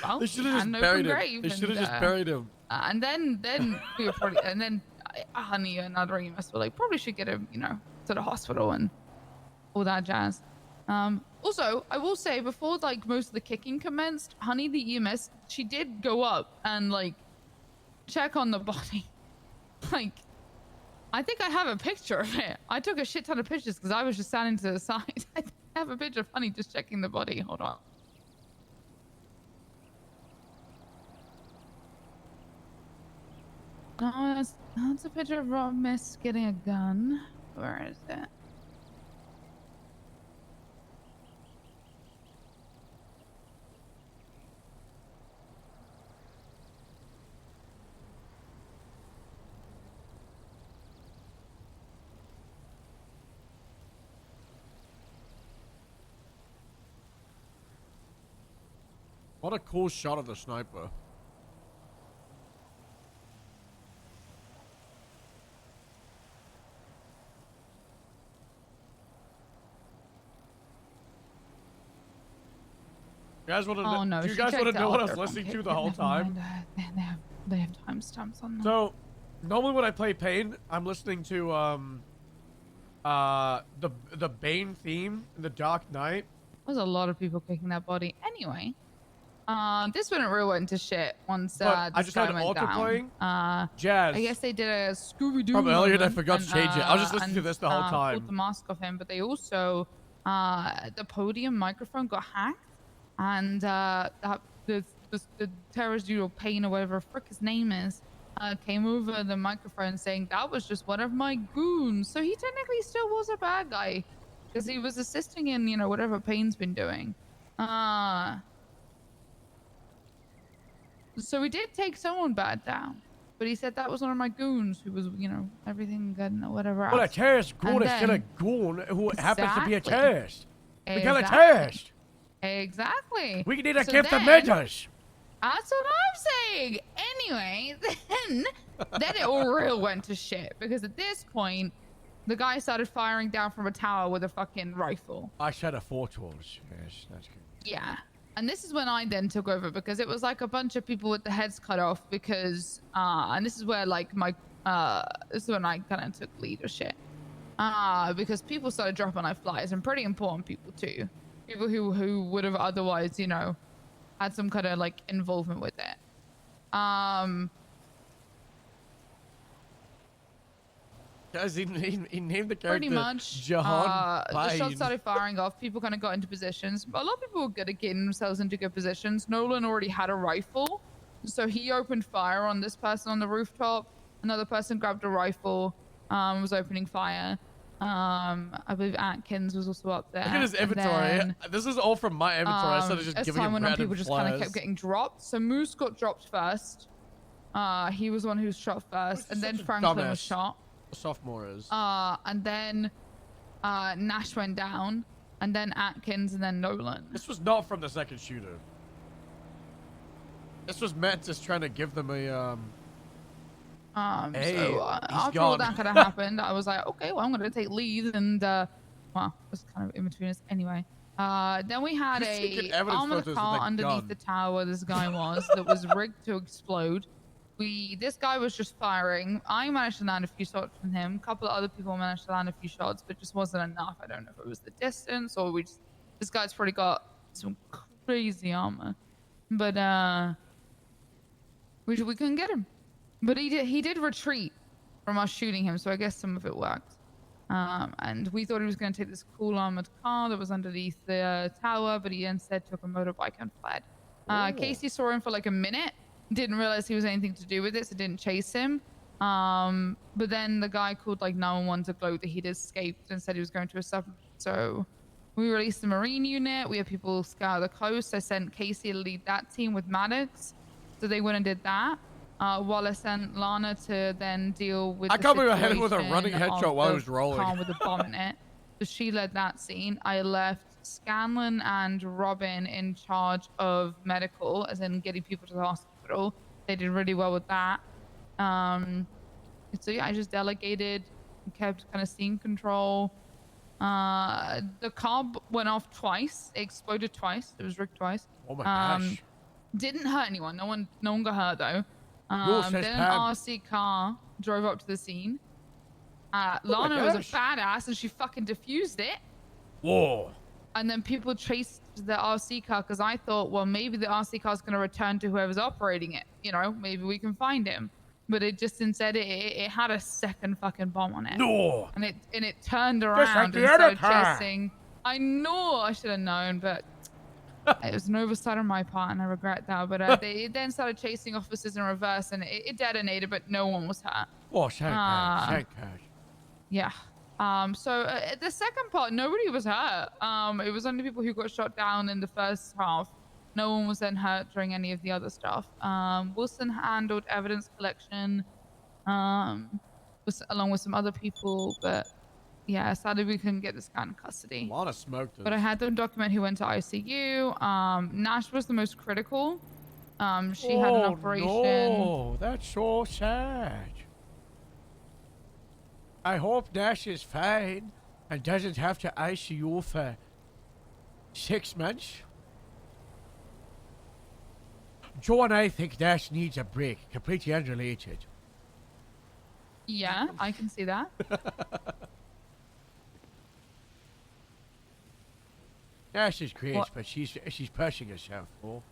Well, they should have just buried him. They should have just buried him. And then we were probably, and then Honey and other EMS were like, probably should get him, you know, to the hospital and all that jazz. Also, I will say before like most of the kicking commenced, Honey the EMS, she did go up and like check on the body. Like, I think I have a picture of it. I took a shit ton of pictures because I was just standing to the side. I have a picture of Honey just checking the body. Hold on. No, that's a picture of Rob Miss getting a gun. Where is it? What a cool shot of the sniper. You guys want to Oh, no, do you she guys want to checked know out what I was their listening phone. to the whole Never time? mind. They have timestamps on them. So, normally when I play Pain, I'm listening to the Bane theme in the Dark Knight. There's a lot of people kicking that body. Anyway, this wouldn't really went to shit once But I this just guy had went auto down. playing Jazz. I guess they did a Scooby-Doo From earlier and I moment forgot to change it. I was just listening to and, this the whole time. pulled the mask off him, but they also the podium microphone got hacked, and that the terrorist dude or Payne or whatever frick his name is came over the microphone saying that was just one of my goons. So he technically still was a bad guy because he was assisting in, you know, whatever Payne's been doing. So we did take someone bad down, but he said that was one of my goons who was, you know, everything good and whatever else. Well, a terrorist goon is still a goon who happens to be a terrorist. We got a terrorist. Exactly. We need to So give the then- measures. That's what I'm saying. Anyway, then it all real went to shit because at this point, the guy started firing down from a tower with a fucking rifle. I said a 412. Yes, that's good. Yeah. And this is when I then took over because it was like a bunch of people with the heads cut off because, and this is where like my, this is when I kind of took leadership. Because people started dropping like flies and pretty important people too. People who would have otherwise, you know, had some kind of like involvement with it. Guys, he named the character Pretty much. Jahan The shots Payne. started firing off. People kind of got into positions. A lot of people were good at getting themselves into good positions. Nolan already had a rifle, so he opened fire on this person on the rooftop. Another person grabbed a rifle, was opening fire. I believe Atkins was also up there. Look at his And inventory. then, This is all from my inventory. I started just as giving time him went on, random people just kind of flyers. kept getting dropped. So Moose got dropped first. He was the one who was shot first, and then Franklin was dumbass. shot. Sophomore is. And then Nash went down, and then Atkins, and then Nolan. This was not from the second shooter. This was Mantis trying to give them a hey, So he's after all gone. that kind of happened, I was like, okay, well, I'm gonna take lead, and well, it was kind of in between us anyway. Then we had Just taking a evidence armored photos car with a underneath gun. the tower. This guy was that was rigged to explode. This guy was just firing. I managed to land a few shots from him. A couple of other people managed to land a few shots, but just wasn't enough. I don't know if it was the distance or this guy's probably got some crazy armor, but we couldn't get him. But he did retreat from us shooting him, so I guess some of it worked. And we thought he was going to take this cool armored car that was underneath the tower, but he instead took a motorbike and fled. Casey saw him for like a minute. Didn't realize he was anything to do with it, so didn't chase him. But then the guy called like 911 to gloat that he'd escaped and said he was going to a sub. So we released the Marine unit. We had people scour the coast. I sent Casey to lead that team with Maddox. So they went and did that. While I sent Lana to then deal with I the can't believe I hit him with a situation running headshot of while he the was rolling. car with the bomb in it. So she led that scene. I left Scanlon and Robin in charge of medical, as in getting people to the hospital. They did really well with that. So yeah, I just delegated and kept kind of scene control. The car went off twice. It exploded twice. It was rigged twice. Oh my gosh. Didn't hurt anyone. No one got hurt though. Rule says Then an Pam. RC car drove up to the scene. my Lana was a gosh. badass and she fucking defused it. Whoa. And then people chased the RC car because I thought, well, maybe the RC car's going to return to whoever's operating it. You know, maybe we can find him. But it just instead it had a second fucking bomb on it. No. And it turned like around the and other started car. chasing. I know I should have known, but it was an oversight on my part, and I regret that. But they then started chasing officers in reverse, and it detonated, but no one was hurt. Oh, thank God. Thank God. Yeah. So the second part, nobody was hurt. It was only people who got shot down in the first half. No one was then hurt during any of the other stuff. Wilson handled evidence collection, along with some other people, but yeah, sadly we couldn't get this guy in custody. A lot of smoke. But I had them document who went to ICU. Nash was the most critical. She had an operation. Oh, that's so sad. I hope Nash is fine and doesn't have to ICU for 6 months. Joe and I think Nash needs a break, completely unrelated. Yeah, I can see that. Nash is great, What? but she's pushing herself, though.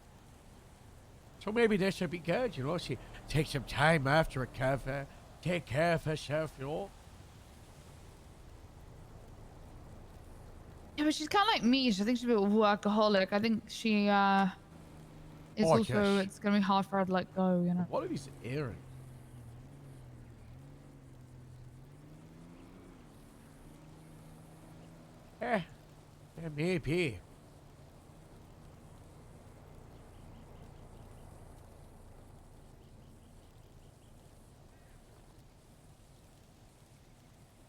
So maybe this would be good, you know. She take some time after recover, take care of herself, you know. Yeah, but she's kind of like me. I think she's a bit of a workaholic. I think she It's also it's gonna be hard for her to let go, you know. What are these airing? Yeah, maybe.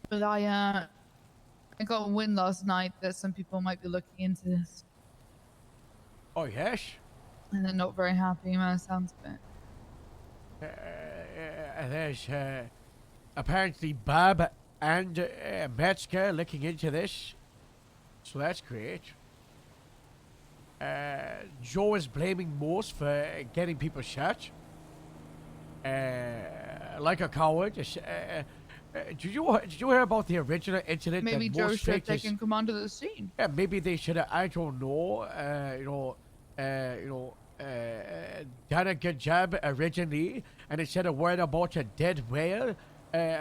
But I got a win last night that some people might be looking into this. Oh yes. And they're not very happy, man. Sounds a bit. There's apparently Bob and Metzger looking into this, so that's great. Joe is blaming Morse for getting people shot. Like a coward. Did you hear about the original incident? Maybe that Joe Morse should faked take his- in command of the scene. Yeah, maybe they should have. I don't know. Done a good job originally, and instead of worrying about a dead whale,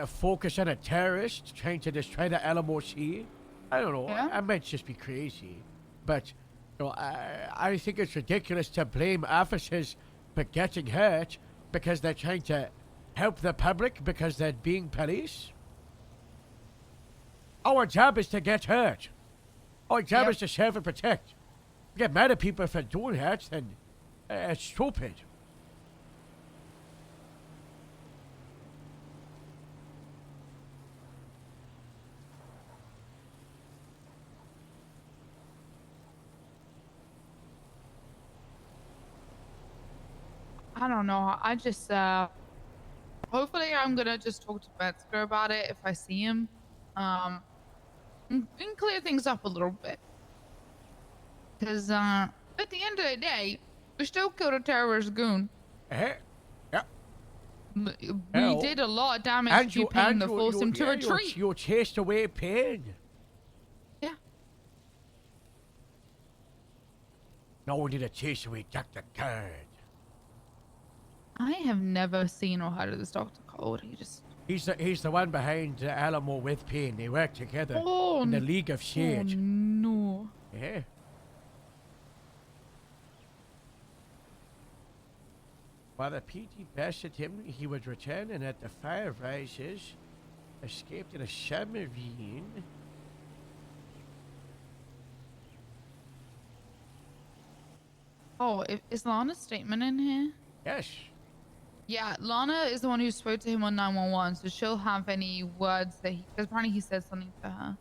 focus on a terrorist trying to destroy the LMOC. I don't know. Yeah? I might just be crazy, but I think it's ridiculous to blame officers for getting hurt because they're trying to help the public because they're being police. Our job is to get hurt. Our job is to serve and protect. Get mad at people for doing that, then it's stupid. I don't know. I just hopefully I'm gonna just talk to Metzger about it if I see him. And clear things up a little bit. Cause at the end of the day, we still killed a terrorist goon. Yeah. We did a lot of damage to Payne to force him to retreat. You chased away Payne. Yeah. Now we need to chase away Dr. Card. I have never seen or heard of this Dr. Cold. He's the one behind Alamo with Payne. They work together in the League of Shade. Oh no. Yeah. While the PT bested him, he would return and at the fire rises, escaped in a submarine. Oh, is Lana's statement in here? Yes. Yeah, Lana is the one who spoke to him on 911, so she'll have any words that because apparently he said something to her.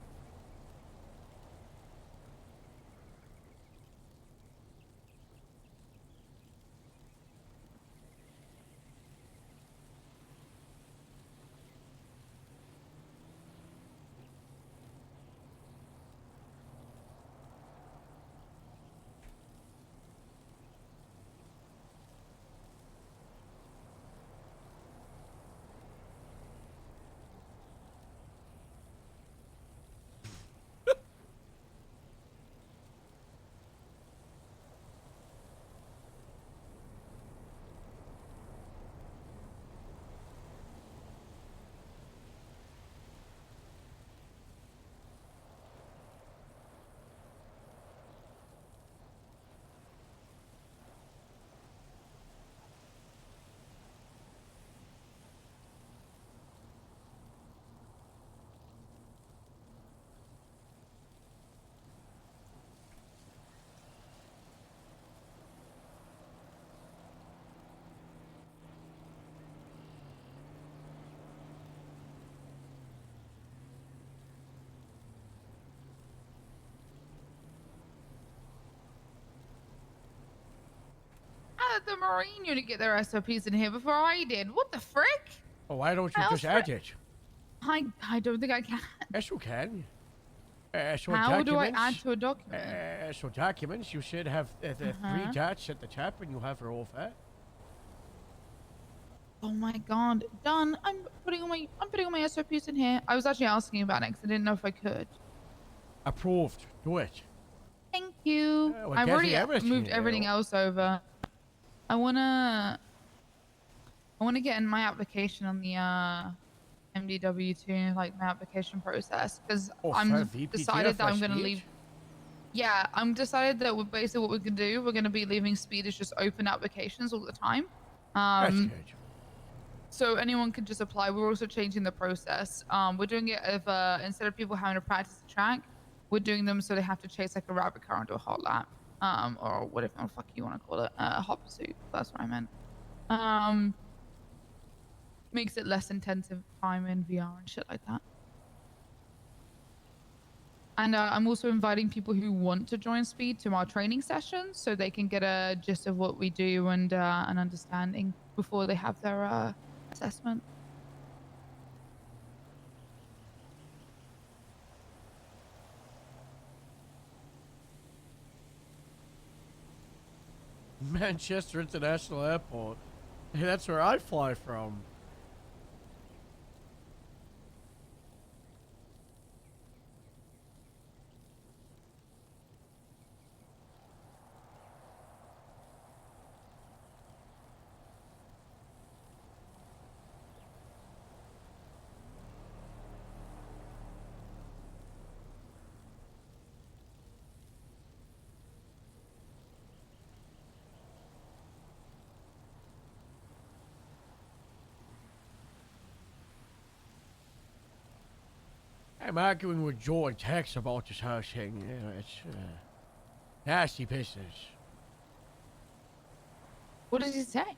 How did the Marine unit get their SOPs in here before I did? What the frick? Oh, why don't you just add it? I don't think I can. Yes, you can. So How do I documents, add to a document? So documents, you should have the three dots at the top when you hover over. Oh my god, done. I'm putting all my SOPs in here. I was actually asking about it because I didn't know if I could. Approved. Do it. Thank you. we're I've already getting everything, moved you everything know. else over. I wanna get in my application on the MDW2, like my application process, because Oh, for I'm VPT or decided that for I'm gonna speech? leave. Yeah, I'm decided that we're basically what we can do. We're going to be leaving speed as just open applications all the time. That's good. So anyone can just apply. We're also changing the process. We're doing it if instead of people having to practice the track, we're doing them so they have to chase like a rabbit car into a hot lap, or whatever the fuck you want to call it, hot pursuit. That's what I meant. Makes it less intensive time in VR and shit like that. And I'm also inviting people who want to join Speed to our training sessions so they can get a gist of what we do and an understanding before they have their assessment. Manchester International Airport. Hey, that's where I fly from. I'm arguing with George Hex about this whole thing. You know, it's nasty business. What does he say?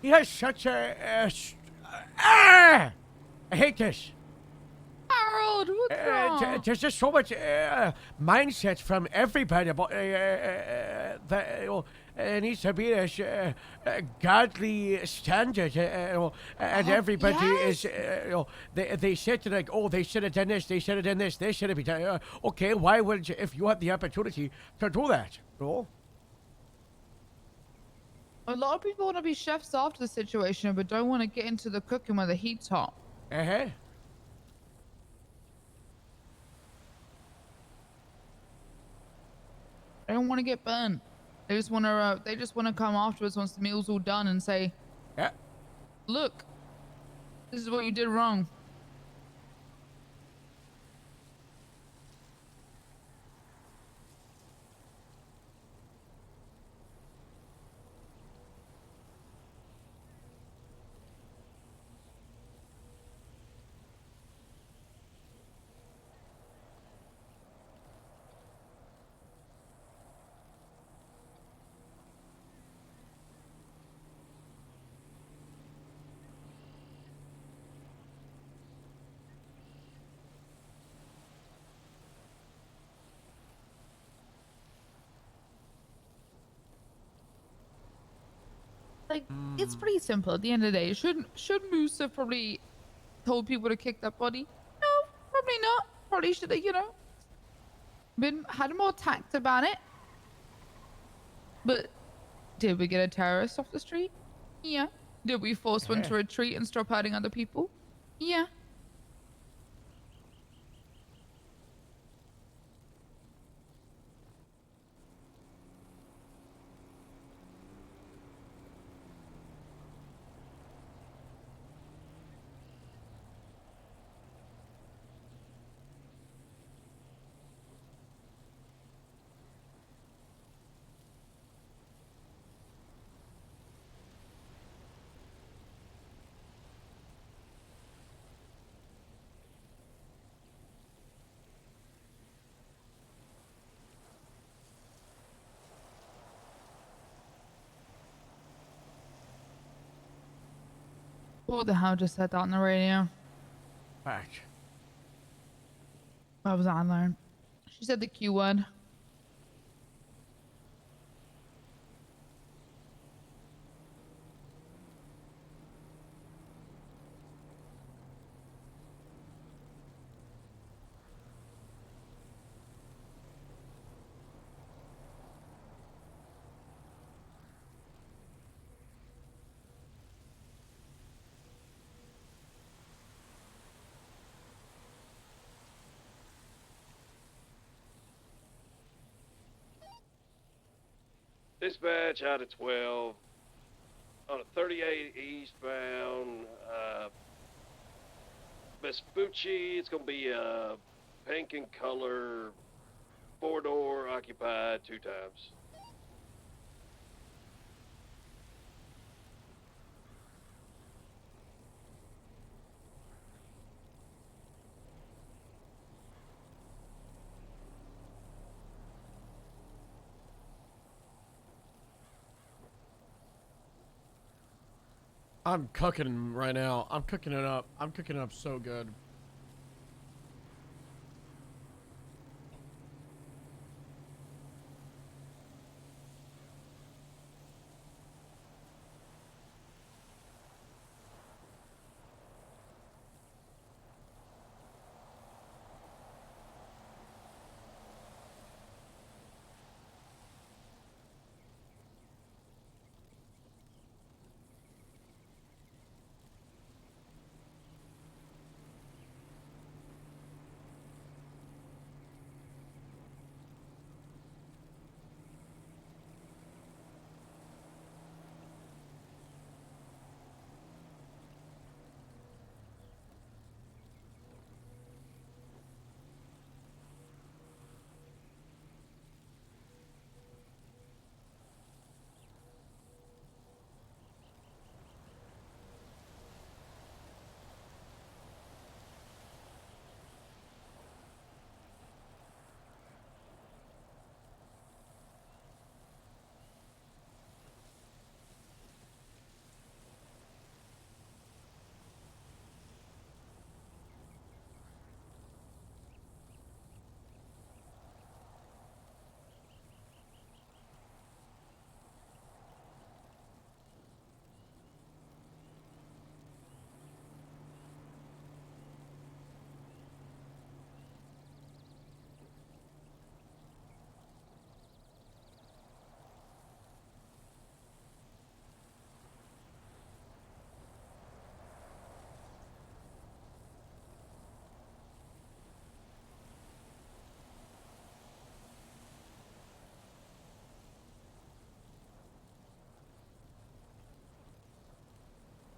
He has such I hate this. Harold, what's wrong? There's just so much mindset from everybody about that it needs to be this godly standard, and everybody is, they said to like, oh, they should have done this, they should have done this, they should have been done. Okay, why wouldn't you, if you had the opportunity to do that? A lot of people want to be chefs after the situation, but don't want to get into the cooking when the heat's hot. Uh-huh. They don't want to get burnt. They just want to. They just want to come afterwards once the meal's all done and say, "Yeah, look, this is what you did wrong." Like, it's pretty simple at the end of the day. Should Moose have probably told people to kick that body? No, probably not. Probably should have, had more tact about it. But did we get a terrorist off the street? Yeah. Did we force one to retreat and stop hurting other people? Yeah. What the hell just said that on the radio? Back. What was on there? She said the Q word. Dispatch out of 12 on a 38 eastbound. Vespucci, it's gonna be pink in color, 4-door, occupied 2 times. I'm cooking right now. I'm cooking it up. I'm cooking it up so good.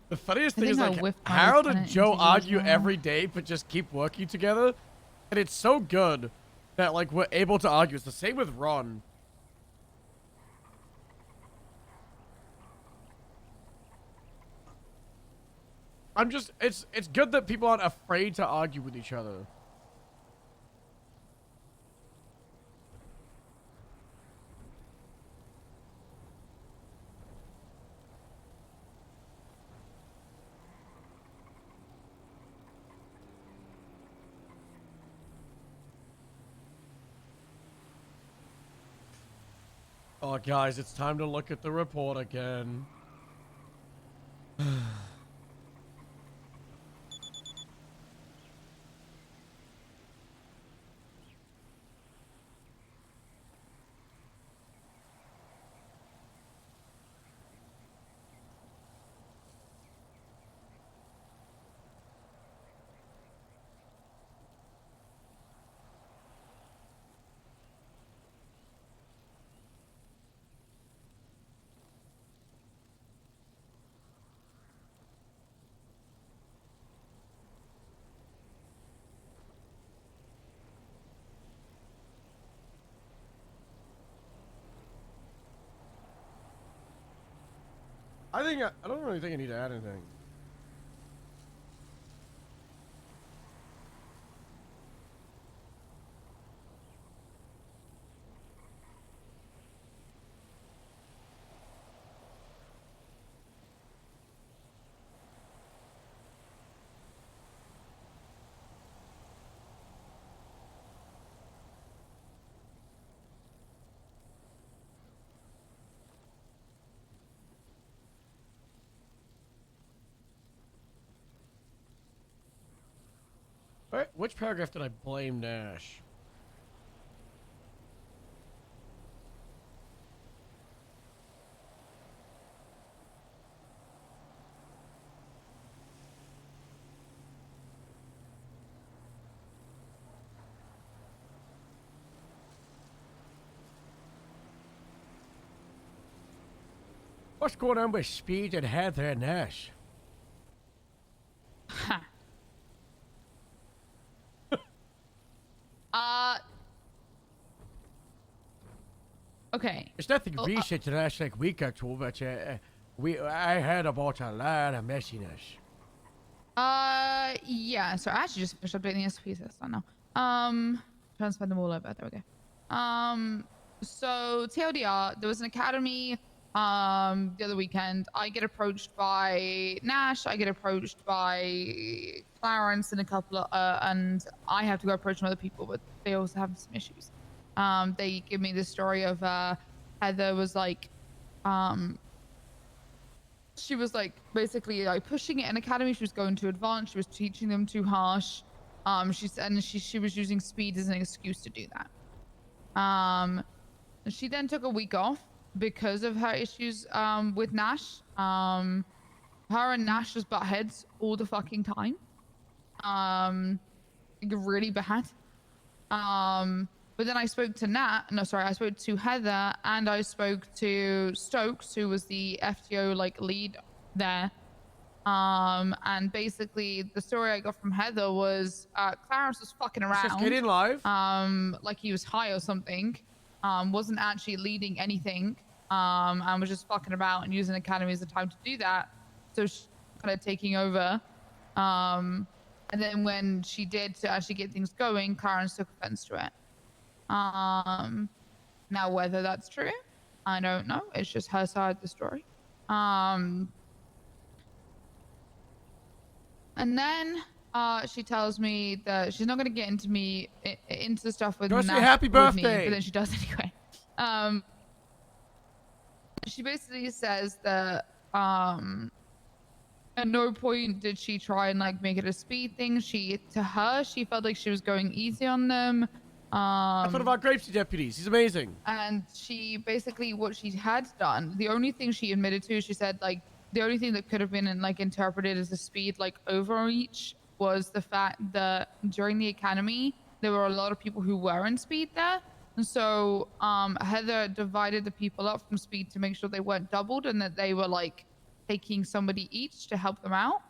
The funniest thing is, like, how do Joe argue every day but just keep working together? And it's so good that, like, we're able to argue. It's the same with Ron. It's good that people aren't afraid to argue with each other. Oh, guys, it's time to look at the report again. I don't really think I need to add anything. Wait, which paragraph did I blame Nash? What's going on with Speed and Heather and Nash? Okay. It's nothing recent to the last like week or two, but I heard about a lot of messiness. Yeah. So I actually just finished updating the SPs. That's not now. Trying to spend them all over. There we go. So TLDR, there was an academy the other weekend. I get approached by Nash. I get approached by Clarence and a couple of and I have to go approach some other people, but they also have some issues. They give me the story of Heather was like she was like basically like pushing it in academy. She was going too advanced. She was teaching them too harsh. She was using speed as an excuse to do that. She then took a week off because of her issues with Nash. Her and Nash just butt heads all the fucking time. Really bad. But then I spoke to I spoke to Heather and I spoke to Stokes, who was the FTO like lead there. And basically the story I got from Heather was Clarence was fucking around. Let's just get in live. Like he was high or something. Wasn't actually leading anything. And was just fucking about and using Academy as a time to do that. So she's kind of taking over. And then when she did to actually get things going, Clarence took offense to it. Now whether that's true, I don't know. It's just her side of the story. And then she tells me that she's not going to get into the stuff with Go say Nash happy with me, birthday. but then she does anyway. She basically says that at no point did she try and like make it a speed thing. She felt like she was going easy on them. That's one of our Grapeseed deputies. He's amazing. And she basically, what she had done, the only thing she admitted to, she said like the only thing that could have been like interpreted as a speed like overreach was the fact that during the academy there were a lot of people who were in speed there. And so Heather divided the people up from speed to make sure they weren't doubled and that they were like taking somebody each to help them out.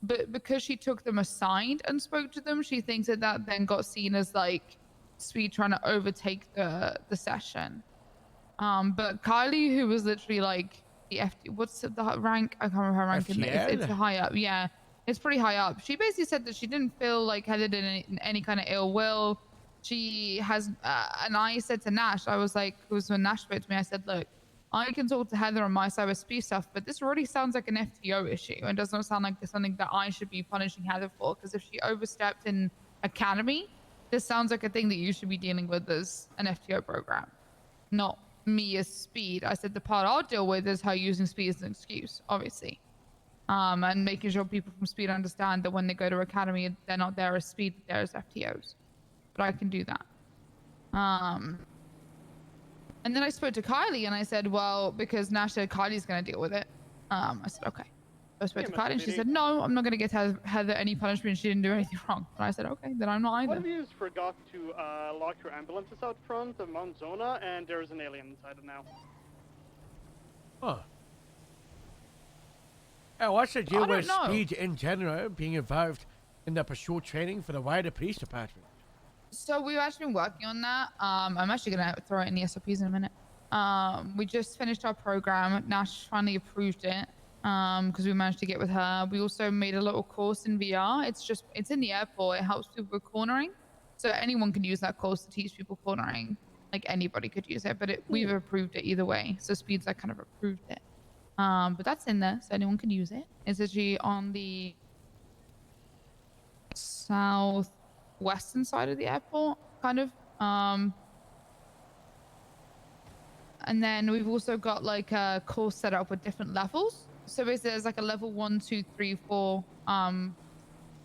But because she took them aside and spoke to them, she thinks that then got seen as like Speed trying to overtake the session. But Kylie, who was literally like the what's the rank? I can't remember her rank. It's high up. Yeah, it's pretty high up. She basically said that she didn't feel like Heather did any kind of ill will. She has, and I said to Nash, I was like, it was when Nash spoke to me, I said, look, I can talk to Heather on my side with speed stuff, but this already sounds like an FTO issue. It does not sound like something that I should be punishing Heather for, because if she overstepped in academy, this sounds like a thing that you should be dealing with as an FTO program, not me as speed. I said the part I'll deal with is her using speed as an excuse, obviously. And making sure people from speed understand that when they go to academy, they're not there as speed, they're as FTOs. But I can do that. And then I spoke to Kylie and I said, well, because Nash said Kylie's going to deal with it. I said, okay. So I spoke to Kylie and she said, no, I'm not going to get Heather any punishment. She didn't do anything wrong. And I said, okay, then I'm not either. One of you forgot to lock your ambulances out front of Mount Zona, and there's an alien inside it now. Huh. What's the deal with speed in general being involved in the pursuit training for the wider police department? So we've actually been working on that. I'm actually going to throw it in the SOPs in a minute. We just finished our program. Nash finally approved it because we managed to get with her. We also made a little course in VR. It's in the airport. It helps people with cornering. So anyone can use that course to teach people cornering. Like anybody could use it, but we've approved it either way. So Speed's like kind of approved it. But that's in there, so anyone can use it. It's actually on the southwestern side of the airport, kind of. And then we've also got like a course set up with different levels. So basically there's like a level 1, 2, 3, 4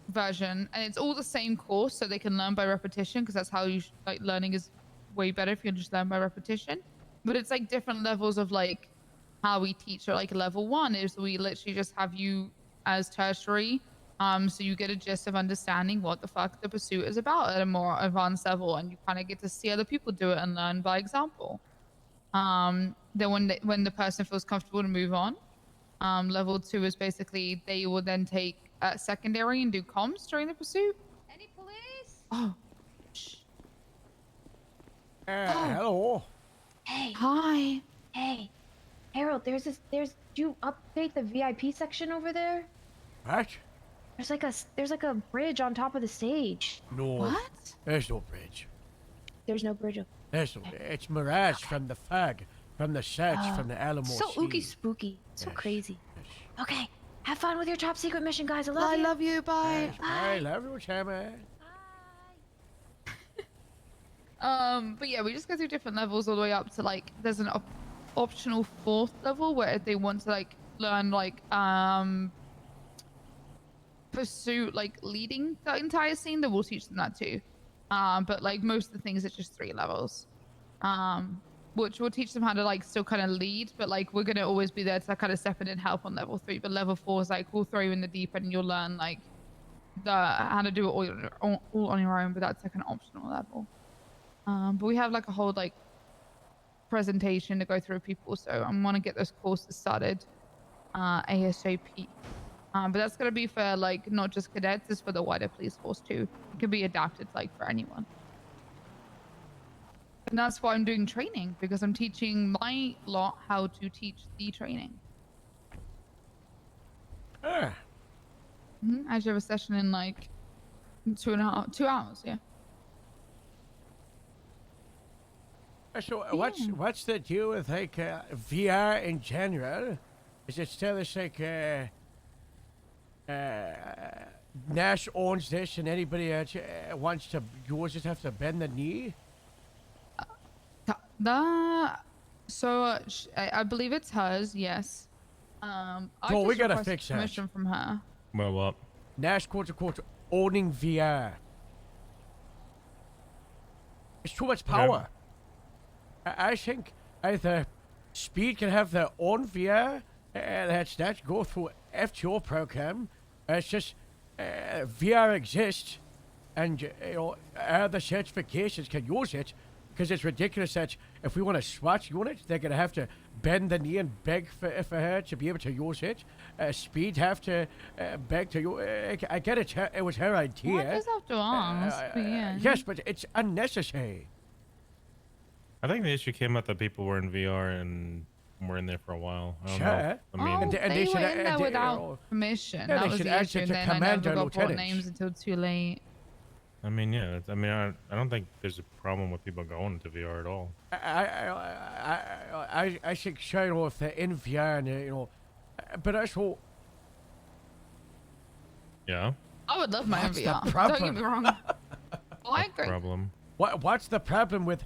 version, and it's all the same course, so they can learn by repetition, because that's how you like learning is way better if you just learn by repetition. But it's like different levels of like how we teach. So like level 1 is we literally just have you as tertiary, so you get a gist of understanding what the fuck the pursuit is about at a more advanced level, and you kind of get to see other people do it and learn by example. Then when the person feels comfortable to move on, level 2 is basically they will then take secondary and do comms during the pursuit. Any police? Oh. Hello. Hey. Hi. Hey. Harold, do you update the VIP section over there? What? There's like a bridge on top of the stage. No. What? There's no bridge. There's no bridge. There's no. It's mirage from the fag, from the sedge, from the Alamo So Sea. ooky spooky. So crazy. Okay. Have fun with your top secret mission, guys. I love I you. love you. Bye. Yes, I love you, Chairman. But yeah, we just go through different levels all the way up to like there's an optional 4th level where if they want to like learn like pursuit like leading the entire scene, then we'll teach them that too. But like most of the things are just 3 levels. Which will teach them how to like still kind of lead, but like we're gonna always be there to kind of step in and help on level 3. But level 4 is like we'll throw you in the deep end and you'll learn like how to do it all on your own, but that's like an optional level. But we have like a whole like presentation to go through people, so I want to get those courses started ASAP. But that's gonna be for like not just cadets, it's for the wider police force too. It can be adapted like for anyone. And that's why I'm doing training, because I'm teaching my lot how to teach the training. I actually have a session in like 2 hours, yeah. So what's the deal with like VR in general? Is it still this like Nash owns this and anybody else wants to use it have to bend the knee? I believe it's hers, yes. Bro, we gotta fix that. Permission from her. Well, what? Nash quote unquote owning VR. It's too much power. I think either Speed can have their own VR and that's that go through FTO program. It's just VR exists and you know other certifications can use it. Because it's ridiculous that if we want to swatch units, they're going to have to bend the knee and beg for her to be able to use it. Speed have to beg to use I get it. It was her idea. Well, I just have to ask. Yeah. Yes, but it's unnecessary. I think the issue came up that people were in VR and were in there for a while. I don't know. Sure. I mean, they were in there without permission. Yeah, that was the issue. And then I never got brought names until too late. I mean, yeah. I mean, I don't think there's a problem with people going into VR at all. I think sure, you know, if they're in VR and you know, but also. Yeah. I would love my own VR. Don't get me wrong. I agree. Problem. What's the problem with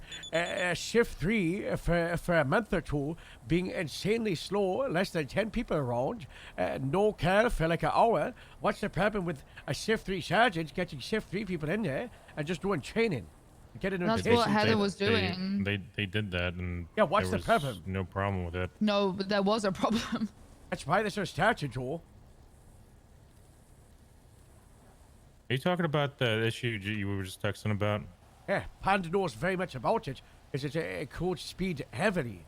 shift 3 for a month or two being insanely slow, less than 10 people around, no car for like an hour? What's the problem with a shift 3 sergeant getting shift 3 people in there and just doing training? That's what Heather was doing. They did that, and yeah, what's the problem? No problem with it. No, but there was a problem. That's why this was started, Joel. Are you talking about the issue you were just texting about? Yeah, Panda knows very much about it, because it codes Speed heavily.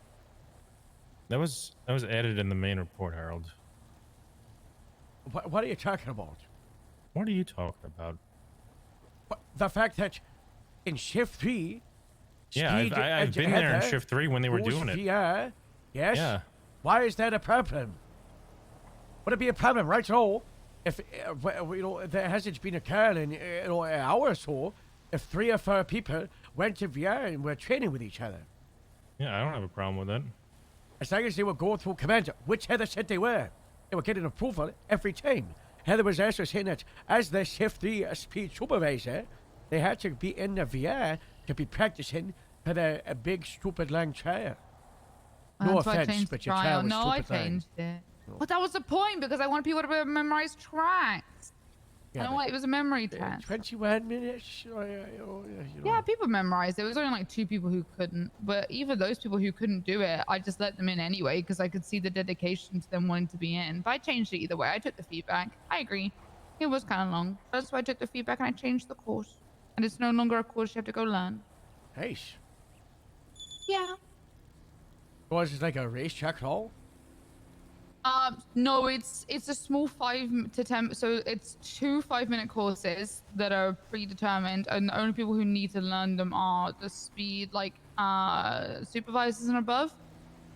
That was added in the main report, Harold. What are you talking about? What are you talking about? The fact that in shift 3, yeah, I've been there in shift 3 when they were doing it. VR, yes. Yeah. Why is that a problem? Would it be a problem, right? So, if you know there hasn't been a car in an hour or so, if 3 or 4 people went to VR and were training with each other. Yeah, I don't have a problem with that. As long as they were going through commander, which Heather said they were getting approval every time. Heather was also saying that as the shift 3 speed supervisor, they had to be in the VR to be practicing for their a big stupid long trial. No offense, but your trial was no, I changed it. But that was the point, because I wanted people to memorize tracks. Yeah, I don't want it was a memory test. 21 minutes. Yeah, people memorized. There was only like 2 people who couldn't. But even those people who couldn't do it, I just let them in anyway, because I could see the dedication to them wanting to be in. But I changed it either way. I took the feedback. I agree. It was kind of long. That's why I took the feedback and I changed the course. And it's no longer a course you have to go learn. Nice. Yeah. Was it like a racetrack hall? No, it's a small 5 to 10. So it's 2 5-minute courses that are predetermined, and the only people who need to learn them are the speed supervisors and above.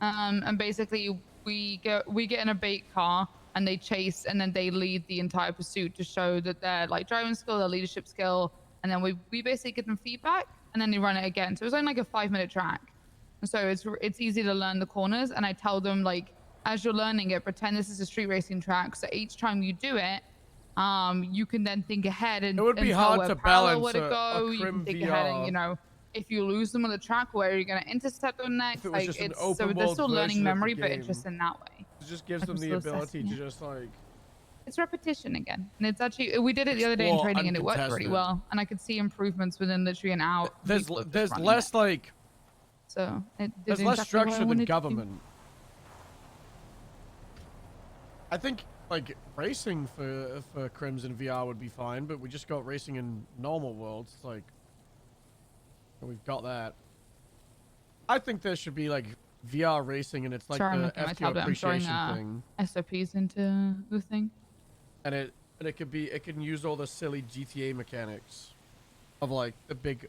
And basically we get in a bait car and they chase, and then they lead the entire pursuit to show that their like driving skill, their leadership skill, and then we basically give them feedback, and then they run it again. So it's only like a 5-minute track, and so it's easy to learn the corners. And I tell them, like, as you're learning it, pretend this is a street racing track, so each time you do it, you can then think ahead and It would be and tell hard where to parallel balance where to a go. You can Crim think ahead, and VR. you know, if you lose them on the track, where are you going to intercept them next? If it was Like, just an it's open so they're world still version learning of the memory, but game, it's just in that way. It just gives Like, them I'm the still ability assessing to it. just like. It's repetition again, and it's actually we did it the other day in Explore training, and it worked really uncontested. well. And I could see improvements within literally an hour. There's less like. So it did There's less exactly what I structure than wanted to do. government. I think like racing for Crimson VR would be fine, but we just got racing in normal worlds. It's like we've got that. I think there should be like VR racing, and it's like Sorry, I'm the looking at my FTO tablet. I'm throwing appreciation thing, SOPs into the thing. and it can use all the silly GTA mechanics of like the big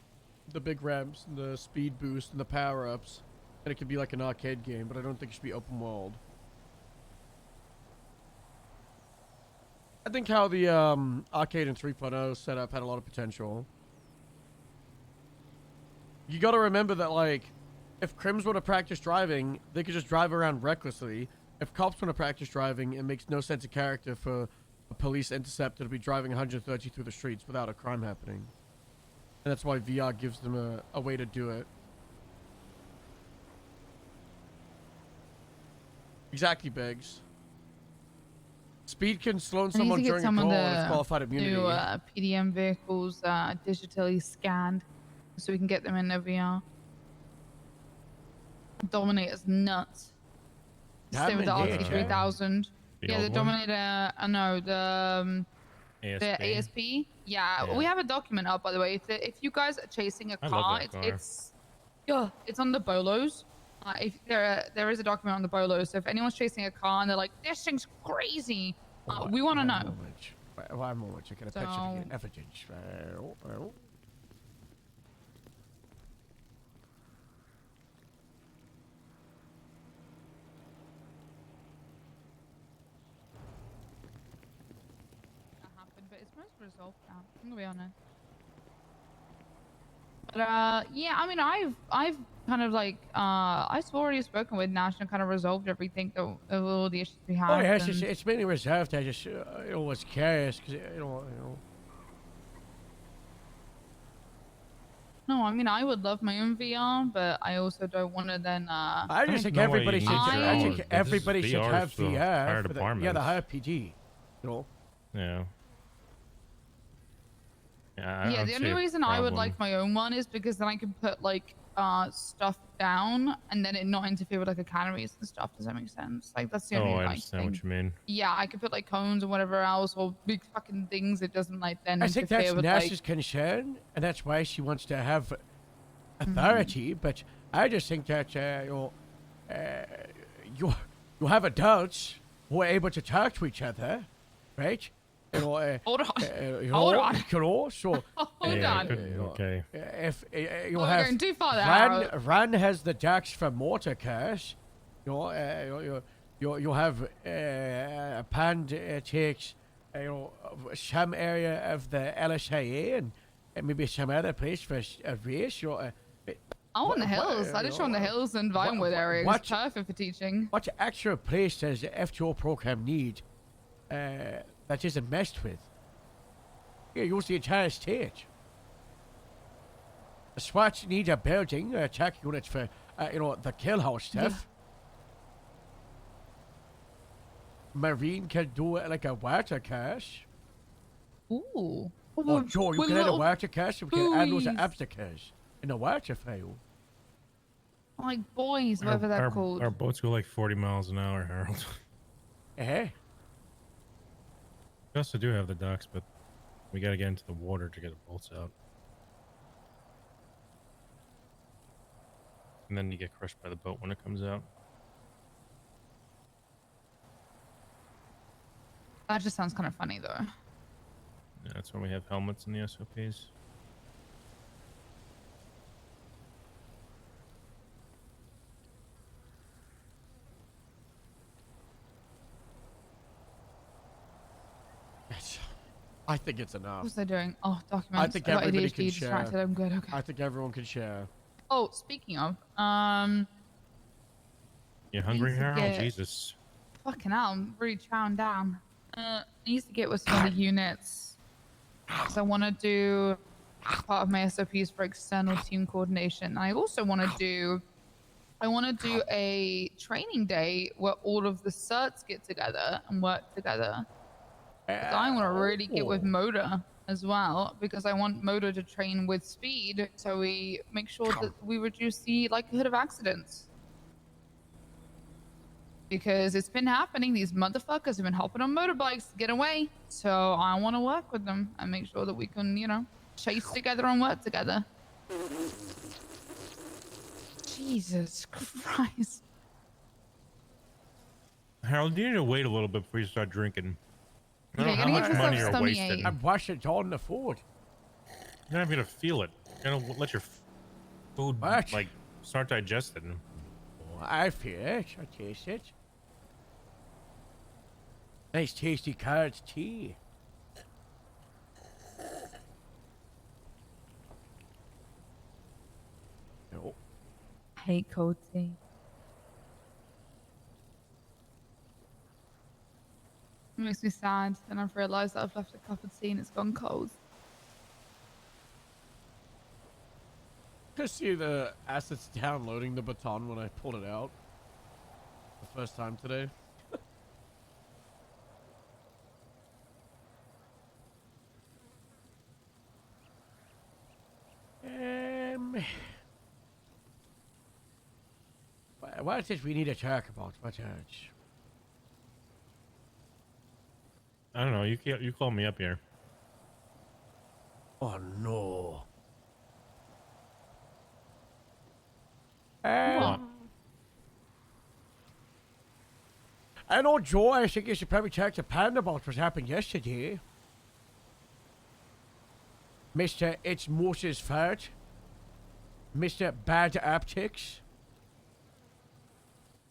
ramps and the speed boost and the power ups, and it could be like an arcade game. But I don't think it should be open world. I think how the arcade in 3.0 setup had a lot of potential. You got to remember that, like, if Crims want to practice driving, they could just drive around recklessly. If cops want to practice driving, it makes no sense of character for a police interceptor to be driving 130 through the streets without a crime happening. And that's why VR gives them a way to do it. Exactly, Beggs. Speed can slow I need someone to get during some a of call and it's the qualified immunity. new PDM vehicles digitally scanned, so we can get them in their VR. Dominator's nuts. Same with the Dominator? RT3000. The Yeah, the old one? Dominator. No, the ASP. ASP. Yeah, we have a document up, by the way. If you guys are chasing a I love car, that car. it's on the Bolos. If there is a document on the Bolos, so if anyone's chasing a car and they're like, "This thing's crazy," we want to know. One moment, I get a picture to get evidence. That happened, but it's most resolved now. I'm gonna be honest. But yeah, I mean, I've kind of like I've already spoken with Nash and kind of resolved everything of all the issues we had. Oh yes, and- it's mainly reserved. I just was curious because you know. No, I mean, I would love my own VR, but I also don't want to then. I just think everybody should. I think everybody should have VR. Yeah, the higher PG. You know. Yeah. Yeah, Yeah, the only reason I would like my own one is because then I can put like stuff down and then it not interfere with like academies and stuff. Does that make sense? Like that's the only I like, understand thing. what you mean. Yeah, I could put like cones or whatever else or big fucking things. It doesn't like then I think interfere that's with Nash's like. concern, and that's why she wants to have authority. But I just think that you have adults who are able to talk to each other, right? You know, Hold on. Hold on. You know, so Hold on. Okay. if you We're have going too far there. Ran has the docs for motor cars. You know, you have Pand takes some area of the LSIA and maybe some other place for a race. I want the hills. I just want the hills and Vinewood area. It's perfect for teaching. What extra place does the FTO program need that isn't messed with? You use the entire stage. The SWAT need a building, attack units for, the kill house stuff. Marine can do it like a water cache. Ooh. Oh, Joe, you can add a water cache, we can add those obstacles in the water file. Like boys, whatever they're our, called. Our boats go like 40 miles an hour, Harold. We also do have the docks, but we gotta get into the water to get the bolts out. And then you get crushed by the boat when it comes out. That just sounds kind of funny, though. Yeah, that's when we have helmets in the SOPs. I think it's enough. What was I doing? Oh, documents. I think got everybody ADHD can distracted. share. I'm good. Okay. I think everyone can share. Oh, speaking of, You hungry, Need to Harold? get- Jesus. fucking hell, I'm really chowing down. I need to get with some of the units because I want to do part of my SOPs for external team coordination. I also want to do a training day where all of the certs get together and work together. Because I want to really get with Motor as well, because I want Motor to train with Speed so we make sure that we reduce the likelihood of accidents. Because it's been happening. These motherfuckers have been hopping on motorbikes to get away. So I want to work with them and make sure that we can, you know, chase together and work together. Jesus Christ. Harold, you need to wait a little bit before you start drinking. I don't know Okay, how gonna much get money yourself you're stomach wasting. ache. I'm watching it on the food. You're not gonna feel it. You're gonna let your food like start digesting. Oh, I feel it. I taste it. Nice tasty carrot tea. No. I hate cold tea. It makes me sad. Then I've realized that I've left a cup of tea and it's gone cold. I see the assets downloading the baton when I pulled it out the first time today. What is it we need to talk about? What else? I don't know. You called me up here. Oh no. I know, Joe. I think you should probably talk to Panda about what happened yesterday. Mr. It's Moses' fault. Mr. Bad Optics.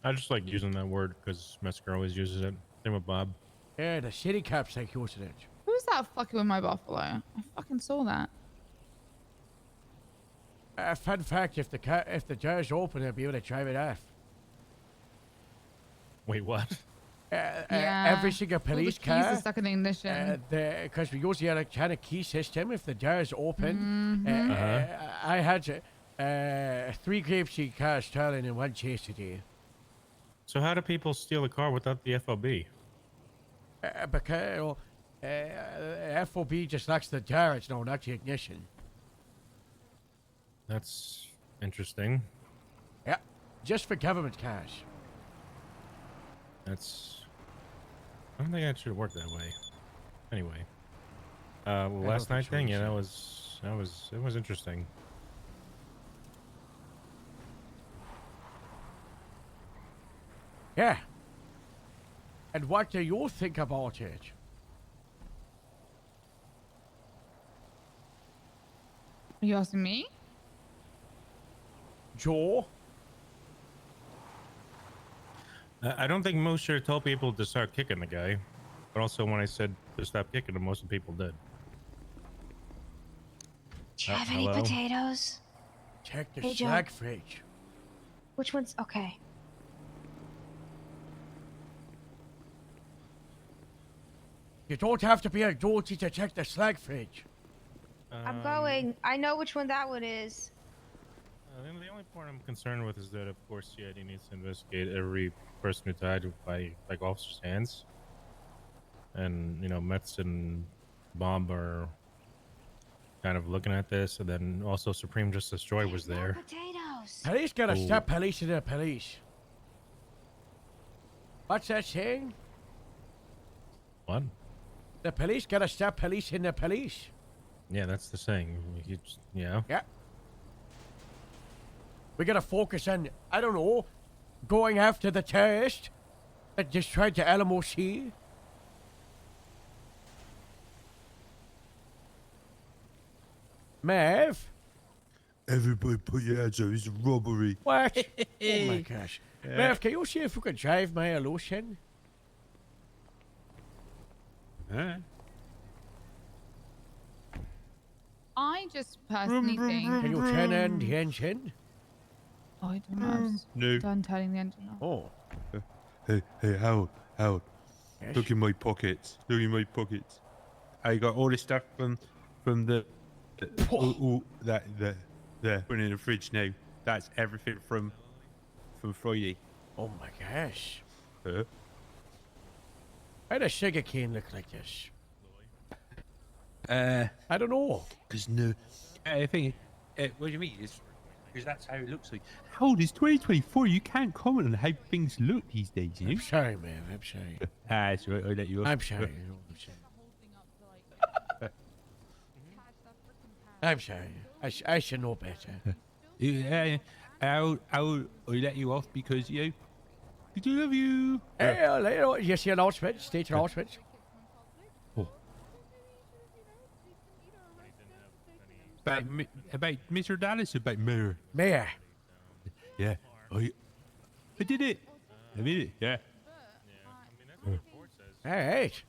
I just like using that word because Mesker always uses it. Same with Bob. Yeah, the city cops like using it. Who's that fucking with my buffalo? I fucking saw that. Fun fact: if the door's open, they'll be able to drive it off. Wait, what? Every single police All the keys car. are stuck in the ignition. Because we use the electronic key system. If the door is open, Mhm. I had 3 Grapeseed cars stolen in one chase today. So how do people steal a car without the FOB? Because FOB just locks the door. It's not the ignition. That's interesting. Yeah, just for government cars. I don't think that should work that way. Anyway, last night thing, yeah, it was interesting. Yeah. And what do you think about it? Are you asking me? Joe? I don't think most should have told people to start kicking the guy, but also when I said to stop kicking him, most of the people did. Do you have any hello? potatoes? Check the Hey, Joe. snack fridge. Which one's okay? You don't have to be a dirty to check the snack fridge. I'm going. I know which one that one is. The only part I'm concerned with is that, of course, CID needs to investigate every person who died by like officers' hands. And you know, Metz and Bob are kind of looking at this, and then also Supreme Justice Joy was there. Potatoes. Police gotta Oh. stop policing the police. What's that saying? What? The police gotta stop policing the police. Yeah, that's the saying. Yeah. Yeah. We gotta focus on, I don't know, going after the terrorist that just tried to LMOC. Mav? Everybody put your hands up. It's a robbery. What? Oh my gosh. Mav, can you see if we can drive my illusion? I just personally think. Can you turn on the engine? Oh, I don't know. No. Done turning the engine off. Oh. Hey, Howard. Yes? Look in my pockets. Look in my pockets. I got all this stuff from the that put in the fridge now. That's everything from Friday. Oh my gosh. Huh? How does sugar cane look like this? I don't know. Cause no, I think. What do you mean? Because that's how it looks like. How old is 2024? You can't comment on how things look these days, you know? I'm sorry, man. I'm sorry. That's right. I'll let you off. I'm sorry. I'm sorry. I should know better. I'll let you off because I do love you. Hey, you see an announcement? State announcement. About Mr. Dallas, about Mayor. Mayor. Yeah. I did it. I did it. Yeah. All right.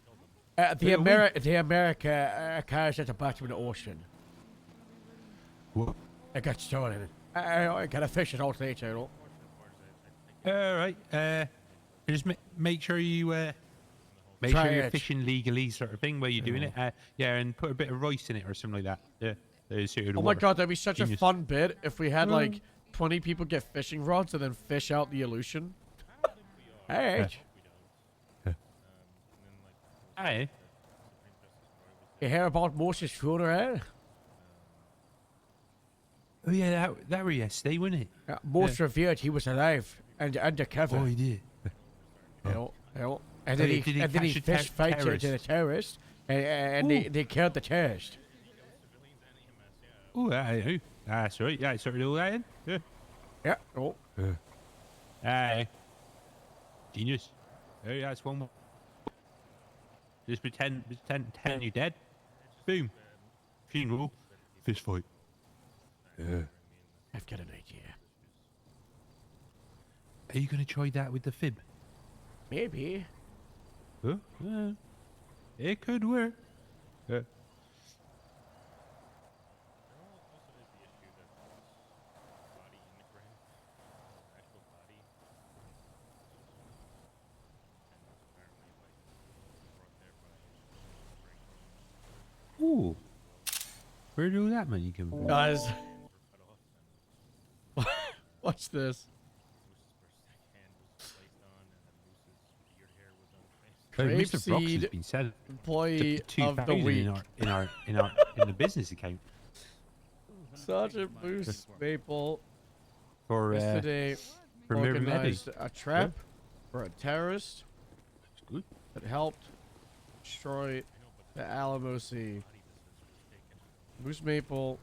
The America cars at the bottom of the ocean. What? I got stolen. I gotta fish it out later, you know. All right. Just make sure you make Try sure you're it. fishing legally, sort of thing, while you're doing it. Yeah, and put a bit of rice in it or something like that. Yeah. Oh my god, that'd be such a fun bit if we had like 20 people get fishing rods and then fish out the illusion. Hey. Hey. You hear about Moses funeral? Oh yeah, that was yesterday, wasn't it? Most revered he was alive and undercover. Oh, he did. You know. And then he fist fighted to the terrorist, and they killed the terrorist. Oh, that's right. Yeah, sort of all that in. Yeah. Yeah. Oh. Aye. Genius. Oh, yeah, that's one more. Just pretend you're dead. Boom. Funeral. Fist fight. Yeah. I've got an idea. Are you going to try that with the fib? Maybe. Huh? It could work. Ooh. Where do that money come from? Guys. Watch this. Mr. Brox has Grapeseed been set employee to of the week. in the business account Sergeant Bruce Maple for yesterday organized a trap for a terrorist that helped destroy the Alamo Sea. Bruce Maple,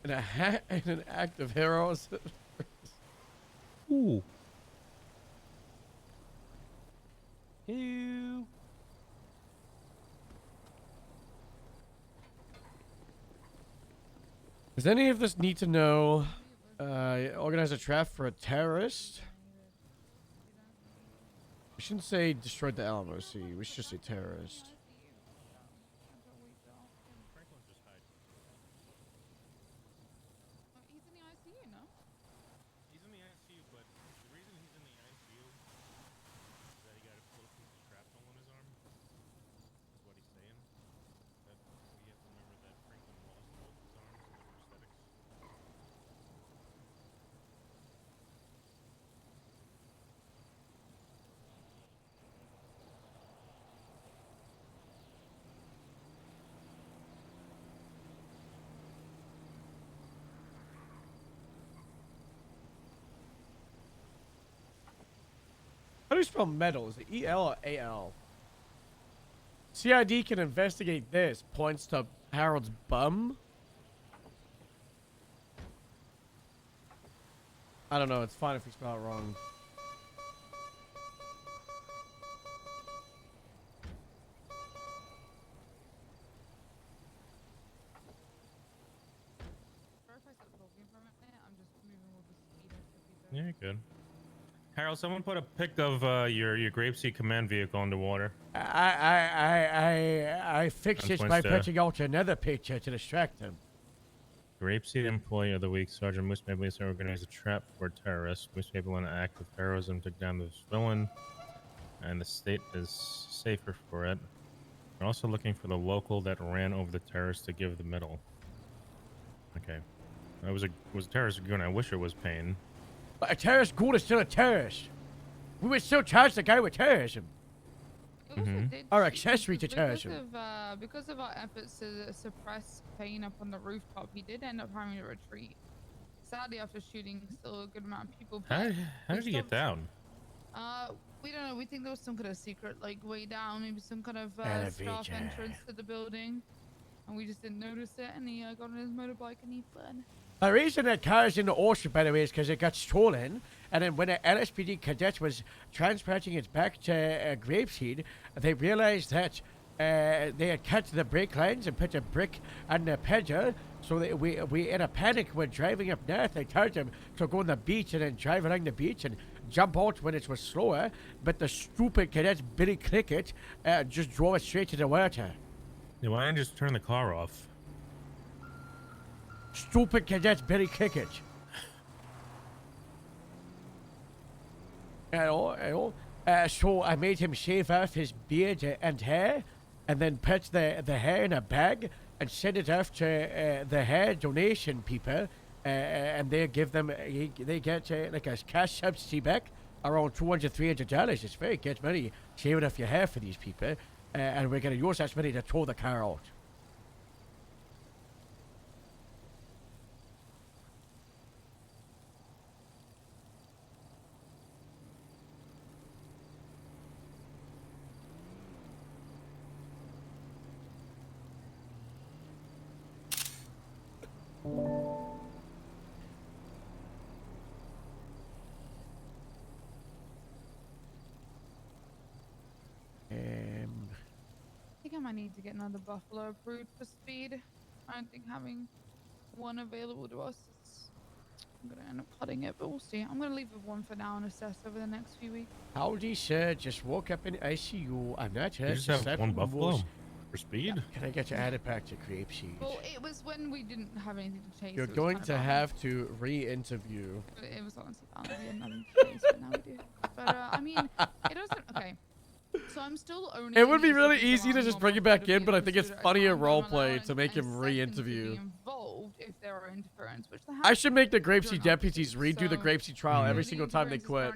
in an act of heroism. Ooh. Ew. Does any of this need to know? Organize a trap for a terrorist. We shouldn't say destroyed the Alamo Sea. We should just say terrorist. He's in the ICU, no? He's in the ICU, but the reason he's in the ICU is that he got a little piece of shrapnel in his arm. Is what he's saying. But we have to remember that Franklin lost both his arms to the prosthetics. How do you spell metal? Is it E-L or A-L? CID can investigate this. Points to Harold's bum. I don't know. It's fine if we spell it wrong. Yeah, good. Harold, someone put a pic of your Grapeseed command vehicle underwater. I fix it by putting out another picture to distract them. Grapeseed Employee of the Week, Sergeant Moose Maple Lisa organized a trap for terrorists. Moose Maple went an act of heroism, took down this villain, and the state is safer for it. We're also looking for the local that ran over the terrorist to give the medal. Okay. That was a terrorist goon. I wish it was Payne. But a terrorist goon is still a terrorist. We would still charge the guy with terrorism. Or accessory to terrorism. Because of our efforts to suppress Payne up on the rooftop, he did end up having to retreat. Sadly, after shooting still a good amount of people. How did he get down? We don't know. We think there was some kind of secret, like, way down, maybe some kind of staff entrance to the building, and we just didn't notice it. And he got on his motorbike and he fled. The reason that car is in the ocean, by the way, is because it got stolen. And then when an LSPD cadet was transporting it back to Grapeseed, they realized that they had cut the brake lines and put a brick on the pedal. So we in a panic, were driving up north. They told them to go on the beach and then drive along the beach and jump out when it was slower. But the stupid cadet, Billy Clickett, just drove it straight to the water. Yeah, why didn't you just turn the car off? Stupid cadet Billy Clickett. So I made him shave off his beard and hair, and then put the hair in a bag and send it off to the hair donation people, and they give them they get like a cash subsidy back around $200-300. It's very good money shaving off your hair for these people, and we're gonna use that money to tow the car out. I think I might need to get another buffalo approved for speed. I don't think having one available to us is... I'm gonna end up cutting it, but we'll see. I'm gonna leave with one for now and assess over the next few weeks. Howdy, sir. Just woke up in ICU. I'm not here. You just have one buffalo for speed? Yeah. Can I get you added back to Grapeseed? Well, it was when we didn't have anything to chase. You're going to have to re-interview. It was honestly fun. We had nothing to chase, but now we do. But I mean, it doesn't. Okay. So I'm still owning. It would be really easy to just bring him back in, but I think it's funnier roleplay to make him re-interview. If there are interference, which I should make the Grapeseed deputies redo the Grapeseed trial every single time they quit.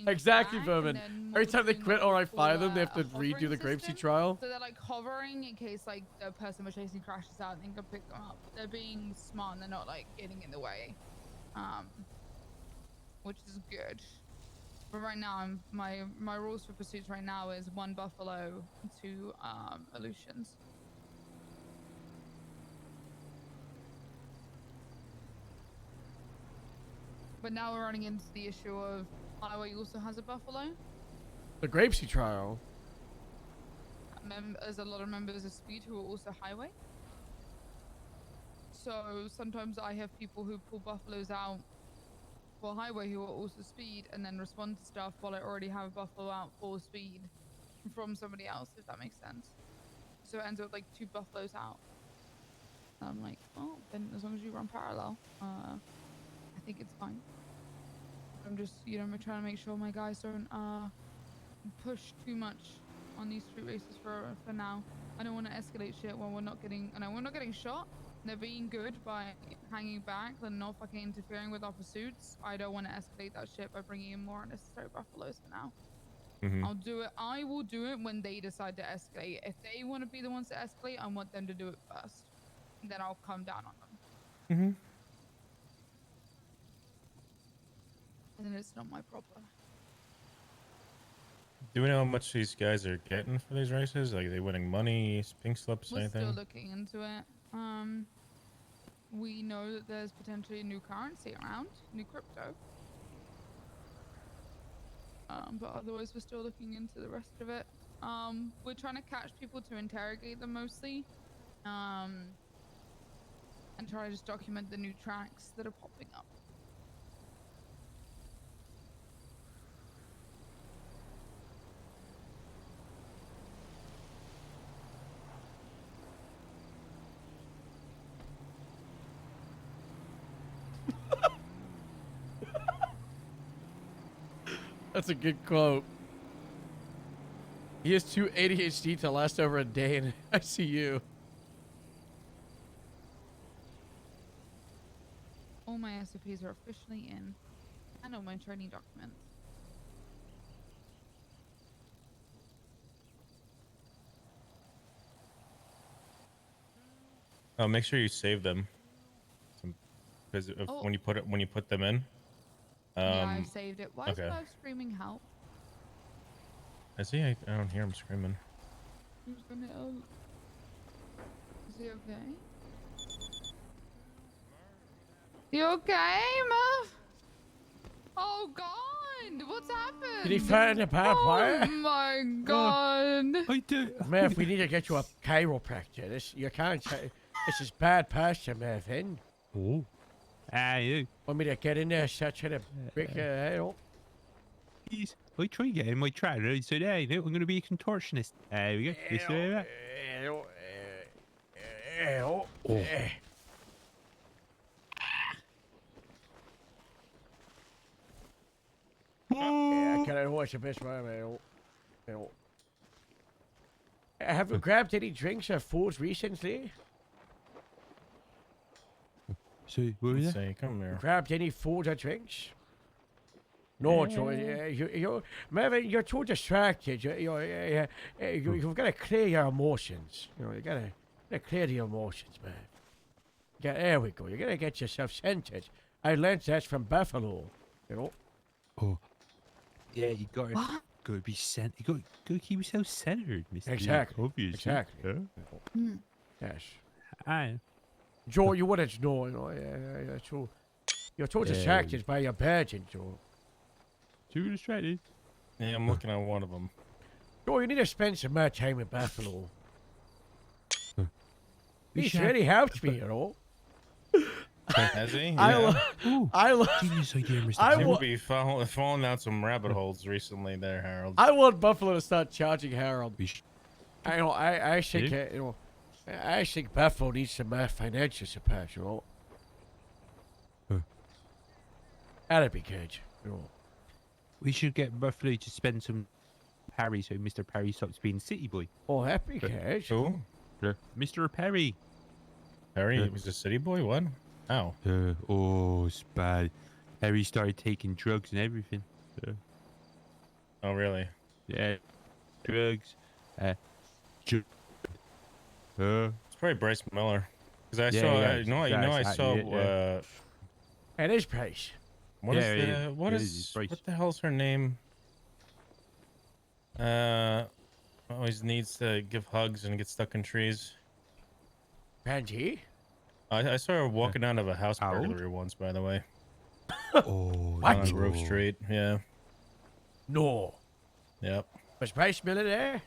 Exactly, Vermin. Every time they quit or I fire them, they have to redo the Grapeseed trial. So they're like hovering in case like the person we're chasing crashes out and they can pick them up. They're being smart and they're not like getting in the way, which is good. But right now, my rules for pursuits right now is 1 buffalo, 2 illusions. But now we're running into the issue of Highway also has a buffalo. The Grapeseed trial. There's a lot of members of Speed who are also Highway. So sometimes I have people who pull buffaloes out for Highway who are also Speed and then respond to stuff while I already have a buffalo out for Speed from somebody else, if that makes sense. So it ends up with like 2 buffaloes out. And I'm like, oh, then as long as you run parallel, I think it's fine. I'm just, you know, I'm trying to make sure my guys don't push too much on these street races for now. I don't want to escalate shit when we're not getting, and we're not getting shot. They're being good by hanging back and not fucking interfering with our pursuits. I don't want to escalate that shit by bringing in more unnecessary buffaloes for now. I'll do it. I will do it when they decide to escalate. If they want to be the ones to escalate, I want them to do it first. And then I'll come down on them. And then it's not my problem. Do we know how much these guys are getting for these races? Like, are they winning money, pink slips, anything? We're still looking into it. We know that there's potentially a new currency around, new crypto. But otherwise we're still looking into the rest of it. We're trying to catch people to interrogate them mostly. And try to just document the new tracks that are popping up. That's a good quote. He has too ADHD to last over a day in ICU. All my SOPs are officially in. And all my training documents. Oh, make sure you save them. Because when you put them in. Yeah, I saved it. Why is okay. Merv screaming help? I see. I don't hear him screaming. Who's gonna help? Is he okay? You okay, Merv? Oh God! What's happened? Did he find a bad fire? Oh my God! I do. Merv, we need to get you a chiropractor. You can't say this is bad pasture, Mervin. Oh. You. Want me to get in there, such a big head up? Please. I try to get in my trailer and said, hey, I'm going to be a contortionist. There we go. You see that? Oh. Yeah, can I watch a bit, man? Have you grabbed any drinks or foods recently? See, what was that? Come here. Grabbed any food or drinks? No, Joe. Mervin, you're too distracted. You've got to clear your emotions. You got to clear the emotions, man. There we go. You got to get yourself centered. I learned that from Buffalo. Oh. Yeah, you got to be centered. You got to keep yourself centered, Mr. Exactly. Obviously. Exactly. Yeah. Yes. Aye. Joe, you wouldn't know, you're too distracted by your badging, Joe. Too distracted? Yeah, I'm looking at one of them. Joe, you need to spend some more time in Buffalo. He's should really have- helped me, Has he? I love. Genius idea, Mr. I Seem wa- to be falling down some rabbit holes recently there, Harold. I want Buffalo to start charging Harold. I think I think Buffalo needs some financial support, That'd be good, We should get Buffalo to spend some Perry so Mr. Perry stops being city boy. Oh, that'd be good. Who? Mr. Perry. Perry was a city boy? What? How? Oh, it's bad. Perry started taking drugs and everything. Oh, really? Yeah. Drugs. It's probably Bryce Miller. Because I Yeah, saw, yeah, you know, I that's saw, exactly it, It is Price. what the hell's her name? Always needs to give hugs and get stuck in trees. Panty? I saw her walking out of a house burglary once, by the way. Oh, on Grove Street, yeah. No. Yep. Was Bryce Miller there?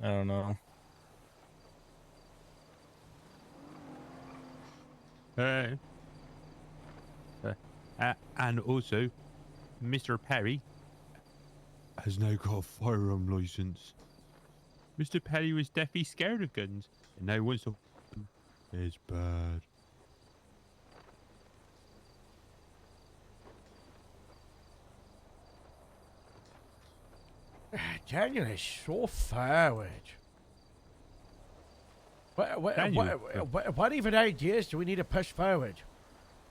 I don't know. And also, Mr. Perry has now got a firearm license. Mr. Perry was deathly scared of guns, and now wants to. It's bad. Daniel is so forward. What even ideas do we need to push forward?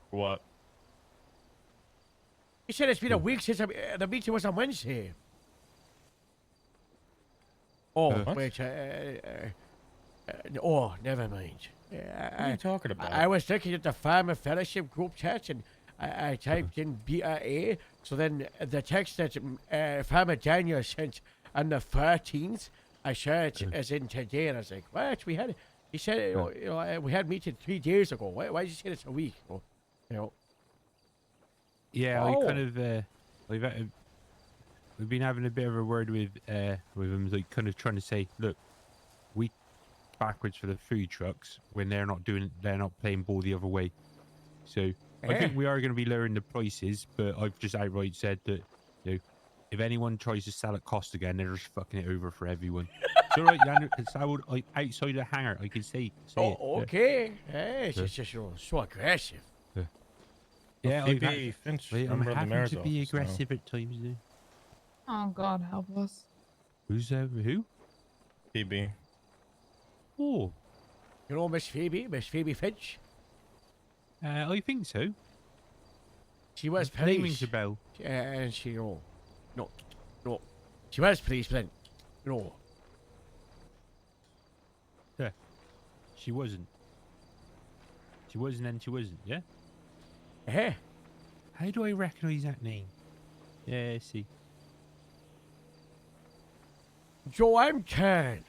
What? You said it's been a week since the meeting was on Wednesday. Oh, wait. Oh, never mind. What are you talking about? I was looking at the Farmer Fellowship group chat and I typed in BRA. So then the text that Farmer Daniel sent on the 13th, I saw it as in today, and I was like, what? He said, we had a meeting 3 days ago. Why did you say it's a week? Yeah, we kind of, we've been having a bit of a word with them, like kind of trying to say, look, we backwards for the food trucks when they're not playing ball the other way. So I think we are going to be lowering the prices, but I've just outright said that, you know, if anyone tries to sell at cost again, they're just fucking it over for everyone. It's all right, Leander, it's like outside the hangar. I can say it. Okay. Hey, it's just so aggressive. Yeah, Phoebe Finch, I'm member of the happy mayor's to be office, aggressive at times. Oh God, help us. Who's who? Phoebe. Oh. You know Miss Phoebe Finch? I think so. She was Her name police. rings a bell. And she, no. She was police, but then, Yeah. She wasn't. She wasn't and she wasn't, yeah? Eh? How do I recognise that name? Yeah, I see. Joe, I'm 10.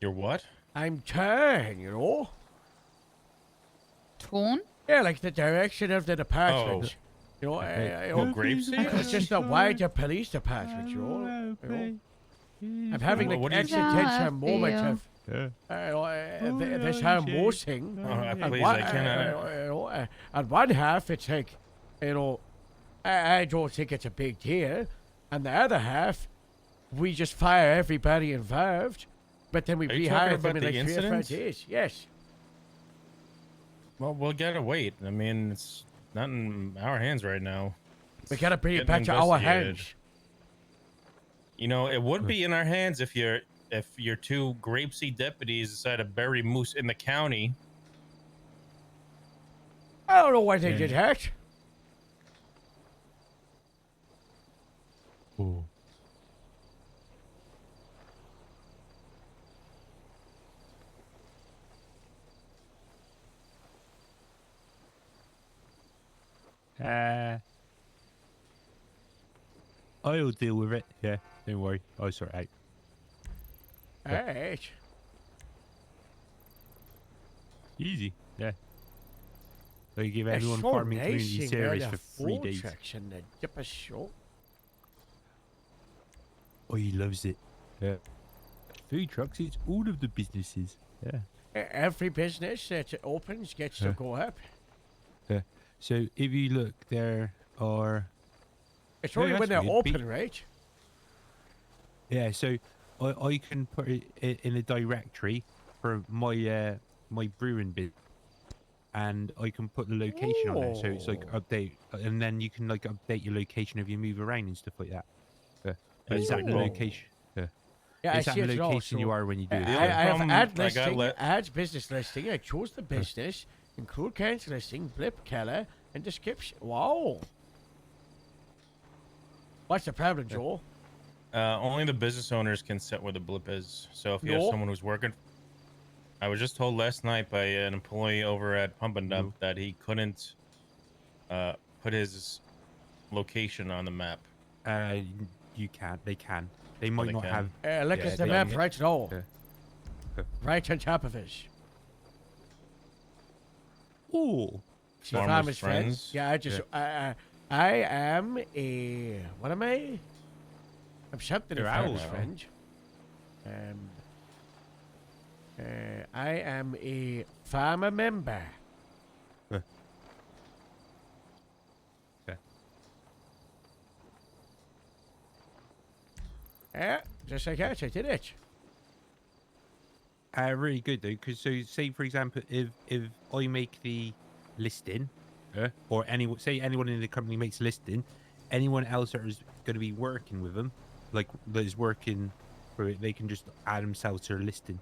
You're what? I'm 10, you know? Torn? Yeah, like the direction of the department. Oh. You know, Grapeseed? it's just a wider police department, you know? I'm having What like do you accidental moment of this whole please, thing. I cannot. On one half, it's like, I don't think it's a big deal. And the other half, we just fire everybody involved, but then we Are you rehire talking them about in the like 3 or 4 incident? days. Yes. Well, we'll gotta wait. I mean, it's not in our hands right now. We gotta bring it Getting back to our investigated. hands. You know, it would be in our hands if your 2 Grapeseed deputies decide to bury moose in the county. I don't know why they did that. Oh. I'll deal with it. Yeah, don't worry. I'll sort it out. Alright. Easy. Yeah. They give everyone farming community service for 3 days. And the dipper show. Oh, he loves it. Yeah. Food trucks, it's all of the businesses. Yeah. Every business that opens gets to go up. Yeah. So if you look, there are. It's only when they're open, right? Yeah. So I can put it in a directory for my my brewing bit, and I can put the location on there. So it's like update, and then you can like update your location if you move around and stuff like that. Yeah. Is that the location? Yeah. Yeah, Is I that see the it all. location you are when you do it? I have ad listing, ads business listing. I chose the business, include cancel listing, blip color, and description. Wow. What's the problem, Joel? Only the business owners can set where the blip is. So if you have No. someone who's working, I was just told last night by an employee over at Pump and Dump that he couldn't put his location on the map. You can't. They can. They might not have. Look at the map right now. Yeah. Right on top of it. Oh. Farmer's friends. Yeah, I am a. What am I? I'm something. A farmer's friend. I am a farmer member. Yeah, just like that, I did it. Really good though, because so say for example, if I make the listing, or anyone in the company makes a listing, anyone else that is going to be working with them, like that is working for it, they can just add themselves to their listing.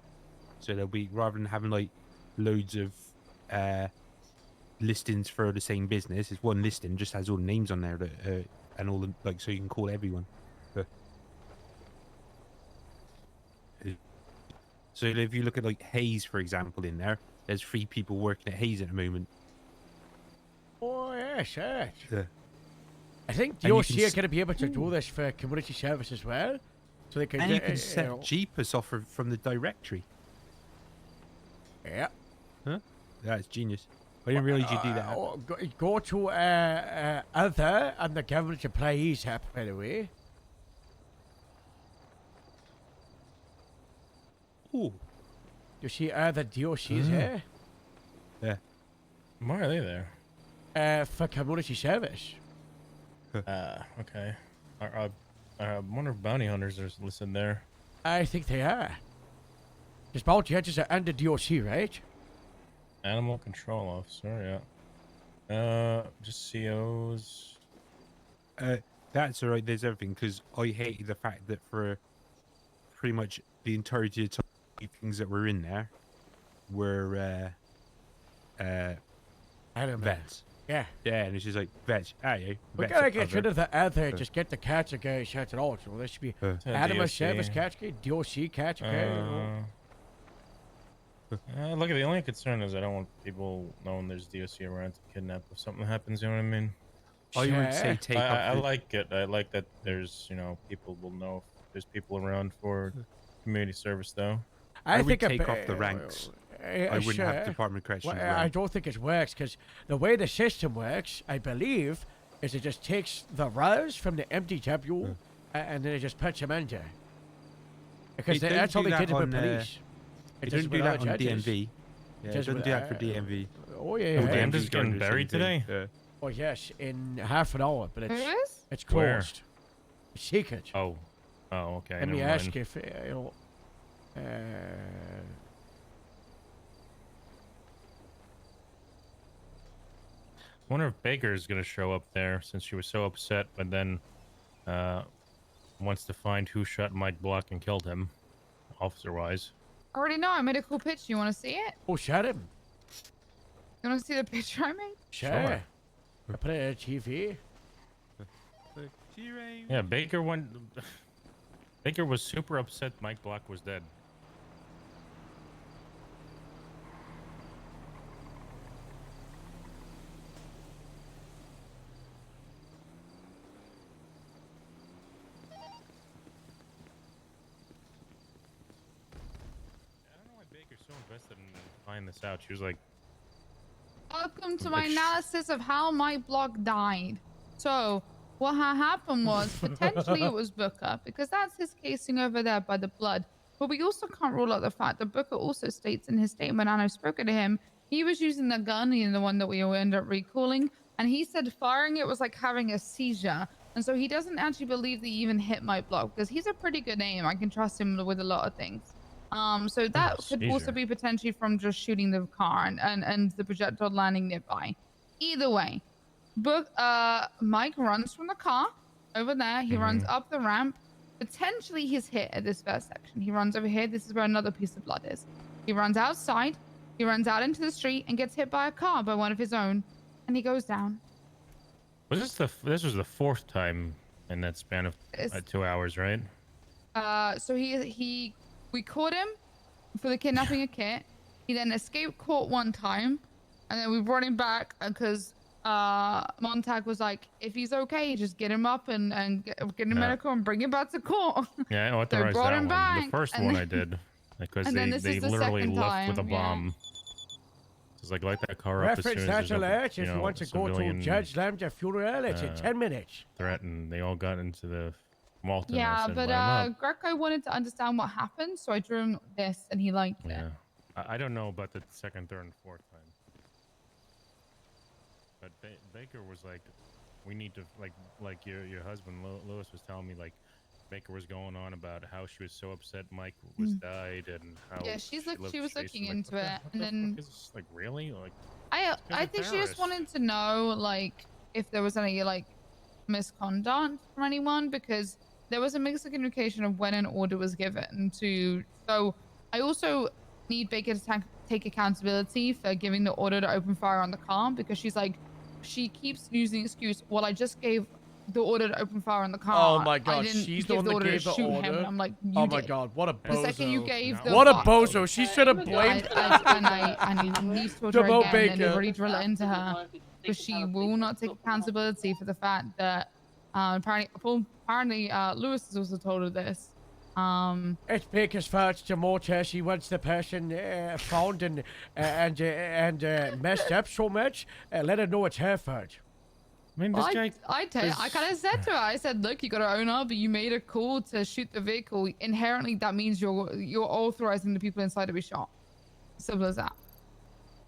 So they'll be, rather than having like loads of listings for the same business, it's one listing just has all the names on there that and all the like, so you can call everyone. So if you look at like Hayes, for example, in there's 3 people working at Hayes at the moment. Oh yes, yes. Yeah. I think the OC are going to be able to do this for community service as well, so they can. And you can set Jeepers off from the directory. Yeah. Huh? That's genius. I didn't realize you do that. Go to other and the government employees app, by the way. Ooh. You see other DOCs here? Yeah. Why are they there? For community service. Okay. I wonder if bounty hunters are listed there. I think they are. Because bounty hunters are under DOC, right? Animal control officer, yeah. Just COs. That's alright, there's everything, because I hated the fact that for pretty much the entirety of the time, things that were in there were vets. Yeah. Yeah, and it's just like, vets, you? We gotta get rid of the other, just get the catcher guy shut it all. So there should be animal service catcher guy, DOC catcher guy. Look, the only concern is I don't want people knowing there's DOC around to kidnap if something happens, you know what I mean? I would say take off I like it. I like that there's, people will know if there's people around for community service, though. I would think take off the ranks. I wouldn't have Department of Corrections around. I don't think it works, because the way the system works, I believe, is it just takes the RAS from the MDW and then it just puts them under. Because that's all they did with police. It doesn't do that on DMV. Yeah, it doesn't do that for DMV. Oh, yeah. DMV's getting buried today? Yeah. Oh, yes, in half an hour, but it's closed. Where? It's secret. Oh, okay. Let me never ask mind. if, Wonder if Baker's gonna show up there since she was so upset, but then wants to find who shot Mike Block and killed him, officer-wise. I already know. I made a cool picture. You want to see it? Oh, shut him. You want to see the picture I made? Sure. I put it on TV. Yeah, Baker went. Baker was super upset Mike Block was dead. So invested in finding this out. She was like, Welcome to my analysis of how Mike Block died. So, what happened was, potentially it was Booker, because that's his casing over there by the blood. But we also can't rule out the fact that Booker also states in his statement, and I've spoken to him, he was using the gun, the one that we end up recalling, and he said firing it was like having a seizure. And so he doesn't actually believe that he even hit Mike Block, because he's a pretty good aim. I can trust him with a lot of things. So that could also be potentially from just shooting the car and the projectile landing nearby. Either way, Mike runs from the car over there. He runs up the ramp. Potentially he's hit at this first section. He runs over here. This is where another piece of blood is. He runs outside. He runs out into the street and gets hit by a car by one of his own, and he goes down. this was the fourth time in that span of 2 hours, right? So we caught him for the kidnapping of Kit. He then escaped court one time, and then we brought him back because Montag was like, if he's okay, just get him up and get him medical and bring him back to court. Yeah, I So we authorized brought that him one. back, The first and one then- I did because and then this they is the literally second left with a time, yeah. bomb. It's like light that car up as Reference soon as that there's alert a, if you want to go to civilian, Judge Lambda funeral. It's in 10 minutes. threat, and they all got into the Walton. I Yeah, said, but "Line 'em up." Greco wanted to understand what happened, so I drew him this, and he liked it. Yeah, I don't know about the second, third, and fourth time. But Baker was like, we need to like your husband Lewis was telling me, like Baker was going on about how she was so upset Mike was died and how Yeah, she was lived looking like, into what it, what and the then fuck is, like, really, like, I think she just wanted to know like if there was any like misconduct from anyone, because there was a miscommunication of when an order was given to. So I also need Baker to take accountability for giving the order to open fire on the car, because she keeps using the excuse, well, I just gave the order to open fire on the car. Oh my I god, didn't she's give the one that to gave the shoot order. him. And I'm like, you oh my did. god, what a bozo. The second you gave the what a bozo. She should have blamed. I need to her Jamal again and Baker. really drill it into her, because she will not take accountability for the fact that apparently Lewis has also told her this, It's because first the motor, she wants the person found and messed up so much. Let her know it's her fault. I mean, Well, this guy. I kind of said to her, I said, look, you got to own up, but you made a call to shoot the vehicle. Inherently, that means you're authorizing the people inside to be shot. Simple as that.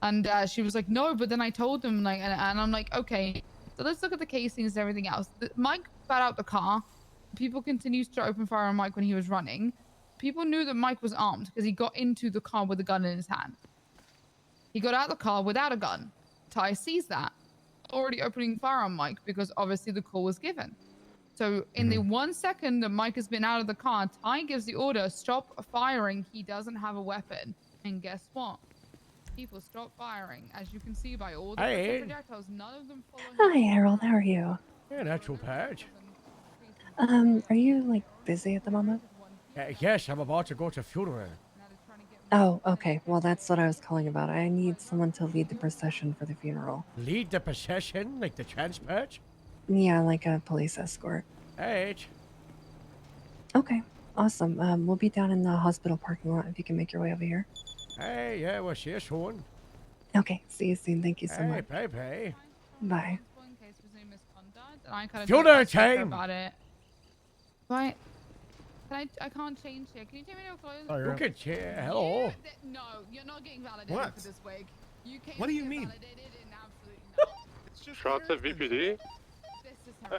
And she was like, no, but then I told them, like, and I'm like, okay, so let's look at the casings and everything else. Mike got out the car. People continued to open fire on Mike when he was running. People knew that Mike was armed because he got into the car with a gun in his hand. He got out of the car without a gun. Ty sees that. Already opening fire on Mike because obviously the call was given. So in the 1 second that Mike has been out of the car, Ty gives the order, stop firing. He doesn't have a weapon. And guess what? People stop firing. As you can see by all the projectiles, none of them follow. Hi, Harold. How are you? Yeah, natural patch. Are you like busy at the moment? Yes, I'm about to go to funeral. Oh, okay. Well, that's what I was calling about. I need someone to lead the procession for the funeral. Lead the procession, like the transport? Yeah, like a police escort. Hey. Okay, awesome. We'll be down in the hospital parking lot if you can make your way over here. Hey, yeah, well, see you soon. Okay, see you soon. Thank you so much. Bye, bye. Bye. Funeral time. About it. Right. I can't change here. Can you take me to a clothes? Oh, you can change. Hello. No, you're not getting validated What? for this wig. You came What do you to get mean? validated and absolutely not. It's just shots at VPD.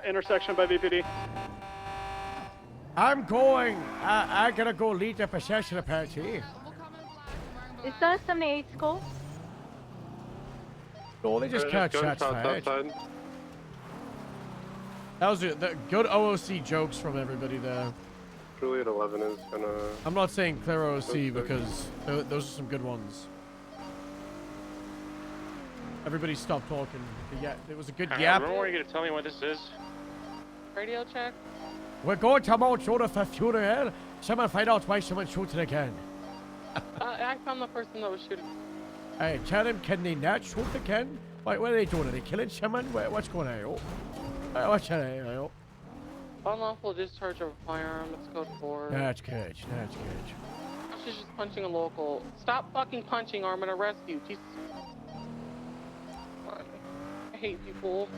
Intersection by VPD. I'm going. I gotta go lead the procession apparently. Is that a 78 skull? No, they just can't shots fired. outside. That was the good OOC jokes from everybody there. Juliet 11 is gonna. I'm not saying clear OOC because those are some good ones. Everybody stop talking. Yeah, it was a good yap. Remember, are you gonna tell me what this is? Radio check. We're going to Mount Shoulder for funeral. Someone find out why someone shoots it again. Act on the person that was shooting. Hey, tell him, can they not shoot again? What are they doing? Are they killing someone? What's going on? What's that? Unlawful discharge of a firearm. Let's go forward. That's good. That's good. She's just punching a local. Stop fucking punching, or I'm gonna arrest you. Jesus. I hate people.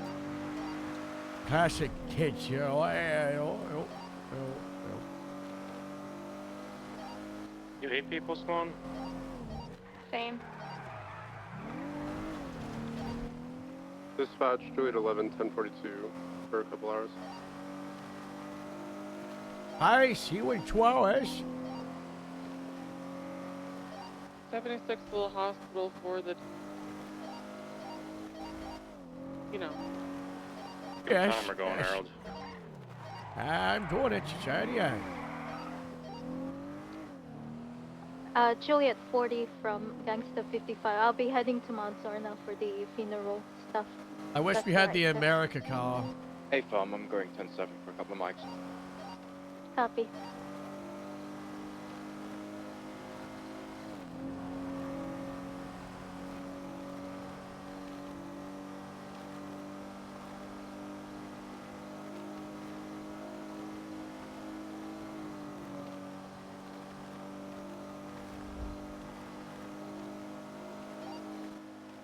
Classic kids, you know. You hate people, Swan? Same. Dispatch, Juliet 11, 1042 for a couple hours. I see you in 2 hours. 76 Little Hospital for the. You know. Yes. Time we're going, yes. Harold. I'm doing it, yeah. Juliet 40 from Gangsta 55. I'll be heading to Mount Sorna for the funeral stuff. I wish That's we had right, the sir. America car. Hey, Farm, I'm going 10-7 for a couple of mics. Copy.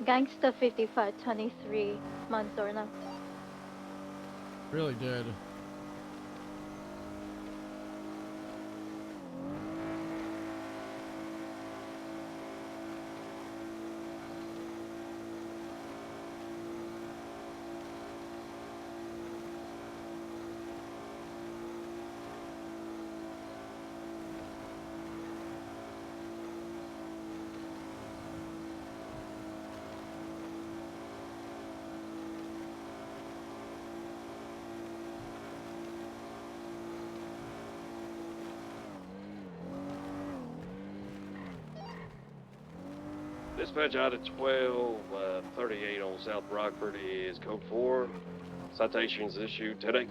Gangsta 55, 23, Mount Sorna. Really did. Dispatch out of 1238 on South Rockford is code 4. Citations issued today.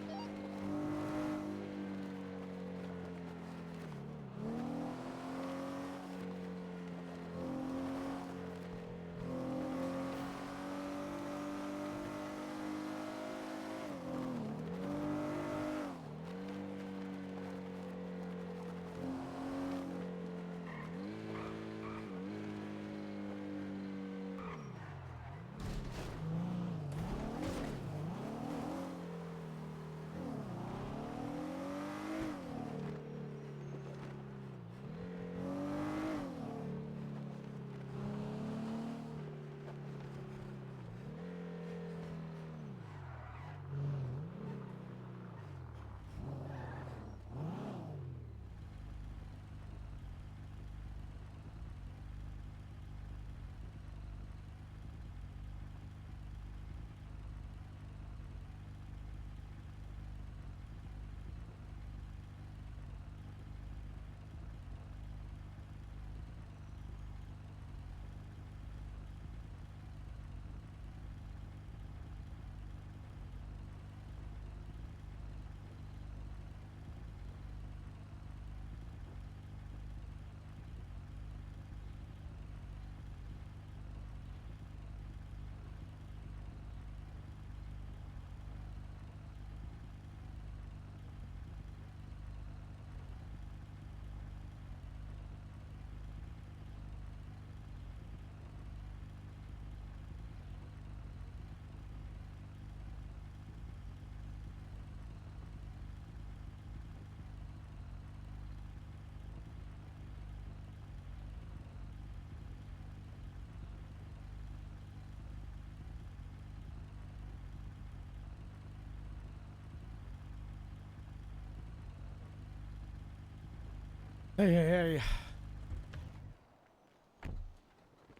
Hey.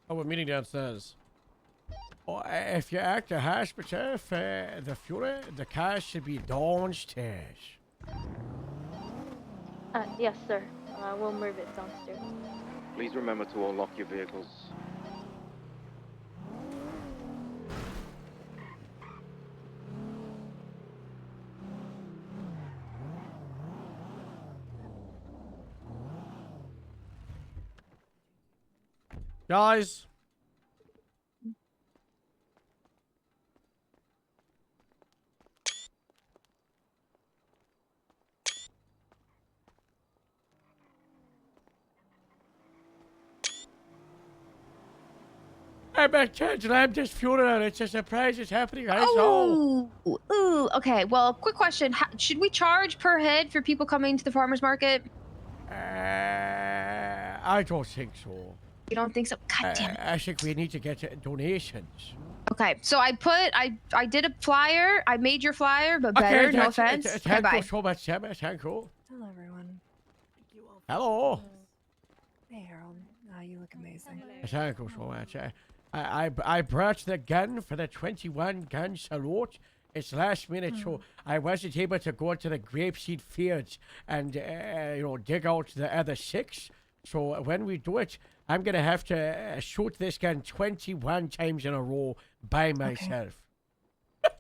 Oh, we're meeting downstairs. Oh, if you're at the hospital for the funeral, the car should be downstairs. Yes, sir. We'll move it downstairs. Please remember to unlock your vehicles. Guys. I'm at Angela, I'm just funeral. It's a surprise. It's happening. Ooh, okay. Well, quick question. Should we charge per head for people coming to the farmer's market? I don't think so. You don't think so? God damn it. I think we need to get donations. Okay, so I did a flyer. I made your flyer, but better, no offense. Okay, bye. Thank you so much, Emma. Thank you. Hello, everyone. Hello. Hey, Harold. You look amazing. Thank you so much. I brought the gun for the 21 gun salute. It's last minute, so I wasn't able to go to the Grapeseed fields and dig out the other 6. So when we do it, I'm gonna have to shoot this gun 21 times in a row by myself.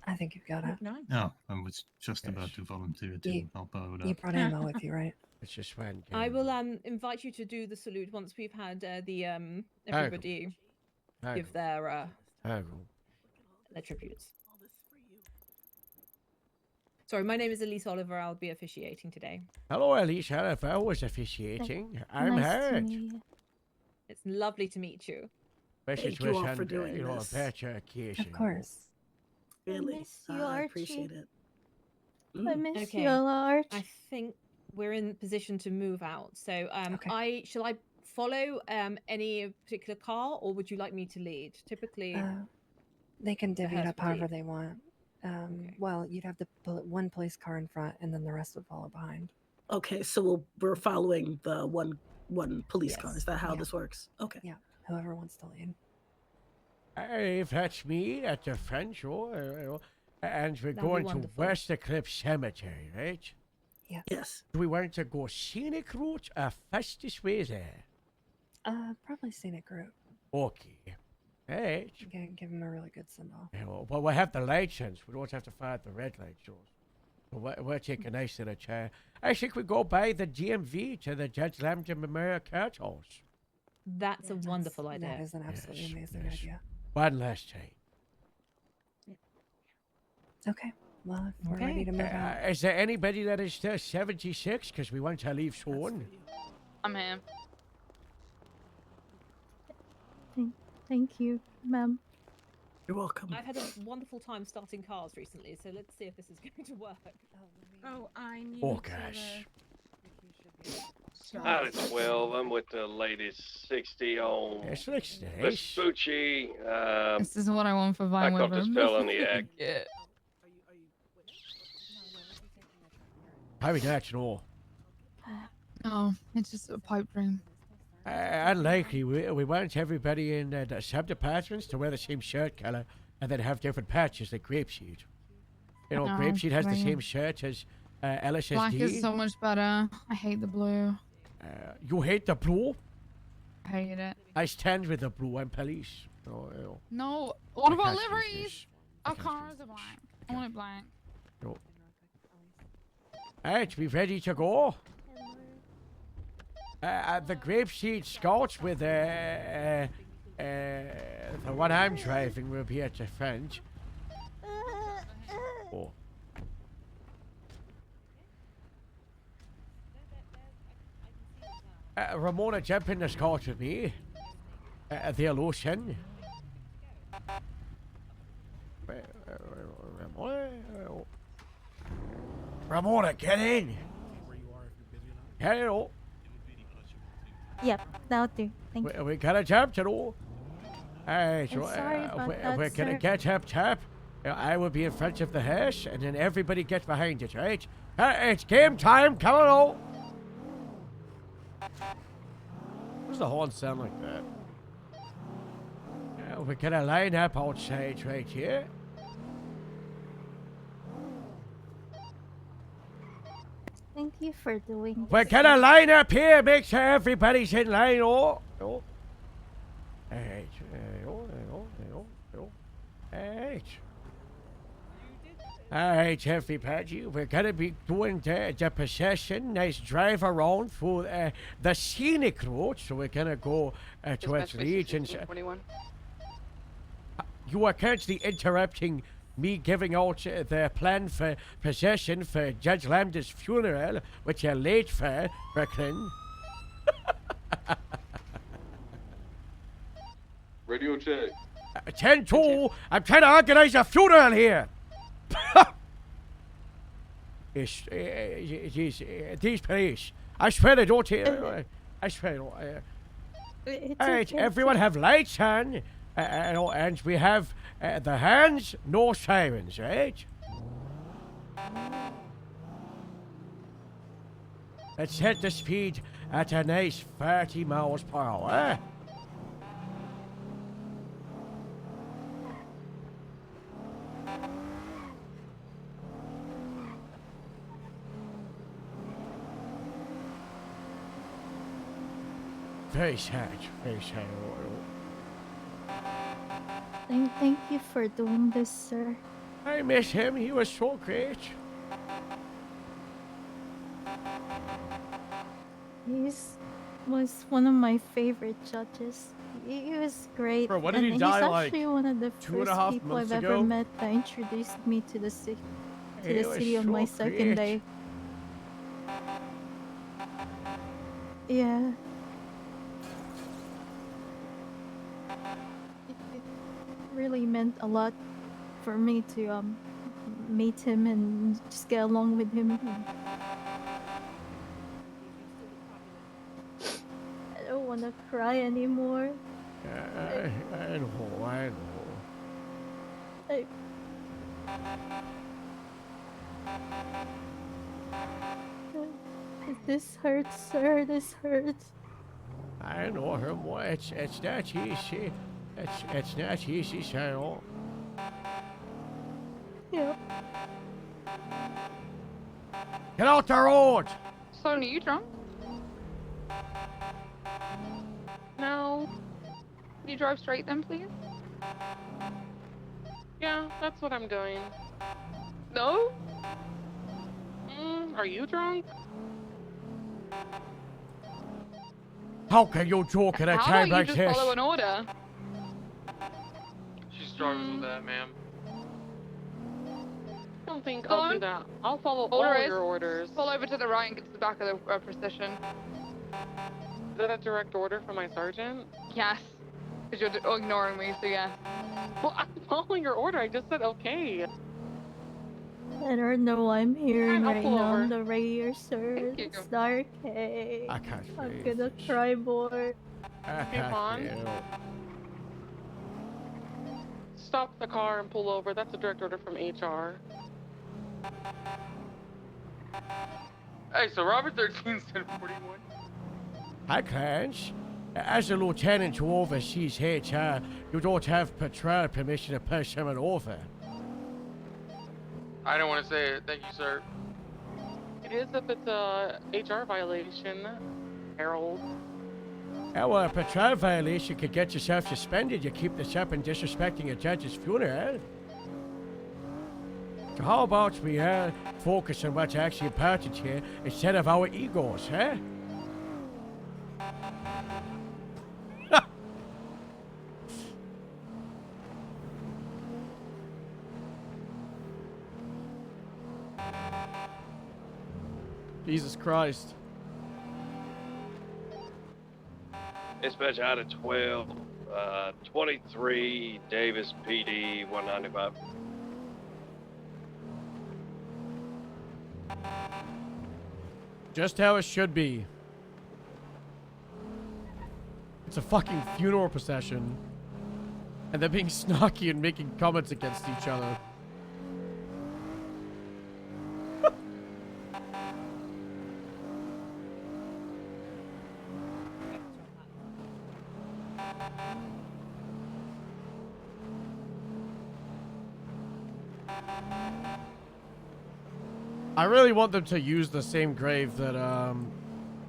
I think you've got it. No, I was just about to volunteer to help out. You brought ammo with you, right? It's just one. I will invite you to do the salute once we've had everybody give their tributes. Sorry, my name is Elise Oliver. I'll be officiating today. Hello, Elise Oliver. I was officiating. I'm Howard. It's lovely to meet you. Thank you all for doing this. A better occasion. Of course. Really, I miss you, I appreciate it. I miss Okay. you, Arch. I think we're in position to move out. So, shall I follow any particular car, or would you like me to lead? Typically, They can divvy it herd up would however lead. they want. Well, you'd have to put one police car in front, and then the rest would follow behind. Okay, so we're following the one police car. Is that how this works? Okay. Yeah. Whoever wants to lead. If that's me at the front, sure. And we're That'd be going to wonderful. West Eclipse Cemetery, right? Yes. Yes. Do we want to go scenic route or fastest way there? Probably scenic route. Okay. Right. Give him a really good send off. Yeah, well, we have the light sense. We don't have to fire at the red light shows. We'll take a nice little chair. I think we go by the DMV to the Judge Lambton Memorial Courthouse. That's a wonderful idea. That is an absolutely amazing idea. One last time. Okay. Well, if we're ready to move out. Is there anybody that is still 76? Because we want to leave soon. I'm him. Thank you, ma'am. You're welcome. I've had a wonderful time starting cars recently, so let's see if this is going to work. Oh, I need Oh, gosh. Howdy, 12. I'm with the latest 60 on This looks nice. Vespucci. This is what I want for I Vine caught with this him. fella on the act. Yeah. How we got to know? Oh, it's just a pipe dream. Unlikely. We want everybody in the sub-departments to wear the same shirt color and then have different patches like Grapeseed. You know, No, Grapeseed has the right. same shirt as LSSD. Black is so much better. I hate the blue. You hate the blue? I hate it. I stand with the blue. I'm police. No. What I about can't stand liveries? this. Our cars are black. I want it black. No. Alright, we ready to go? The Grapeseed Scouts with the one I'm driving will be at the front. Oh. Ramona, jump in the Scout with me. The illusion. Ramona, get in. Hello. Yep, that'll do. Thank you. We got a jump to do. Alright, so I'm sorry about that, we're gonna sir. get up top. I will be in front of the hearse, and then everybody get behind it, right? It's game time. Come on. does the horn sound like that? Yeah, we're gonna line up outside right here. Thank you for doing We're this. gonna line up here, make sure everybody's in line. Oh. Alright. Alright. Alright, everybody. We're gonna be doing the procession. Nice drive around for the scenic route. So we're gonna go towards Regents. You are currently interrupting me giving out the plan for procession for Judge Lambda's funeral, which you're late for, Brooklyn. Radio check. 10-2. I'm trying to organize a funeral here. These police. I swear they don't hear. I swear they don't. Alright, everyone have lights on. And we have the hands, no sirens, right? Let's set the speed at a nice 30 miles per hour. Very sad, very sad. Thank you for doing this, sir. I miss him, he was so great. He was one of my favorite judges. He was great. Bro, when did he die, he's like, actually one of the 2.5 first people months I've ago? ever met that introduced me to the city, He was on so my second great. day. Yeah. It really meant a lot for me to meet him and just get along with him. I don't want to cry anymore. I know. This hurts, sir. This hurts. I know her more. It's not easy. It's not easy, Cheryl. Yep. Get out the road! Sloan, are you drunk? No. Can you drive straight then, please? Yeah, that's what I'm doing. No? Are you drunk? How can you talk at a How time about like you this? just follow an order? She's driving with that, ma'am. I don't think I'll do that. I'll follow all Order is, your orders. pull over to the right and get to the back of the procession. Is that a direct order from my sergeant? Yes. Because you're ignoring me, so yes. Well, I'm following your order. I just said okay. I don't know what I'm hearing I'll right pull now over. on the radio, sir. Thank you. It's not okay. I can't I'm breathe. gonna cry more. I Hey, can't Vaughn. breathe. Stop the car and pull over. That's a direct order from HR. Hey, so Robert 13 said 41. Hi, Clarence. As a lieutenant who oversees HR, you don't have patrol permission to push someone over. I don't want to say it. Thank you, sir. It is if it's a HR violation, Harold. Well, a patrol violation could get yourself suspended. You keep this up and disrespecting a judge's funeral. So how about we focus on what's actually important here instead of our egos, huh? Jesus Christ. Dispatch out of 12, 23 Davis PD 195. Just how it should be. It's a fucking funeral procession. And they're being snarky and making comments against each other. I really want them to use the same grave that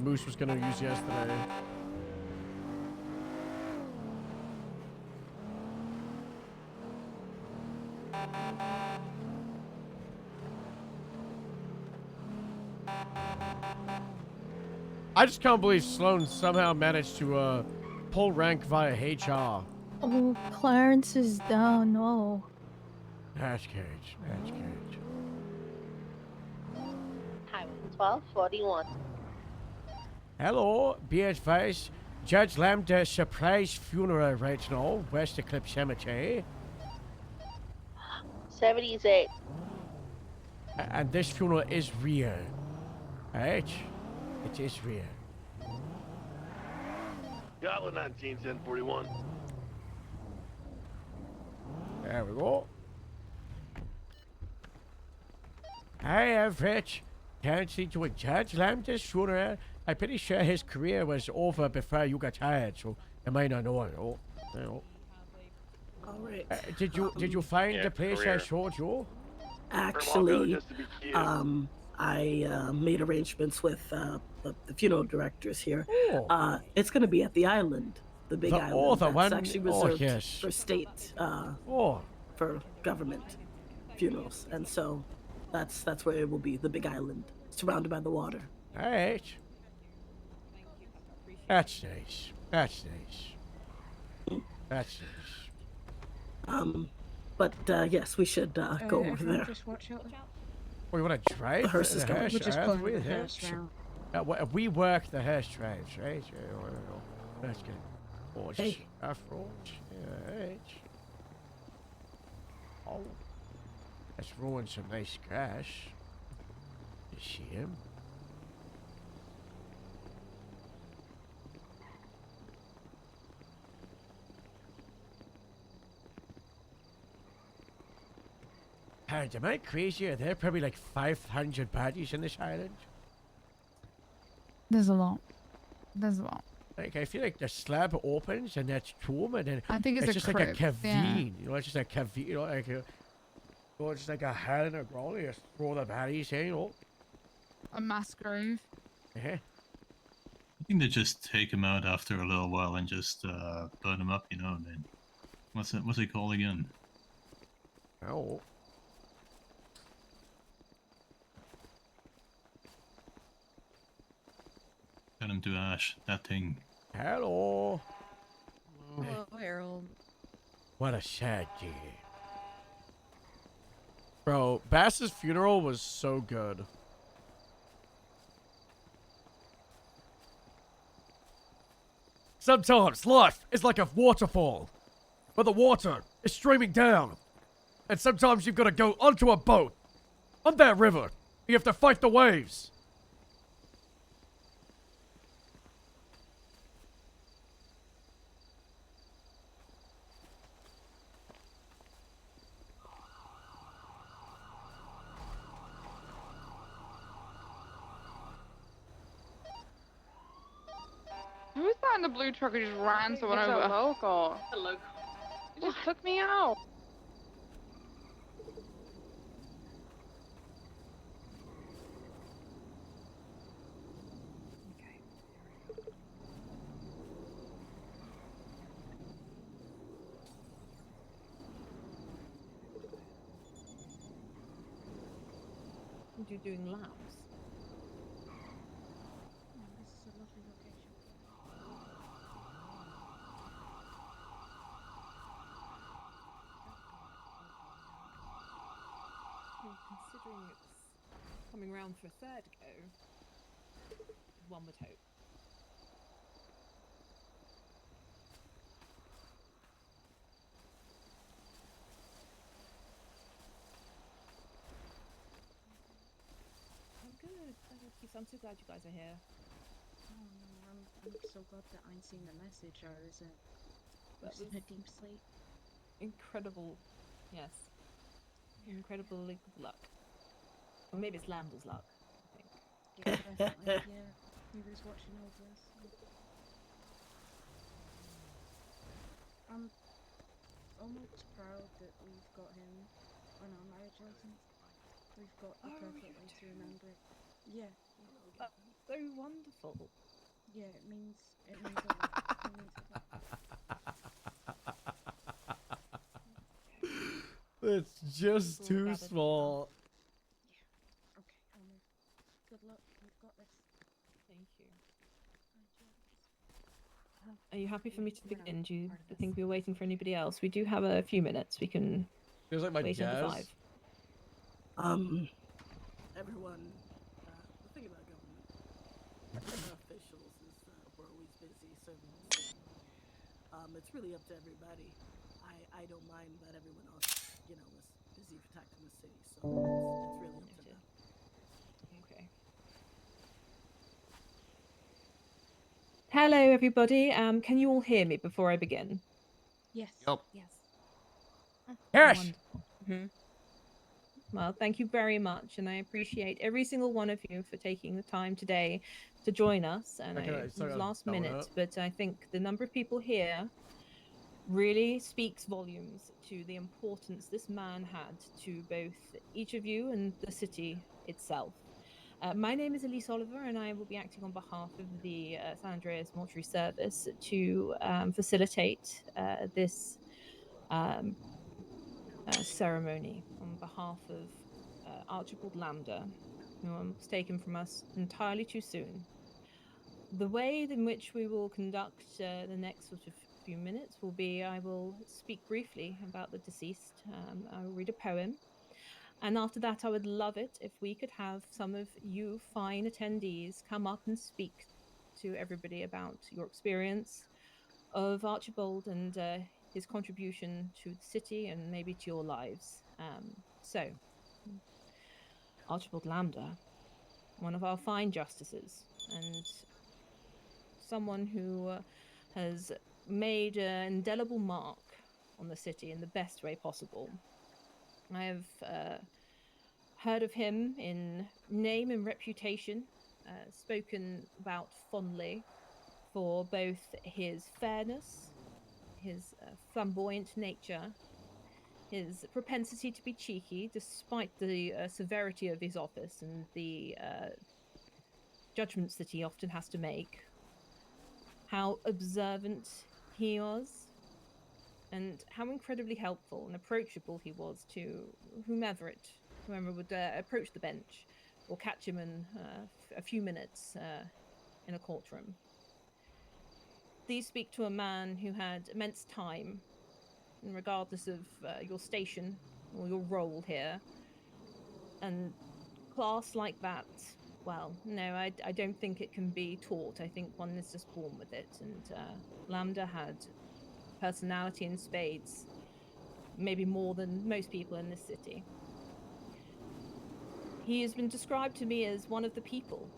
Moose was gonna use yesterday. I just can't believe Sloan somehow managed to pull rank via HR. Oh, Clarence is down. Oh. Hatch cage. Hatch cage. Highway 1241. Hello, be advised. Judge Lambda surprise funeral right now, West Eclipse Cemetery. 78. And this funeral is real. Right? It is real. Scotland 19, 1041. There we go. I have Rich. Can't see to a Judge Lambda's funeral. I'm pretty sure his career was over before you got hired, so you might not know it. Oh, you know. All right. Did you find the place I showed you? Actually, I made arrangements with the funeral directors here. Oh. It's going to be at the island, the big island. Oh, the That's one. actually reserved yes. for state, for government funerals, and so that's where it will be, the big island, surrounded by the water. All right. That's nice. That's nice. That's nice. But yes, we should go over there. Just watch out. Oh, you want to drive? The hearse is going. We're just pulling the hearse round. We work the hearse drives, right? That's good. Oh, Hey. Approach. Right. Oh. Let's ruin some nice grass. You see him? Parents, am I crazy? Are there probably like 500 bodies in this island? There's a lot. There's a lot. Like, I feel like the slab opens and that's tomb, and then I think it's a just like a crypt, yeah. cavern. You know, it's just a cavern. You know, like it's just like a hole in the ground. You just throw the bodies in. You know. A mass grave. Yeah. I think they just take them out after a little while and just burn them up, you know. And then what's it called again? Oh. Turn them to ash. That thing. Hello. Hello, Harold. What a sad day. Bro, Bass's funeral was so good. Sometimes life is like a waterfall, where the water is streaming down. And sometimes you've got to go onto a boat, on that river. You have to fight the waves. Who was that in the blue truck who just ran someone over? It's a local. He just took me out. What are you doing laps? This is a lovely location. Considering it's coming round for a third go, one would hope. I'm good. I'm so glad you guys are here. Oh no, I'm so glad that I seen the message. I was in a deep sleep. Incredible, yes. Incredible link of luck. Or maybe it's Lambda's luck, I think. Yeah, definitely. Yeah, he was watching over us. ONX proud that we've got him on our marriage license. We've got the perfect way to remember it. Yeah. That's so wonderful. Yeah, it means a lot. It means a lot. It's just People too gathered small. Okay, I'll move. Good luck. We've got this. Thank you. Are you happy for me to begin? Do you think we're waiting for anybody else? We do have a few minutes. We can Feels like my wait until jazz. 5. Everyone, the thing about government officials is we're always busy serving the city. It's really up to everybody. I don't mind that everyone else, is busy protecting the city, so it's really up to them. Okay. Hello, everybody. Can you all hear me before I begin? Yes. Yep. Yes. Yes. Wonderful. Well, thank you very much, and I appreciate every single one of you for taking the time today to join us. And Okay, it so was a last minute, donut. but I think the number of people here really speaks volumes to the importance this man had to both each of you and the city itself. My name is Elise Oliver, and I will be acting on behalf of the San Andreas Mortuary Service to facilitate this ceremony on behalf of Archibald Lambda, who was taken from us entirely too soon. The way in which we will conduct the next sort of few minutes will be I will speak briefly about the deceased. I will read a poem. And after that, I would love it if we could have some of you fine attendees come up and speak to everybody about your experience of Archibald and his contribution to the city and maybe to your lives. So, Archibald Lambda, one of our fine justices, and someone who has made an indelible mark on the city in the best way possible. I have heard of him in name and reputation, spoken about fondly for both his fairness, his flamboyant nature, his propensity to be cheeky despite the severity of his office and the judgments that he often has to make, how observant he was, and how incredibly helpful and approachable he was to whomever would approach the bench or catch him in a few minutes in a courtroom. These speak to a man who had immense time, and regardless of your station or your role here, and class like that, well, no, I don't think it can be taught. I think one is just born with it, and Lambda had personality in spades, maybe more than most people in this city. He has been described to me as one of the people,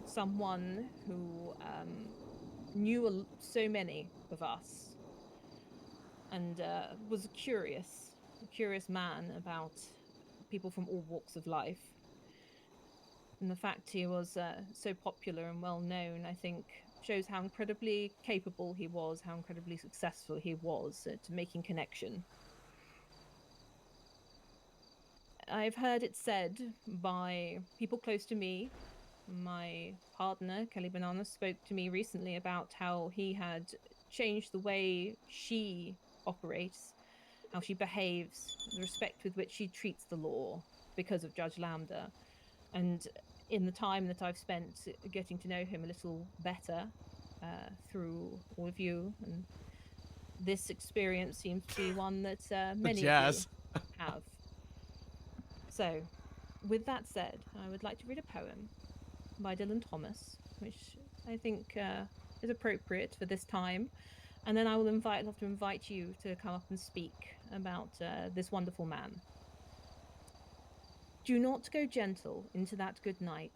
someone who knew so many of us, and was a curious man about people from all walks of life. And the fact he was so popular and well known, I think, shows how incredibly capable he was, how incredibly successful he was at making connection. I've heard it said by people close to me. My partner, Kelly Banana, spoke to me recently about how he had changed the way she operates, how she behaves, the respect with which she treats the law because of Judge Lambda. And in the time that I've spent getting to know him a little better through all of you, and this experience seems to be one that many of you have. So, with that said, I would like to read a poem by Dylan Thomas, which I think is appropriate for this time. And then I will love to invite you to come up and speak about this wonderful man. Do not go gentle into that good night.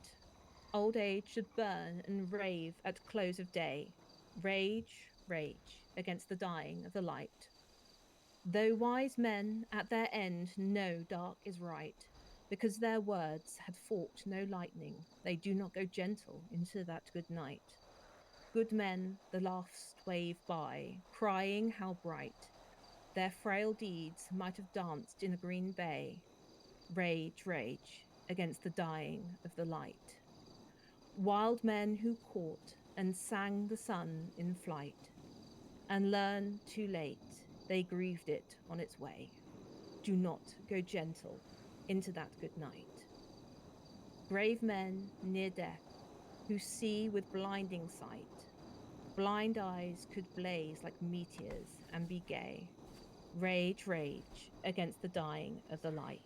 Old age should burn and rave at close of day. Rage, rage against the dying of the light. Though wise men at their end know dark is right, because their words had fought no lightning, they do not go gentle into that good night. Good men the last wave by, crying how bright. their frail deeds might have danced in a green bay, rage, rage, against the dying of the light. Wild men who caught and sang the sun in flight, and learned too late they grieved it on its way. Do not go gentle into that good night. Brave men near death, who see with blinding sight, blind eyes could blaze like meteors and be gay. Rage, rage, against the dying of the light.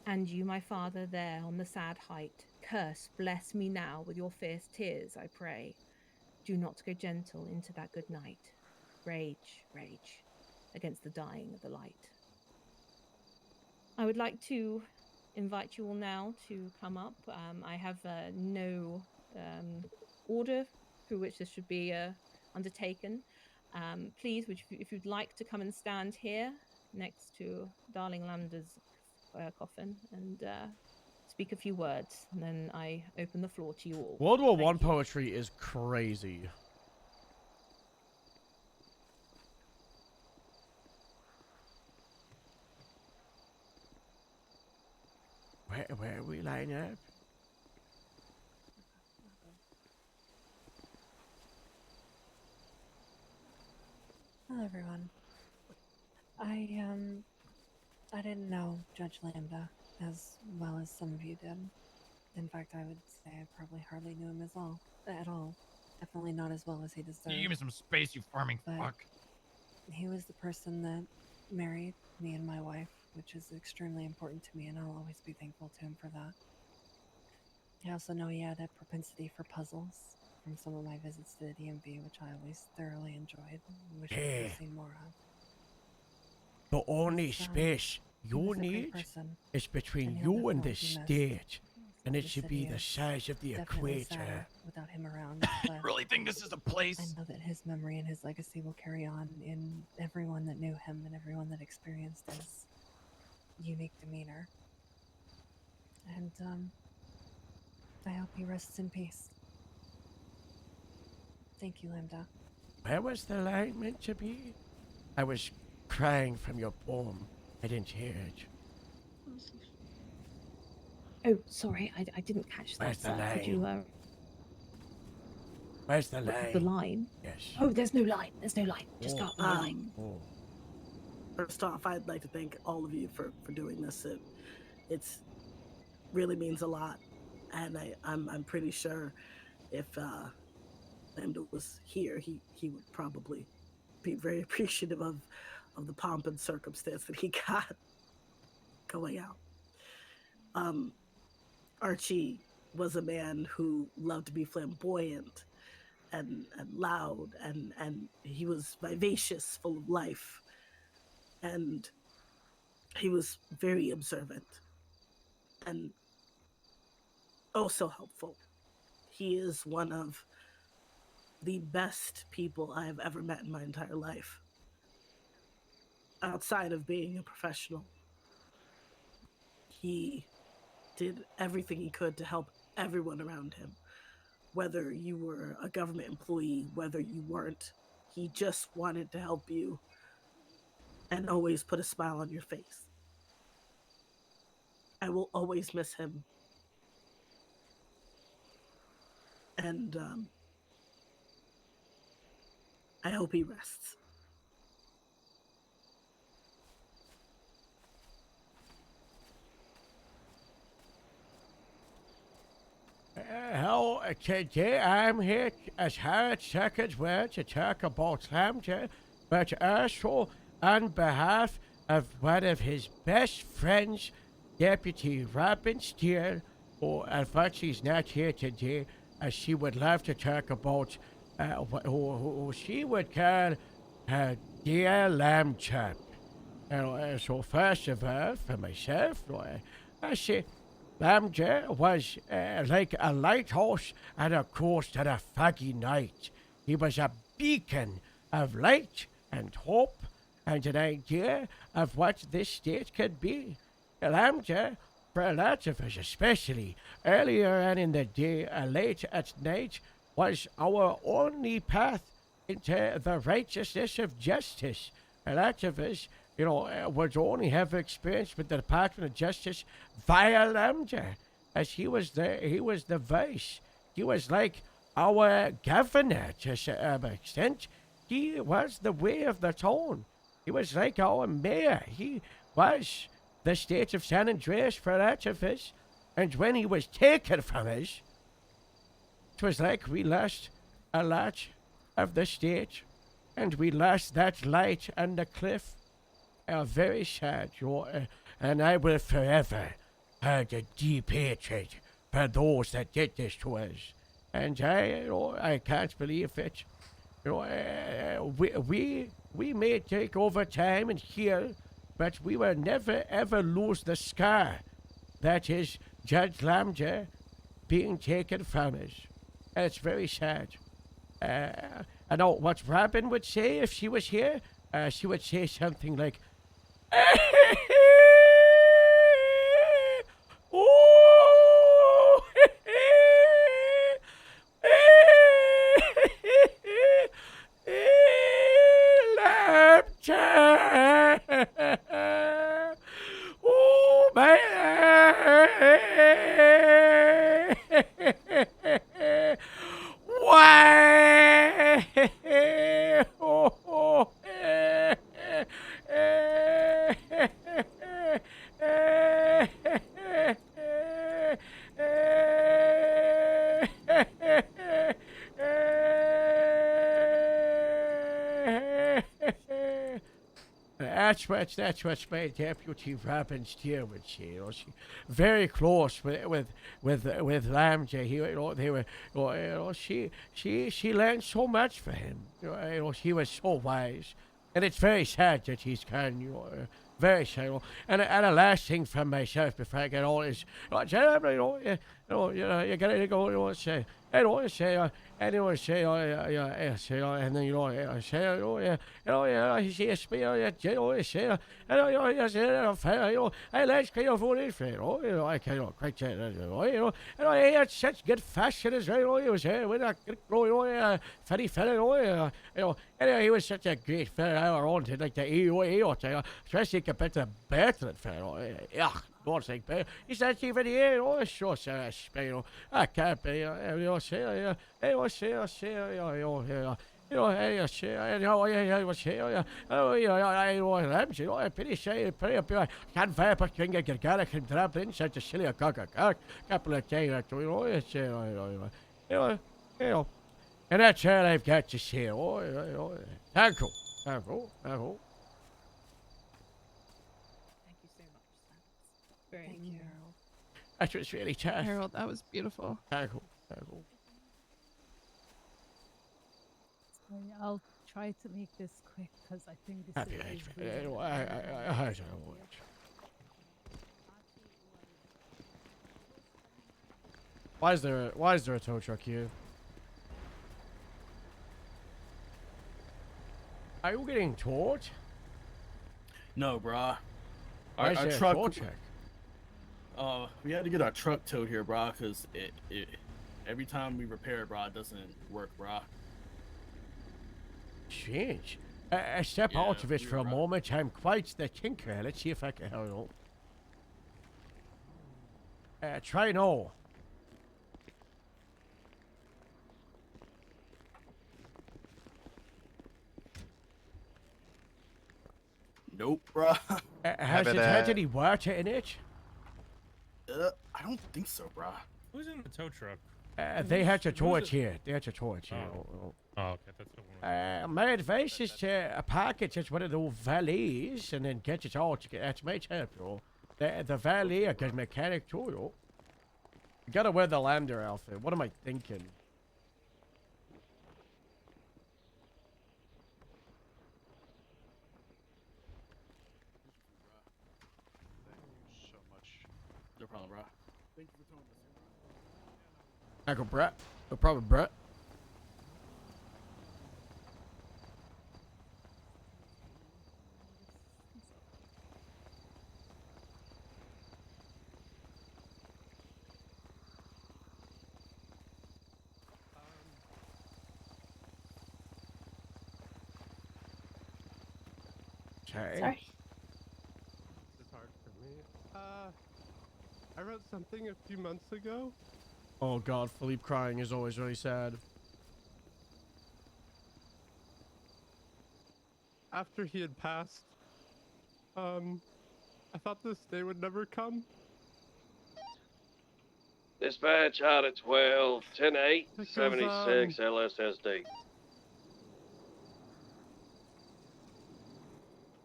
And you, my father, there on the sad height, curse, bless me now with your fierce tears, I pray. Do not go gentle into that good night. Rage, rage, against the dying of the light. I would like to invite you all now to come up. I have no order through which this should be undertaken. Please, if you'd like to come and stand here next to Darling Lambda's coffin and speak a few words, and then I open the floor to you all. World War I poetry is crazy. Where are we lying up? Hello, everyone. I didn't know Judge Lambda as well as some of you did. In fact, I would say I probably hardly knew him at all. Definitely not as well as he deserved. You give me some space, you farming fuck. He was the person that married me and my wife, which is extremely important to me, and I'll always be thankful to him for that. I also know he had a propensity for puzzles from some of my visits to the DMV, which I always thoroughly enjoyed and wish I could have seen more of. The only space you need is between you and the state, and it should be the size of the equator. Without him around, You really think this is a place? I know that his memory and his legacy will carry on in everyone that knew him and everyone that experienced his unique demeanor. And I hope he rests in peace. Thank you, Lambda. Where was the line meant to be? I was crying from your poem. I didn't hear it. Oh, sorry, I didn't catch that. Where's the line? Could you, Where's the line? The line? Yes. Oh, there's no line. There's no line. Just got the line. First off, I'd like to thank all of you for doing this. It's really means a lot, and I'm pretty sure if Lambda was here, he would probably be very appreciative of the pomp and circumstance that he got going out. Archie was a man who loved to be flamboyant and loud, and he was vivacious, full of life, and he was very observant and oh so helpful. He is one of the best people I have ever met in my entire life. Outside of being a professional, he did everything he could to help everyone around him. Whether you were a government employee, whether you weren't, he just wanted to help you and always put a smile on your face. I will always miss him. And I hope he rests. Hello, today I'm here as Harriet Second's word to talk about Lambda, but also on behalf of one of his best friends, Deputy Robin Steele, who unfortunately is not here today, as she would love to talk about who she would call her dear lamb chap. So first of all, for myself, I say Lambda was like a lighthouse on a coast on a foggy night. He was a beacon of light and hope and an idea of what this state could be. Lambda, for lots of us especially, earlier on in the day or late at night, was our only path into the righteousness of justice. a lot of us, would only have experience with the Department of Justice via Lambda, as he was the vice. He was like our governor to some extent. He was the way of the town. He was like our mayor. He was the state of San Andreas for a lot of us. And when he was taken from us, it was like we lost a lot of the state, and we lost that light on the cliff. Very sad, and I will forever have a deep hatred for those that did this to us. And I can't believe it. We may take over time and heal, but we will never ever lose the scar that is Judge Lambda being taken from us. And it's very sad. I know what Robin would say if she was here. She would say something like, oh, man. Why? That's what's my Deputy Robin's deal with she. She very close with Lambda. They were. She learned so much from him. He was so wise, and it's very sad that he's gone. Very sad. And a last thing from myself before I get on is, you gotta go. Say. I don't want to say, and then you say, he says, I like kind of voting for, I cannot quite say that, he had such good fashion as well, he was with a funny fella, anyway, he was such a great fella, I wanted like the EOA, especially compared to the Bertrand fella, God sake, he's not even here, it's so sad, I can't be, and that's all I've got to say. Thank you. Thank you so much. Very Thank you. That was really tough. Harold, that was beautiful. Thank you. Sorry, I'll try to make this quick because I think this Happy is. I don't know. Why is there a tow truck here? Are you getting towed? No, brah. Why is Our there a truck. tow truck? We had to get our truck towed here, brah, because it every time we repair it, brah, it doesn't work, brah. Strange. Step out of it for a moment. I'm quite the tinker. Let's see if I can help. Try no. Nope, brah. Has it had any water in it? I don't think so, brah. Who's in the tow truck? They had to tow it here. They had to tow it here. Oh, okay, that's the one. My advice is to park it at one of those valets and then get it out. That might help, The valet or the mechanic too, You gotta wear the Lambda outfit. What am I thinking? So much. No problem, brah. Thank you for towing us here, brah. I go, Brett. No problem, Brett. Okay. Sorry. It's hard for me. I wrote something a few months ago. Oh God, Philippe crying is always really sad. After he had passed, I thought this day would never come. Dispatch out at 12, 10-8, Because, 76 LSSD.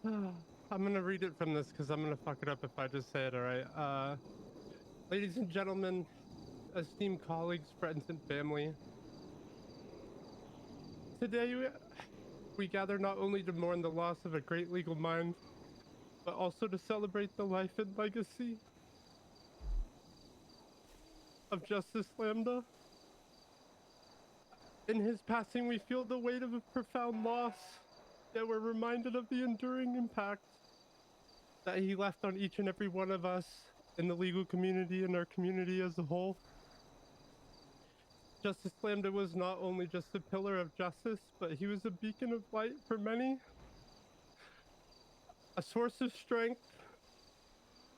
I'm gonna read it from this because I'm gonna fuck it up if I just say it, alright? Ladies and gentlemen, esteemed colleagues, friends, and family. Today, we gather not only to mourn the loss of a great legal mind, but also to celebrate the life and legacy of Justice Lambda. In his passing, we feel the weight of a profound loss, yet we're reminded of the enduring impact that he left on each and every one of us in the legal community and our community as a whole. Justice Lambda was not only just a pillar of justice, but he was a beacon of light for many, a source of strength,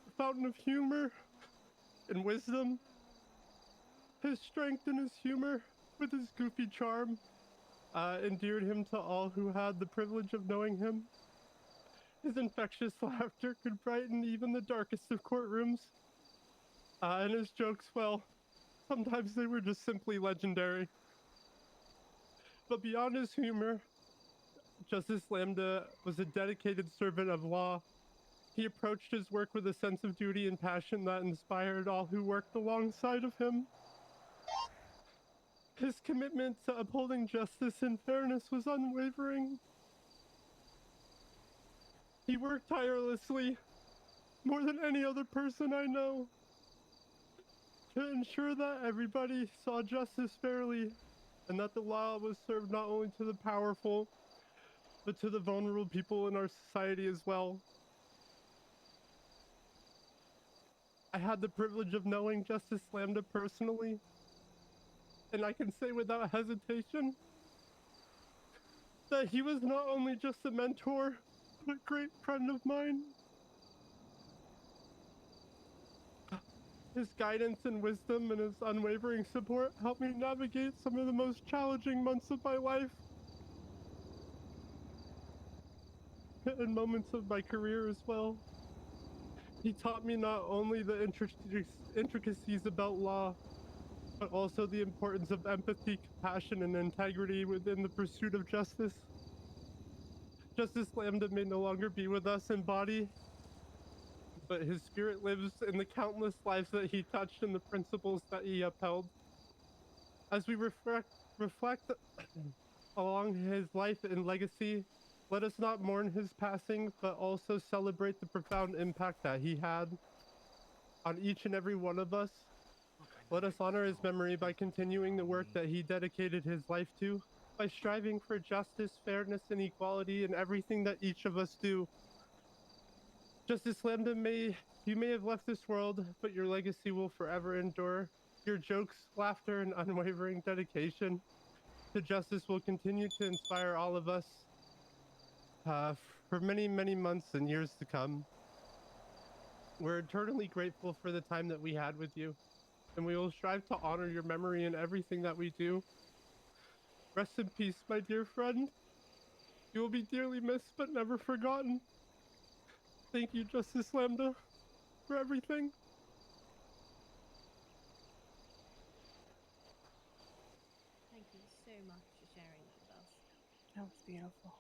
a fountain of humor and wisdom. His strength and his humor, with his goofy charm, endeared him to all who had the privilege of knowing him. His infectious laughter could brighten even the darkest of courtrooms. And his jokes, well, sometimes they were just simply legendary. But beyond his humor, Justice Lambda was a dedicated servant of law. He approached his work with a sense of duty and passion that inspired all who worked alongside of him. His commitment to upholding justice and fairness was unwavering. He worked tirelessly, more than any other person I know, to ensure that everybody saw justice fairly and that the law was served not only to the powerful, but to the vulnerable people in our society as well. I had the privilege of knowing Justice Lambda personally, and I can say without hesitation that he was not only just a mentor, but a great friend of mine. His guidance and wisdom and his unwavering support helped me navigate some of the most challenging months of my life and moments of my career as well. He taught me not only the intricacies about law, but also the importance of empathy, compassion, and integrity within the pursuit of justice. Justice Lambda may no longer be with us in body, but his spirit lives in the countless lives that he touched and the principles that he upheld. As we reflect along his life and legacy, let us not mourn his passing, but also celebrate the profound impact that he had on each and every one of us. Let us honor his memory by continuing the work that he dedicated his life to, by striving for justice, fairness, and equality in everything that each of us do. Justice Lambda, you may have left this world, but your legacy will forever endure. Your jokes, laughter, and unwavering dedication to justice will continue to inspire all of us for many, many months and years to come. We're eternally grateful for the time that we had with you, and we will strive to honor your memory in everything that we do. Rest in peace, my dear friend. You will be dearly missed, but never forgotten. Thank you, Justice Lambda, for everything. Thank you so much for sharing that with us. That was beautiful.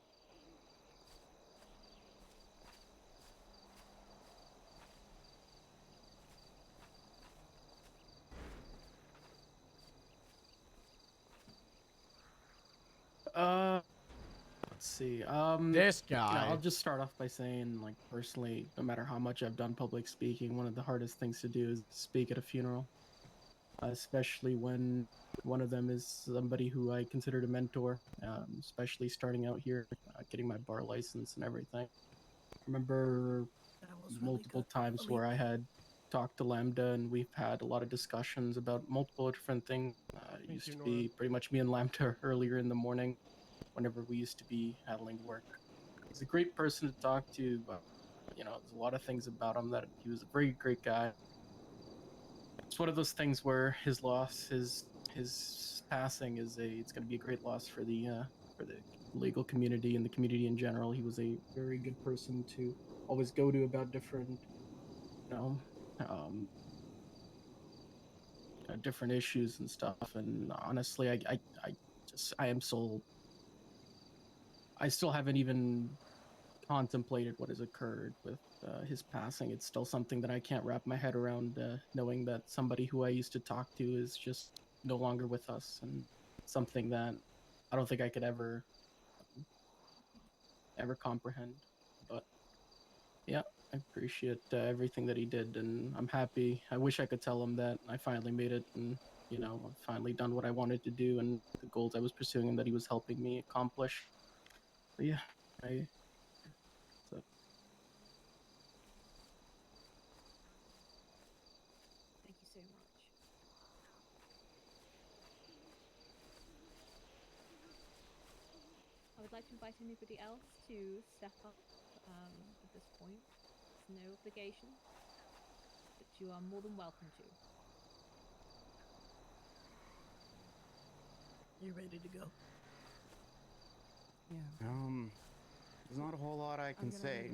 Let's see. This yeah, guy. I'll just start off by saying, like, personally, no matter how much I've done public speaking, one of the hardest things to do is speak at a funeral, especially when one of them is somebody who I considered a mentor, especially starting out here, getting my bar license and everything. I remember multiple times where I had talked to Lambda and we've had a lot of discussions about multiple different things. It used to be pretty much me and Lambda earlier in the morning whenever we used to be handling work. he's a great person to talk to. But, you know, there's a lot of things about him that he was a very great guy. It's one of those things where his loss, his passing it's going to be a great loss for the legal community and the community in general. He was a very good person to always go to about different, you know, different issues and stuff. And honestly, I am so, I still haven't even contemplated what has occurred with his passing. It's still something that I can't wrap my head around, knowing that somebody who I used to talk to is just no longer with us, and something that I don't think I could ever comprehend. But yeah, I appreciate everything that he did, and I'm happy. I wish I could tell him that I finally made it, and you know, I've finally done what I wanted to do, and the goals I was pursuing, and that he was helping me accomplish. But yeah, so. Thank you so much. I would like to invite anybody else to step up at this point. It's no obligation, but you are more than welcome to. You ready to go? Yeah. There's not a whole lot I can say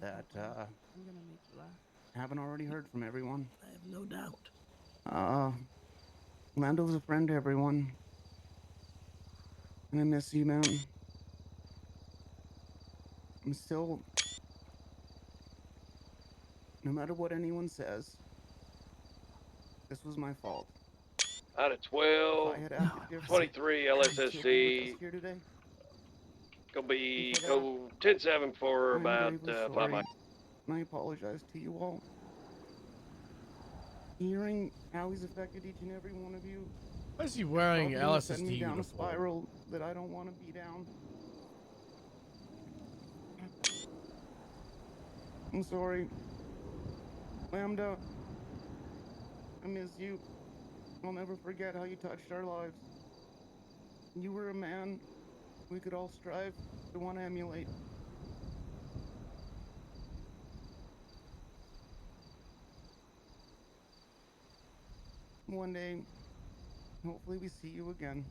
that I'm gonna make you laugh. haven't already heard from everyone. I have no doubt. Lando's a friend to everyone. And I miss you, man. I'm still, no matter what anyone says, this was my fault. Out of 12, If I had acted differently, 23 LSSC. here today. Gonna be go 10-7 for I'm about gravely 5 sorry, miles. and I apologize to you all. Hearing how he's affected each and every one of you. Why is he wearing probably sent me LSSD down a uniform? spiral that I don't want to be down. I'm sorry. Lambda, I miss you. I'll never forget how you touched our lives. You were a man we could all strive to want to emulate. One day, hopefully we see you again.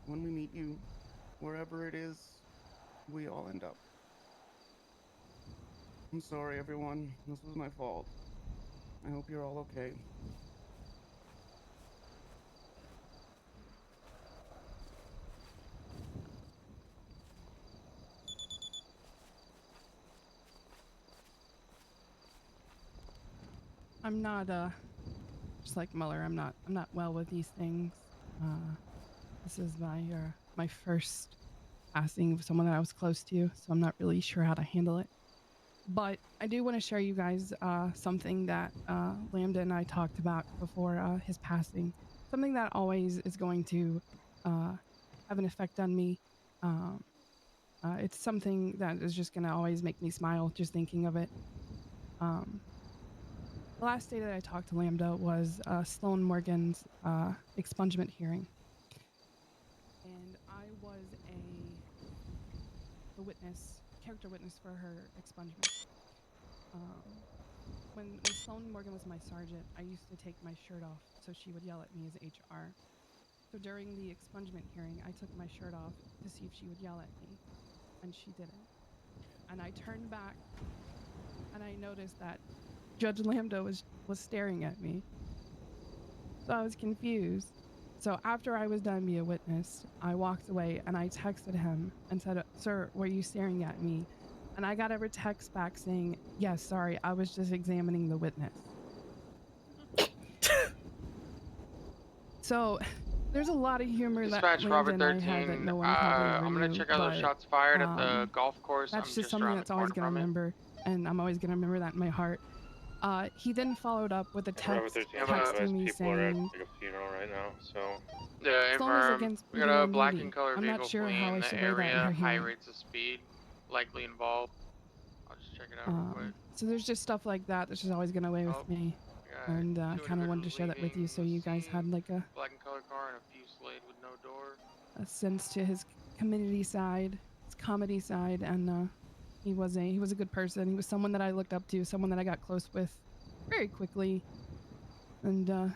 When we meet you, wherever it is, we all end up. I'm sorry, everyone. This was my fault. I hope you're all okay. I'm not just like Muller. I'm not well with these things. This is my first passing of someone that I was close to, so I'm not really sure how to handle it. But I do want to share you guys something that Lambda and I talked about before his passing. Something that always is going to have an effect on me. It's something that is just going to always make me smile just thinking of it. The last day that I talked to Lambda was Sloan Morgan's expungement hearing. And I was a witness, character witness for her expungement. When Sloan Morgan was my sergeant, I used to take my shirt off so she would yell at me as HR. So during the expungement hearing, I took my shirt off to see if she would yell at me, and she didn't. And I turned back, and I noticed that Judge Lambda was staring at me. So I was confused. So after I was done being a witness, I walked away and I texted him and said, "Sir, were you staring at me?" And I got a text back saying, "Yes, sorry, I was just examining the witness." So there's a lot of humor that Dispatch Lambda Robert and I have that 13. no one probably ever I'm gonna knew, check out those but, shots fired at the golf course. That's I'm just something around that's the always corner gonna from it. remember, and I'm always gonna remember that in my heart. He then followed up with a text texting me people are at saying, like a funeral right now, so. Yeah, Sloan is inform. against We got media a black immunity. and color I'm vehicle not sure how fleeing I the should word that in area. her High hearing. rates of speed, likely involved. I'll just check it out real quick. So there's just stuff like that that's just always gonna weigh with me. And I kind of wanted to share that with you so you guys had like a Black and color car and a Fusillade with no door. sense to his community side, his comedy side, and he was a good person. He was someone that I looked up to, someone that I got close with very quickly, and I'm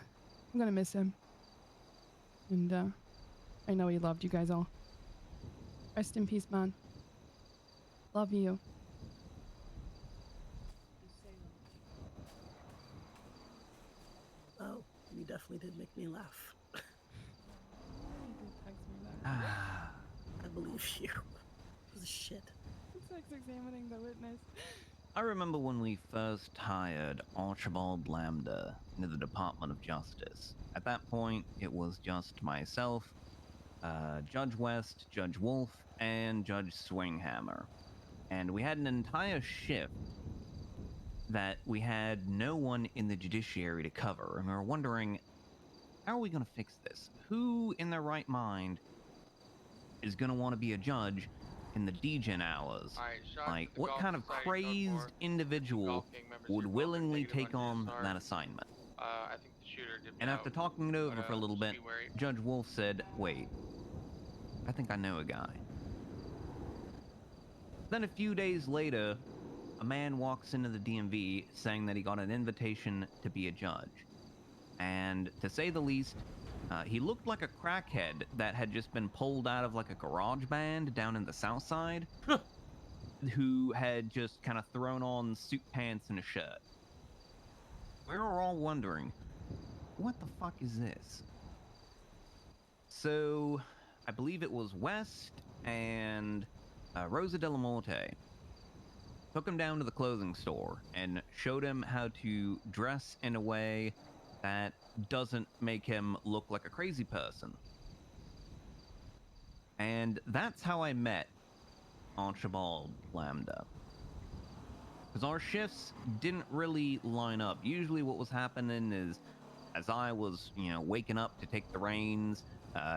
gonna miss him. And I know he loved you guys all. Rest in peace, man. Love you. Oh, you definitely did make me laugh. I believe you. It was shit. Sex examining the witness. I remember when we first hired Archibald Lambda into the Department of Justice. At that point, it was just myself, Judge West, Judge Wolf, and Judge Swinghammer. And we had an entire shift that we had no one in the judiciary to cover, and we were wondering, how are we going to fix this? Who in their right mind is going to want to be a judge in the degen hours? Like, what kind of crazed individual would willingly take on that assignment? I think the shooter dipped And after out. talking it over for a little bit, be wary. Judge Wolf said, wait, I think I know a guy. Then a few days later, a man walks into the DMV saying that he got an invitation to be a judge. And to say the least, he looked like a crackhead that had just been pulled out of like a garage band down in the South Side, who had just kind of thrown on suit pants and a shirt. We were all wondering, what the fuck is this? So, I believe it was West and Rosa de la Morte took him down to the clothing store and showed him how to dress in a way that doesn't make him look like a crazy person. And that's how I met Archibald Lambda. Because our shifts didn't really line up. Usually what was happening is, as I was, waking up to take the reins,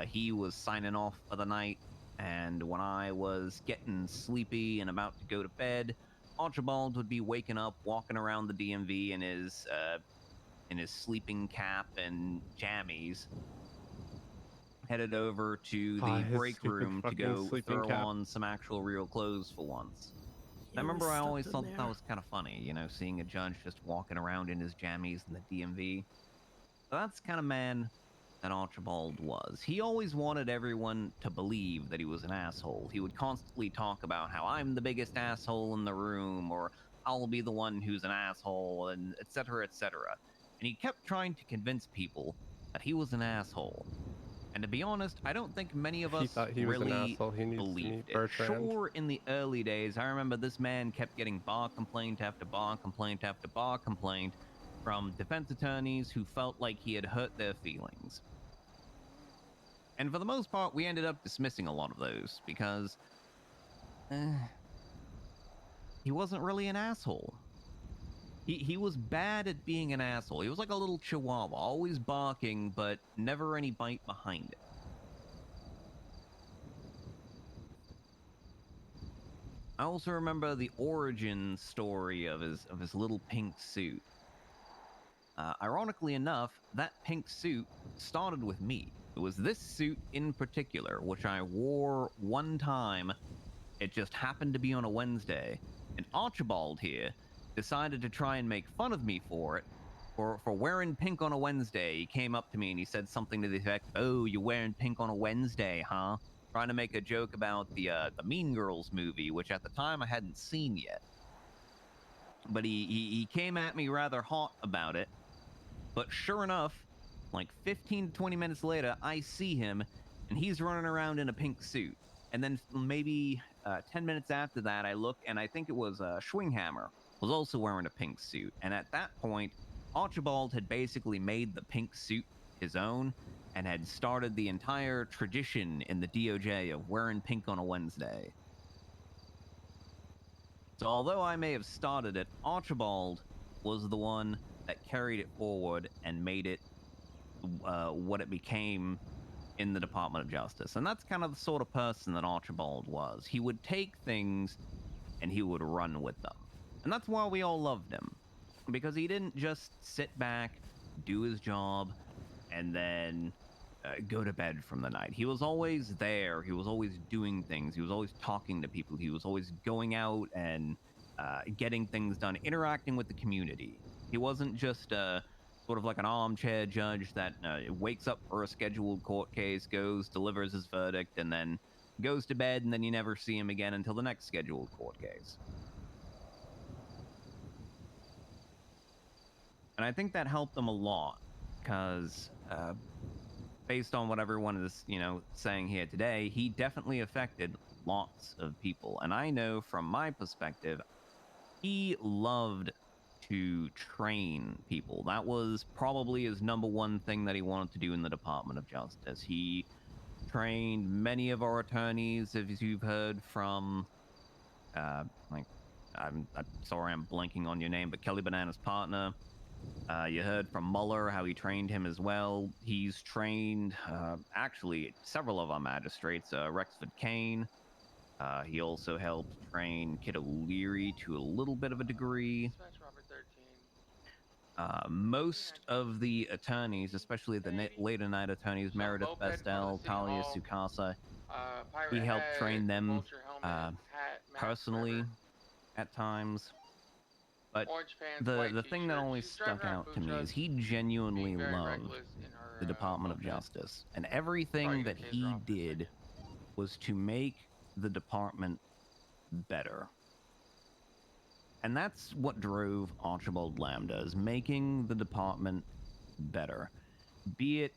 he was signing off for the night, and when I was getting sleepy and about to go to bed, Archibald would be waking up, walking around the DMV in his sleeping cap and jammies, headed over to the his break stupid room to fucking go sleeping throw cap. on some actual real clothes for once. He I remember I always stuck thought them that there. was kind of funny, seeing a judge just walking around in his jammies in the DMV. So that's the kind of man that Archibald was. He always wanted everyone to believe that he was an asshole. He would constantly talk about how I'm the biggest asshole in the room, or I'll be the one who's an asshole, and etc., etc. And he kept trying to convince people that he was an asshole. And to be honest, I don't think many of He us thought he was an really asshole. He needs to believed meet it. Bertrand. Sure, in the early days, I remember this man kept getting bar complaint after bar complaint after bar complaint from defense attorneys who felt like he had hurt their feelings. And for the most part, we ended up dismissing a lot of those because he wasn't really an asshole. He was bad at being an asshole. He was like a little chihuahua, always barking, but never any bite behind it. I also remember the origin story of his little pink suit. Ironically enough, that pink suit started with me. It was this suit in particular, which I wore one time. It just happened to be on a Wednesday. And Archibald here decided to try and make fun of me for it, for wearing pink on a Wednesday. He came up to me and he said something to the effect, "Oh, you're wearing pink on a Wednesday, huh?" Trying to make a joke about the Mean Girls movie, which at the time I hadn't seen yet. But he came at me rather hot about it. But sure enough, like 15 to 20 minutes later, I see him, and he's running around in a pink suit. And then maybe 10 minutes after that, I look, and I think it was Schwinghammer was also wearing a pink suit. And at that point, Archibald had basically made the pink suit his own and had started the entire tradition in the DOJ of wearing pink on a Wednesday. So although I may have started it, Archibald was the one that carried it forward and made it what it became in the Department of Justice. And that's kind of the sort of person that Archibald was. He would take things and he would run with them. And that's why we all loved him. Because he didn't just sit back, do his job, and then go to bed from the night. He was always there. He was always doing things. He was always talking to people. He was always going out and getting things done, interacting with the community. He wasn't just sort of like an armchair judge that wakes up for a scheduled court case, goes, delivers his verdict, and then goes to bed, and then you never see him again until the next scheduled court case. And I think that helped him a lot, because based on what everyone is, saying here today, he definitely affected lots of people. And I know from my perspective, he loved to train people. That was probably his #1 thing that he wanted to do in the Department of Justice. He trained many of our attorneys, as you've heard from, I'm sorry I'm blanking on your name, but Kelly Banana's partner. You heard from Mueller how he trained him as well. He's trained, actually, several of our magistrates, Rexford Kane. He also helped train Kid O'Leary to a little bit of a degree. Most of the attorneys, especially the later night attorneys, Meredith Bestel, Talia Sukasa, he helped train them personally at times. But the thing that always stuck out to me is he genuinely loved the Department of Justice. And everything that he did was to make the department better. And that's what drove Archibald Lambda, is making the department better. Be it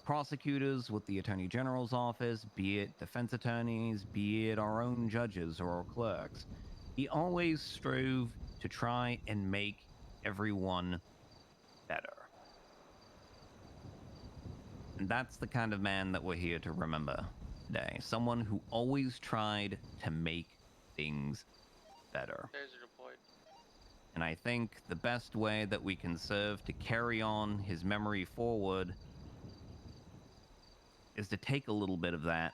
prosecutors with the Attorney General's office, be it defense attorneys, be it our own judges or our clerks. He always strove to try and make everyone better. And that's the kind of man that we're here to remember today. Someone who always tried to make things better. And I think the best way that we can serve to carry on his memory forward is to take a little bit of that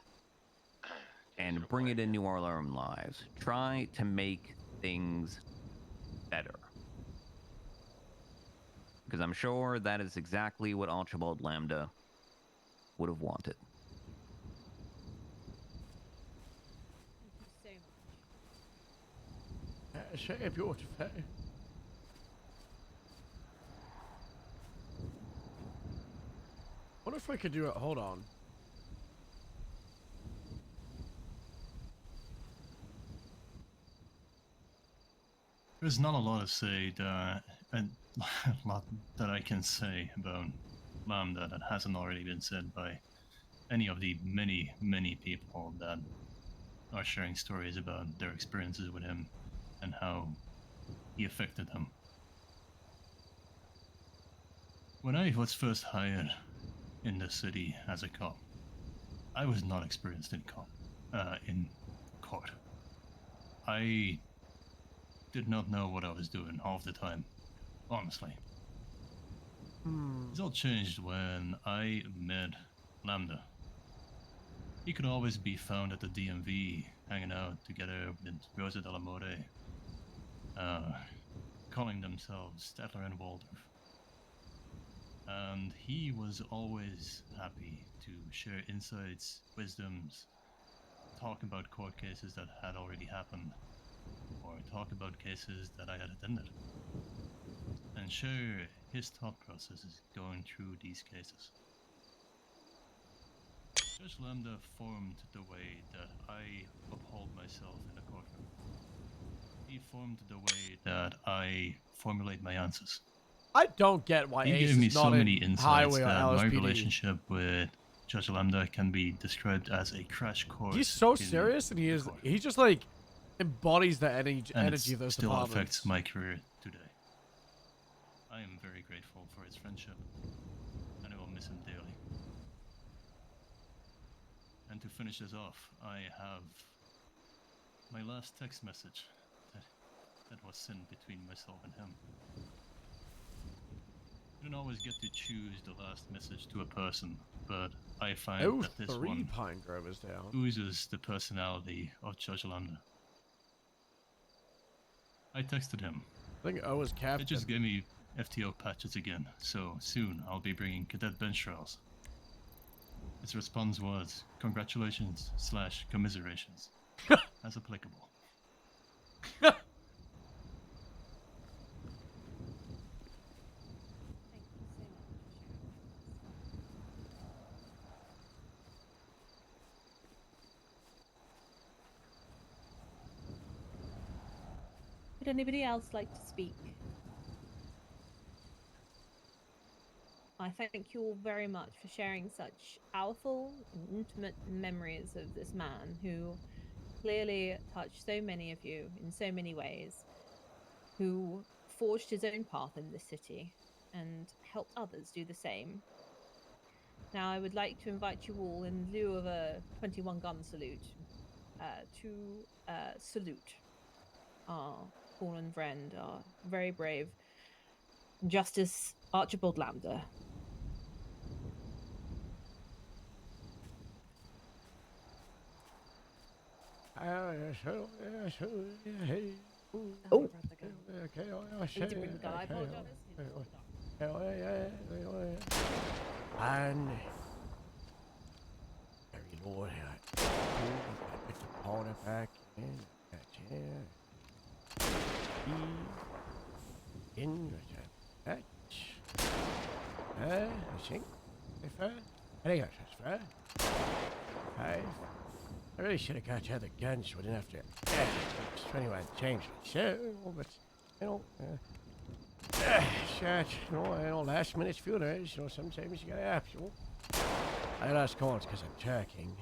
and bring it into our own lives. Try to make things better. Because I'm sure that is exactly what Archibald Lambda would have wanted. Sehr beautiful. What if we could do it? Hold on. There's not a lot to say, and a lot that I can say about Lambda that hasn't already been said by any of the many, many people that are sharing stories about their experiences with him and how he affected them. When I was first hired in the city as a cop, I was not experienced in court. I did not know what I was doing half the time, honestly. It's all changed when I met Lambda. He could always be found at the DMV, hanging out together with Rosa de la More, calling themselves Statler and Waldorf. And he was always happy to share insights, wisdoms, talk about court cases that had already happened, or talk about cases that I had attended, and share his thought processes going through these cases. Judge Lambda formed the way that I uphold myself in the courtroom. He formed the way that I formulate my answers. I don't get why he Ace gave me is so not many in insights Highway or that my LSPD. relationship with Judge Lambda can be described as a crash course. He's so in serious, and he just like embodies the energy of those still departments. affects my career today. I am very grateful for his friendship, and I will miss him daily. And to finish this off, I have my last text message that was sent between myself and him. You don't always get to choose the last message to a person, but I find that this one Pine Grove is down. oozes the personality of Judge Lambda. I texted him. I think O was captain. They just gave me FTO patches again, so soon I'll be bringing cadet bench trials. Its response was, congratulations / commiserations, as applicable. Would anybody else like to speak? I thank you all very much for sharing such powerful and intimate memories of this man who clearly touched so many of you in so many ways, who forged his own path in this city and helped others do the same. Now, I would like to invite you all, in lieu of a 21 gun salute, to salute our fallen friend, our very brave Justice Archibald Lambda. Oh. Need to bring the gun. I apologize. And very Lord, put the powder back in. In that. I think. I think that's fair. 5. I really should have got you other guns, so I didn't have to. 21 change. So, but shit, last minute funerals, sometimes you gotta have to. I lost calls because I'm tracking.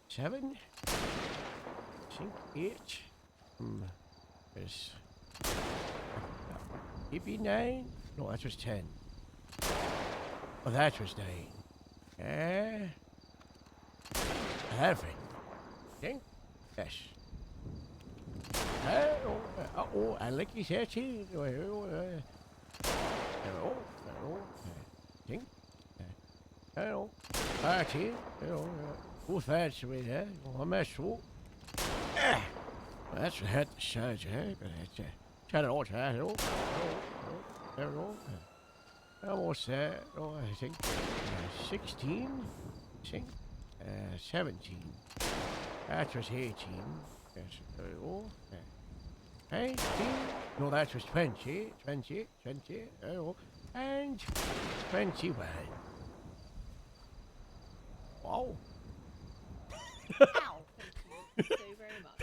7, I think 8. There's maybe 9. No, that was 10. Oh, that was 9. Perfect. Think? Yes. I like his attitude. Think? Party. Who fancy me there? I'm a short. That's what had the size, but it's try to alter that. Almost there. I think 16. I think 17. That was 18. Yes. 18. No, that was 20. 20. And 21. Wow. Ow. Thank you so very much.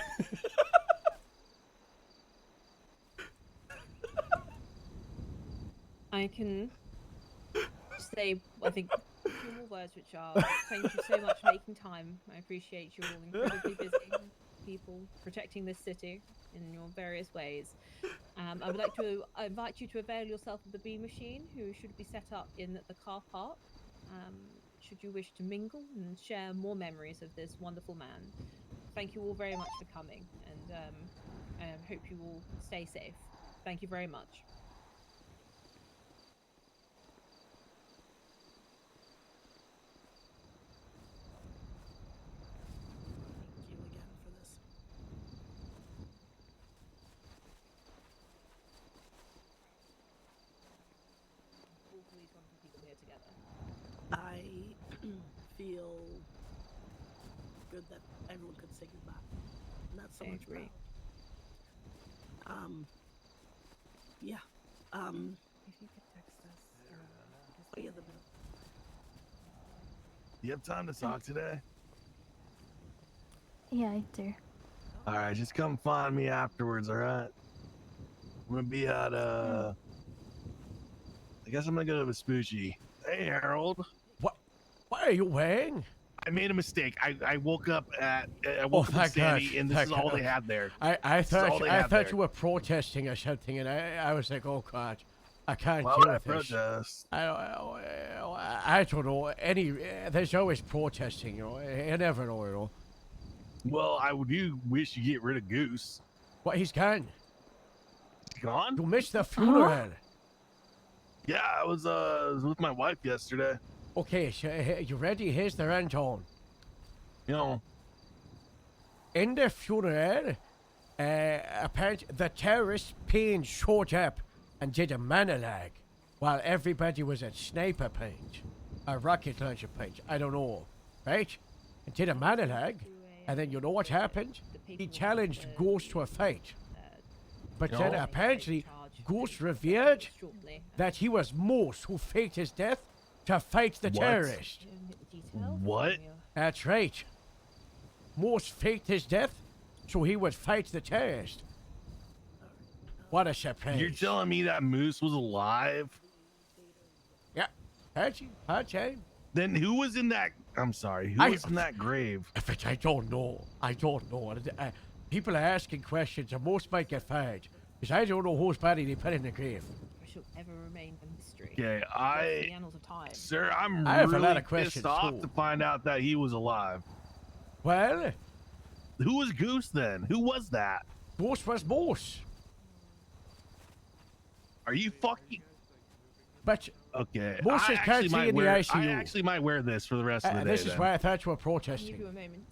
I can say, I think, 2 more words, which are thank you so much for making time. I appreciate you all incredibly busy people protecting this city in your various ways. I would like to invite you to avail yourself of the B machine, who should be set up in the car park. Should you wish to mingle and share more memories of this wonderful man. Thank you all very much for coming, and I hope you will stay safe. Thank you very much. Thank you again for this. All for these wonderful people here together. I feel good that everyone could say goodbye. Not so much proud. Yeah. If you could text us. Oh, yeah, the bill. You have time to talk today? Yeah, I do. All right, just come find me afterwards, all right? I'm gonna be at I guess I'm gonna go to Vespucci. Hey, Harold. What are you wearing? I made a mistake. I woke up at with Sandy, and this is all they had there. I thought you were protesting or something, and I was like, oh god, I can't Why deal would I with this. protest? I don't know. There's always protesting, You never know, Well, I do wish you get rid of Goose. What? He's gone. He's gone? You missed the funeral. Yeah, I was with my wife yesterday. Okay, so you ready? Here's the rundown. In the funeral, apparently the terrorist pain showed up and did a monologue while everybody was at sniper point. a rocket launcher punch. I don't know, right? And did a monologue, and then you know what happened? He challenged Ghost to a fight. But then No. apparently, Ghost revealed that he was Moose who faked his death to fight the What? terrorist. What? That's right. Moose faked his death so he would fight the terrorist. What a surprise. You're telling me that Moose was alive? Yeah, hard time. Then who was in that? I'm sorry. Who was in that grave? But I don't know. People are asking questions, and most might get fired because I don't know whose body they put in the grave. Shall ever remain a mystery. Okay, The annals of time. Sir, I'm I have a really lot of pissed questions, off too. to find out that he was alive. Well, who was Goose then? Who was that? Goose was Moose. Are you fucking? But okay, Moose I is actually currently might in the wear. ICU. I actually might wear this for the rest of the day. This is then. why I thought you were Give protesting. you a moment.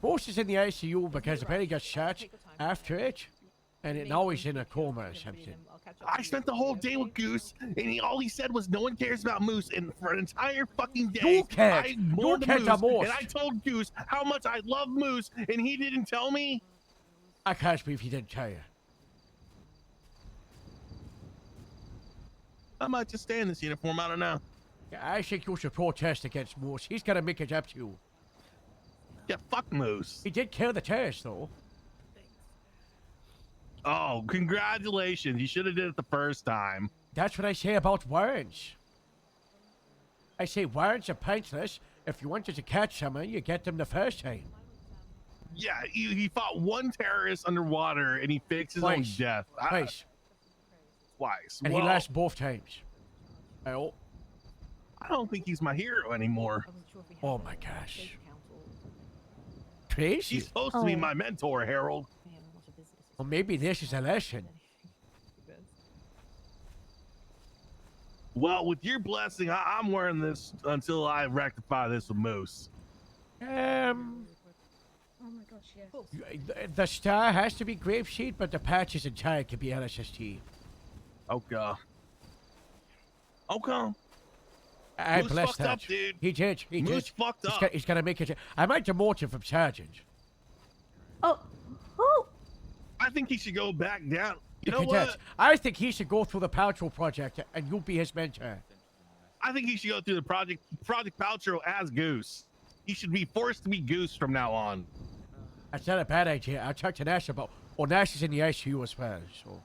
Moose is in the ICU because apparently got shot after it, and now he's in a coma or something. I spent the whole day with Goose, and all he said was no one cares about Moose. And for an entire fucking day, You cared. I mourned You cared the Moose, most. and I told Goose how much I love Moose, and he didn't tell me. I can't believe he didn't tell you. I might just stay in this uniform. I don't know. Yeah, I think you should protest against Moose. He's gonna make it up to you. Yeah, fuck Moose. He did kill the terrorist, though. Oh, congratulations! You should have did it the first time. That's what I say about warrants. I say warrants are pointless. If you wanted to catch someone, you get them the first time. Yeah, he fought one terrorist underwater, and he faked his own Twice. death. Twice. Twice. And Well, he lost both times. Oh. I don't think he's my hero anymore. Oh my gosh. Crazy. He's supposed to be my mentor, Harold. Well, maybe this is a lesson. Well, with your blessing, I'm wearing this until I rectify this with Moose. Oh my gosh, yes. The star has to be grapeseed, but the patches inside can be LSST. Okay. Okay. I Moose bless fucked that. up, dude. He did. He Moose did. fucked up. He's gonna make it. I might demote him from sergeant. Oh. I think he should go back down. You know Cadet, what? I think he should go through the Paltrow project, and you'll be his mentor. I think he should go through the Project Paltrow as Goose. He should be forced to be Goose from now on. That's not a bad idea. I'll talk to Nash about. Well, Nash is in the ICU as well, so.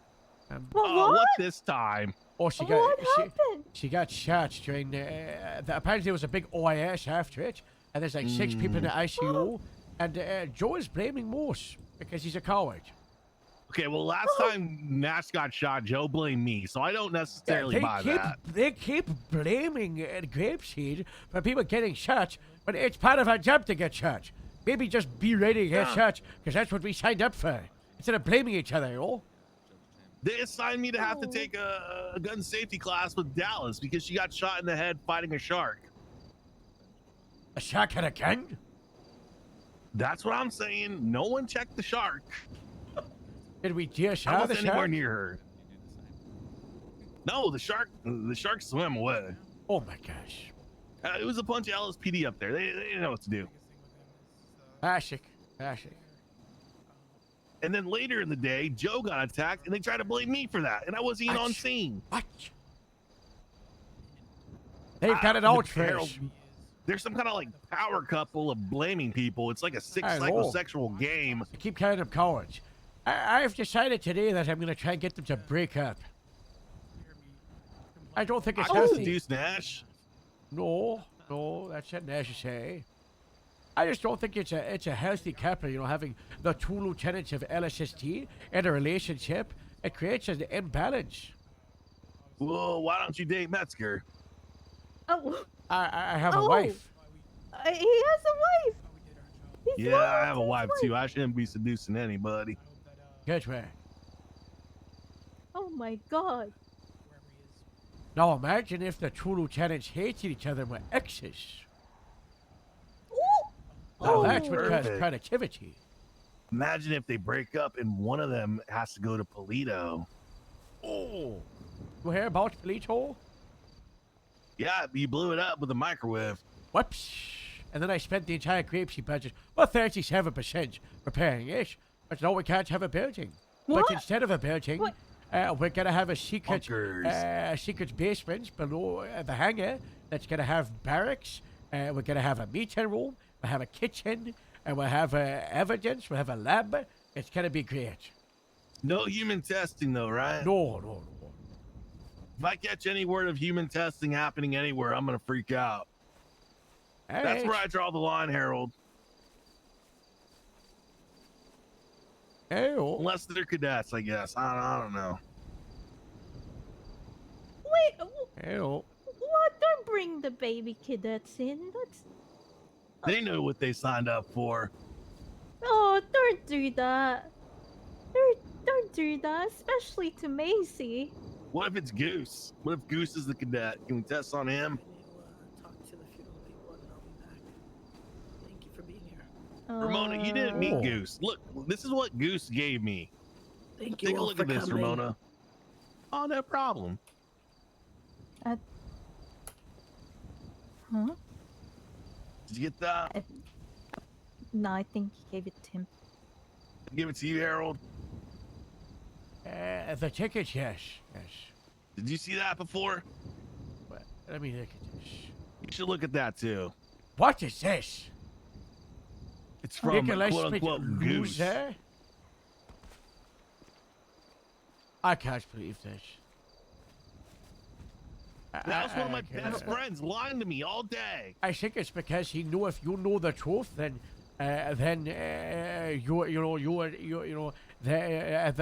Oh, what this time? Oh, she got shot during apparently there was a big OIS after it, and there's like 6 people in the ICU, and Joe is blaming Moose because he's a coward. Okay, well, last time Nash got shot, Joe blamed me, so I don't necessarily buy that. They keep blaming Grapeseed for people getting shot, but it's part of our job to get shot. Maybe just be ready to get shot, because that's what we signed up for. Instead of blaming each other, you know? They assigned me to have to take a gun safety class with Dallas because she got shot in the head fighting a shark. A shark had a gun? That's what I'm saying. No one checked the shark. Did we just I have the wasn't anywhere shark? near her. No, the shark swam away. Oh my gosh. It was a bunch of LSPD up there. They didn't know what to do. Classic. And then later in the day, Joe got attacked, and they tried to blame me for that, and I wasn't even on scene. What? They've got it out Harold, first. there's some kind of like power couple of blaming people. It's like a sick I know. psychosexual game. I keep calling them cowards. I've decided today that I'm going to try and get them to break up. I don't think it's I can healthy. seduce Nash. No, that's not necessary. I just don't think it's a healthy couple, you know, having the 2 lieutenants of LSST in a relationship. It creates an imbalance. Well, why don't you date Metzger? Oh. I have a wife. He has a wife. He's Yeah, loyal I have to a his wife too. I shouldn't be seducing anybody. Good way. Oh my god. Now imagine if the 2 lieutenants hated each other and were exes. Now that's what causes Perfect. productivity. Imagine if they break up and one of them has to go to Polito. Oh. You hear about Polito? Yeah, you blew it up with a microwave. Whoops. And then I spent the entire grapeseed budget, well, 37% repairing it. But no, we can't have a building. What? But instead of a building, we're gonna have a secret, secret basement below the hangar that's gonna have barracks. We're gonna have a meeting room. We'll have a kitchen, and we'll have evidence. We'll have a lab. It's gonna be great. No human testing, though, right? No. If I catch any word of human testing happening anywhere, I'm gonna freak out. That's where I draw the line, Harold. Unless they're cadets, I guess. I don't know. Wait. Ew. What? Don't bring the baby cadets in. That's. They know what they signed up for. Oh, don't do that. Don't do that, especially to Macy. What if it's Goose? What if Goose is the cadet? Can we test on him? Talk to the funeral people and I'll be back. Thank you for being here. Ramona, you didn't meet Goose. Look, this is what Goose gave me. Thank you Take a all look for at this, coming. Ramona. Oh, no problem. Huh? Did you get that? No, I think you gave it to him. Give it to you, Harold. The tickets, yes. Did you see that before? Let me look at this. You should look at that too. What is this? It's from Nicholas quote unquote Goose. Loser? I can't believe this. That was one of my best friends lying to me all day. I think it's because he knew if you know the truth, then the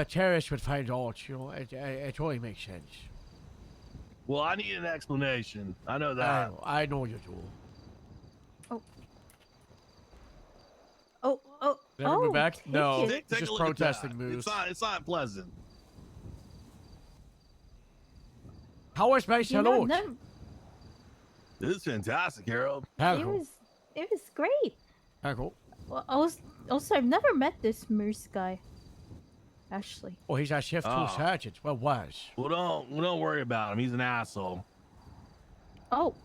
terrorists would find out. You know, it really makes sense. Well, I need an explanation. I know that. I know you do. Never move back? No, Take it's a just look at protesting that. moves. It's not pleasant. How was my salute? This is fantastic, Harold. It was great. Cool. Well, I've never met this Moose guy. Actually. Oh, he's our shift 2 sergeant. Well, was. Well, don't worry about him. He's an asshole. Oh.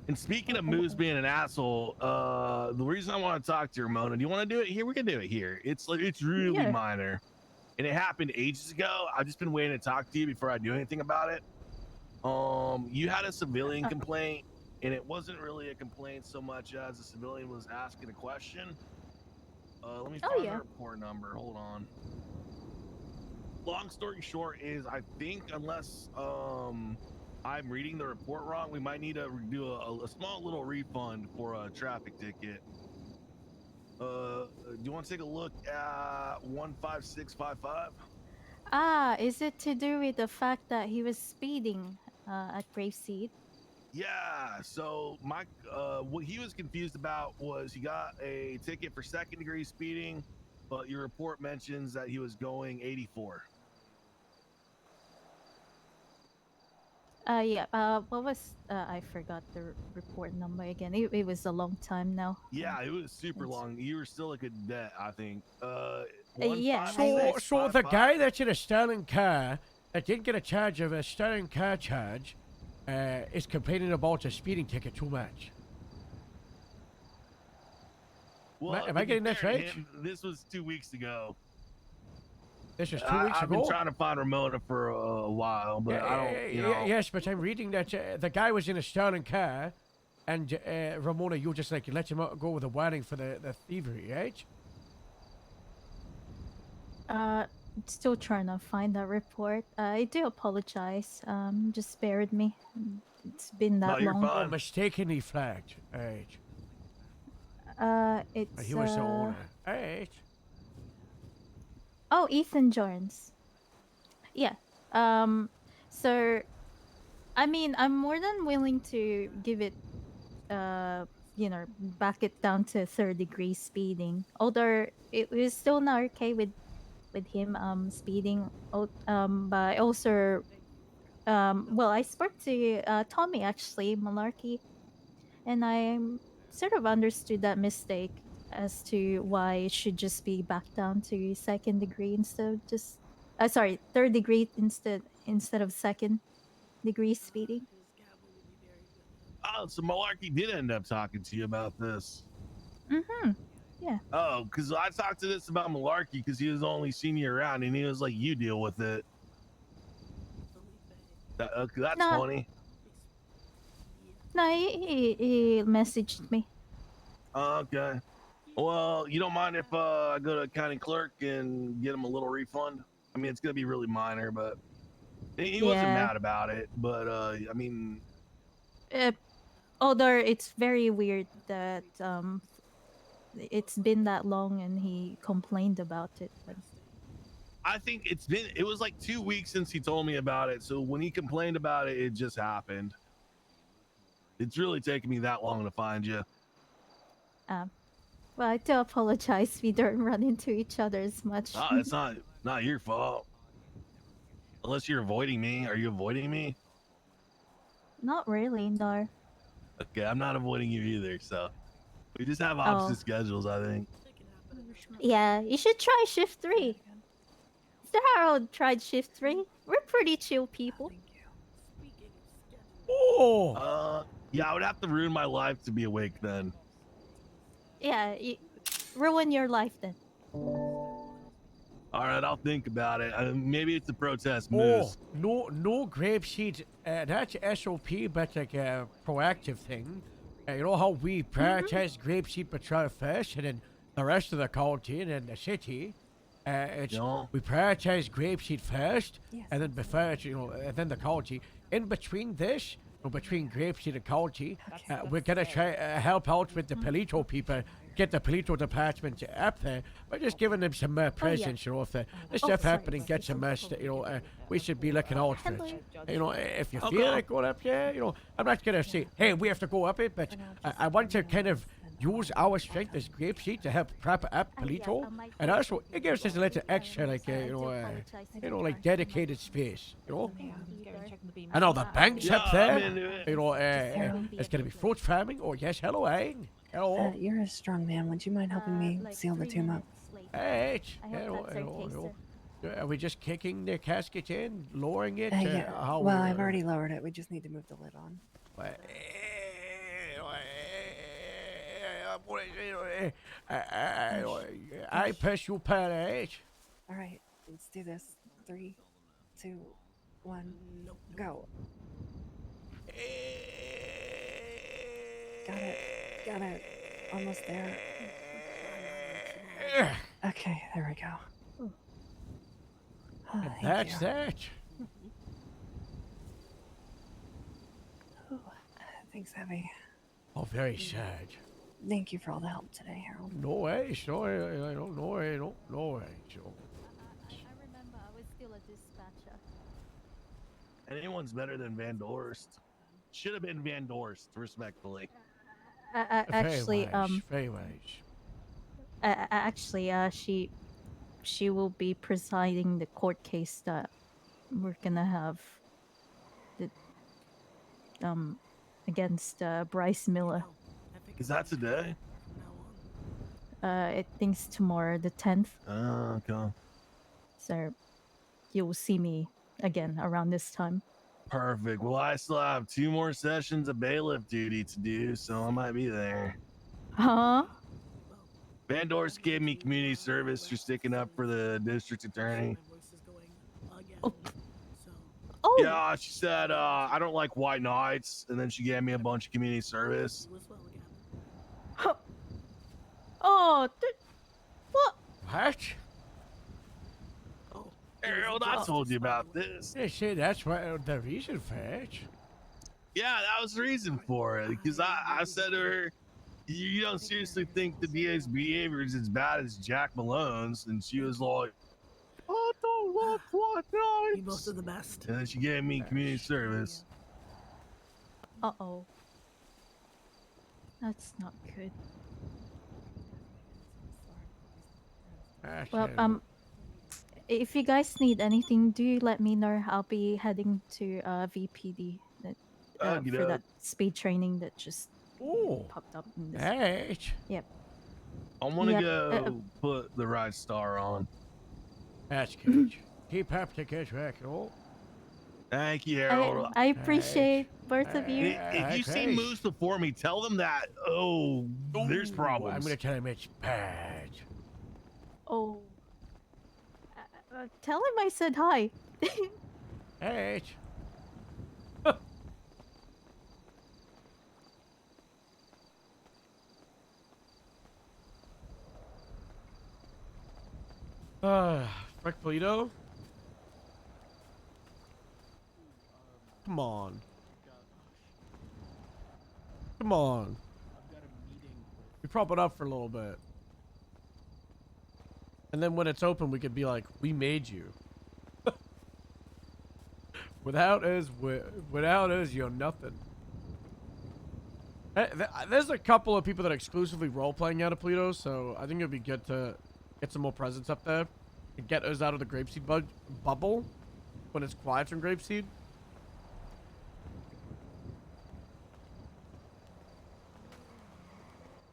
And speaking of Moose being an asshole, the reason I want to talk to you, Ramona, do you want to do it here? We can do it here. It's really minor, and it happened ages ago. I've just been waiting to talk to you before I do anything about it. You had a civilian complaint, and it wasn't really a complaint so much as a civilian was asking a question. Let me find the report number. Hold on. Long story short is, I think unless I'm reading the report wrong, we might need to do a small little refund for a traffic ticket. Do you want to take a look at 15655? Is it to do with the fact that he was speeding at GRAPESEED? Yeah, so what he was confused about was he got a ticket for second-degree speeding, but your report mentions that he was going 84. What was I forgot the report number again. It was a long time now. Yeah, it was super long. You were still a cadet, I think. Yeah. So the guy that's in a stolen car that didn't get a charge of a stolen car charge is complaining about a speeding ticket too much. Well, am I getting that right? This was 2 weeks ago. This was 2 weeks ago? I've been trying to find Ramona for a while, but I don't, you know. Yes, but I'm reading that the guy was in a stolen car, and Ramona, you just like let him go with a warning for the thievery, right? Still trying to find that report. I do apologize. Just bear with me. It's been that long. Oh, mistakenly flagged, right? It's He was the owner, right? Oh, Ethan Jones. Yeah. So, I mean, I'm more than willing to give it, back it down to 3rd-degree speeding. Although it was still not okay with him speeding. But also, I spoke to Tommy actually, Malarkey, and I sort of understood that mistake as to why it should just be back down to 2nd degree instead of just 3rd degree instead of 2nd degree speeding. Oh, so Malarkey did end up talking to you about this. Mm-hmm. Yeah. Oh, because I talked to this about Malarkey because he was only seen you around, and he was like, "You deal with it." That's No. funny. No, he messaged me. Okay. Well, you don't mind if I go to county clerk and get him a little refund? I mean, it's gonna be really minor, but he wasn't Yeah. mad about it. But I mean, Although it's very weird that it's been that long and he complained about it. But I think it was like 2 weeks since he told me about it. So when he complained about it, it just happened. It's really taken me that long to find you. well, I do apologize. We don't run into each other as much. It's not your fault. Unless you're avoiding me. Are you avoiding me? Not really, no. Okay, I'm not avoiding you either. So we just have opposite schedules, I think. Yeah, you should try shift 3. Mr. Harold tried shift 3. We're pretty chill people. Oh. Yeah, I would have to ruin my life to be awake then. Yeah, ruin your life then. All right, I'll think about it. Maybe it's a protest Oh, moose. no grapeseed. That's SOP, but like a proactive thing. You know how we prioritize grapeseed patrol first, and then the rest of the county and then the city. We prioritize grapeseed first, and then before and then the county. In between this, between grapeseed and county, we're gonna try help out with the Palito people. Get the Palito department up there by just giving them some presents, if this stuff happening gets a mess, we should be looking out for it. If you feel like going up there, I'm not gonna say, hey, we have to go up it, but I want to kind of use our strength as grapeseed to help prop up Palito, and also it gives us a little extra, like like dedicated space, I know the bank's up there, it's gonna be fruit farming. Oh yes, hello, Aang. Hello. You're a strong man. Would you mind helping me seal the tomb up? Hey, are we just kicking the casket in, lowering it? Yeah. Well, I've already lowered it. We just need to move the lid on. I push you, Paris. All right, let's do this. 3, 2, 1, go. Got it. Almost there. Okay, there we go. That's that. Thanks, Abby. Oh, very sad. Thank you for all the help today, Harold. No worries, no worries. I remember I was still a dispatcher. Anyone's better than Van Dorst. Should have been Van Dorst, respectfully. Actually, very wise. Actually, she will be presiding the court case that we're gonna have against Bryce Miller. Is that today? I think it's tomorrow, the 10th. Oh, okay. So you'll see me again around this time. Perfect. Well, I still have 2 more sessions of bailiff duty to do, so I might be there. Huh? Van Dorst gave me community service for sticking up for the district attorney. Oh. Yeah, she said I don't like white knights, and then she gave me a bunch of community service. Oh, what? What? Harold, I told you about this. They say that's what the reason for it. Yeah, that was the reason for it. Because I said to her, you don't seriously think the DA's behavior is as bad as Jack Malone's? And she was like, I don't like white knights. You both are the best. And then she gave me community service. Uh-oh. That's not good. Well, if you guys need anything, do let me know. I'll be heading to VPD for that speed training that just popped up. In this. Hey. Yep. I want to go put the right star on. That's good. Keep up the good work, Thank you, Harold. I appreciate both of you. If you see Moose before me, tell them that. Oh, there's problems. I'm gonna tell him it's bad. Oh. Tell him I said hi. Hey. Frick Polito? Come on. Come on. We prop it up for a little bit. And then when it's open, we could be like, we made you. Without us, you're nothing. There's a couple of people that are exclusively role-playing out of Polito, so I think it'd be good to get some more presence up there and get us out of the Grapeseed bubble when it's quiet from Grapeseed.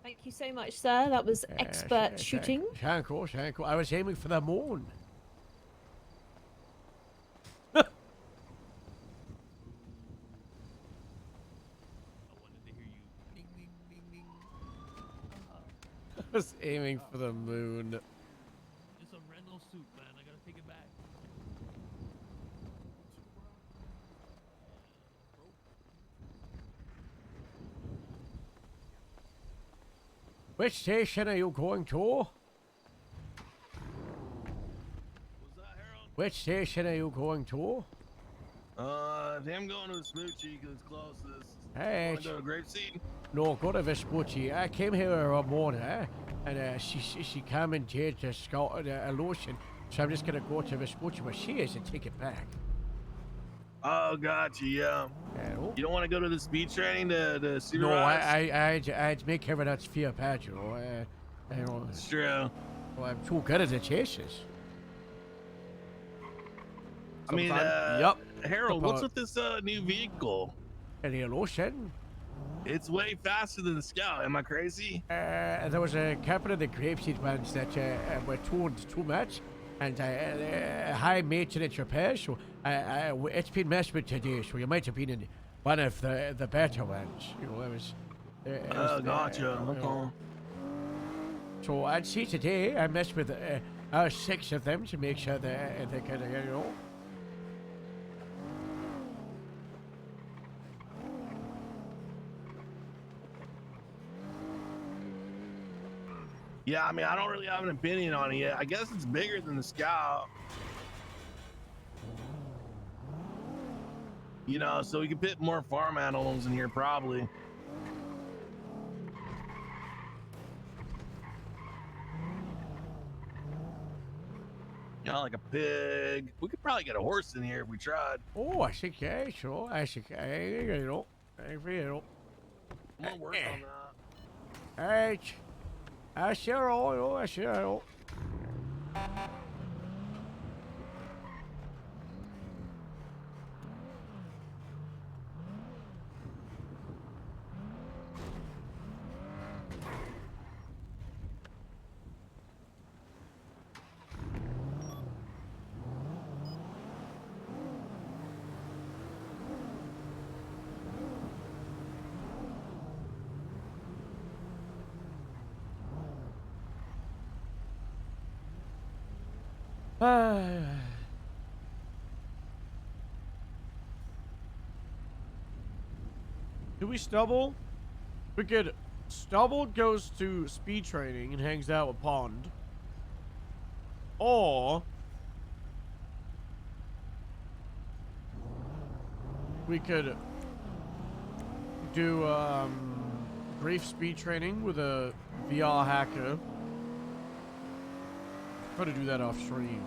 Thank you so much, sir. That was expert shooting. Cool. I was aiming for the moon. I was aiming for the moon. It's a rental suit, man. I gotta take it back. Which station are you going to? Which station are you going to? I think I'm going to Smoochie because it's closest. Hey. Want to go to Grapeseed? No, go to Vespucci. I came here a morning, and she came and changed a lotion, so I'm just gonna go to Vespucci, but she has to take it back. Oh, gotcha. Yeah. You don't want to go to the speed training to see No, I'd make her that sphere patch, you know. It's true. Well, I'm too good at the chases. I mean, yep. Harold, what's with this new vehicle? Any lotion? It's way faster than the Scout. Am I crazy? There was a couple of the Grapeseed ones that were tuned too much, and high maintenance repairs. So it's been messed with today. So you might have been in one of the better ones. You know, it was. Gotcha. Okay. So I'd see today I messed with 6 of them to make sure that they kind of, you know. Yeah, I mean, I don't really have an opinion on it yet. I guess it's bigger than the Scout. You know, so we could put more farm animals in here, probably. You know, like a pig. We could probably get a horse in here if we tried. Oh, I think, yeah, sure. I think, you know. I'm gonna work on that. Hey, I sure. Do we stubble? We could. Stubble goes to speed training and hangs out with Pond. Or we could do brief speed training with a VR hacker. Try to do that off stream.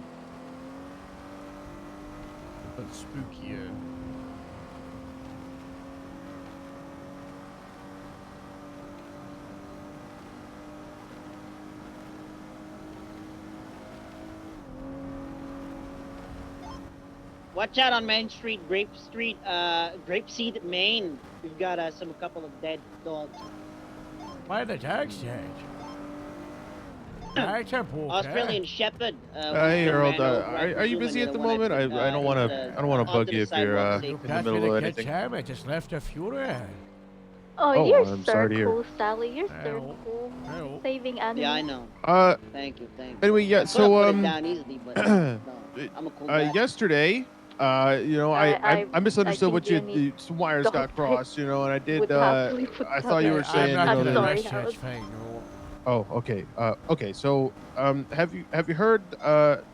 That's spookier. Watch out on Main Street, Grapeseed, Maine. We've got a couple of dead dogs. Why are the dogs dead? That's a poor Australian Shepherd. Hey, Earl. ran over. I Are you presume busy when at the when I moment? put, I don't want to. I don't want to bug onto the you if you're sidewalk You in the got me middle to of get anything. time. I just left a funeral. Oh, Oh, you're I'm so sorry to hear. cool, Sally. You're so Hello. cool. Hello. Saving animals. Yeah, I know. Thank you. Anyway, yeah. I could have So put it down easily, but no, I'm a cool guy. yesterday, you know, I misunderstood think what you need some wires got God crossed, you know, and I did. would happily put I that thought you in. were saying, I'm you not know, gonna that. rush that fine. No. Oh, okay. Okay. So, have you heard?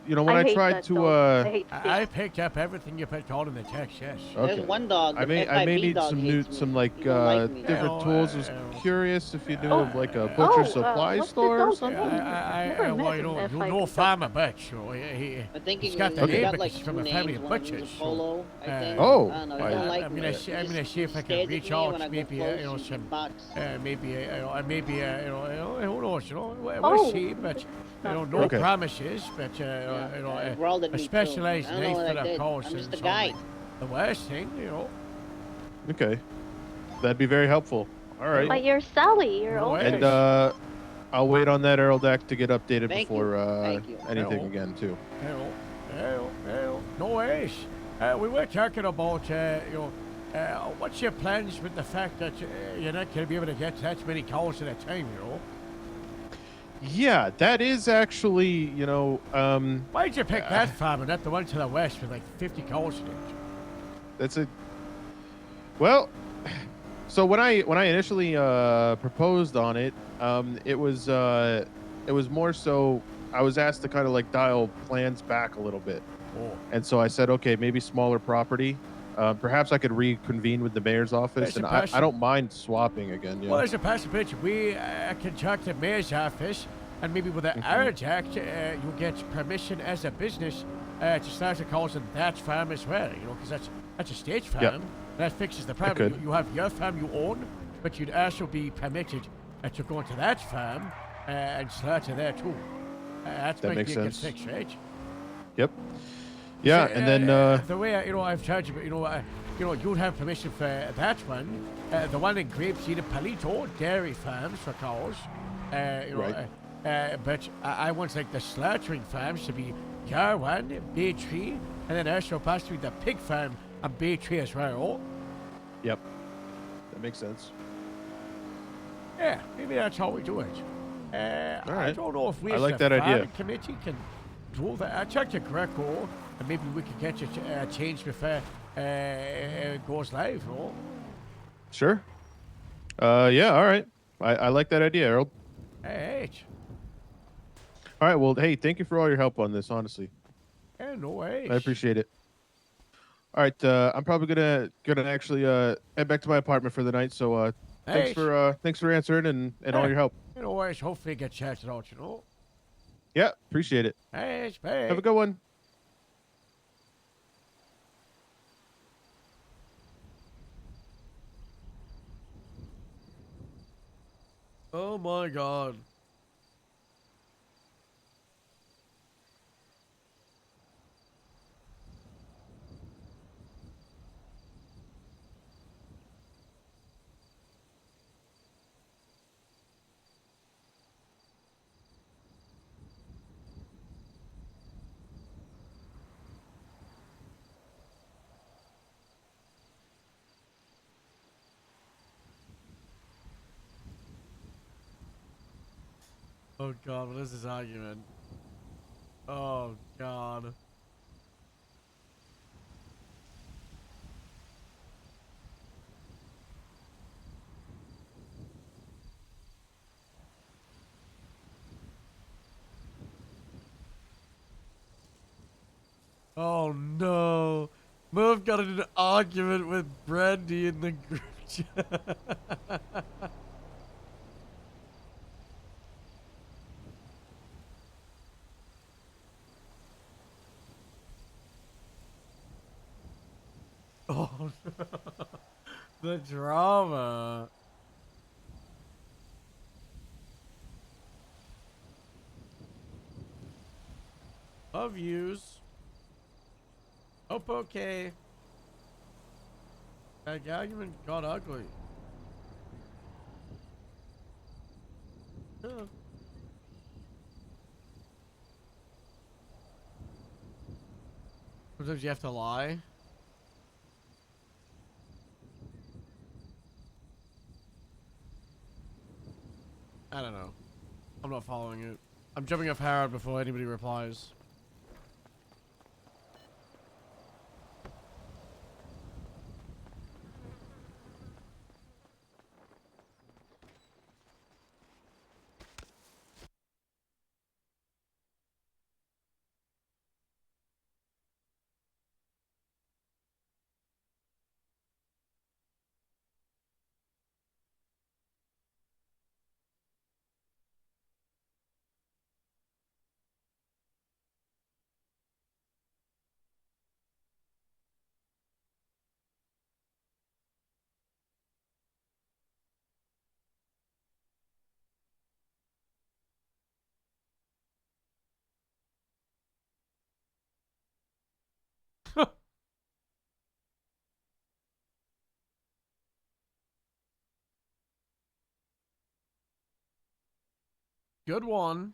You know, when I I hate tried that to dog. I hate I picked up everything you put out in the text. Yes. Okay. There's one dog. I The may FIB need dog some hates some me. like He don't like me. different tools. I was curious if you knew of like a Oh, butcher supply what's the store or dog's something. name? Never met Well, an you FIB know dog. Farmer Butch. You know, he, I think he's he got was, the he name, got but like he's two from a family names. of One was butchers. a polo, I think. Oh, I don't know. He don't like me. I'm gonna see if I can stares at reach me out. when I go Maybe close, you know he some. barks. Maybe who knows? You know, we'll Oh, see. But you know, no Okay. promises. But you know, growled at a me too. specialized I don't know knife what for I the did. cows I'm just and a guy. something. The worst thing, you know. Okay, that'd be very helpful. All right. But you're Sally. You're No older. And I'll wait on that Earl deck to get updated Thank before you. Thank you. anything Hello. again too. Hello. No worries. We were talking about, you know, what's your plans with the fact that you're not going to be able to get that many cows at a time, you know? Yeah, that is actually, you know, Why'd you pick that farm and not the one to the west with like 50 cows in it? that's a well. So when I initially proposed on it, it was more so I was asked to kind of like dial plans back a little bit, and so I said, okay, maybe smaller property. Perhaps I could reconvene with the mayor's office, There's and a I don't mind swapping again. Yeah. Well, there's a possibility. We can talk to the mayor's office, and maybe with the Arage Act, you get permission as a business to start the cows on that farm as well, you know, because that's a state farm. Yep. That fixes the problem. could. You have your farm you own, but you'd also be permitted to go into that farm and slaughter there too. That might makes be a good sense. fix, right? Yep. Yeah, So, and then the way you know I've charged you, you know, you'd have permission for that one, the one in Grapeseed and Palito dairy farms for cows, you know, Right. but I want like the slaughtering farms to be your one, Bay Tree, and then also possibly the pig farm and Bay Tree as well. yep, that makes sense. Yeah, maybe that's how we do it. I right. don't know if we I as like the that idea. farming committee can do that. I checked to Greco, and maybe we could get it changed before it goes live, no? Sure. Yeah. All right. I like that idea, Earl. Hey, All right. Well, hey, thank you for all your help on this. Honestly, yeah, no way. I appreciate it. All right. I'm probably gonna actually head back to my apartment for the night. So Hey. thanks for answering and all your help. You know, always hopefully get chatted out, you know? Yeah, appreciate it. Hey, Have a good one. Oh my god. Oh god, what is this argument? Oh god. Oh no. Move got in an argument with Brandy in the group chat. Oh no. The drama. Love yous. Hope okay. That argument got ugly. Yeah. Sometimes you have to lie. I don't know. I'm not following it. I'm jumping off Harrod before anybody replies. Good one.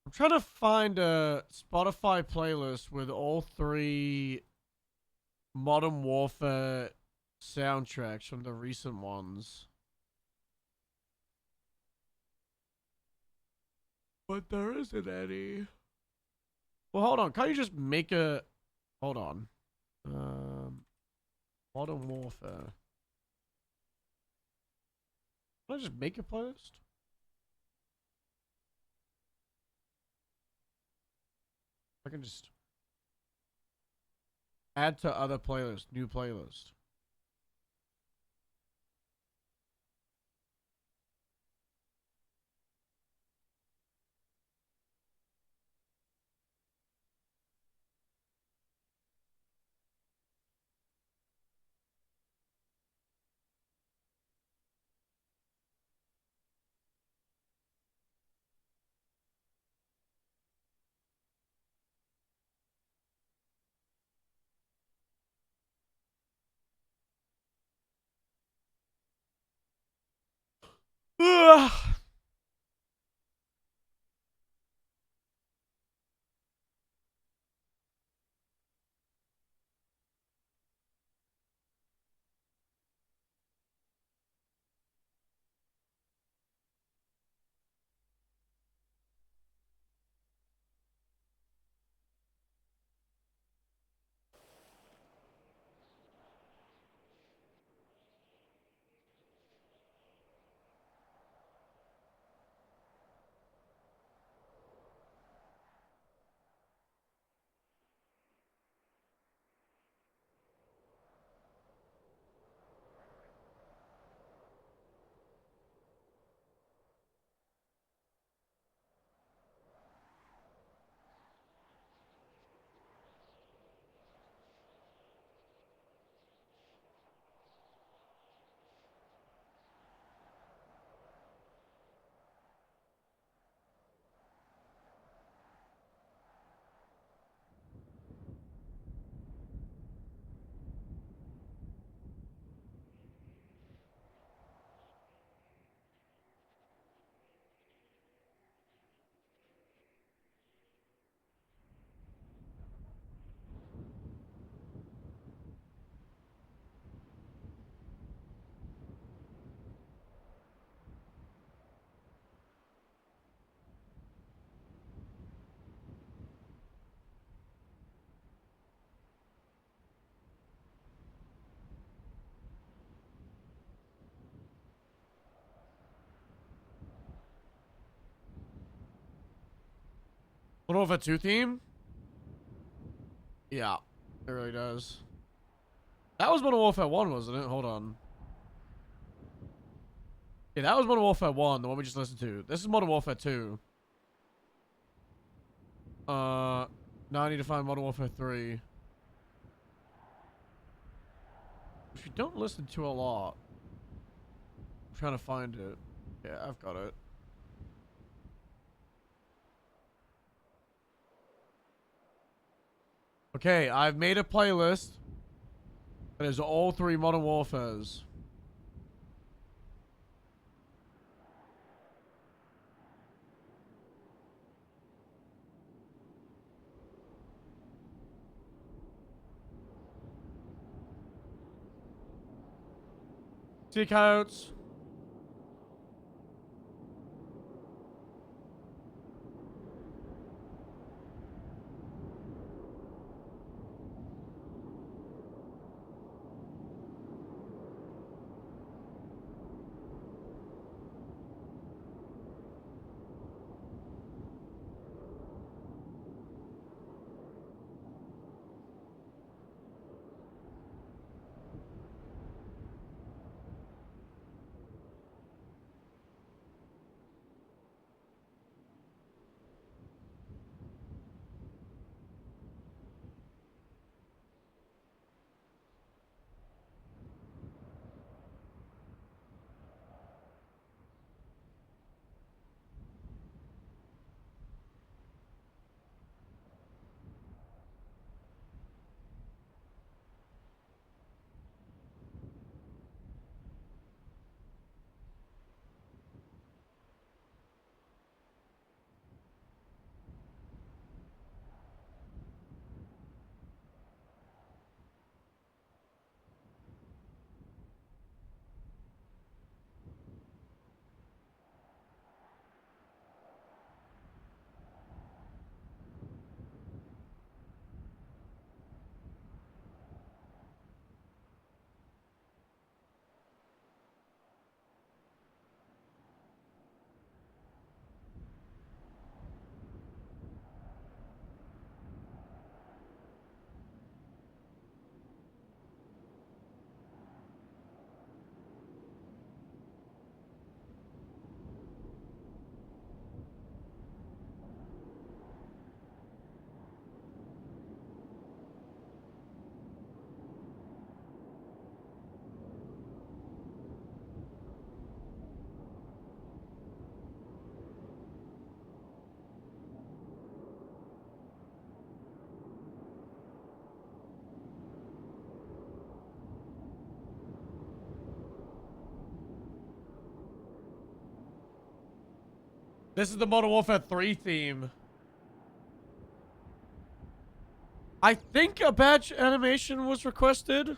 I'm trying to find a Spotify playlist with all 3 Modern Warfare soundtracks from the recent ones. But there isn't any. Well, hold on. Can't you just make a... Hold on. Modern Warfare. Can I just make a playlist? I can just... Add to other playlist. New playlist. Ugh. Modern Warfare 2 theme? Yeah, it really does. That was Modern Warfare 1, wasn't it? Hold on. Yeah, that was Modern Warfare 1, the one we just listened to. This is Modern Warfare 2. Now I need to find Modern Warfare 3. Which we don't listen to a lot. I'm trying to find it. Yeah, I've got it. Okay, I've made a playlist. That is all 3 Modern Warfares. See you, coyotes. This is the Modern Warfare 3 theme. I think a badge animation was requested.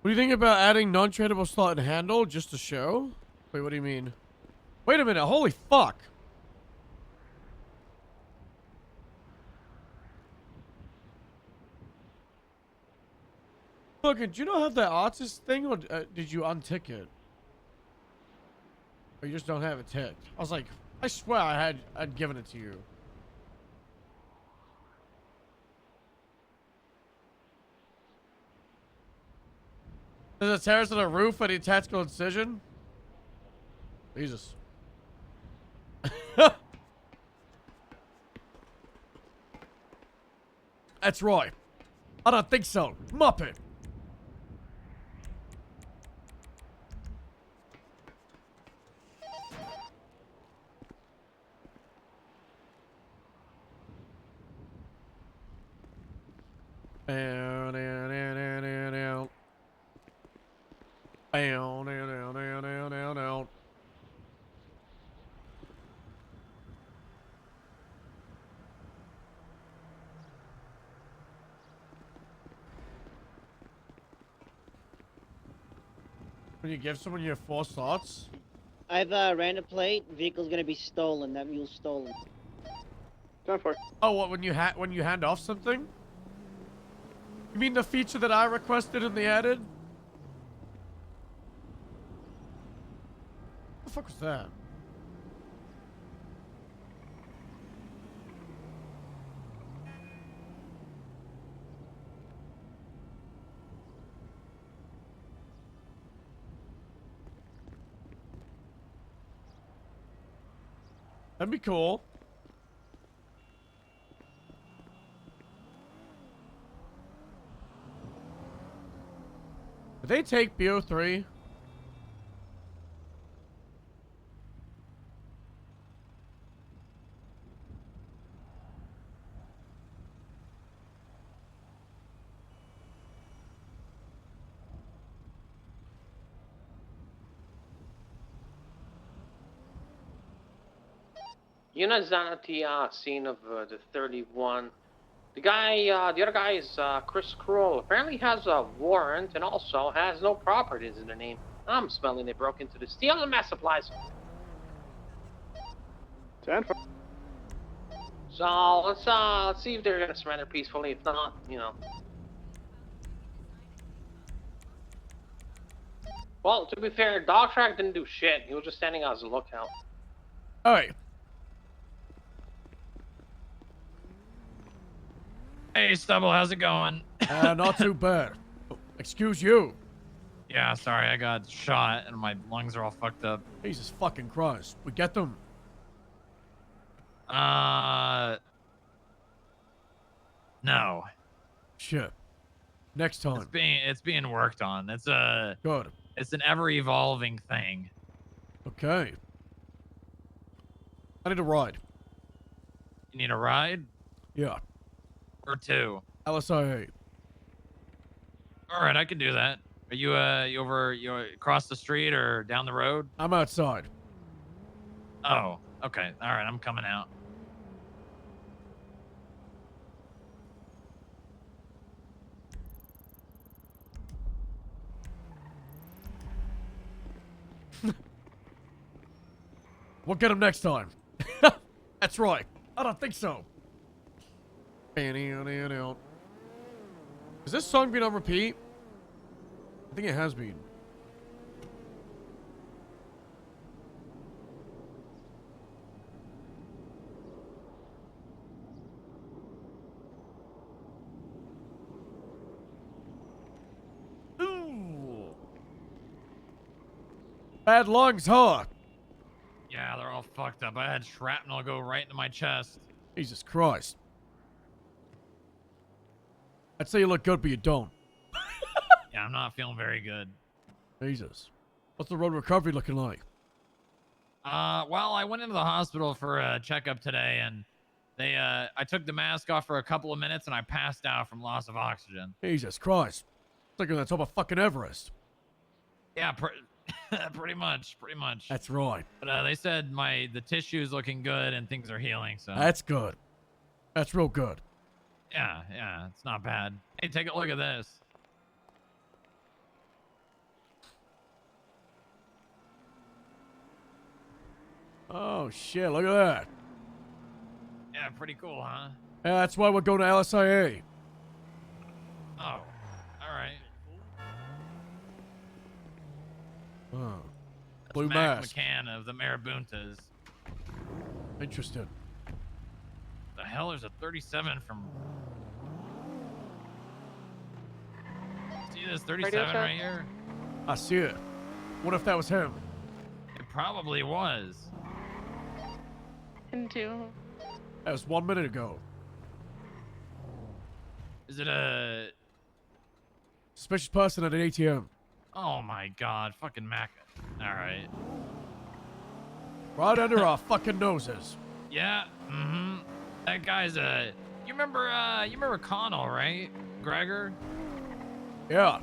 What do you think about adding non-tradable slot and handle just to show? Wait, what do you mean? Wait a minute, holy fuck. Look, did you not have that artist thing, or did you untick it? Or you just don't have it ticked? I was like, I swear I'd given it to you. There's a terrace on the roof and a tactical incision? Jesus. That's right. I don't think so. Muppet. Down, down, down, down, down, down. Down, down, down, down, down, down, down. When you give someone your 4 slots? I've ran a plate. Vehicle's gonna be stolen. That mule's stolen. Oh, what? When you hand off something? You mean the feature that I requested and they added? What the fuck was that? That'd be cool. Did they take BO3? You know, Zanati, scene of the 31. The guy, the other guy is Chris Kroll. Apparently has a warrant and also has no properties in the name. I'm smelling they broke into the steel and mass supplies. 10. So let's see if they're gonna surrender peacefully. If not, you know. Well, to be fair, Dogtrack didn't do shit. He was just standing as a lookout. All right. Hey, Stubble, how's it going? Not too bad. Excuse you. Yeah, sorry, I got shot and my lungs are all fucked up. Jesus fucking Christ. We get them. No. Shit. Next time. It's being worked on. It's a good. It's an ever evolving thing. Okay. I need a ride. You need a ride? Yeah. Or two? LSIA. All right, I can do that. Are you you across the street or down the road? I'm outside. Oh, okay. All right, I'm coming out. We'll get him next time. That's right. I don't think so. Is this song been on repeat? I think it has been. Ooh. Bad lungs, huh? Yeah, they're all fucked up. I had shrapnel go right into my chest. Jesus Christ. I'd say you look good, but you don't. Yeah, I'm not feeling very good. Jesus. What's the road recovery looking like? Well, I went into the hospital for a checkup today, and I took the mask off for a couple of minutes, and I passed out from loss of oxygen. Jesus Christ. It's like you're on the top of fucking Everest. Yeah, pretty much. That's right. But they said the tissue's looking good and things are healing, so. That's good. That's real good. Yeah, it's not bad. Hey, take a look at this. Oh, shit, look at that. Yeah, pretty cool, huh? Yeah, that's why we're going to LSIA. Oh, all right. Oh. That's Blue Mac mask. McCann of the Marabuntas. Interesting. The hell, there's a 37 from... See this 37 right here? I see it. What if that was him? It probably was. That was 1 minute ago. Is it a... Suspicious person at an ATM. Oh my god, fucking Mac. Alright. Right under our fucking noses. Yeah, That guy's a... You remember Connell, right? Gregor? Yeah.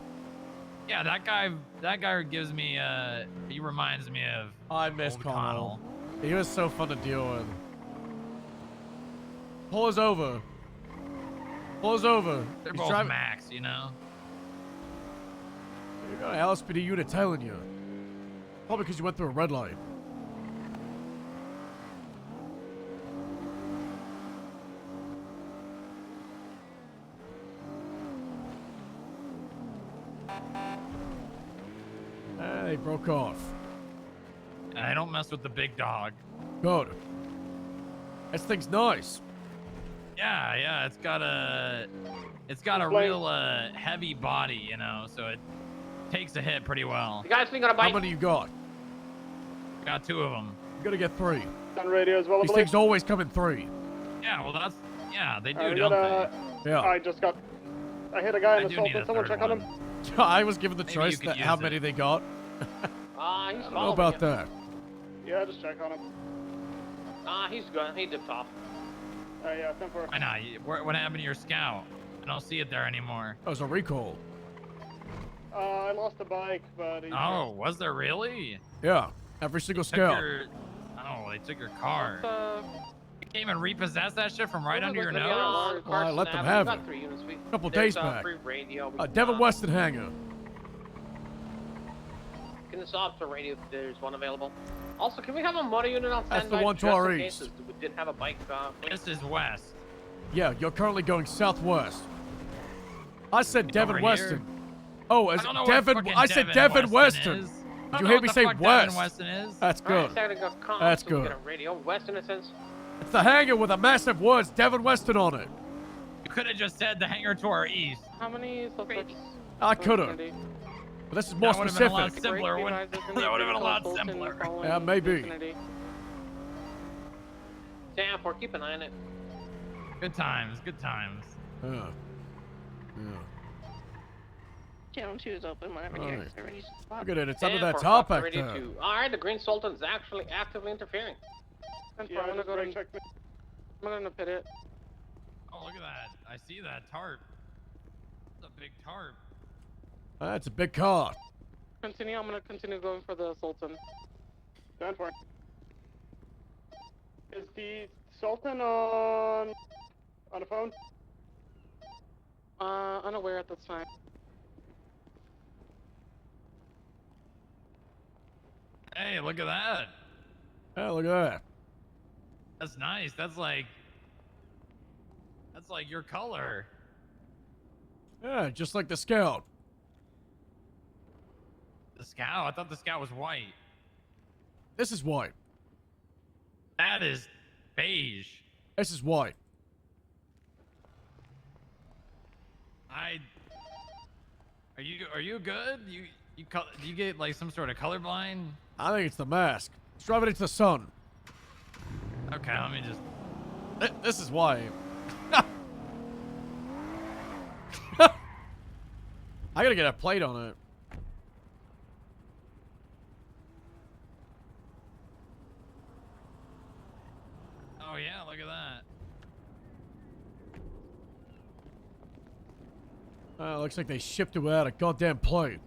Yeah, that guy gives me, he reminds me of I miss old Connell. He was so fun to deal with. Pull us over. Pull us over. They're He's both driving... Max, you know? You got an LSPD unit tailing you. Probably because you went through a red light. They broke off. I don't mess with the big dog. Good. This thing's nice. Yeah, it's got a Like- real heavy body, you know, so it takes a hit pretty well. You guys think on a bike? How many you got? Got 2 of them. You gotta get 3. On radio as well. These things always come in 3. Yeah, well they do, we don't got they? Yeah. I hit a guy in I the do assault. need a Someone third check on one. him. I was given the Maybe choice you could that how use many it. they got. He's I don't know following about you. that. Yeah, just check on him. He's good. He dipped off. Yeah, 10-4. Why not? What happened to your scout? I don't see it there anymore. That was a recall. I lost a bike, but he... Oh, was there really? Yeah, every single Took scout. they took your car. You came and repossessed that shit from right under your Look, nose? Well, I let them Avenue. have We got it. 3 units. A couple There's, days back. Free radio. We can, Devin Weston hangar. Can this officer radio if there's one available? Also, can we have a motor unit on That's standby? the one to just our in case east. We did have a bike. This is west. Yeah, you're currently going southwest. I said Devin Over Weston. here? Oh, I as don't know Devin. where fucking I said Devin Weston. is. Did you hear me say west? That's good. That's good. Radio west in a sense. It's the hangar with a massive words Devin Weston on it. You could have just said the hangar to our east. How many suspects? I could have. But this is more That would have been a lot specific. simpler. That would have been a lot simpler. Yeah, maybe. Damn, for keep an eye on it. Good times, good times. Yeah. Yeah. Channel 2 is open whenever you're Alright. ready to spot. Look at it. It's under Damn, that for top fuck, back ready there. to- Alright, the Green Sultan's actually actively interfering. Yeah, I'm gonna go and check. I'm gonna pit it. Oh, look at that. I see that tarp. It's a big tarp. That's a big car. Continue. I'm gonna continue going for the Sultan. Stand for. Is the Sultan on the phone? Unaware at this time. Hey, look at that. Hey, look at that. That's nice. That's like your color. Yeah, just like the scout. The scout? I thought the scout was white. This is white. That is beige. This is white. Are you good? Do you get like some sort of colorblind? I think it's the mask. Let's drive it into the sun. Okay, let me just. This is why. I gotta get a plate on it. Oh yeah, look at that. Looks like they shipped it without a goddamn plate.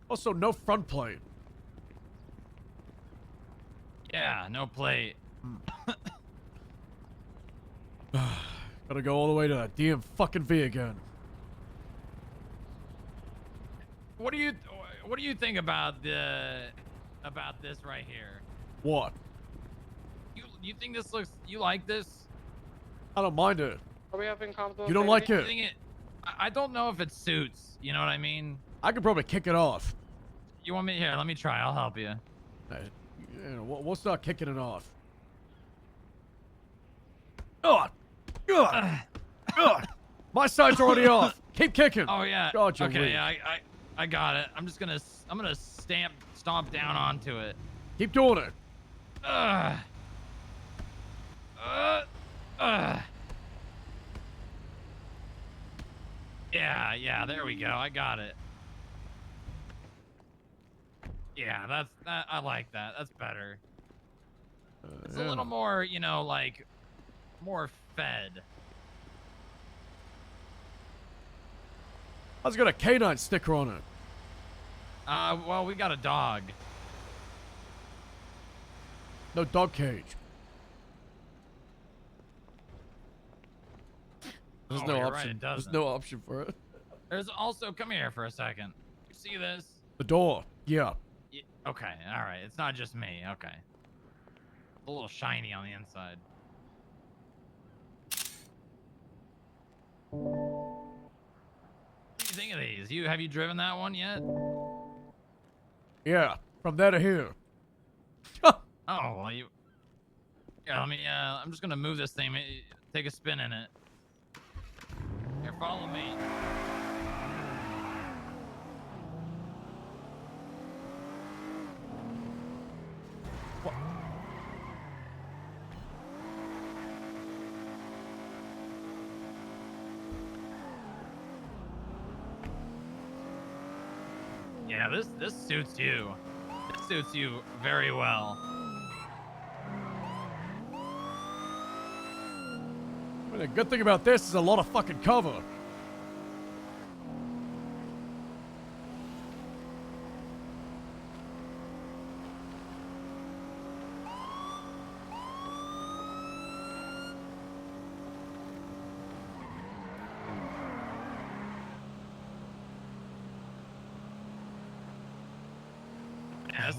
Also, no front plate. Yeah, no plate. Gotta go all the way to that damn fucking V again. What do you think about this right here? What? You think this looks? You like this? I don't mind it. Are we having comms? You don't like You it? think I don't know if it suits. You know what I mean? I could probably kick it off. You want me here? Let me try. I'll help you. We'll start kicking it off. Ugh! Ugh! Ugh! My side's already off. Keep kicking. Oh yeah. God, you're okay. weak. Yeah, I got it. I'm gonna stomp down onto it. Keep doing it. Ugh. Yeah, there we go. I got it. Yeah, I like that. That's better. It's a little more, like more fed. I was got a canine sticker on it. Well, we got a dog. No dog cage. There's no you're option. right, it There's doesn't. no option for it. There's also, come here for a second. You see this? The door. Yeah. Okay, all right. It's not just me. Okay. A little shiny on the inside. What do you think of these? Have you driven that one yet? Yeah, from there to here. Oh, well, you. Yeah, let me. I'm just gonna move this thing. Take a spin in it. Here, follow me. What? Yeah, this suits you. This suits you very well. I mean, the good thing about this is a lot of fucking cover.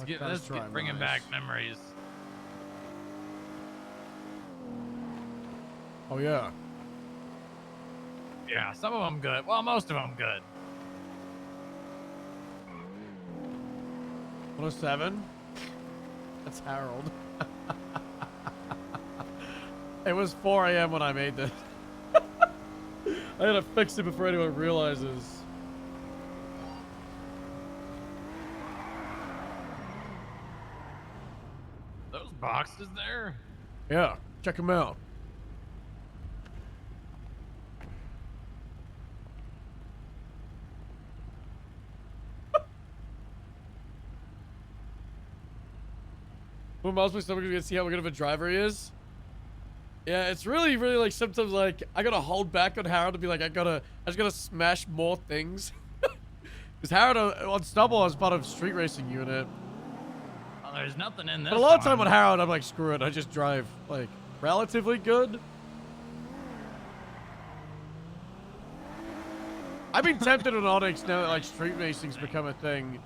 Yeah, let's get bringing back memories. Oh yeah. Yeah, some of them good. Well, most of them good. 107. That's Harold. It was 4 a.m. when I made this. I gotta fix it before anyone realizes. Those boxes there? Yeah, check them out. When Miles my stomach to see how good of a driver he is. Yeah, it's really, really like sometimes like I gotta hold back on Harold to be like I just gotta smash more things. Because Harold on Stubble is part of street racing unit. Oh, there's nothing in this. But a lot of time with Harold, I'm like, screw it. I just drive like relatively good. I've been tempted on ONX now that like street racing's become a thing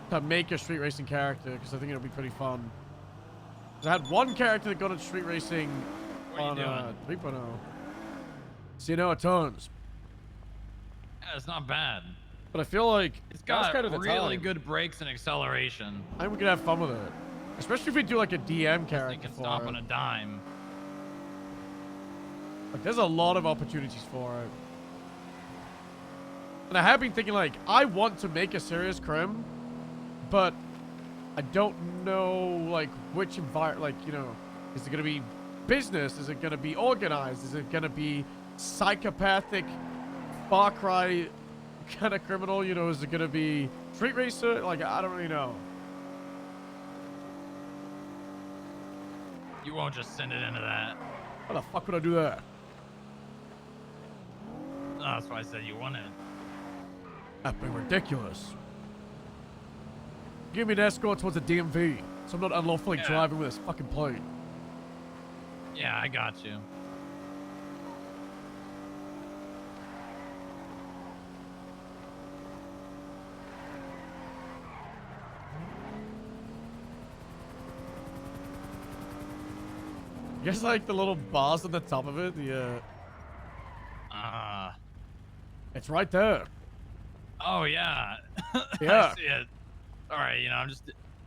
to make a street racing character because I think it'll be pretty fun. 'Cause I had one character that got into street racing on 3.0. So you know it turns. Yeah, it's not bad. But I feel like It's got kind of the really time. good brakes and acceleration. I think we could have fun with it. Especially if we do like a DM character. You can stop on a dime. Like, there's a lot of opportunities for it. And I have been thinking, like, I want to make a serious crim, but I don't know, like, which environment, like, you know, is it going to be business? Is it going to be organized? Is it going to be psychopathic Far Cry kind of criminal? You know, is it going to be street racer? Like, I don't really know. You won't just send it into that. How the fuck would I do that? No, that's why I said you wanted. That'd be ridiculous. Give me an escort towards a DMV, so I'm not unlawfully driving with this fucking plane. Yeah, I got you. I guess like the little bars on the top of it, the it's right there. Oh yeah. Yeah. I see it. All right, you know,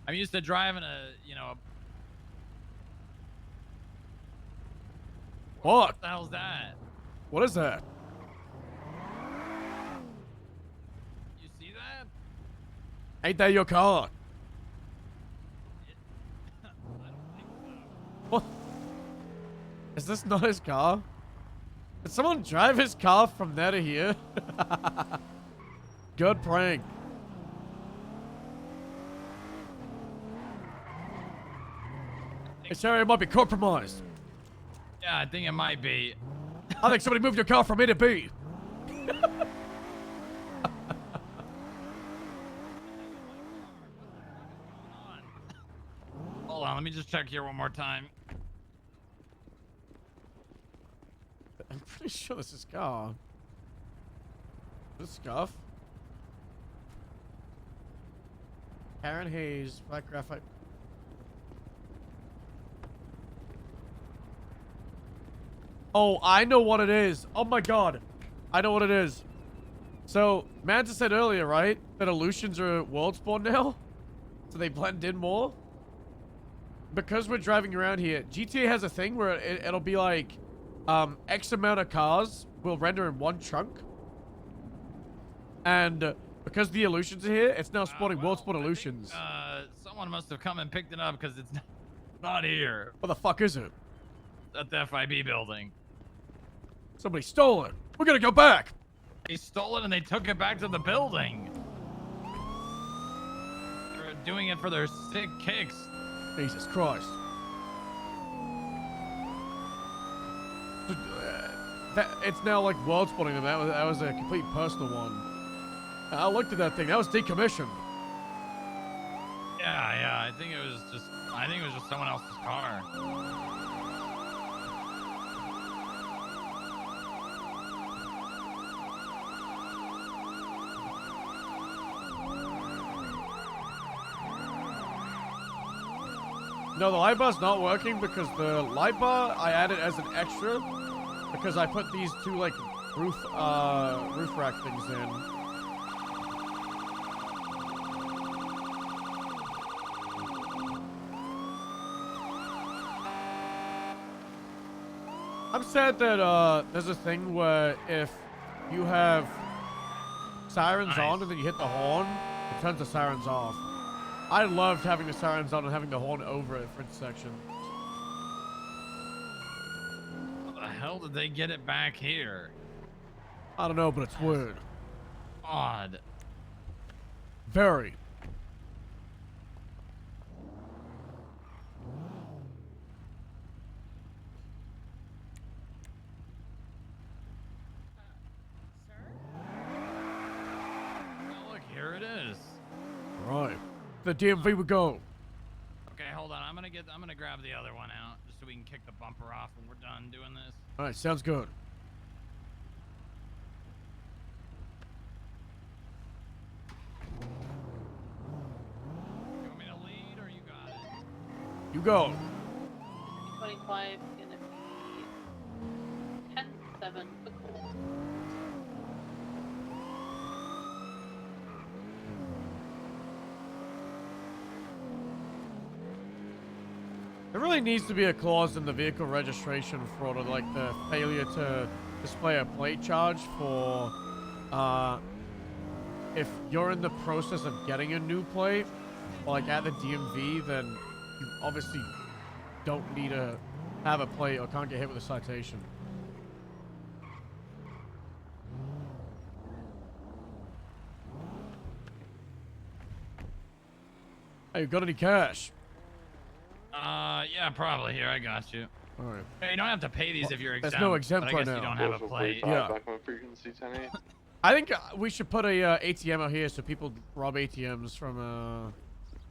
I'm used to driving a, you know, What the hell's that? What is that? You see that? Ain't that your car? What? Is this not his car? Did someone drive his car from there to here? Good prank. This area might be compromised. Yeah, I think it might be. I think somebody moved your car from A to B. Hold on, let me just check here one more time. I'm pretty sure this is car. This scuff. Karen Hayes, black graphite. Oh, I know what it is. Oh my god. I know what it is. So, Manta said earlier, right? That Aleutians are world spawn now? So they blend in more? Because we're driving around here, GTA has a thing where it'll be like, X amount of cars will render in one chunk. And because the Aleutians are here, it's now spawning world spawn Aleutians. Someone must have come and picked it up because it's not here. What the fuck is it? At the FIB building. Somebody stole it. We're gonna go back. They stole it and they took it back to the building. They're doing it for their sick kicks. Jesus Christ. It's now like world spawning them. That was a complete personal one. I looked at that thing. That was decommissioned. Yeah. I think it was just someone else's car. No, the light bar's not working because the light bar I added as an extra because I put these two like roof rack things in. I'm sad that there's a thing where if you have sirens on and then you hit the horn, it turns the sirens off. I loved having the sirens on and having the horn over it for intersection. How the hell did they get it back here? I don't know, but it's weird. Odd. Very. Oh, look, here it is. Right. The DMV we go. Okay, hold on. I'm gonna grab the other one out just so we can kick the bumper off when we're done doing this. All right, sounds good. You want me to lead or you got it? You go. 25 gonna be 10-7 for cool. There really needs to be a clause in the vehicle registration fraud, or like the failure to display a plate charge for, if you're in the process of getting a new plate, or like at the DMV, then you obviously don't need to have a plate or can't get hit with a citation. Hey, you got any cash? Yeah, probably. Here, I got you. All right. Hey, you don't have to pay these if you're exempt. There's no exempt but I right guess now. you don't have a plate. Yeah. Back on frequency 10-8. I think we should put a ATM out here so people rob ATMs from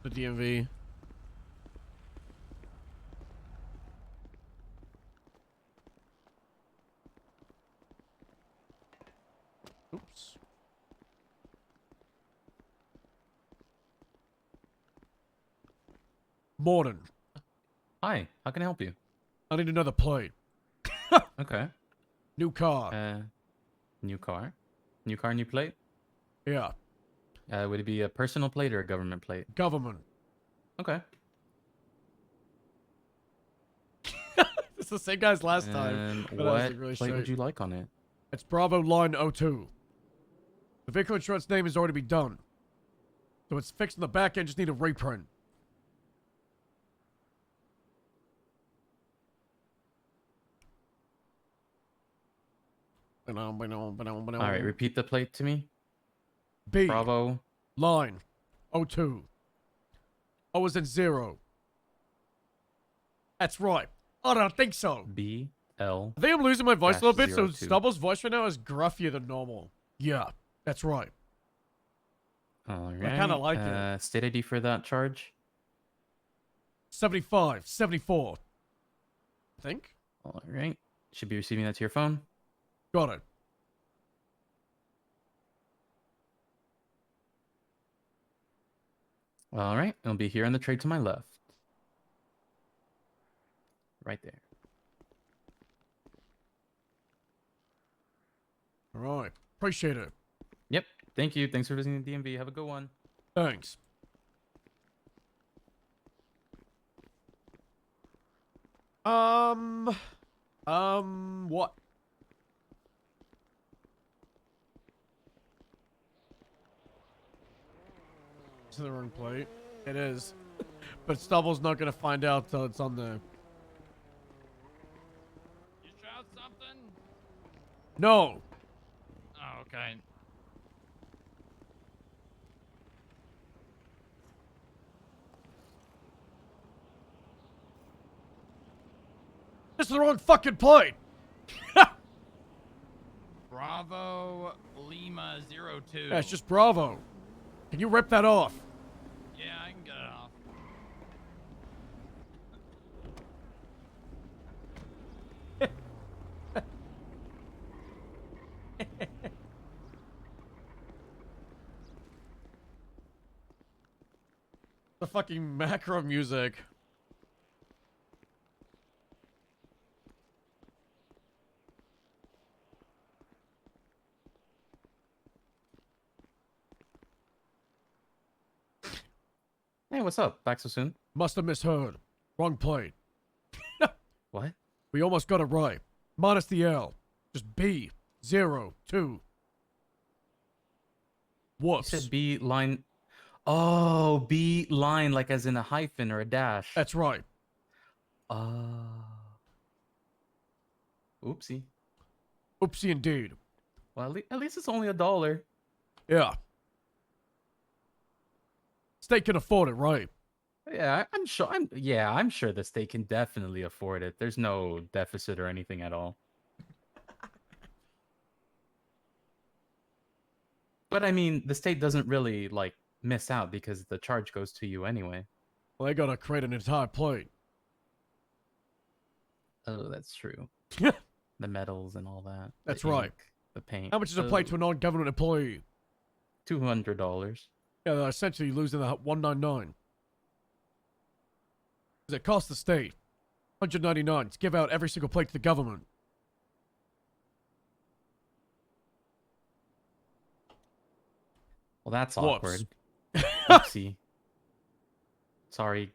the DMV. Oops. Morning. Hi, how can I help you? I need another plate. Okay. New car. New car? New car, new plate? Yeah. Would it be a personal plate or a government plate? Government. Okay. It's the same guy as last time. but I was, What really plate would straight. you like on it? It's Bravo Line 02. The vehicle insurance name has already been done. So it's fixed in the back end, just need a reprint. All right, repeat the plate to me. B. Bravo. Line 02. I was in 0. That's right. I don't think so. B L. I think I'm losing my voice a little bit, so 02. Stubble's voice right now is gruffier than normal. Yeah, that's right. All right. I kinda like it. State ID for that charge. 75, 74. I think. All right. Should be receiving that to your phone. Got it. All right. It'll be here on the tray to my left. Right there. All right. Appreciate it. Yep. Thank you. Thanks for visiting the DMV. Have a good one. Thanks. What? It's the wrong plate. It is. But Stubble's not gonna find out till it's on the... You shot something? No! Oh, okay. This is the wrong fucking plate! Bravo Lima 02. Yeah, it's just Bravo. Can you rip that off? Yeah, I can get it off. The fucking macro music. Hey, what's up? Back so soon? Must have misheard. Wrong plate. What? We almost got it right. Minus the L. Just B. 02. Whoops. You said B line. Oh, B line, like as in a hyphen or a dash. That's right. Oopsie. Oopsie indeed. Well, at least it's only $1. Yeah. State can afford it, right? Yeah, I'm sure. I'm sure the state can definitely afford it. There's no deficit or anything at all. But I mean, the state doesn't really like miss out because the charge goes to you anyway. Well, they gotta create an entire plate. Oh, that's true. The metals and all that. That's the right. ink, the paint. How much is a plate to a non-government employee? $200. Yeah, they're essentially losing the 199. Because it costs the state 199 to give out every single plate to the government. Well, that's Whoops. awkward. Oopsie. Sorry.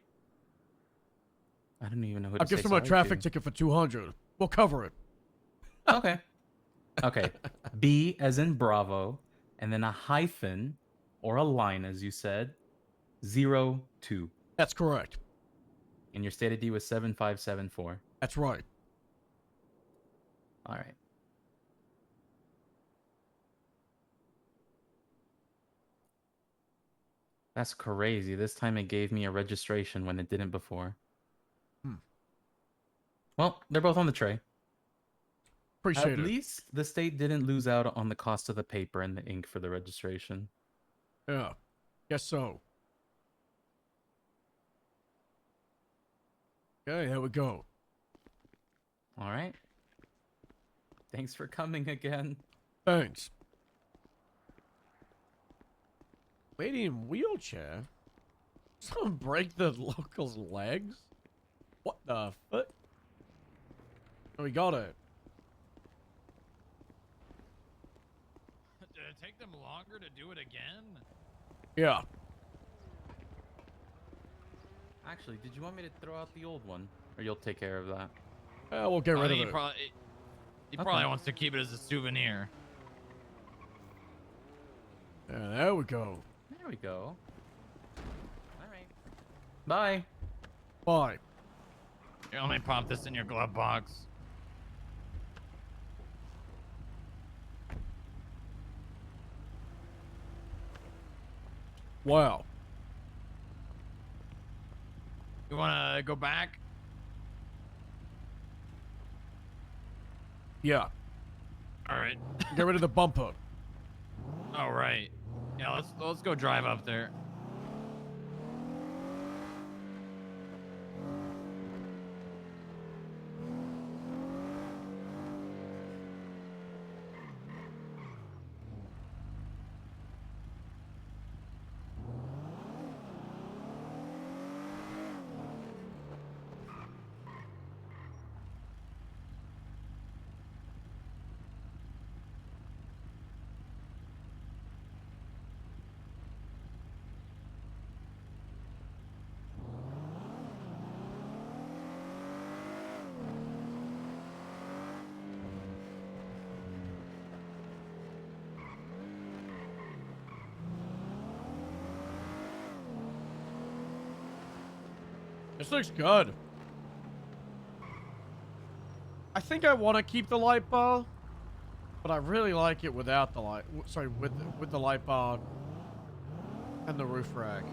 I don't even know who to I'll give say someone a sorry traffic to. ticket for 200. We'll cover it. Okay. Okay. B as in Bravo, and then a hyphen or a line, as you said. 02. That's correct. And your state ID was 7574. That's right. All right. That's crazy. This time it gave me a registration when it didn't before. Well, they're both on the tray. Appreciate At it. least the state didn't lose out on the cost of the paper and the ink for the registration. Yeah. Guess so. Okay, here we go. All right. Thanks for coming again. Thanks. Lady in wheelchair? Someone break the local's legs? What the fuck? Oh, we got it. Did it take them longer to do it again? Yeah. Actually, did you want me to throw out the old one? Or you'll take care of that? We'll get rid of He it. probably wants to keep it as a souvenir. Yeah, there we go. There we go. All right. Bye. Bye. You let me pop this in your glove box. Wow. You want to go back? Yeah. All right. Get rid of the bumper. All right. Yeah, let's go drive up there. This looks good. I think I want to keep the light bar, but I really like it without the light. Sorry, with the light bar and the roof rack.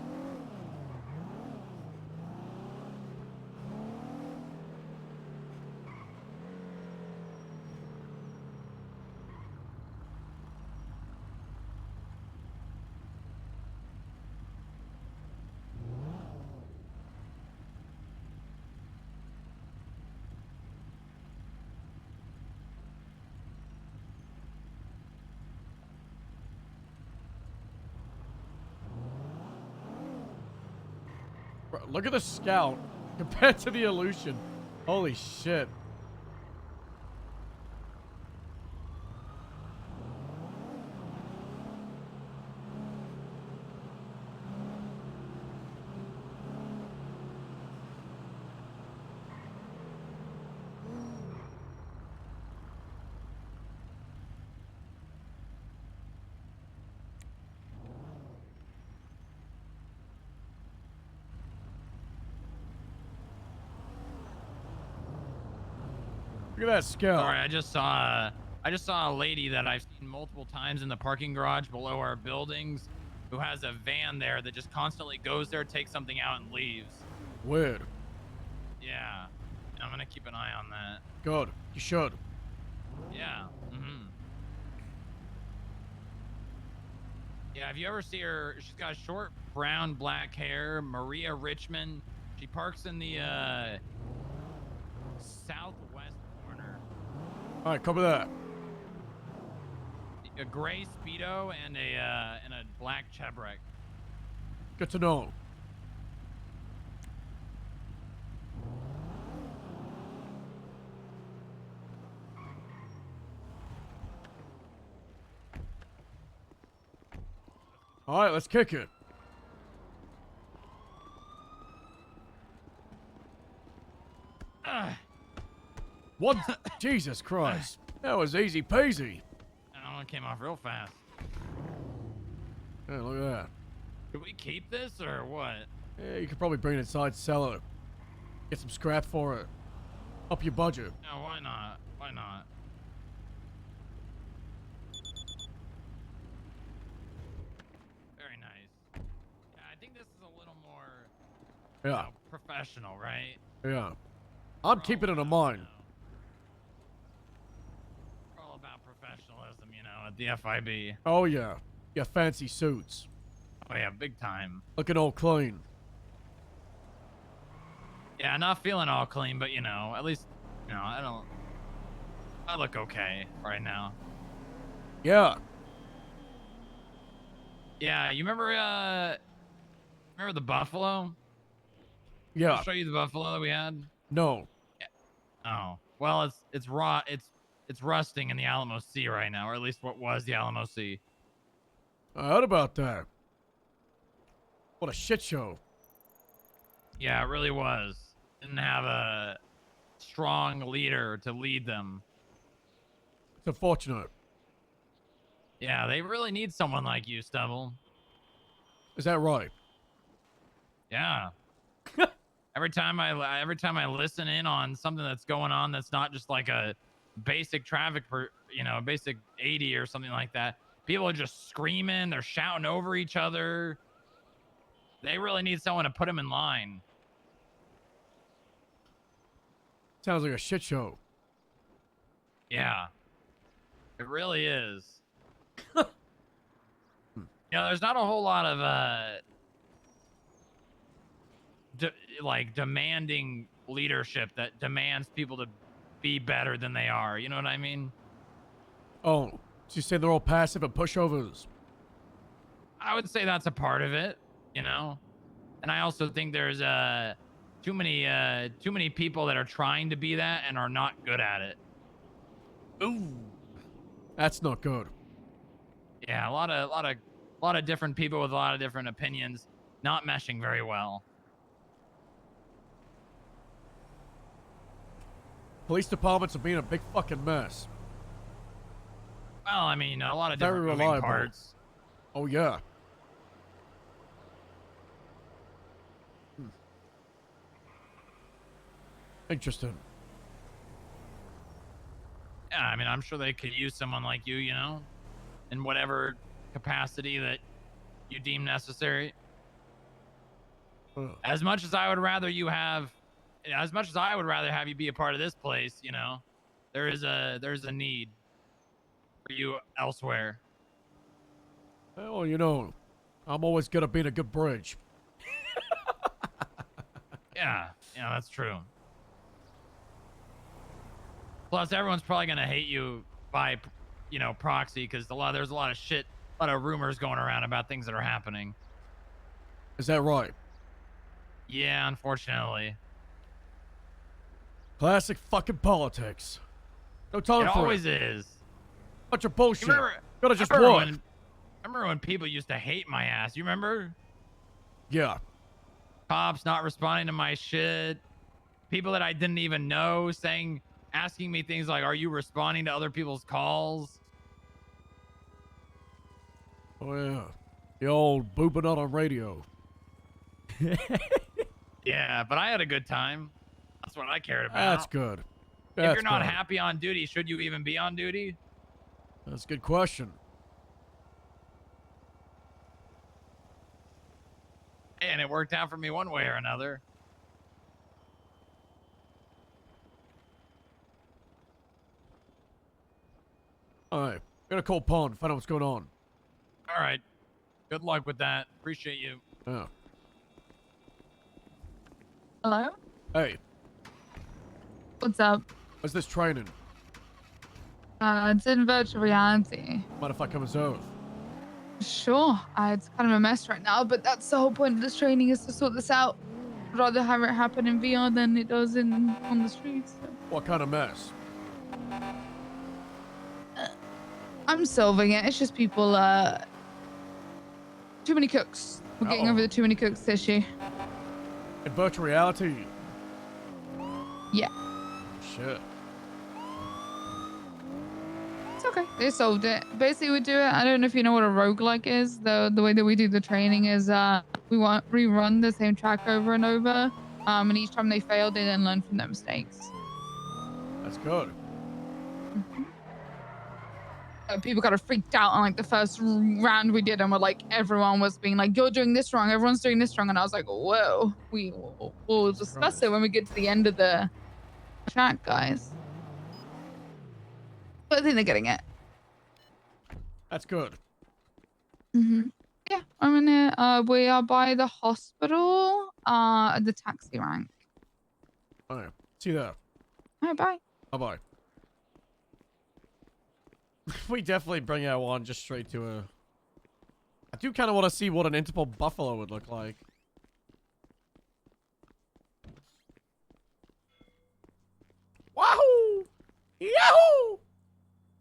Bro, look at the Scout compared to the Illusion. Holy shit. Look at that Scout. Sorry, I just saw a lady that I've seen multiple times in the parking garage below our buildings, who has a van there that just constantly goes there, takes something out, and leaves. Weird. Yeah, I'm gonna keep an eye on that. Good. You should. Yeah. Yeah, have you ever seen her? She's got short brown black hair. Maria Richmond. She parks in the southwest corner. All right, cover that. A gray Speedo and a black Chevrek. Good to know. All right, let's kick it. What? Jesus Christ. That was easy peasy. That one came off real fast. Yeah, look at that. Could we keep this or what? Yeah, you could probably bring it inside, sell it. Get some scrap for it. Up your budget. No, why not? Why not? Very nice. Yeah, I think this is a little more Yeah. professional, right? Yeah. I'm keeping it in mind. We're all about professionalism, you know, at the FIB. Oh, yeah. Yeah, fancy suits. Oh, yeah, big time. Looking all clean. Yeah, not feeling all clean, but, you know, at least, you know, I look okay right now. Yeah. Yeah, you remember the buffalo? Yeah. I'll show you the buffalo that we had. No. Oh, well, it's raw. It's rusting in the Alamo Sea right now, or at least what was the Alamo Sea. I heard about that. What a shit show. Yeah, it really was. Didn't have a strong leader to lead them. It's unfortunate. Yeah, they really need someone like you, Stubble. Is that right? Yeah. Every time I listen in on something that's going on that's not just like a basic traffic a basic 80 or something like that, people are just screaming, they're shouting over each other. They really need someone to put them in line. Sounds like a shit show. Yeah. It really is. There's not a whole lot of demanding leadership that demands people to be better than they are. You know what I mean? Oh, so you say they're all passive and pushovers? I would say that's a part of it, you know? And I also think there's too many people that are trying to be that and are not good at it. Ooh. That's not good. Yeah, a lot of different people with a lot of different opinions not meshing very well. Police departments are being a big fucking mess. Well, I mean, a lot of Very different moving reliable. parts. Oh, yeah. Interesting. Yeah, I mean, I'm sure they could use someone like you, you know, in whatever capacity that you deem necessary. As much as I would rather you have, as much as I would rather have you be a part of this place, you know, there's a need for you elsewhere. Well, you know, I'm always gonna be a good bridge. Yeah, that's true. Plus, everyone's probably gonna hate you by, you know, proxy because there's a lot of shit, a lot of rumors going around about things that are happening. Is that right? Yeah, unfortunately. Classic fucking politics. No time It for always it. is. Bunch of bullshit. You remember, Gotta just I remember work. when, I remember when people used to hate my ass. You remember? Yeah. Cops not responding to my shit. People that I didn't even know asking me things like, "Are you responding to other people's calls?" Oh yeah. The old booping on a radio. Yeah, but I had a good time. That's what I cared about. That's good. If That's you're not good. happy on duty, should you even be on duty? That's a good question. And it worked out for me one way or another. Alright. Gotta call Pond, find out what's going on. All right. Good luck with that. Appreciate you. Yeah. Hello? Hey, What's up? what's this training? It's in virtual reality. Mind if I come as Earth? Sure. It's kind of a mess right now, but that's the whole point of this training is to sort this out. I'd rather have it happen in VR than it does on the streets. So. What kind of mess? I'm solving it. It's just people, too many cooks. We're getting over the too many cooks issue. In virtual reality? Yeah. Shit. It's okay. They solved it. Basically, we do it. I don't know if you know what a roguelike is. The way that we do the training is we rerun the same track over and over. And each time they fail, they then learn from their mistakes. That's good. People got freaked out on like the first round we did, and everyone was being like, "You're doing this wrong. Everyone's doing this wrong." And I was like, "Whoa, we'll discuss it when we get to the end of the track, guys." But I think they're getting it. That's good. Yeah, I'm in it. We are by the hospital. At the taxi rank. Alright. See you there. All right, bye. Bye-bye. We definitely bring out one just straight to a... I do kind of want to see what an Interpol Buffalo would look like. Wahoo! Yahoo!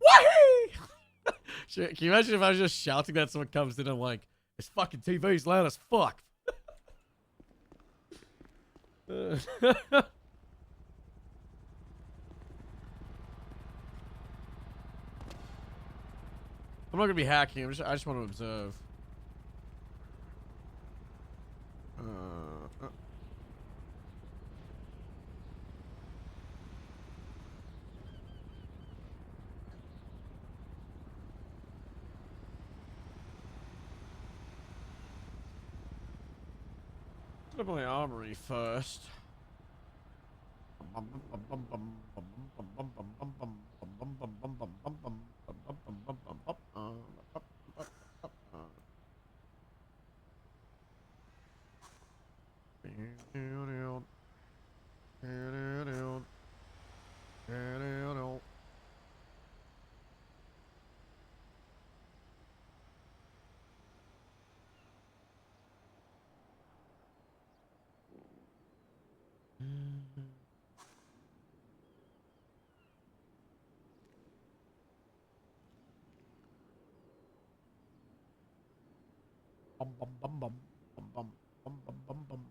Wahee! Shit, can you imagine if I was just shouting that someone comes in and I'm like, this fucking TV's loud as fuck. I'm not gonna be hacking. I just want to observe. Look at my armory first. Bum bum bum bum bum bum bum bum bum bum.